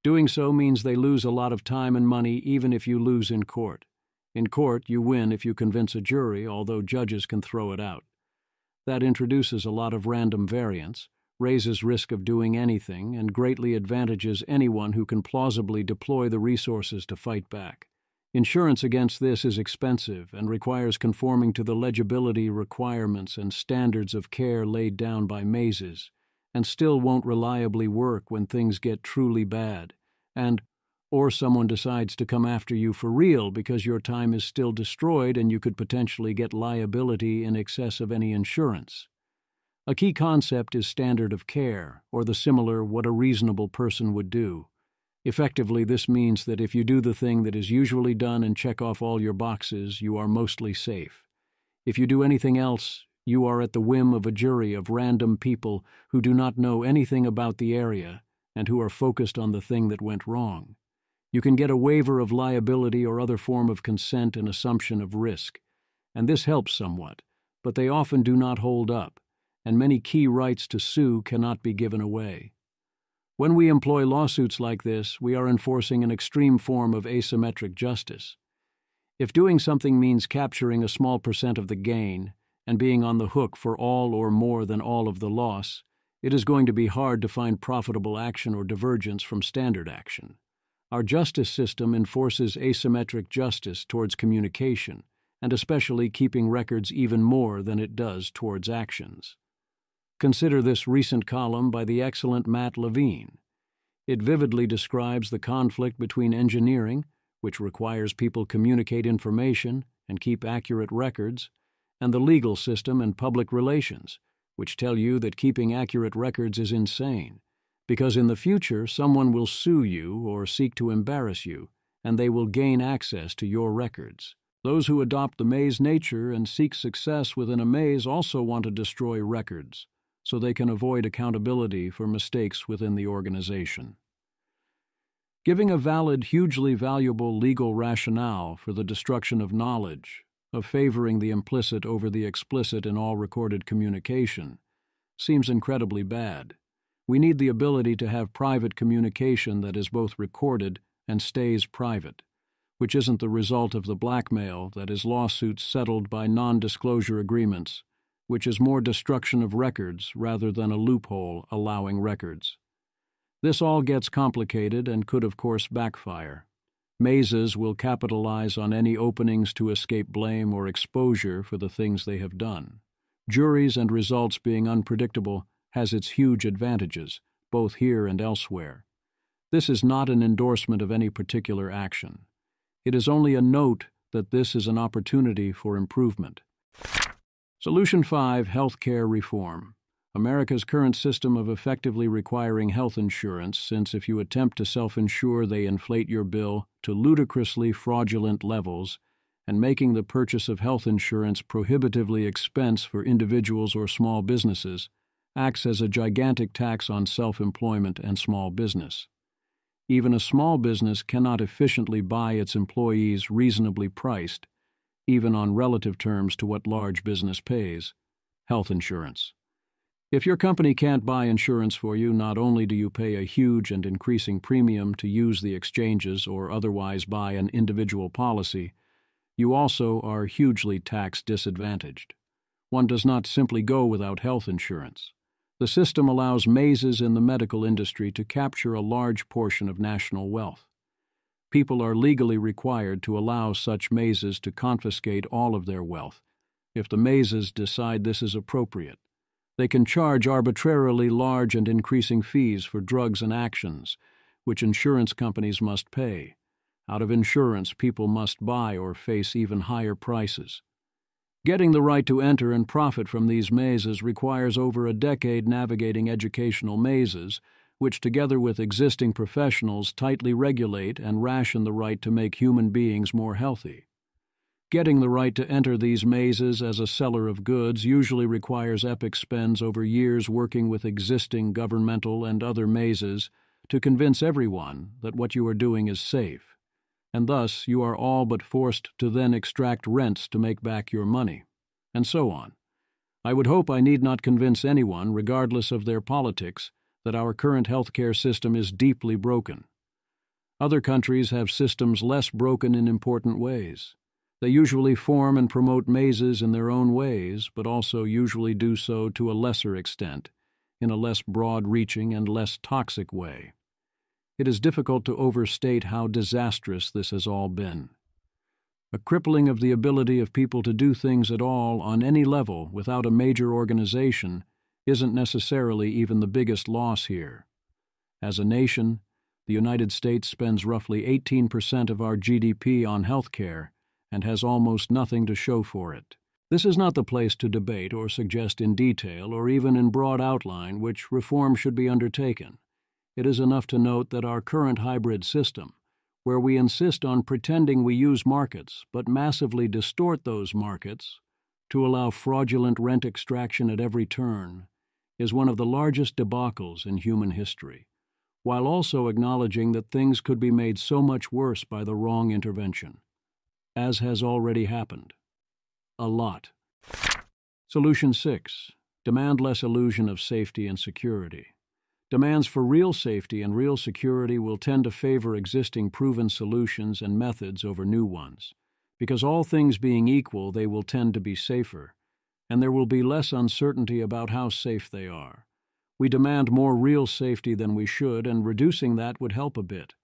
Doing so means they lose a lot of time and money even if you lose in court. In court, you win if you convince a jury, although judges can throw it out. That introduces a lot of random variance, raises risk of doing anything, and greatly advantages anyone who can plausibly deploy the resources to fight back. Insurance against this is expensive and requires conforming to the legibility requirements and standards of care laid down by mazes, and still won't reliably work when things get truly bad, or someone decides to come after you for real because your time is still destroyed and you could potentially get liability in excess of any insurance. A key concept is standard of care, or the similar what a reasonable person would do. Effectively, this means that if you do the thing that is usually done and check off all your boxes, you are mostly safe. If you do anything else, you are at the whim of a jury of random people who do not know anything about the area and who are focused on the thing that went wrong. You can get a waiver of liability or other form of consent and assumption of risk, and this helps somewhat, but they often do not hold up, and many key rights to sue cannot be given away. When we employ lawsuits like this, we are enforcing an extreme form of asymmetric justice. If doing something means capturing a small percent of the gain and being on the hook for all or more than all of the loss, it is going to be hard to find profitable action or divergence from standard action. Our justice system enforces asymmetric justice towards communication, and especially keeping records even more than it does towards actions. Consider this recent column by the excellent Matt Levine. It vividly describes the conflict between engineering, which requires people communicate information and keep accurate records, and the legal system and public relations, which tell you that keeping accurate records is insane, because in the future someone will sue you or seek to embarrass you, and they will gain access to your records. Those who adopt the maze nature and seek success within a maze also want to destroy records, so they can avoid accountability for mistakes within the organization. Giving a valid, hugely valuable legal rationale for the destruction of knowledge, of favoring the implicit over the explicit in all recorded communication, seems incredibly bad. We need the ability to have private communication that is both recorded and stays private, which isn't the result of the blackmail that is lawsuits settled by non-disclosure agreements, which is more destruction of records rather than a loophole allowing records. This all gets complicated and could of course backfire. Mazes will capitalize on any openings to escape blame or exposure for the things they have done. Juries and results being unpredictable has its huge advantages, both here and elsewhere. This is not an endorsement of any particular action. It is only a note that this is an opportunity for improvement. Solution 5. Healthcare reform. America's current system of effectively requiring health insurance, since if you attempt to self-insure, they inflate your bill to ludicrously fraudulent levels, and making the purchase of health insurance prohibitively expensive for individuals or small businesses, acts as a gigantic tax on self-employment and small business. Even a small business cannot efficiently buy its employees reasonably priced, even on relative terms to what large business pays, health insurance. If your company can't buy insurance for you, not only do you pay a huge and increasing premium to use the exchanges or otherwise buy an individual policy, you also are hugely tax disadvantaged. One does not simply go without health insurance. The system allows mazes in the medical industry to capture a large portion of national wealth. People are legally required to allow such mazes to confiscate all of their wealth, if the mazes decide this is appropriate. They can charge arbitrarily large and increasing fees for drugs and actions, which insurance companies must pay. Out of insurance, people must buy or face even higher prices. Getting the right to enter and profit from these mazes requires over a decade navigating educational mazes, which together with existing professionals tightly regulate and ration the right to make human beings more healthy. Getting the right to enter these mazes as a seller of goods usually requires epic spends over years working with existing governmental and other mazes to convince everyone that what you are doing is safe, and thus you are all but forced to then extract rents to make back your money, and so on. I would hope I need not convince anyone, regardless of their politics, that our current healthcare system is deeply broken. Other countries have systems less broken in important ways. They usually form and promote mazes in their own ways, but also usually do so to a lesser extent, in a less broad-reaching and less toxic way. It is difficult to overstate how disastrous this has all been. A crippling of the ability of people to do things at all on any level without a major organization isn't necessarily even the biggest loss here. As a nation, the United States spends roughly 18% of our GDP on health care and has almost nothing to show for it. This is not the place to debate or suggest in detail or even in broad outline which reform should be undertaken. It is enough to note that our current hybrid system, where we insist on pretending we use markets but massively distort those markets to allow fraudulent rent extraction at every turn, is one of the largest debacles in human history, while also acknowledging that things could be made so much worse by the wrong intervention, as has already happened. A lot. Solution 6. Demand less illusion of safety and security. Demands for real safety and real security will tend to favor existing proven solutions and methods over new ones, because all things being equal, they will tend to be safer, and there will be less uncertainty about how safe they are. We demand more real safety than we should, and reducing that would help a bit.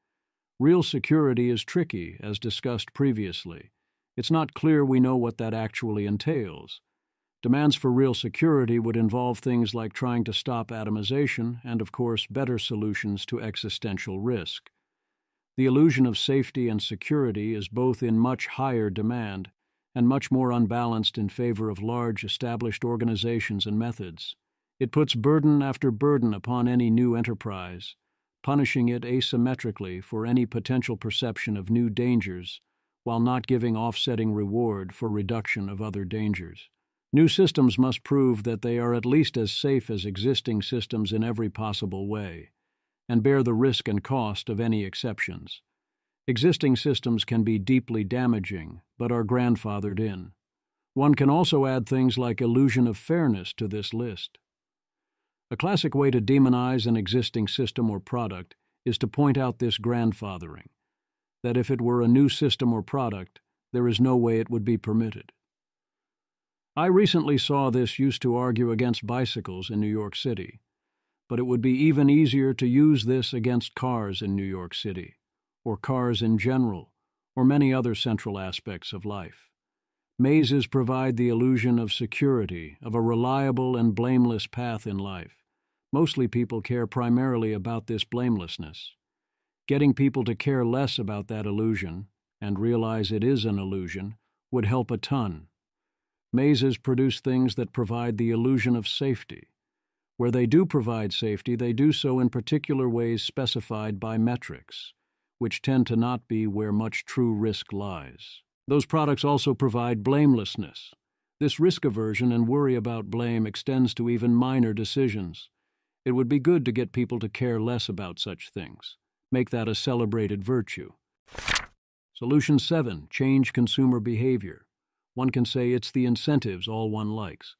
Real security is tricky, as discussed previously. It's not clear we know what that actually entails. Demands for real security would involve things like trying to stop atomization and, of course, better solutions to existential risk. The illusion of safety and security is both in much higher demand and much more unbalanced in favor of large established organizations and methods. It puts burden after burden upon any new enterprise, punishing it asymmetrically for any potential perception of new dangers, while not giving offsetting reward for reduction of other dangers. New systems must prove that they are at least as safe as existing systems in every possible way, and bear the risk and cost of any exceptions. Existing systems can be deeply damaging, but are grandfathered in. One can also add things like illusion of fairness to this list. A classic way to demonize an existing system or product is to point out this grandfathering, that if it were a new system or product, there is no way it would be permitted. I recently saw this used to argue against bicycles in New York City, but it would be even easier to use this against cars in New York City, or cars in general, or many other central aspects of life. Mazes provide the illusion of security, of a reliable and blameless path in life. Mostly people care primarily about this blamelessness. Getting people to care less about that illusion, and realize it is an illusion, would help a ton. Mazes produce things that provide the illusion of safety. Where they do provide safety, they do so in particular ways specified by metrics, which tend to not be where much true risk lies. Those products also provide blamelessness. This risk aversion and worry about blame extends to even minor decisions. It would be good to get people to care less about such things. Make that a celebrated virtue. Solution 7. Change consumer behavior. One can say it's the incentives all one likes.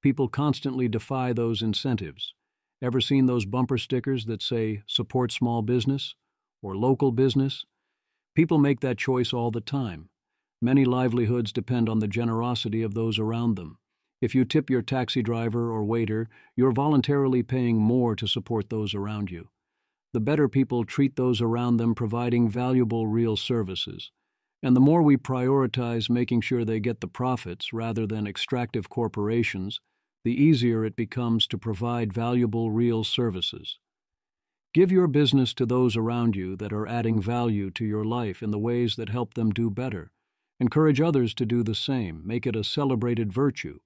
People constantly defy those incentives. Ever seen those bumper stickers that say, support small business or local business? People make that choice all the time. Many livelihoods depend on the generosity of those around them. If you tip your taxi driver or waiter, you're voluntarily paying more to support those around you. The better people treat those around them, providing valuable real services. And the more we prioritize making sure they get the profits rather than extractive corporations, the easier it becomes to provide valuable real services. Give your business to those around you that are adding value to your life in the ways that help them do better. Encourage others to do the same. Make it a celebrated virtue.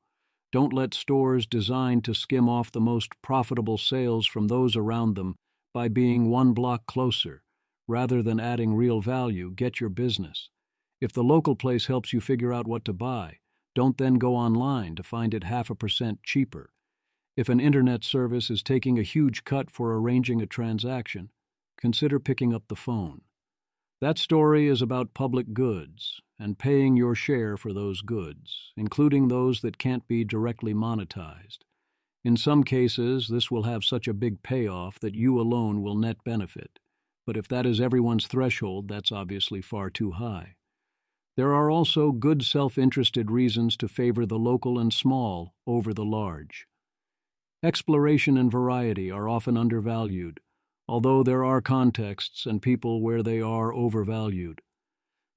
Don't let stores designed to skim off the most profitable sales from those around them by being one block closer. Rather than adding real value, get your business. If the local place helps you figure out what to buy, don't then go online to find it 0.5% cheaper. If an internet service is taking a huge cut for arranging a transaction, consider picking up the phone. That story is about public goods and paying your share for those goods, including those that can't be directly monetized. In some cases, this will have such a big payoff that you alone will net benefit. But if that is everyone's threshold, that's obviously far too high. There are also good self-interested reasons to favor the local and small over the large. Exploration and variety are often undervalued, although there are contexts and people where they are overvalued.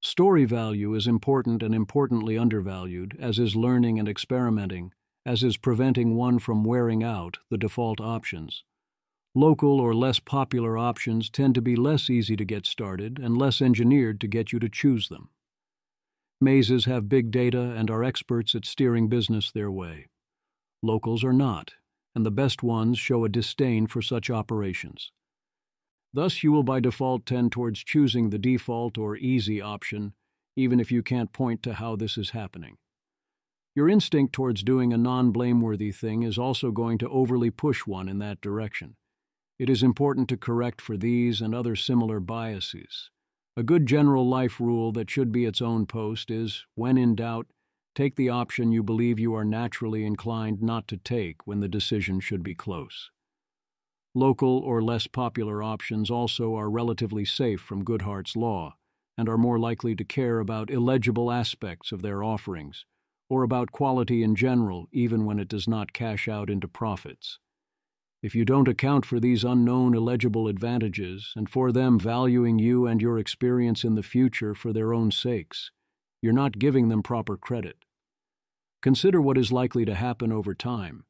Story value is important and importantly undervalued, as is learning and experimenting, as is preventing one from wearing out the default options. Local or less popular options tend to be less easy to get started and less engineered to get you to choose them. Mazes have big data and are experts at steering business their way. Locals are not, and the best ones show a disdain for such operations. Thus, you will by default tend towards choosing the default or easy option, even if you can't point to how this is happening. Your instinct towards doing a non-blameworthy thing is also going to overly push one in that direction. It is important to correct for these and other similar biases. A good general life rule that should be its own post is, when in doubt, take the option you believe you are naturally inclined not to take when the decision should be close. Local or less popular options also are relatively safe from Goodhart's law and are more likely to care about illegible aspects of their offerings or about quality in general, even when it does not cash out into profits. If you don't account for these unknown illegible advantages and for them valuing you and your experience in the future for their own sakes, you're not giving them proper credit. Consider what is likely to happen over time.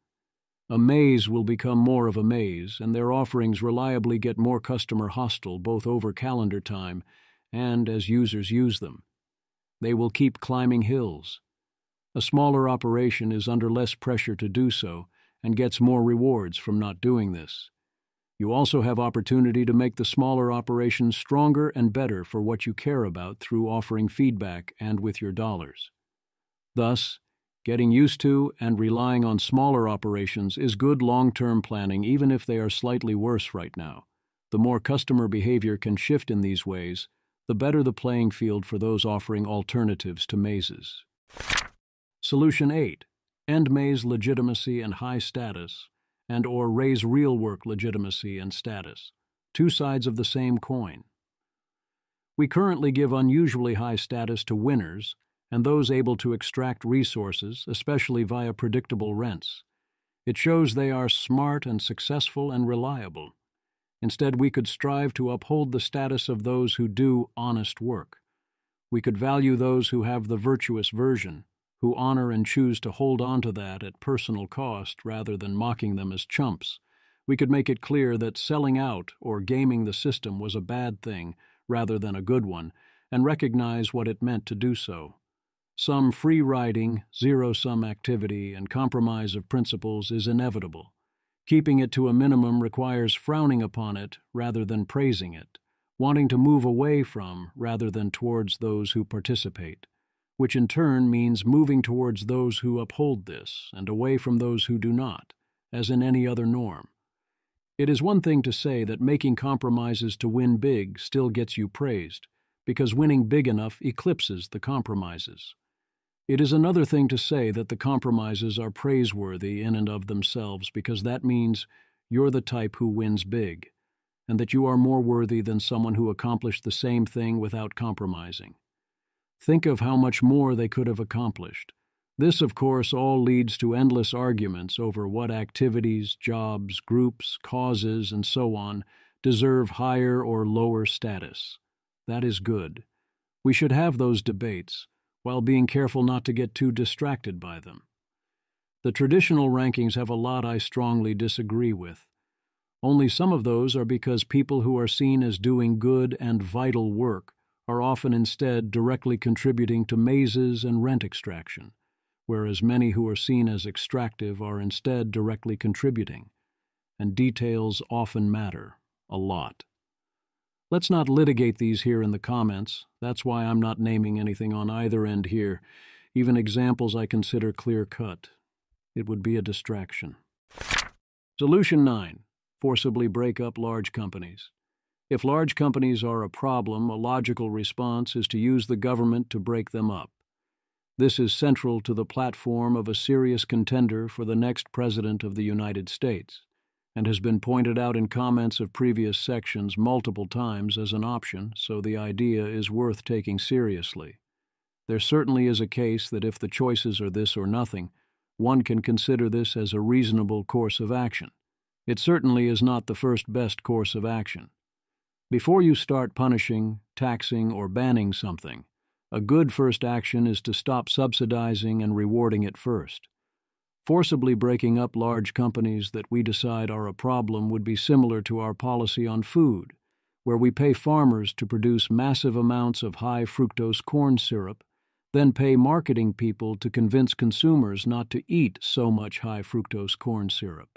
A maze will become more of a maze, and their offerings reliably get more customer hostile both over calendar time and as users use them. They will keep climbing hills. A smaller operation is under less pressure to do so and gets more rewards from not doing this. You also have opportunity to make the smaller operations stronger and better for what you care about through offering feedback and with your dollars. Thus, getting used to and relying on smaller operations is good long-term planning even if they are slightly worse right now. The more customer behavior can shift in these ways, the better the playing field for those offering alternatives to mazes. Solution 8. End maze legitimacy and high status, and or raise real work legitimacy and status. Two sides of the same coin. We currently give unusually high status to winners and those able to extract resources, especially via predictable rents. It shows they are smart and successful and reliable. Instead, we could strive to uphold the status of those who do honest work. We could value those who have the virtuous version, who honor and choose to hold on to that at personal cost rather than mocking them as chumps. We could make it clear that selling out or gaming the system was a bad thing rather than a good one, and recognize what it meant to do so. Some free-riding, zero-sum activity and compromise of principles is inevitable. Keeping it to a minimum requires frowning upon it rather than praising it, wanting to move away from rather than towards those who participate, which in turn means moving towards those who uphold this and away from those who do not, as in any other norm. It is one thing to say that making compromises to win big still gets you praised, because winning big enough eclipses the compromises. It is another thing to say that the compromises are praiseworthy in and of themselves, because that means you're the type who wins big, and that you are more worthy than someone who accomplished the same thing without compromising. Think of how much more they could have accomplished. This, of course, all leads to endless arguments over what activities, jobs, groups, causes, and so on deserve higher or lower status. That is good. We should have those debates, while being careful not to get too distracted by them. The traditional rankings have a lot I strongly disagree with. Only some of those are because people who are seen as doing good and vital work are often instead directly contributing to mazes and rent extraction, whereas many who are seen as extractive are instead directly contributing. And details often matter, a lot. Let's not litigate these here in the comments. That's why I'm not naming anything on either end here, even examples I consider clear-cut. It would be a distraction. Solution 9. Forcibly break up large companies. If large companies are a problem, a logical response is to use the government to break them up. This is central to the platform of a serious contender for the next President of the United States, and has been pointed out in comments of previous sections multiple times as an option, so the idea is worth taking seriously. There certainly is a case that if the choices are this or nothing, one can consider this as a reasonable course of action. It certainly is not the first best course of action. Before you start punishing, taxing, or banning something, a good first action is to stop subsidizing and rewarding it first. Forcibly breaking up large companies that we decide are a problem would be similar to our policy on food, where we pay farmers to produce massive amounts of high-fructose corn syrup, then pay marketing people to convince consumers not to eat so much high-fructose corn syrup.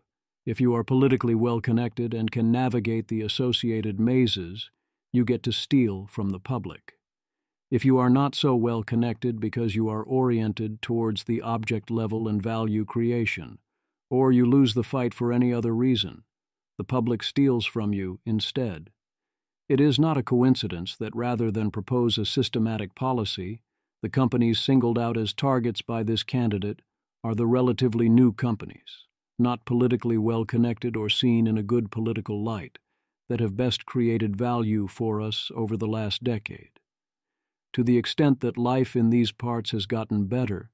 If you are politically well-connected and can navigate the associated mazes, you get to steal from the public. If you are not so well-connected because you are oriented towards the object level and value creation, or you lose the fight for any other reason, the public steals from you instead. It is not a coincidence that rather than propose a systematic policy, the companies singled out as targets by this candidate are the relatively new companies, not politically well-connected or seen in a good political light, that have best created value for us over the last decade. To the extent that life in these parts has gotten better,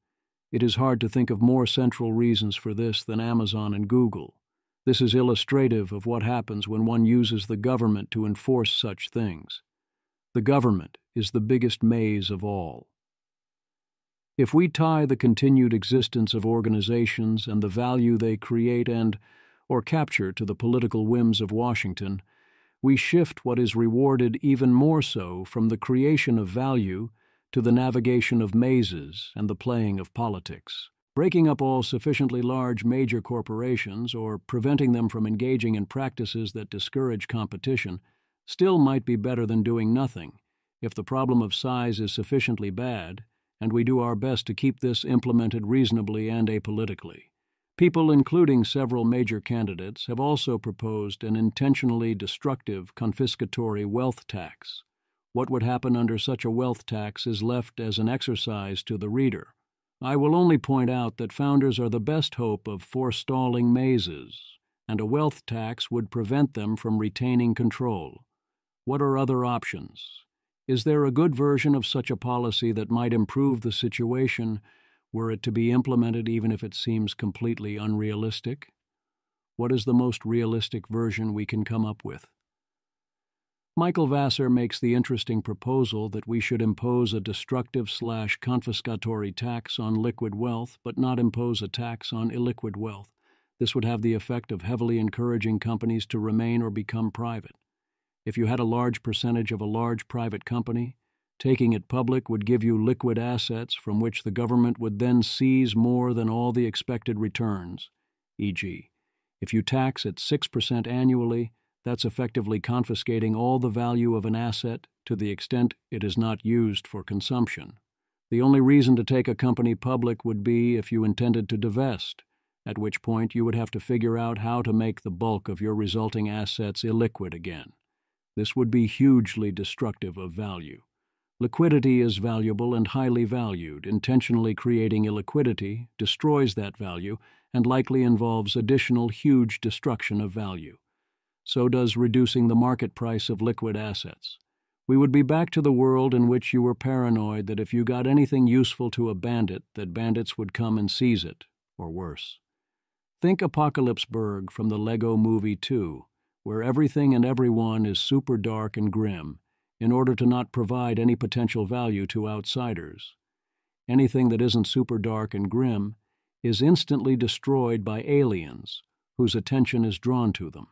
it is hard to think of more central reasons for this than Amazon and Google. This is illustrative of what happens when one uses the government to enforce such things. The government is the biggest maze of all. If we tie the continued existence of organizations and the value they create or capture to the political whims of Washington, we shift what is rewarded even more so from the creation of value to the navigation of mazes and the playing of politics. Breaking up all sufficiently large major corporations or preventing them from engaging in practices that discourage competition still might be better than doing nothing if the problem of size is sufficiently bad, and we do our best to keep this implemented reasonably and apolitically. People, including several major candidates, have also proposed an intentionally destructive confiscatory wealth tax. What would happen under such a wealth tax is left as an exercise to the reader. I will only point out that founders are the best hope of forestalling mazes, and a wealth tax would prevent them from retaining control. What are other options? Is there a good version of such a policy that might improve the situation were it to be implemented even if it seems completely unrealistic? What is the most realistic version we can come up with? Michael Vassar makes the interesting proposal that we should impose a destructive/confiscatory tax on liquid wealth, but not impose a tax on illiquid wealth. This would have the effect of heavily encouraging companies to remain or become private. If you had a large percentage of a large private company, taking it public would give you liquid assets from which the government would then seize more than all the expected returns. E.g., if you tax at 6% annually, that's effectively confiscating all the value of an asset to the extent it is not used for consumption. The only reason to take a company public would be if you intended to divest, at which point you would have to figure out how to make the bulk of your resulting assets illiquid again. This would be hugely destructive of value. Liquidity is valuable and highly valued. Intentionally creating illiquidity destroys that value and likely involves additional huge destruction of value. So does reducing the market price of liquid assets. We would be back to the world in which you were paranoid that if you got anything useful to a bandit, that bandits would come and seize it, or worse. Think Apocalypseburg from the Lego Movie 2, where everything and everyone is super dark and grim, in order to not provide any potential value to outsiders. Anything that isn't super dark and grim is instantly destroyed by aliens, whose attention is drawn to them.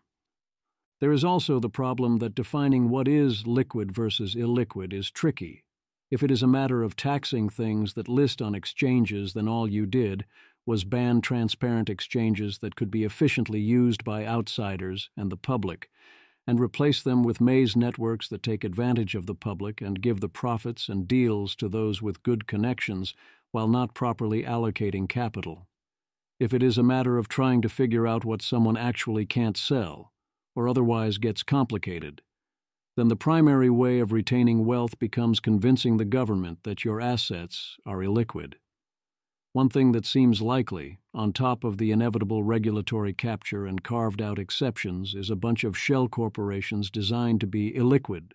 There is also the problem that defining what is liquid versus illiquid is tricky. If it is a matter of taxing things that list on exchanges, then all you did was ban transparent exchanges that could be efficiently used by outsiders and the public, and replace them with maze networks that take advantage of the public and give the profits and deals to those with good connections while not properly allocating capital. If it is a matter of trying to figure out what someone actually can't sell, or otherwise gets complicated, then the primary way of retaining wealth becomes convincing the government that your assets are illiquid. One thing that seems likely, on top of the inevitable regulatory capture and carved-out exceptions, is a bunch of shell corporations designed to be illiquid,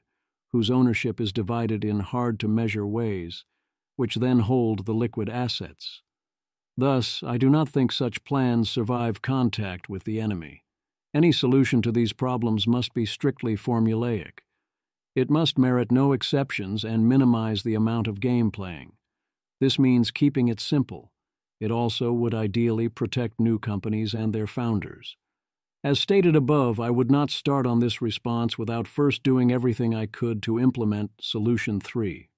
whose ownership is divided in hard-to-measure ways, which then hold the liquid assets. Thus, I do not think such plans survive contact with the enemy. Any solution to these problems must be strictly formulaic. It must merit no exceptions and minimize the amount of game playing. This means keeping it simple. It also would ideally protect new companies and their founders. As stated above, I would not start on this response without first doing everything I could to implement Solution 3.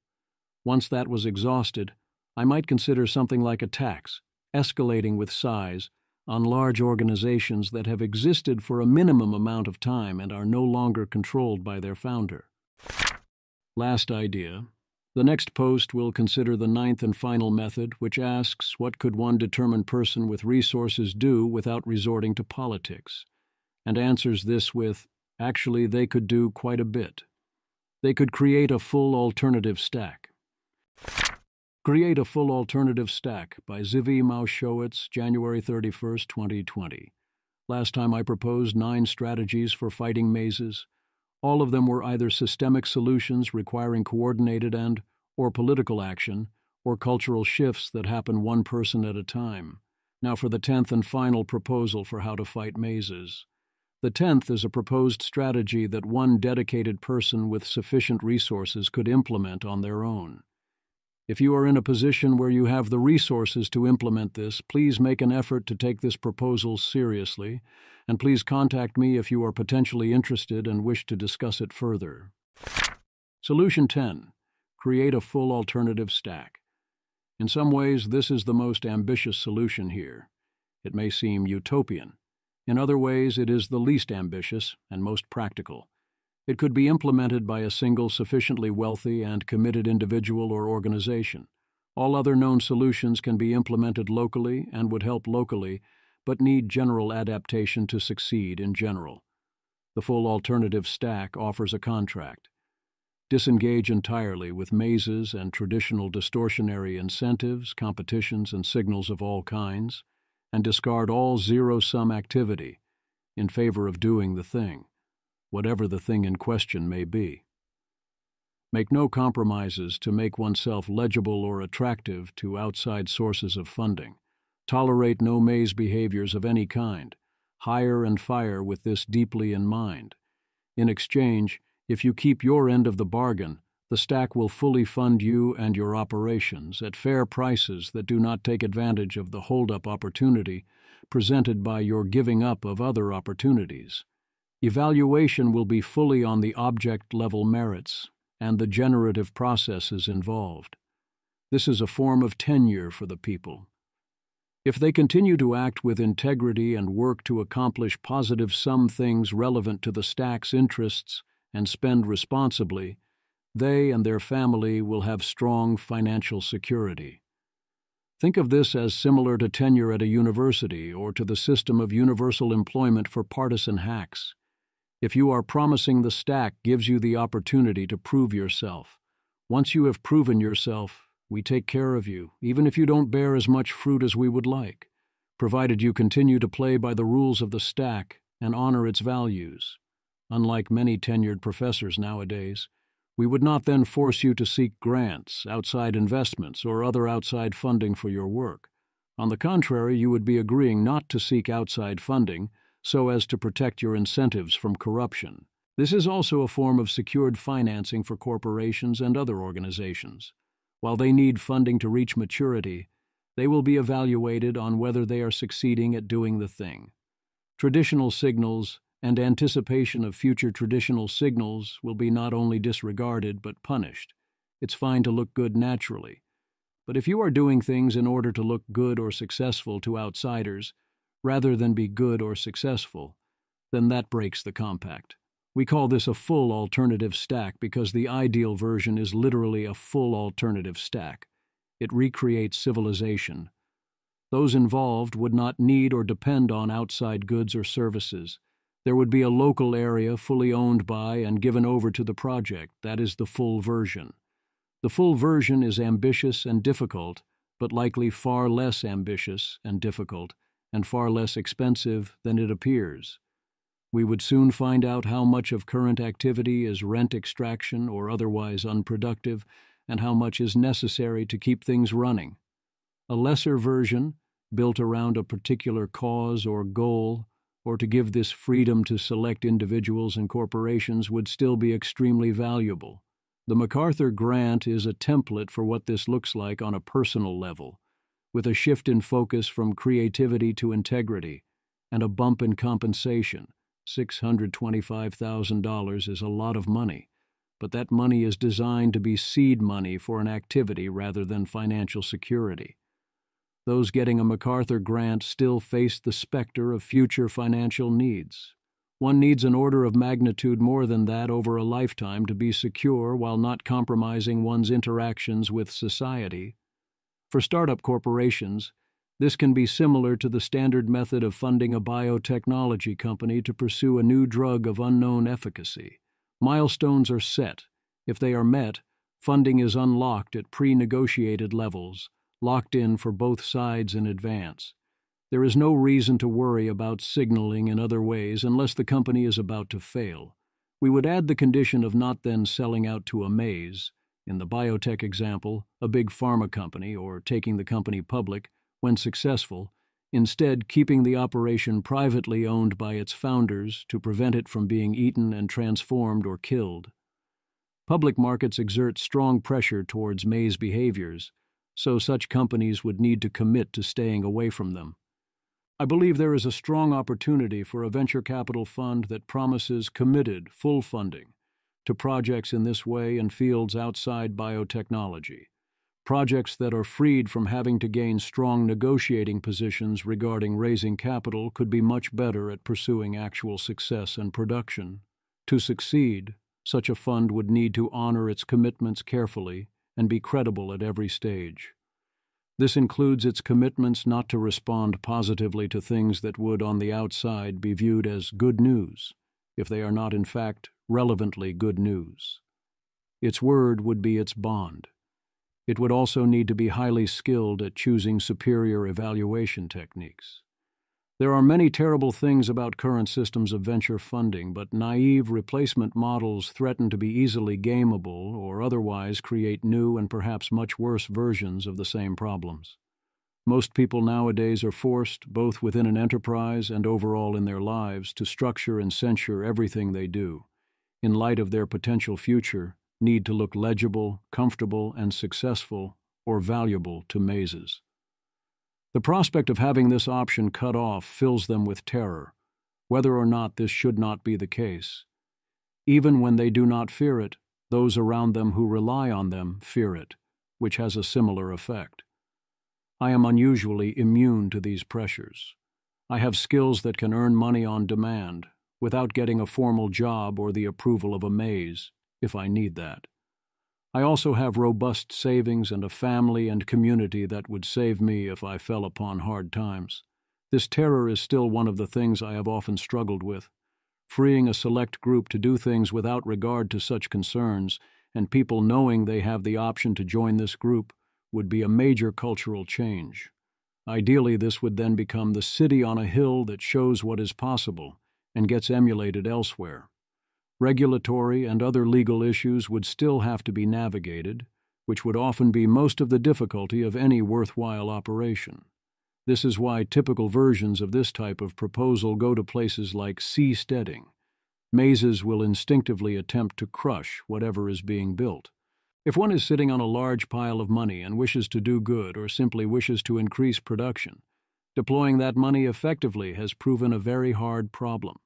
Once that was exhausted, I might consider something like a tax, escalating with size, on large organizations that have existed for a minimum amount of time and are no longer controlled by their founder. Last idea. The next post will consider the ninth and final method, which asks what could one determined person with resources do without resorting to politics, and answers this with, actually they could do quite a bit. They could create a full alternative stack. Create a Full Alternative Stack by Zvi Mowshowitz, January 31, 2020. Last time I proposed 9 strategies for fighting mazes. All of them were either systemic solutions requiring coordinated or political action, or cultural shifts that happen one person at a time. Now for the 10th and final proposal for how to fight mazes. The 10th is a proposed strategy that one dedicated person with sufficient resources could implement on their own. If you are in a position where you have the resources to implement this, please make an effort to take this proposal seriously, and please contact me if you are potentially interested and wish to discuss it further. Solution 10. Create a full alternative stack. In some ways, this is the most ambitious solution here. It may seem utopian. In other ways, it is the least ambitious and most practical. It could be implemented by a single sufficiently wealthy and committed individual or organization. All other known solutions can be implemented locally and would help locally, but need general adaptation to succeed in general. The full alternative stack offers a contract. Disengage entirely with mazes and traditional distortionary incentives, competitions, and signals of all kinds, and discard all zero-sum activity in favor of doing the thing, whatever the thing in question may be. Make no compromises to make oneself legible or attractive to outside sources of funding. Tolerate no maze behaviors of any kind. Hire and fire with this deeply in mind. In exchange, if you keep your end of the bargain, the stack will fully fund you and your operations at fair prices that do not take advantage of the hold-up opportunity presented by your giving up of other opportunities. Evaluation will be fully on the object-level merits and the generative processes involved. This is a form of tenure for the people. If they continue to act with integrity and work to accomplish positive sum things relevant to the stack's interests and spend responsibly, they and their family will have strong financial security. Think of this as similar to tenure at a university or to the system of universal employment for partisan hacks. If you are promising the stack gives you the opportunity to prove yourself. Once you have proven yourself, we take care of you, even if you don't bear as much fruit as we would like, provided you continue to play by the rules of the stack and honor its values. Unlike many tenured professors nowadays, We would not then force you to seek grants, outside investments, or other outside funding for your work. On the contrary, you would be agreeing not to seek outside funding so as to protect your incentives from corruption. This is also a form of secured financing for corporations and other organizations. While they need funding to reach maturity, they will be evaluated on whether they are succeeding at doing the thing. Traditional signals and anticipation of future traditional signals will be not only disregarded but punished. It's fine to look good naturally. But if you are doing things in order to look good or successful to outsiders, rather than be good or successful, then that breaks the compact. We call this a full alternative stack because the ideal version is literally a full alternative stack. It recreates civilization. Those involved would not need or depend on outside goods or services. There would be a local area fully owned by and given over to the project. That is the full version. The full version is ambitious and difficult, but likely far less ambitious and difficult, and far less expensive than it appears. We would soon find out how much of current activity is rent extraction or otherwise unproductive, and how much is necessary to keep things running. A lesser version, built around a particular cause or goal, or to give this freedom to select individuals and corporations, would still be extremely valuable. The MacArthur Grant is a template for what this looks like on a personal level, with a shift in focus from creativity to integrity, and a bump in compensation. $625,000 is a lot of money, but that money is designed to be seed money for an activity rather than financial security. Those getting a MacArthur Grant still face the specter of future financial needs. One needs an order of magnitude more than that over a lifetime to be secure while not compromising one's interactions with society. For startup corporations, this can be similar to the standard method of funding a biotechnology company to pursue a new drug of unknown efficacy. Milestones are set. If they are met, funding is unlocked at pre-negotiated levels, locked in for both sides in advance. There is no reason to worry about signaling in other ways unless the company is about to fail. We would add the condition of not then selling out to a maze, in the biotech example, a big pharma company, or taking the company public, when successful, instead keeping the operation privately owned by its founders to prevent it from being eaten and transformed or killed. Public markets exert strong pressure towards maze behaviors, so such companies would need to commit to staying away from them. I believe there is a strong opportunity for a venture capital fund that promises committed, full funding to projects in this way in fields outside biotechnology. Projects that are freed from having to gain strong negotiating positions regarding raising capital could be much better at pursuing actual success and production. To succeed, such a fund would need to honor its commitments carefully and be credible at every stage. This includes its commitments not to respond positively to things that would, on the outside, be viewed as good news, if they are not, in fact, relevantly good news. Its word would be its bond. It would also need to be highly skilled at choosing superior evaluation techniques. There are many terrible things about current systems of venture funding, but naive replacement models threaten to be easily gameable or otherwise create new and perhaps much worse versions of the same problems. Most people nowadays are forced, both within an enterprise and overall in their lives, to structure and censure everything they do, in light of their potential future, need to look legible, comfortable, and successful, or valuable to mazes. The prospect of having this option cut off fills them with terror, whether or not this should not be the case. Even when they do not fear it, those around them who rely on them fear it, which has a similar effect. I am unusually immune to these pressures. I have skills that can earn money on demand, without getting a formal job or the approval of a maze, if I need that. I also have robust savings and a family and community that would save me if I fell upon hard times. This terror is still one of the things I have often struggled with. Freeing a select group to do things without regard to such concerns, and people knowing they have the option to join this group, would be a major cultural change. Ideally, this would then become the city on a hill that shows what is possible and gets emulated elsewhere. Regulatory and other legal issues would still have to be navigated, which would often be most of the difficulty of any worthwhile operation. This is why typical versions of this type of proposal go to places like seasteading. Mazes will instinctively attempt to crush whatever is being built. If one is sitting on a large pile of money and wishes to do good or simply wishes to increase production, deploying that money effectively has proven a very hard problem.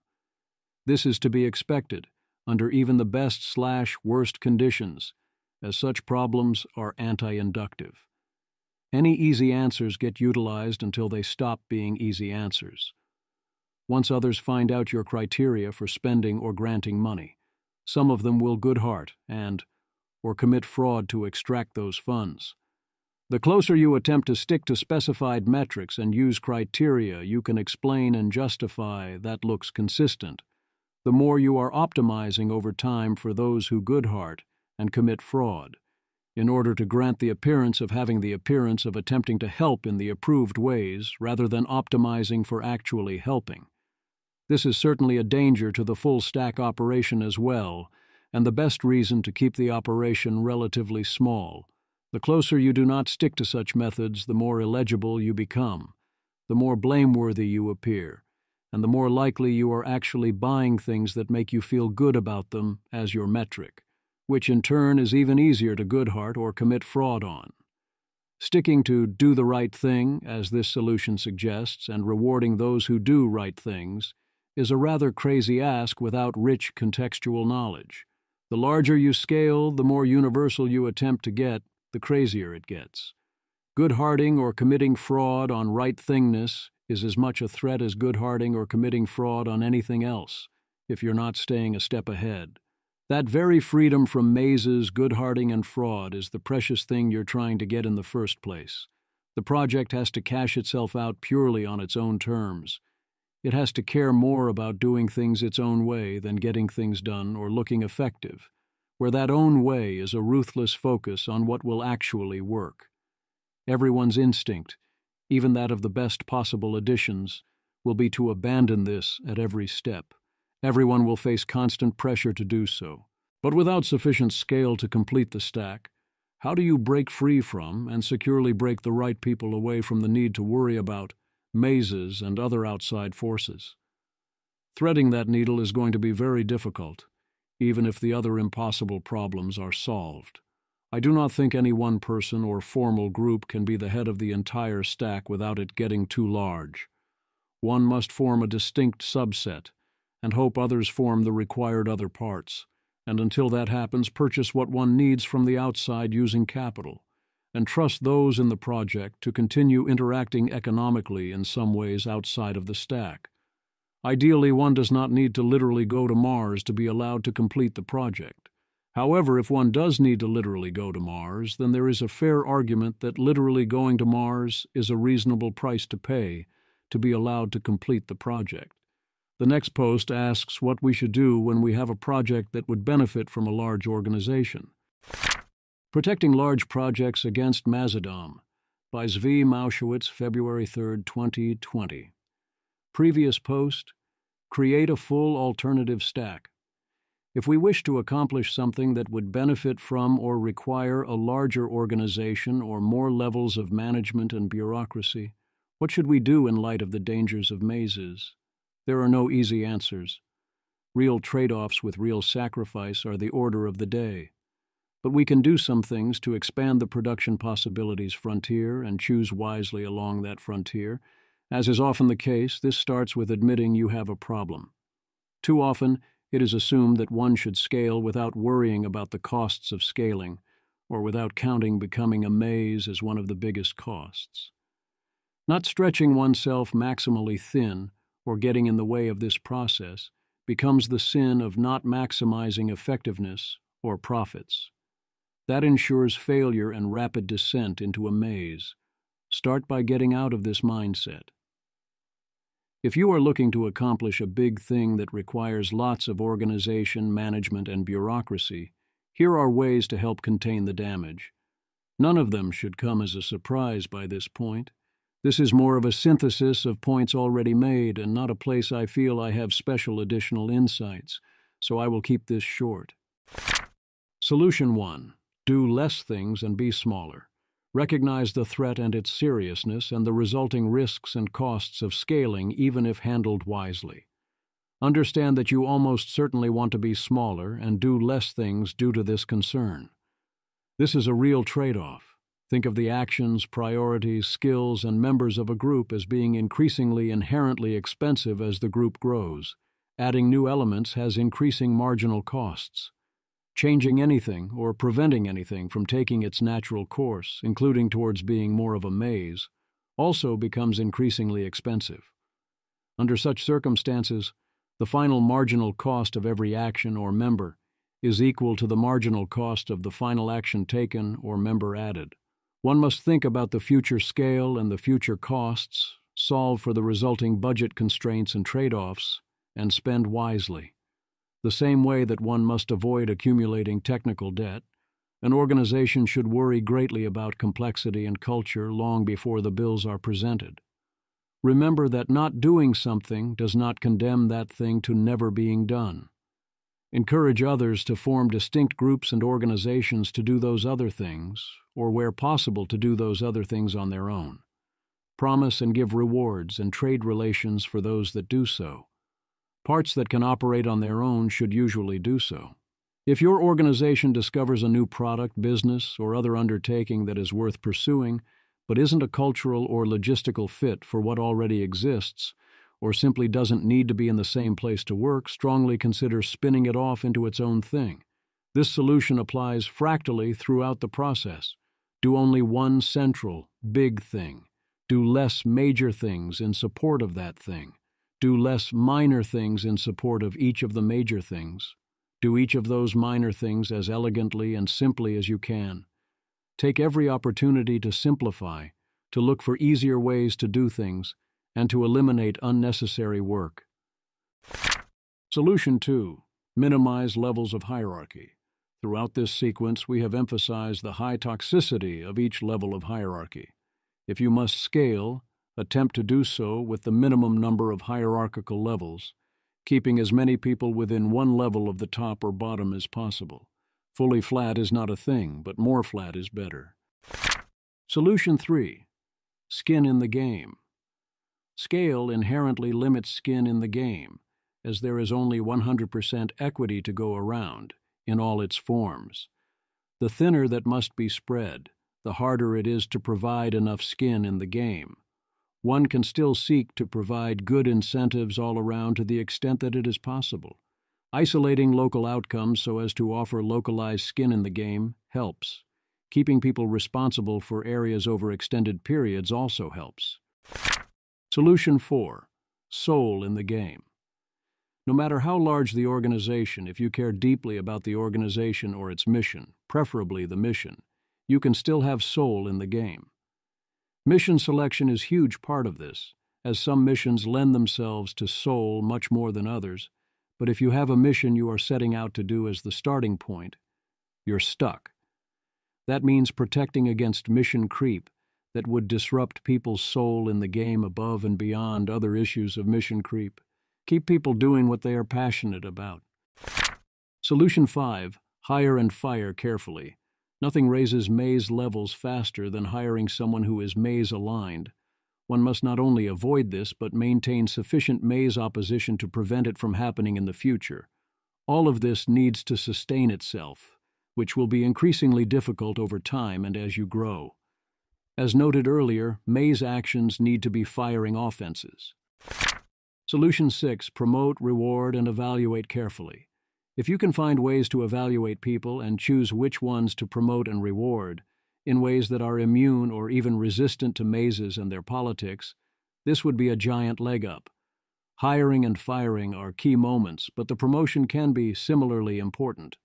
This is to be expected under even the best/worst conditions, as such problems are anti-inductive. Any easy answers get utilized until they stop being easy answers. Once others find out your criteria for spending or granting money, some of them will Goodhart or commit fraud to extract those funds. The closer you attempt to stick to specified metrics and use criteria you can explain and justify that looks consistent, the more you are optimizing over time for those who Goodhart and commit fraud, in order to grant the appearance of having the appearance of attempting to help in the approved ways rather than optimizing for actually helping. This is certainly a danger to the full-stack operation as well, and the best reason to keep the operation relatively small. The closer you do not stick to such methods, the more illegible you become, the more blameworthy you appear, and the more likely you are actually buying things that make you feel good about them as your metric, which in turn is even easier to Goodhart or commit fraud on. Sticking to do the right thing, as this solution suggests, and rewarding those who do right things, is a rather crazy ask without rich contextual knowledge. The larger you scale, the more universal you attempt to get, the crazier it gets. Goodharting or committing fraud on right thingness is as much a threat as Goodharting or committing fraud on anything else, if you're not staying a step ahead. That very freedom from mazes, Goodharting, and fraud is the precious thing you're trying to get in the first place. The project has to cash itself out purely on its own terms. It has to care more about doing things its own way than getting things done or looking effective, where that own way is a ruthless focus on what will actually work. Everyone's instinct, even that of the best possible additions, will be to abandon this at every step. Everyone will face constant pressure to do so. But without sufficient scale to complete the stack, how do you break free from and securely break the right people away from the need to worry about mazes and other outside forces? Threading that needle is going to be very difficult, even if the other impossible problems are solved. I do not think any one person or formal group can be the head of the entire stack without it getting too large. One must form a distinct subset, and hope others form the required other parts, and until that happens, purchase what one needs from the outside using capital, and trust those in the project to continue interacting economically in some ways outside of the stack. Ideally, one does not need to literally go to Mars to be allowed to complete the project. However, if one does need to literally go to Mars, then there is a fair argument that literally going to Mars is a reasonable price to pay to be allowed to complete the project. The next post asks what we should do when we have a project that would benefit from a large organization. Protecting Large Projects Against Mazedom by Zvi Mowshowitz, February 3, 2020. Previous post, create a full alternative stack. If we wish to accomplish something that would benefit from or require a larger organization or more levels of management and bureaucracy, what should we do in light of the dangers of mazes? There are no easy answers. Real trade-offs with real sacrifice are the order of the day. But we can do some things to expand the production possibilities frontier and choose wisely along that frontier. As is often the case, this starts with admitting you have a problem. Too often, it is assumed that one should scale without worrying about the costs of scaling, or without counting becoming a maze as one of the biggest costs. Not stretching oneself maximally thin, or getting in the way of this process, becomes the sin of not maximizing effectiveness or profits. That ensures failure and rapid descent into a maze. Start by getting out of this mindset. If you are looking to accomplish a big thing that requires lots of organization, management, and bureaucracy, here are ways to help contain the damage. None of them should come as a surprise by this point. This is more of a synthesis of points already made and not a place I feel I have special additional insights, so I will keep this short. Solution 1. Do less things and be smaller. Recognize the threat and its seriousness and the resulting risks and costs of scaling even if handled wisely. Understand that you almost certainly want to be smaller and do less things due to this concern. This is a real trade-off. Think of the actions, priorities, skills, and members of a group as being increasingly inherently expensive as the group grows. Adding new elements has increasing marginal costs. Changing anything or preventing anything from taking its natural course, including towards being more of a maze, also becomes increasingly expensive. Under such circumstances, the final marginal cost of every action or member is equal to the marginal cost of the final action taken or member added. One must think about the future scale and the future costs, solve for the resulting budget constraints and trade-offs, and spend wisely. The same way that one must avoid accumulating technical debt, an organization should worry greatly about complexity and culture long before the bills are presented. Remember that not doing something does not condemn that thing to never being done. Encourage others to form distinct groups and organizations to do those other things, or where possible to do those other things on their own. Promise and give rewards and trade relations for those that do so. Parts that can operate on their own should usually do so. If your organization discovers a new product, business, or other undertaking that is worth pursuing, but isn't a cultural or logistical fit for what already exists, or simply doesn't need to be in the same place to work, strongly consider spinning it off into its own thing. This solution applies fractally throughout the process. Do only one central, big thing. Do less major things in support of that thing. Do less minor things in support of each of the major things. Do each of those minor things as elegantly and simply as you can. Take every opportunity to simplify, to look for easier ways to do things, and to eliminate unnecessary work. Solution 2. Minimize levels of hierarchy. Throughout this sequence, we have emphasized the high toxicity of each level of hierarchy. If you must scale, attempt to do so with the minimum number of hierarchical levels, keeping as many people within one level of the top or bottom as possible. Fully flat is not a thing, but more flat is better. Solution 3. Skin in the game. Scale inherently limits skin in the game, as there is only 100% equity to go around, in all its forms. The thinner that must be spread, the harder it is to provide enough skin in the game. One can still seek to provide good incentives all around to the extent that it is possible. Isolating local outcomes so as to offer localized skin in the game helps. Keeping people responsible for areas over extended periods also helps. Solution 4. Soul in the game. No matter how large the organization, if you care deeply about the organization or its mission, preferably the mission, you can still have soul in the game. Mission selection is a huge part of this, as some missions lend themselves to soul much more than others, but if you have a mission you are setting out to do as the starting point, you're stuck. That means protecting against mission creep that would disrupt people's soul in the game above and beyond other issues of mission creep. Keep people doing what they are passionate about. Solution 5. Hire and fire carefully. Nothing raises maze levels faster than hiring someone who is maze-aligned. One must not only avoid this, but maintain sufficient maze opposition to prevent it from happening in the future. All of this needs to sustain itself, which will be increasingly difficult over time and as you grow. As noted earlier, maze actions need to be firing offenses. Solution 6. Promote, reward, and evaluate carefully. If you can find ways to evaluate people and choose which ones to promote and reward, in ways that are immune or even resistant to mazes and their politics, this would be a giant leg up. Hiring and firing are key moments, but the promotion can be similarly important.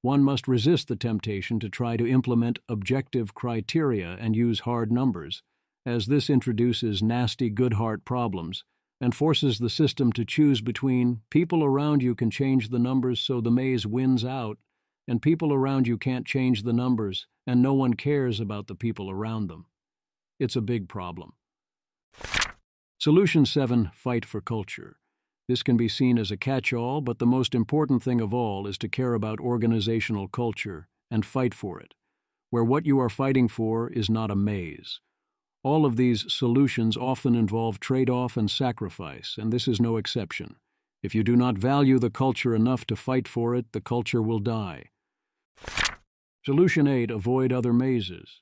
One must resist the temptation to try to implement objective criteria and use hard numbers, as this introduces nasty Goodhart problems and forces the system to choose between people around you can change the numbers so the maze wins out, and people around you can't change the numbers and no one cares about the people around them. It's a big problem. Solution 7. Fight for culture. This can be seen as a catch-all, but the most important thing of all is to care about organizational culture and fight for it, where what you are fighting for is not a maze. All of these solutions often involve trade-off and sacrifice, and this is no exception. If you do not value the culture enough to fight for it, the culture will die. Solution 8. Avoid other mazes.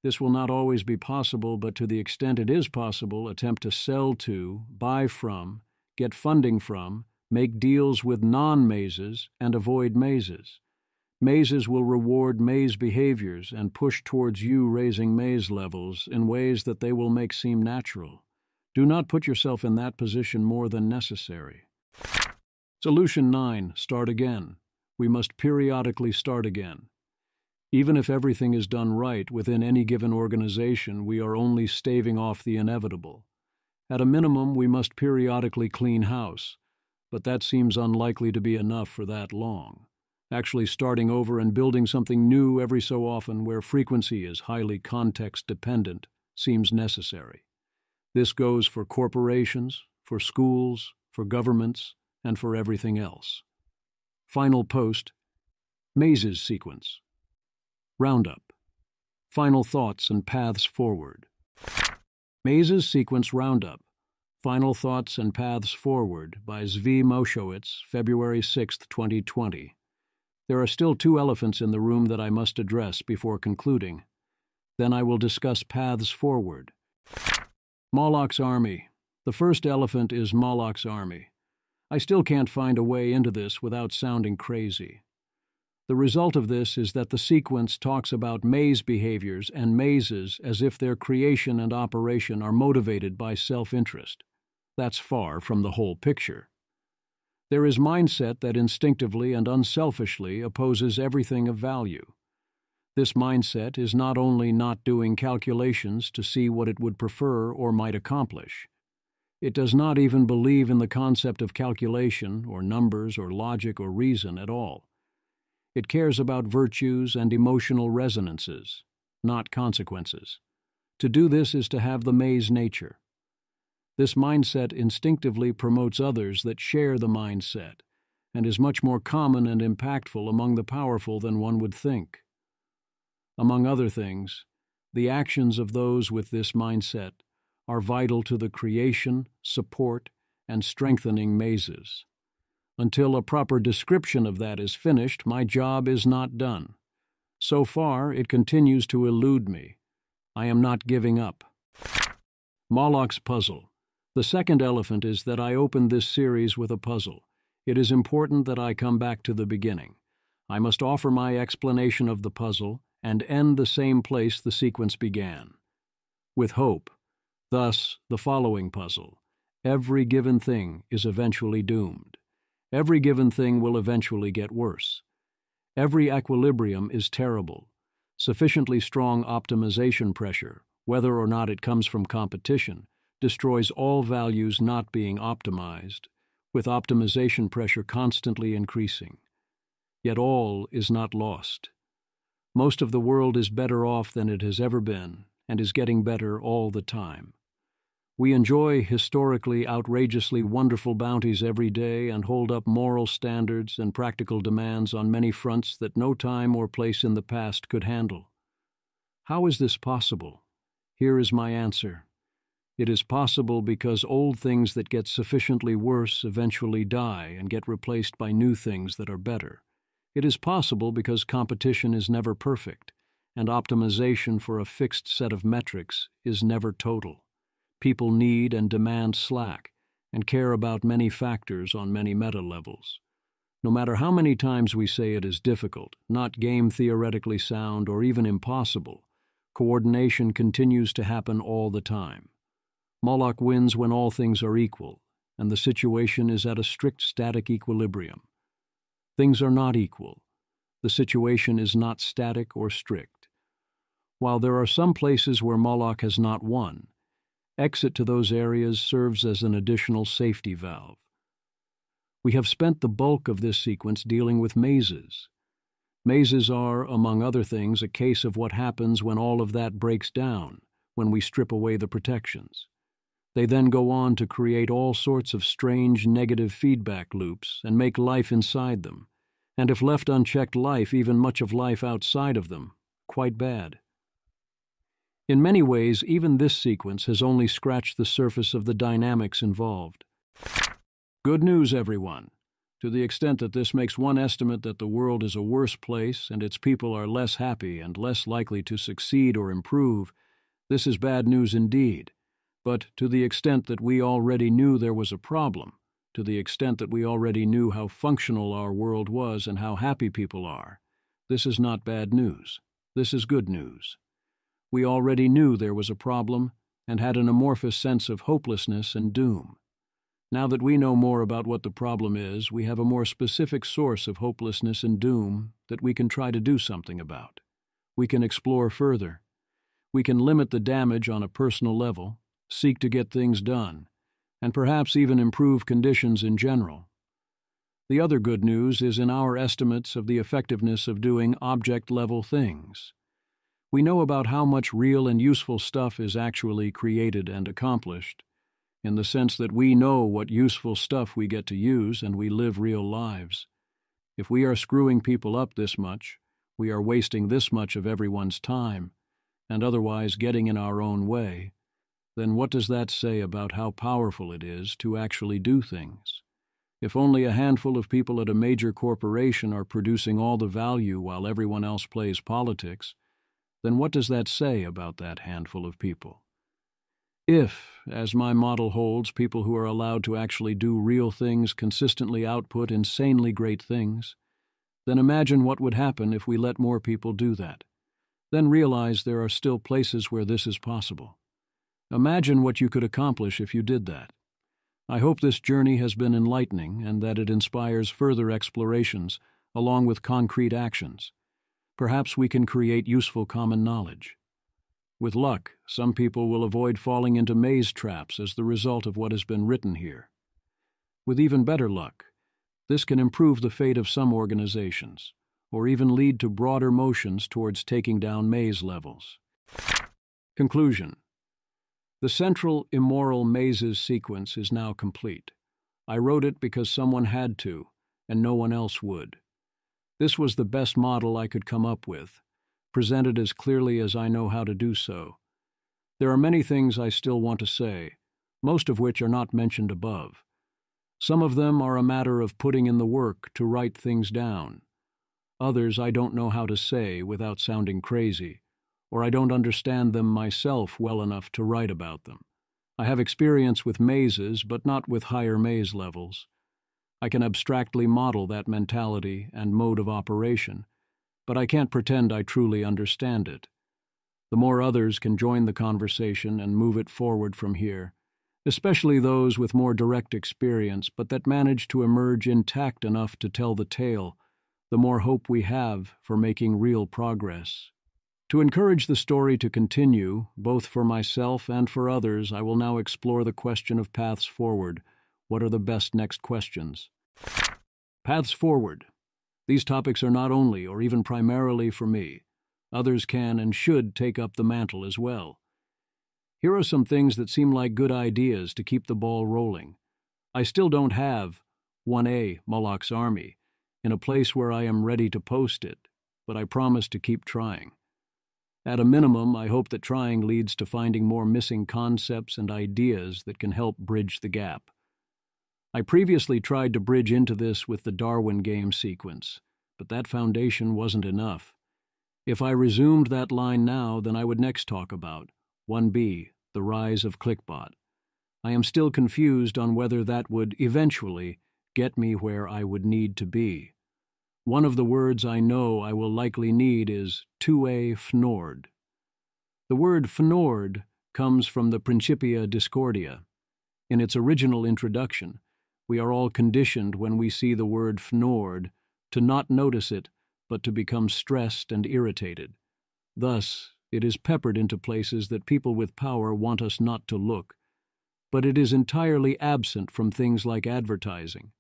This will not always be possible, but to the extent it is possible, attempt to sell to, buy from, get funding from, make deals with non-mazes, and avoid mazes. Mazes will reward maze behaviors and push towards you raising maze levels in ways that they will make seem natural. Do not put yourself in that position more than necessary. Solution 9. Start again. We must periodically start again. Even if everything is done right within any given organization, we are only staving off the inevitable. At a minimum, we must periodically clean house, but that seems unlikely to be enough for that long. Actually starting over and building something new every so often where frequency is highly context-dependent seems necessary. This goes for corporations, for schools, for governments, and for everything else. Final post, Mazes sequence. Roundup. Final thoughts and paths forward. Mazes sequence roundup. Final thoughts and paths forward by Zvi Mowshowitz, February 6, 2020. There are still 2 elephants in the room that I must address before concluding. Then I will discuss paths forward. Moloch's army. The first elephant is Moloch's army. I still can't find a way into this without sounding crazy. The result of this is that the sequence talks about maze behaviors and mazes as if their creation and operation are motivated by self-interest. That's far from the whole picture. There is mindset that instinctively and unselfishly opposes everything of value. This mindset is not only not doing calculations to see what it would prefer or might accomplish. It does not even believe in the concept of calculation or numbers or logic or reason at all. It cares about virtues and emotional resonances, not consequences. To do this is to have the maze nature. This mindset instinctively promotes others that share the mindset and is much more common and impactful among the powerful than one would think. Among other things, the actions of those with this mindset are vital to the creation, support, and strengthening mazes. Until a proper description of that is finished, my job is not done. So far, it continues to elude me. I am not giving up. Moloch's puzzle. The second elephant is that I opened this series with a puzzle. It is important that I come back to the beginning. I must offer my explanation of the puzzle and end the same place the sequence began. With hope. Thus, the following puzzle. Every given thing is eventually doomed. Every given thing will eventually get worse. Every equilibrium is terrible. Sufficiently strong optimization pressure, whether or not it comes from competition, destroys all values not being optimized, with optimization pressure constantly increasing. Yet all is not lost. Most of the world is better off than it has ever been, and is getting better all the time. We enjoy historically outrageously wonderful bounties every day and hold up moral standards and practical demands on many fronts that no time or place in the past could handle. How is this possible? Here is my answer. It is possible because old things that get sufficiently worse eventually die and get replaced by new things that are better. It is possible because competition is never perfect, and optimization for a fixed set of metrics is never total. People need and demand slack, and care about many factors on many meta-levels. No matter how many times we say it is difficult, not game-theoretically sound, or even impossible, coordination continues to happen all the time. Moloch wins when all things are equal, and the situation is at a strict static equilibrium. Things are not equal. The situation is not static or strict. While there are some places where Moloch has not won, exit to those areas serves as an additional safety valve. We have spent the bulk of this sequence dealing with mazes. Mazes are, among other things, a case of what happens when all of that breaks down, when we strip away the protections. They then go on to create all sorts of strange negative feedback loops and make life inside them, and if left unchecked, even much of life outside of them, quite bad. In many ways, even this sequence has only scratched the surface of the dynamics involved. Good news, everyone. To the extent that this makes one estimate that the world is a worse place and its people are less happy and less likely to succeed or improve, this is bad news indeed. But to the extent that we already knew there was a problem, to the extent that we already knew how functional our world was and how happy people are, this is not bad news. This is good news. We already knew there was a problem and had an amorphous sense of hopelessness and doom. Now that we know more about what the problem is, we have a more specific source of hopelessness and doom that we can try to do something about. We can explore further. We can limit the damage on a personal level, seek to get things done, and perhaps even improve conditions in general. The other good news is in our estimates of the effectiveness of doing object-level things. We know about how much real and useful stuff is actually created and accomplished, in the sense that we know what useful stuff we get to use and we live real lives. If we are screwing people up this much, we are wasting this much of everyone's time, and otherwise getting in our own way, then what does that say about how powerful it is to actually do things? If only a handful of people at a major corporation are producing all the value while everyone else plays politics, then what does that say about that handful of people? If, as my model holds, people who are allowed to actually do real things consistently output insanely great things, then imagine what would happen if we let more people do that. Then realize there are still places where this is possible. Imagine what you could accomplish if you did that. I hope this journey has been enlightening and that it inspires further explorations, along with concrete actions. Perhaps we can create useful common knowledge. With luck, some people will avoid falling into maze traps as the result of what has been written here. With even better luck, this can improve the fate of some organizations, or even lead to broader motions towards taking down maze levels. Conclusion. The central Immoral Mazes sequence is now complete. I wrote it because someone had to, and no one else would. This was the best model I could come up with, presented as clearly as I know how to do so. There are many things I still want to say, most of which are not mentioned above. Some of them are a matter of putting in the work to write things down. Others I don't know how to say without sounding crazy, or I don't understand them myself well enough to write about them. I have experience with mazes, but not with higher maze levels. I can abstractly model that mentality and mode of operation, but I can't pretend I truly understand it. The more others can join the conversation and move it forward from here, especially those with more direct experience but that manage to emerge intact enough to tell the tale, the more hope we have for making real progress. To encourage the story to continue, both for myself and for others, I will now explore the question of paths forward. What are the best next questions? Paths forward. These topics are not only or even primarily for me. Others can and should take up the mantle as well. Here are some things that seem like good ideas to keep the ball rolling. I still don't have 1A, Moloch's Army, in a place where I am ready to post it, but I promise to keep trying. At a minimum, I hope that trying leads to finding more missing concepts and ideas that can help bridge the gap. I previously tried to bridge into this with the Darwin game sequence, but that foundation wasn't enough. If I resumed that line now, then I would next talk about 1B, the rise of Clickbot. I am still confused on whether that would eventually get me where I would need to be. One of the words I know I will likely need is 2A fnord. The word fnord comes from the Principia Discordia. In its original introduction, we are all conditioned when we see the word fnord to not notice it, but to become stressed and irritated. Thus, it is peppered into places that people with power want us not to look, but it is entirely absent from things like advertising.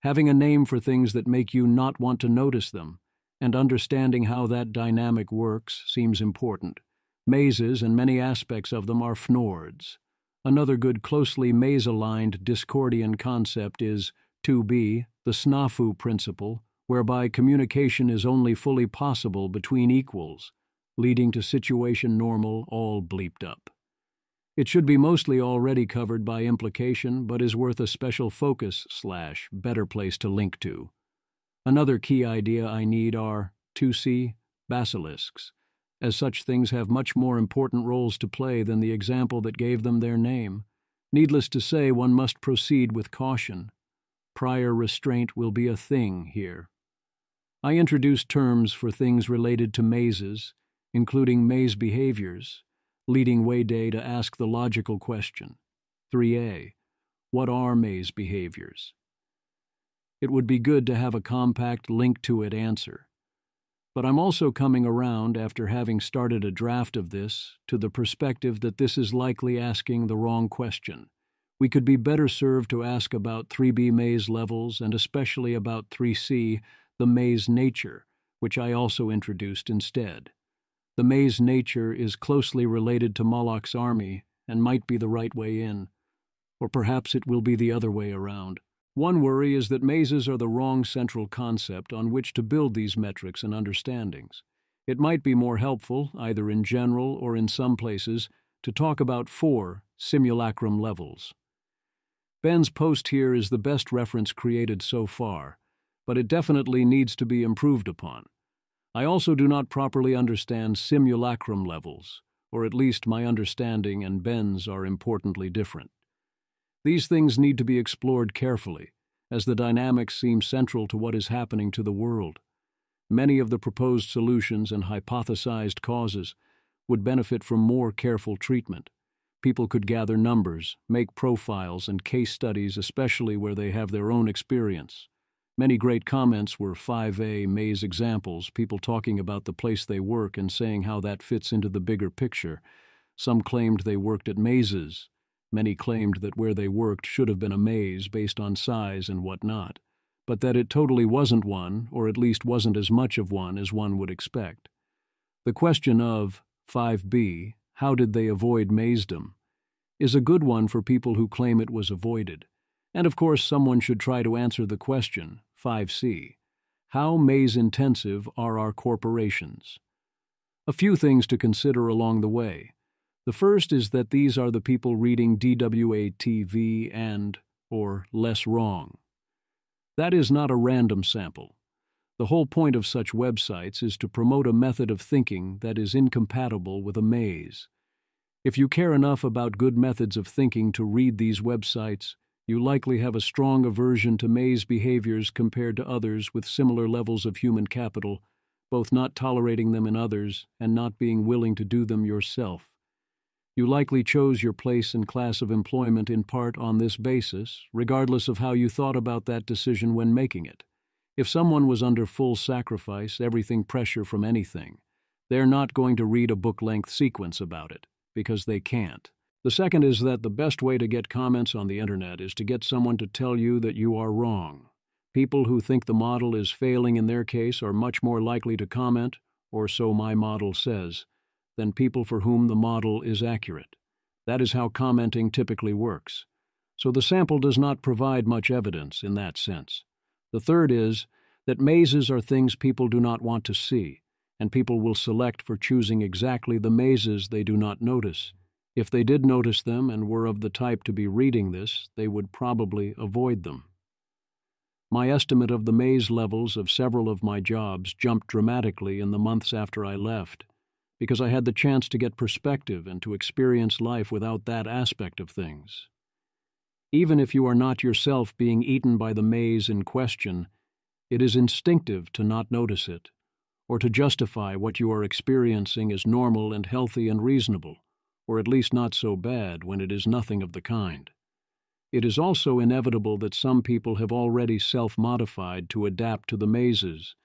Having a name for things that make you not want to notice them, and understanding how that dynamic works seems important. Mazes and many aspects of them are fnords. Another good closely maze-aligned Discordian concept is 2b, the snafu principle, whereby communication is only fully possible between equals, leading to situation normal all bleeped up. It should be mostly already covered by implication, but is worth a special focus / better place to link to. Another key idea I need are 2c, basilisks, as such things have much more important roles to play than the example that gave them their name. Needless to say, one must proceed with caution. Prior restraint will be a thing here. I introduced terms for things related to mazes, including maze behaviors, leading Wayday to ask the logical question. 3a, what are maze behaviors? It would be good to have a compact link-to-it answer. But I'm also coming around, after having started a draft of this, to the perspective that this is likely asking the wrong question. We could be better served to ask about 3b maze levels and especially about 3c, the maze nature, which I also introduced instead. The maze nature is closely related to Moloch's army and might be the right way in, or perhaps it will be the other way around. One worry is that mazes are the wrong central concept on which to build these metrics and understandings. It might be more helpful, either in general or in some places, to talk about 4 simulacrum levels. Ben's post here is the best reference created so far, but it definitely needs to be improved upon. I also do not properly understand simulacrum levels, or at least my understanding and Ben's are importantly different. These things need to be explored carefully, as the dynamics seem central to what is happening to the world. Many of the proposed solutions and hypothesized causes would benefit from more careful treatment. People could gather numbers, make profiles and case studies, especially where they have their own experience. Many great comments were 5A maze examples, people talking about the place they work and saying how that fits into the bigger picture. Some claimed they worked at mazes. Many claimed that where they worked should have been a maze based on size and whatnot, but that it totally wasn't one, or at least wasn't as much of one as one would expect. The question of 5B, how did they avoid Mazedom, is a good one for people who claim it was avoided. And of course someone should try to answer the question, 5C, how maze-intensive are our corporations? A few things to consider along the way. The first is that these are the people reading DWA-TV and, or less wrong. That is not a random sample. The whole point of such websites is to promote a method of thinking that is incompatible with a maze. If you care enough about good methods of thinking to read these websites, you likely have a strong aversion to maze behaviors compared to others with similar levels of human capital, both not tolerating them in others and not being willing to do them yourself. You likely chose your place and class of employment in part on this basis, regardless of how you thought about that decision when making it. If someone was under full sacrifice, everything pressure from anything, they're not going to read a book-length sequence about it, because they can't. The second is that the best way to get comments on the internet is to get someone to tell you that you are wrong. People who think the model is failing in their case are much more likely to comment, or so my model says, than people for whom the model is accurate. That is how commenting typically works. So the sample does not provide much evidence in that sense. The third is that mazes are things people do not want to see, and people will select for choosing exactly the mazes they do not notice. If they did notice them and were of the type to be reading this, they would probably avoid them. My estimate of the maze levels of several of my jobs jumped dramatically in the months after I left, because I had the chance to get perspective and to experience life without that aspect of things. Even if you are not yourself being eaten by the maze in question, it is instinctive to not notice it, or to justify what you are experiencing as normal and healthy and reasonable, or at least not so bad when it is nothing of the kind. It is also inevitable that some people have already self-modified to adapt to the mazes,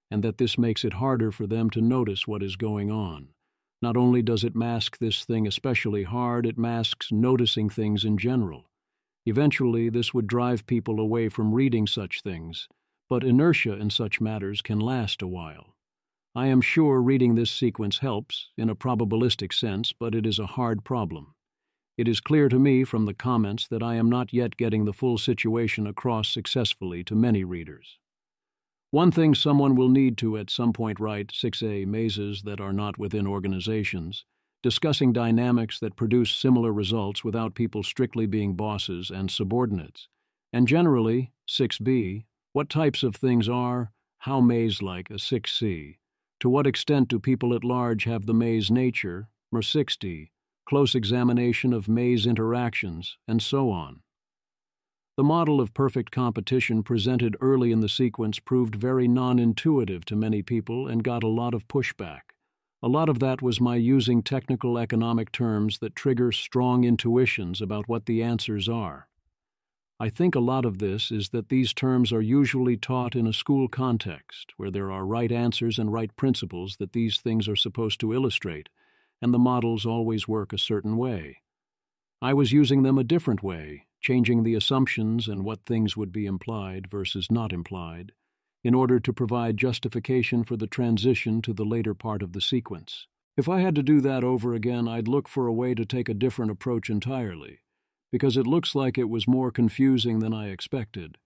and that this makes it harder for them to notice what is going on. Not only does it mask this thing especially hard, it masks noticing things in general. Eventually, this would drive people away from reading such things, but inertia in such matters can last a while. I am sure reading this sequence helps, in a probabilistic sense, but it is a hard problem. It is clear to me from the comments that I am not yet getting the full situation across successfully to many readers. One thing someone will need to at some point write 6A mazes that are not within organizations, discussing dynamics that produce similar results without people strictly being bosses and subordinates. And generally, 6B, what types of things are, how maze-like a 6C? To what extent do people at large have the maze nature, or 6D, close examination of maze interactions, and so on? The model of perfect competition presented early in the sequence proved very non-intuitive to many people and got a lot of pushback. A lot of that was my using technical economic terms that trigger strong intuitions about what the answers are. I think a lot of this is that these terms are usually taught in a school context, where there are right answers and right principles that these things are supposed to illustrate, and the models always work a certain way. I was using them a different way, changing the assumptions and what things would be implied versus not implied, in order to provide justification for the transition to the later part of the sequence. If I had to do that over again, I'd look for a way to take a different approach entirely, because it looks like it was more confusing than I expected,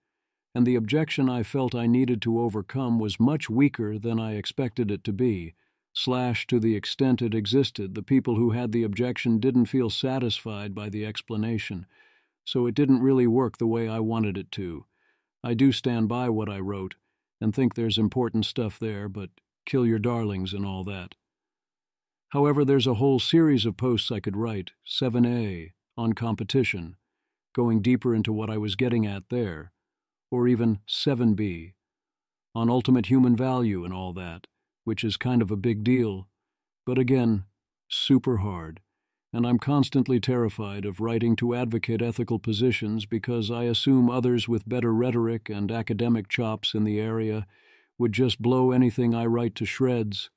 and the objection I felt I needed to overcome was much weaker than I expected it to be. To the extent it existed, the people who had the objection didn't feel satisfied by the explanation, so it didn't really work the way I wanted it to. I do stand by what I wrote, and think there's important stuff there, but kill your darlings and all that. However, there's a whole series of posts I could write, 7A, on competition, going deeper into what I was getting at there, or even 7B, on ultimate human value and all that, which is kind of a big deal, but again, super hard, and I'm constantly terrified of writing to advocate ethical positions because I assume others with better rhetoric and academic chops in the area would just blow anything I write to shreds,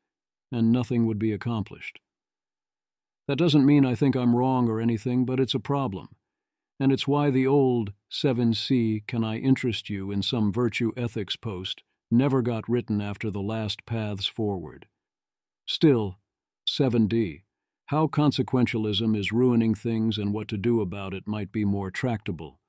and nothing would be accomplished. That doesn't mean I think I'm wrong or anything, but it's a problem, and it's why the old 7C Can I Interest You in Some Virtue Ethics post never got written after the last Paths Forward. Still, 7D, how consequentialism is ruining things and what to do about it might be more tractable.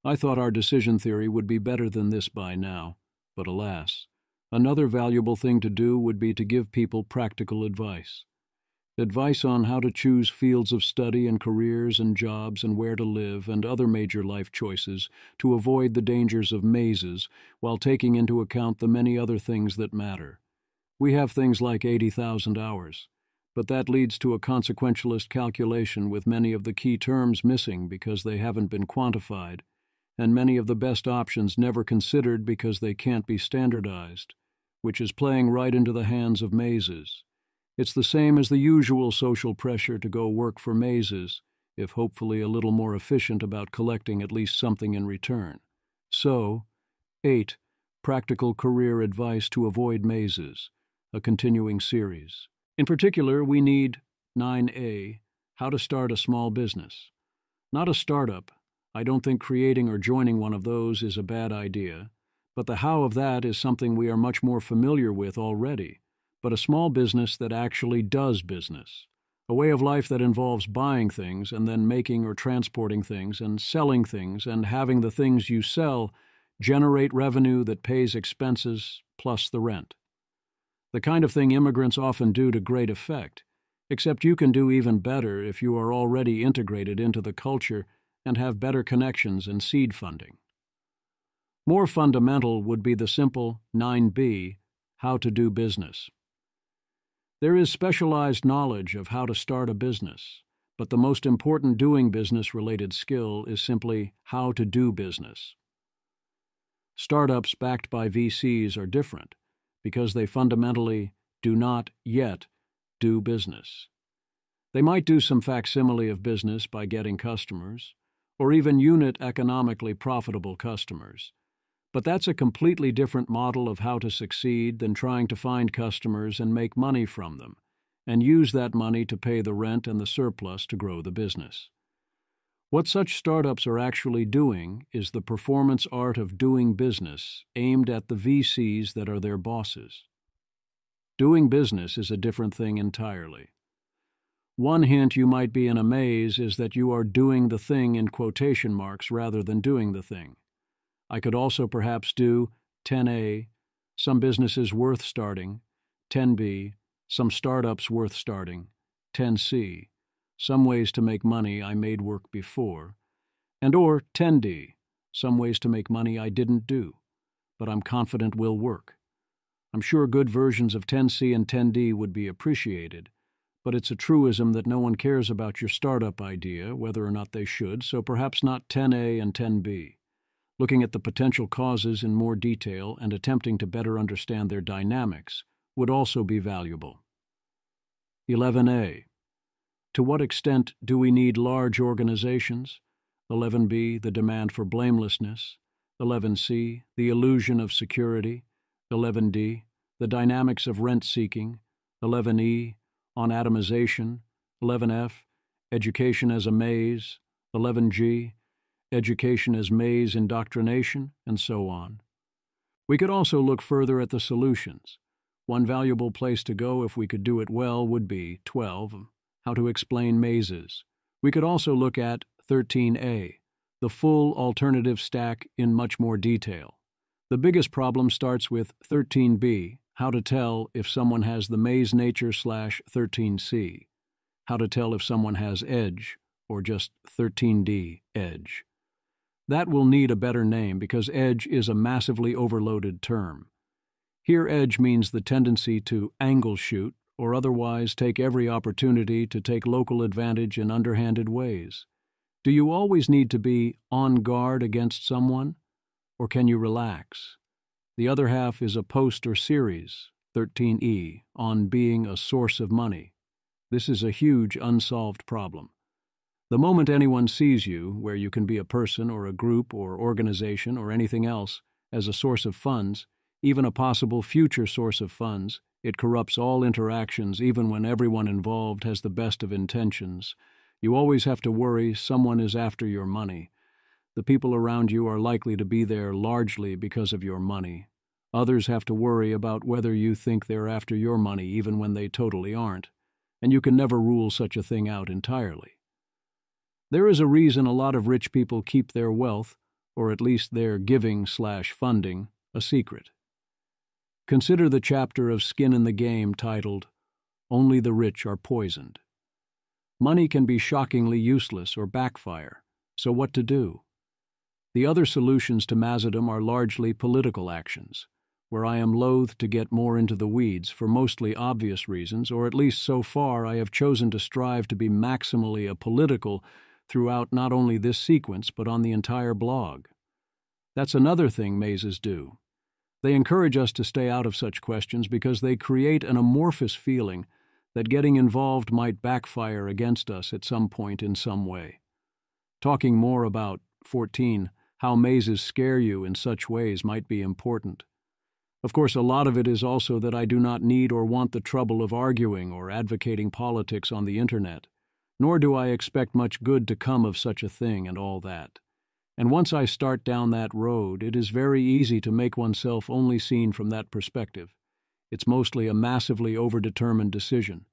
I thought our decision theory would be better than this by now, but alas, another valuable thing to do would be to give people practical advice. Advice on how to choose fields of study and careers and jobs and where to live and other major life choices to avoid the dangers of mazes while taking into account the many other things that matter. We have things like 80,000 hours, but that leads to a consequentialist calculation with many of the key terms missing because they haven't been quantified, and many of the best options never considered because they can't be standardized, which is playing right into the hands of mazes. It's the same as the usual social pressure to go work for mazes, if hopefully a little more efficient about collecting at least something in return. So, 8. Practical Career Advice to Avoid Mazes, a continuing series. In particular, we need 9A, How to Start a Small Business. Not a startup. I don't think creating or joining one of those is a bad idea, but the how of that is something we are much more familiar with already. But a small business that actually does business, a way of life that involves buying things and then making or transporting things and selling things and having the things you sell generate revenue that pays expenses plus the rent. The kind of thing immigrants often do to great effect, except you can do even better if you are already integrated into the culture and have better connections and seed funding. More fundamental would be the simple 9B, How to Do Business. There is specialized knowledge of how to start a business, but the most important doing business-related skill is simply how to do business. Startups backed by VCs are different because they fundamentally do not yet do business. They might do some facsimile of business by getting customers, or even unit economically profitable customers. But that's a completely different model of how to succeed than trying to find customers and make money from them, and use that money to pay the rent and the surplus to grow the business. What such startups are actually doing is the performance art of doing business aimed at the VCs that are their bosses. Doing business is a different thing entirely. One hint you might be in a maze is that you are doing the thing in quotation marks rather than doing the thing. I could also perhaps do 10A, some businesses worth starting, 10B, some startups worth starting, 10C, some ways to make money I made work before, and or 10D, some ways to make money I didn't do, but I'm confident will work. I'm sure good versions of 10C and 10D would be appreciated, but it's a truism that no one cares about your startup idea, whether or not they should, so perhaps not 10A and 10B. Looking at the potential causes in more detail and attempting to better understand their dynamics would also be valuable. 11A. To what extent do we need large organizations? 11B. The demand for blamelessness. 11C. The illusion of security. 11D. The dynamics of rent-seeking. 11E. On atomization. 11F. Education as a maze. 11G. Education as maze indoctrination, and so on. We could also look further at the solutions. One valuable place to go if we could do it well would be 12, how to explain mazes. We could also look at 13A, the full alternative stack in much more detail. The biggest problem starts with 13B, how to tell if someone has the maze nature / 13C, how to tell if someone has edge, or just 13D edge. That will need a better name because edge is a massively overloaded term. Here edge means the tendency to angle shoot or otherwise take every opportunity to take local advantage in underhanded ways. Do you always need to be on guard against someone, or can you relax? The other half is a post or series, 13E, on being a source of money. This is a huge unsolved problem. The moment anyone sees you, where you can be a person or a group or organization or anything else, as a source of funds, even a possible future source of funds, it corrupts all interactions even when everyone involved has the best of intentions. You always have to worry someone is after your money. The people around you are likely to be there largely because of your money. Others have to worry about whether you think they're after your money even when they totally aren't, and you can never rule such a thing out entirely. There is a reason a lot of rich people keep their wealth, or at least their giving / funding, a secret. Consider the chapter of Skin in the Game titled, Only the Rich Are Poisoned. Money can be shockingly useless or backfire, so what to do? The other solutions to Mazedom are largely political actions, where I am loath to get more into the weeds for mostly obvious reasons, or at least so far I have chosen to strive to be maximally apolitical throughout not only this sequence but on the entire blog. That's another thing mazes do. They encourage us to stay out of such questions because they create an amorphous feeling that getting involved might backfire against us at some point in some way. Talking more about 14, how mazes scare you in such ways might be important. Of course, a lot of it is also that I do not need or want the trouble of arguing or advocating politics on the internet. Nor do I expect much good to come of such a thing and all that. And once I start down that road, it is very easy to make oneself only seen from that perspective. It's mostly a massively overdetermined decision,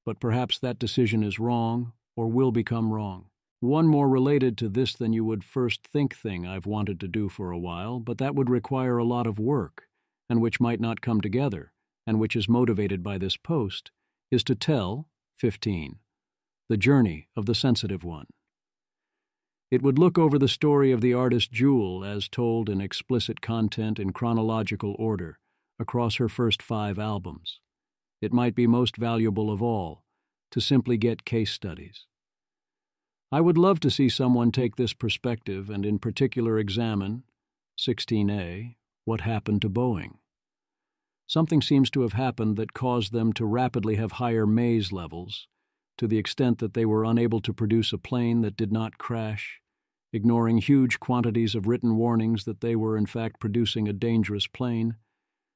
but perhaps that decision is wrong or will become wrong. One more related to this than you would first think thing I've wanted to do for a while, but that would require a lot of work, and which might not come together, and which is motivated by this post, is to tell, 15, the journey of the sensitive one. It would look over the story of the artist Jewel as told in explicit content in chronological order across her first 5 albums. It might be most valuable of all to simply get case studies. I would love to see someone take this perspective and in particular examine, 16A, what happened to Boeing. Something seems to have happened that caused them to rapidly have higher maze levels, to the extent that they were unable to produce a plane that did not crash, ignoring huge quantities of written warnings that they were in fact producing a dangerous plane,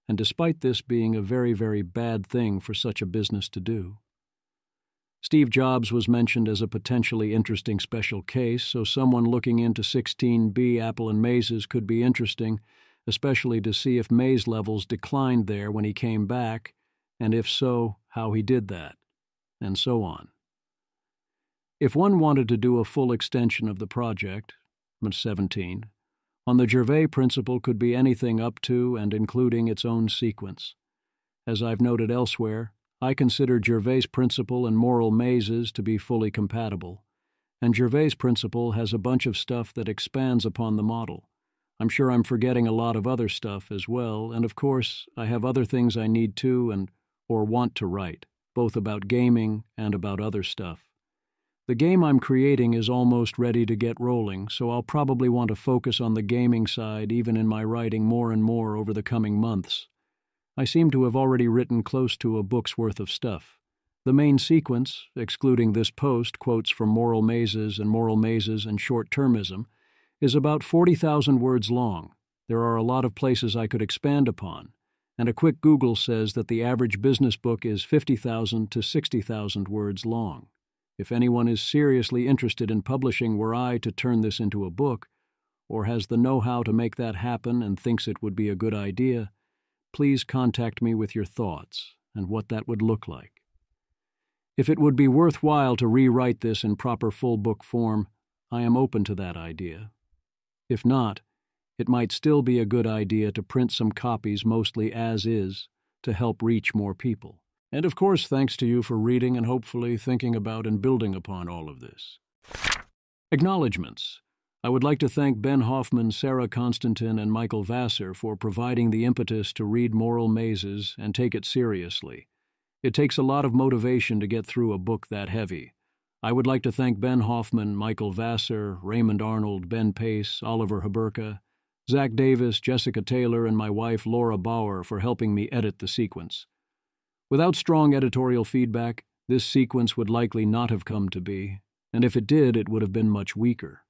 and despite this being a very, very bad thing for such a business to do. Steve Jobs was mentioned as a potentially interesting special case, so someone looking into 16B Apple and mazes could be interesting, especially to see if maze levels declined there when he came back, and if so, how he did that, and so on. If one wanted to do a full extension of the project, 17, on the Gervais principle could be anything up to and including its own sequence. As I've noted elsewhere, I consider Gervais' principle and Moral Mazes to be fully compatible, and Gervais' principle has a bunch of stuff that expands upon the model. I'm sure I'm forgetting a lot of other stuff as well, and of course, I have other things I need to or want to write, both about gaming and about other stuff. The game I'm creating is almost ready to get rolling, so I'll probably want to focus on the gaming side even in my writing more and more over the coming months. I seem to have already written close to a book's worth of stuff. The main sequence, excluding this post, quotes from Moral Mazes and short-termism, is about 40,000 words long. There are a lot of places I could expand upon, and a quick Google says that the average business book is 50,000 to 60,000 words long. If anyone is seriously interested in publishing were I to turn this into a book, or has the know-how to make that happen and thinks it would be a good idea, please contact me with your thoughts and what that would look like. If it would be worthwhile to rewrite this in proper full book form, I am open to that idea. If not, it might still be a good idea to print some copies mostly as is to help reach more people. And of course, thanks to you for reading and hopefully thinking about and building upon all of this. Acknowledgements. I would like to thank Ben Hoffman, Sarah Constantin, and Michael Vassar for providing the impetus to read Moral Mazes and take it seriously. It takes a lot of motivation to get through a book that heavy. I would like to thank Ben Hoffman, Michael Vassar, Raymond Arnold, Ben Pace, Oliver Haberka, Zach Davis, Jessica Taylor, and my wife Laura Bauer for helping me edit the sequence. Without strong editorial feedback, this sequence would likely not have come to be, and if it did, it would have been much weaker.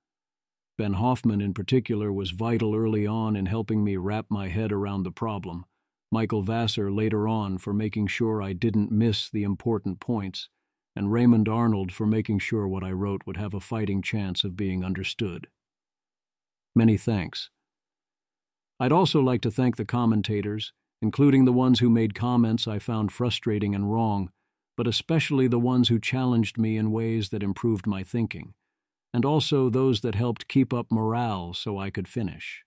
Ben Hoffman, in particular, was vital early on in helping me wrap my head around the problem. Michael Vassar later on for making sure I didn't miss the important points, and Raymond Arnold for making sure what I wrote would have a fighting chance of being understood. Many thanks. I'd also like to thank the commentators, including the ones who made comments I found frustrating and wrong, but especially the ones who challenged me in ways that improved my thinking, and also those that helped keep up morale so I could finish.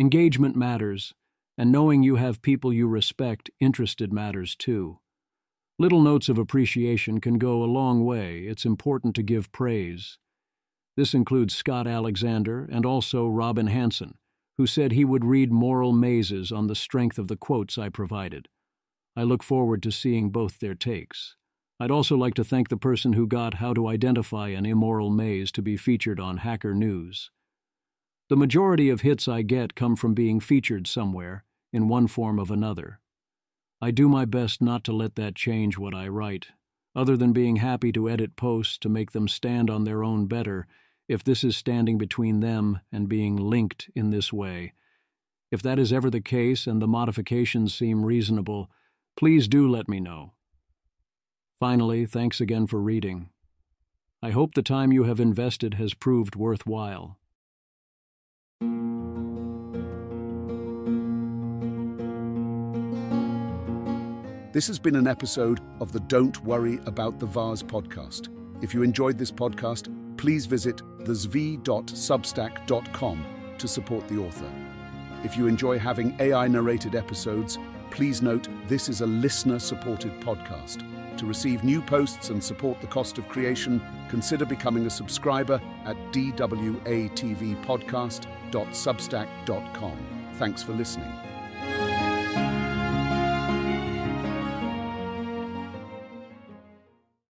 Engagement matters, and knowing you have people you respect interested matters too. Little notes of appreciation can go a long way. It's important to give praise. This includes Scott Alexander and also Robin Hansen, who said he would read Moral Mazes on the strength of the quotes I provided. I look forward to seeing both their takes. I'd also like to thank the person who got How to Identify an Immoral Maze to be featured on Hacker News. The majority of hits I get come from being featured somewhere, in one form or another. I do my best not to let that change what I write, other than being happy to edit posts to make them stand on their own better, if this is standing between them and being linked in this way. If that is ever the case and the modifications seem reasonable, please do let me know. Finally, thanks again for reading. I hope the time you have invested has proved worthwhile. This has been an episode of the Don't Worry About the Vase podcast. If you enjoyed this podcast, please visit thezv.substack.com to support the author. If you enjoy having AI-narrated episodes, please note this is a listener-supported podcast. To receive new posts and support the cost of creation, consider becoming a subscriber at dwatvpodcast.substack.com. Thanks for listening.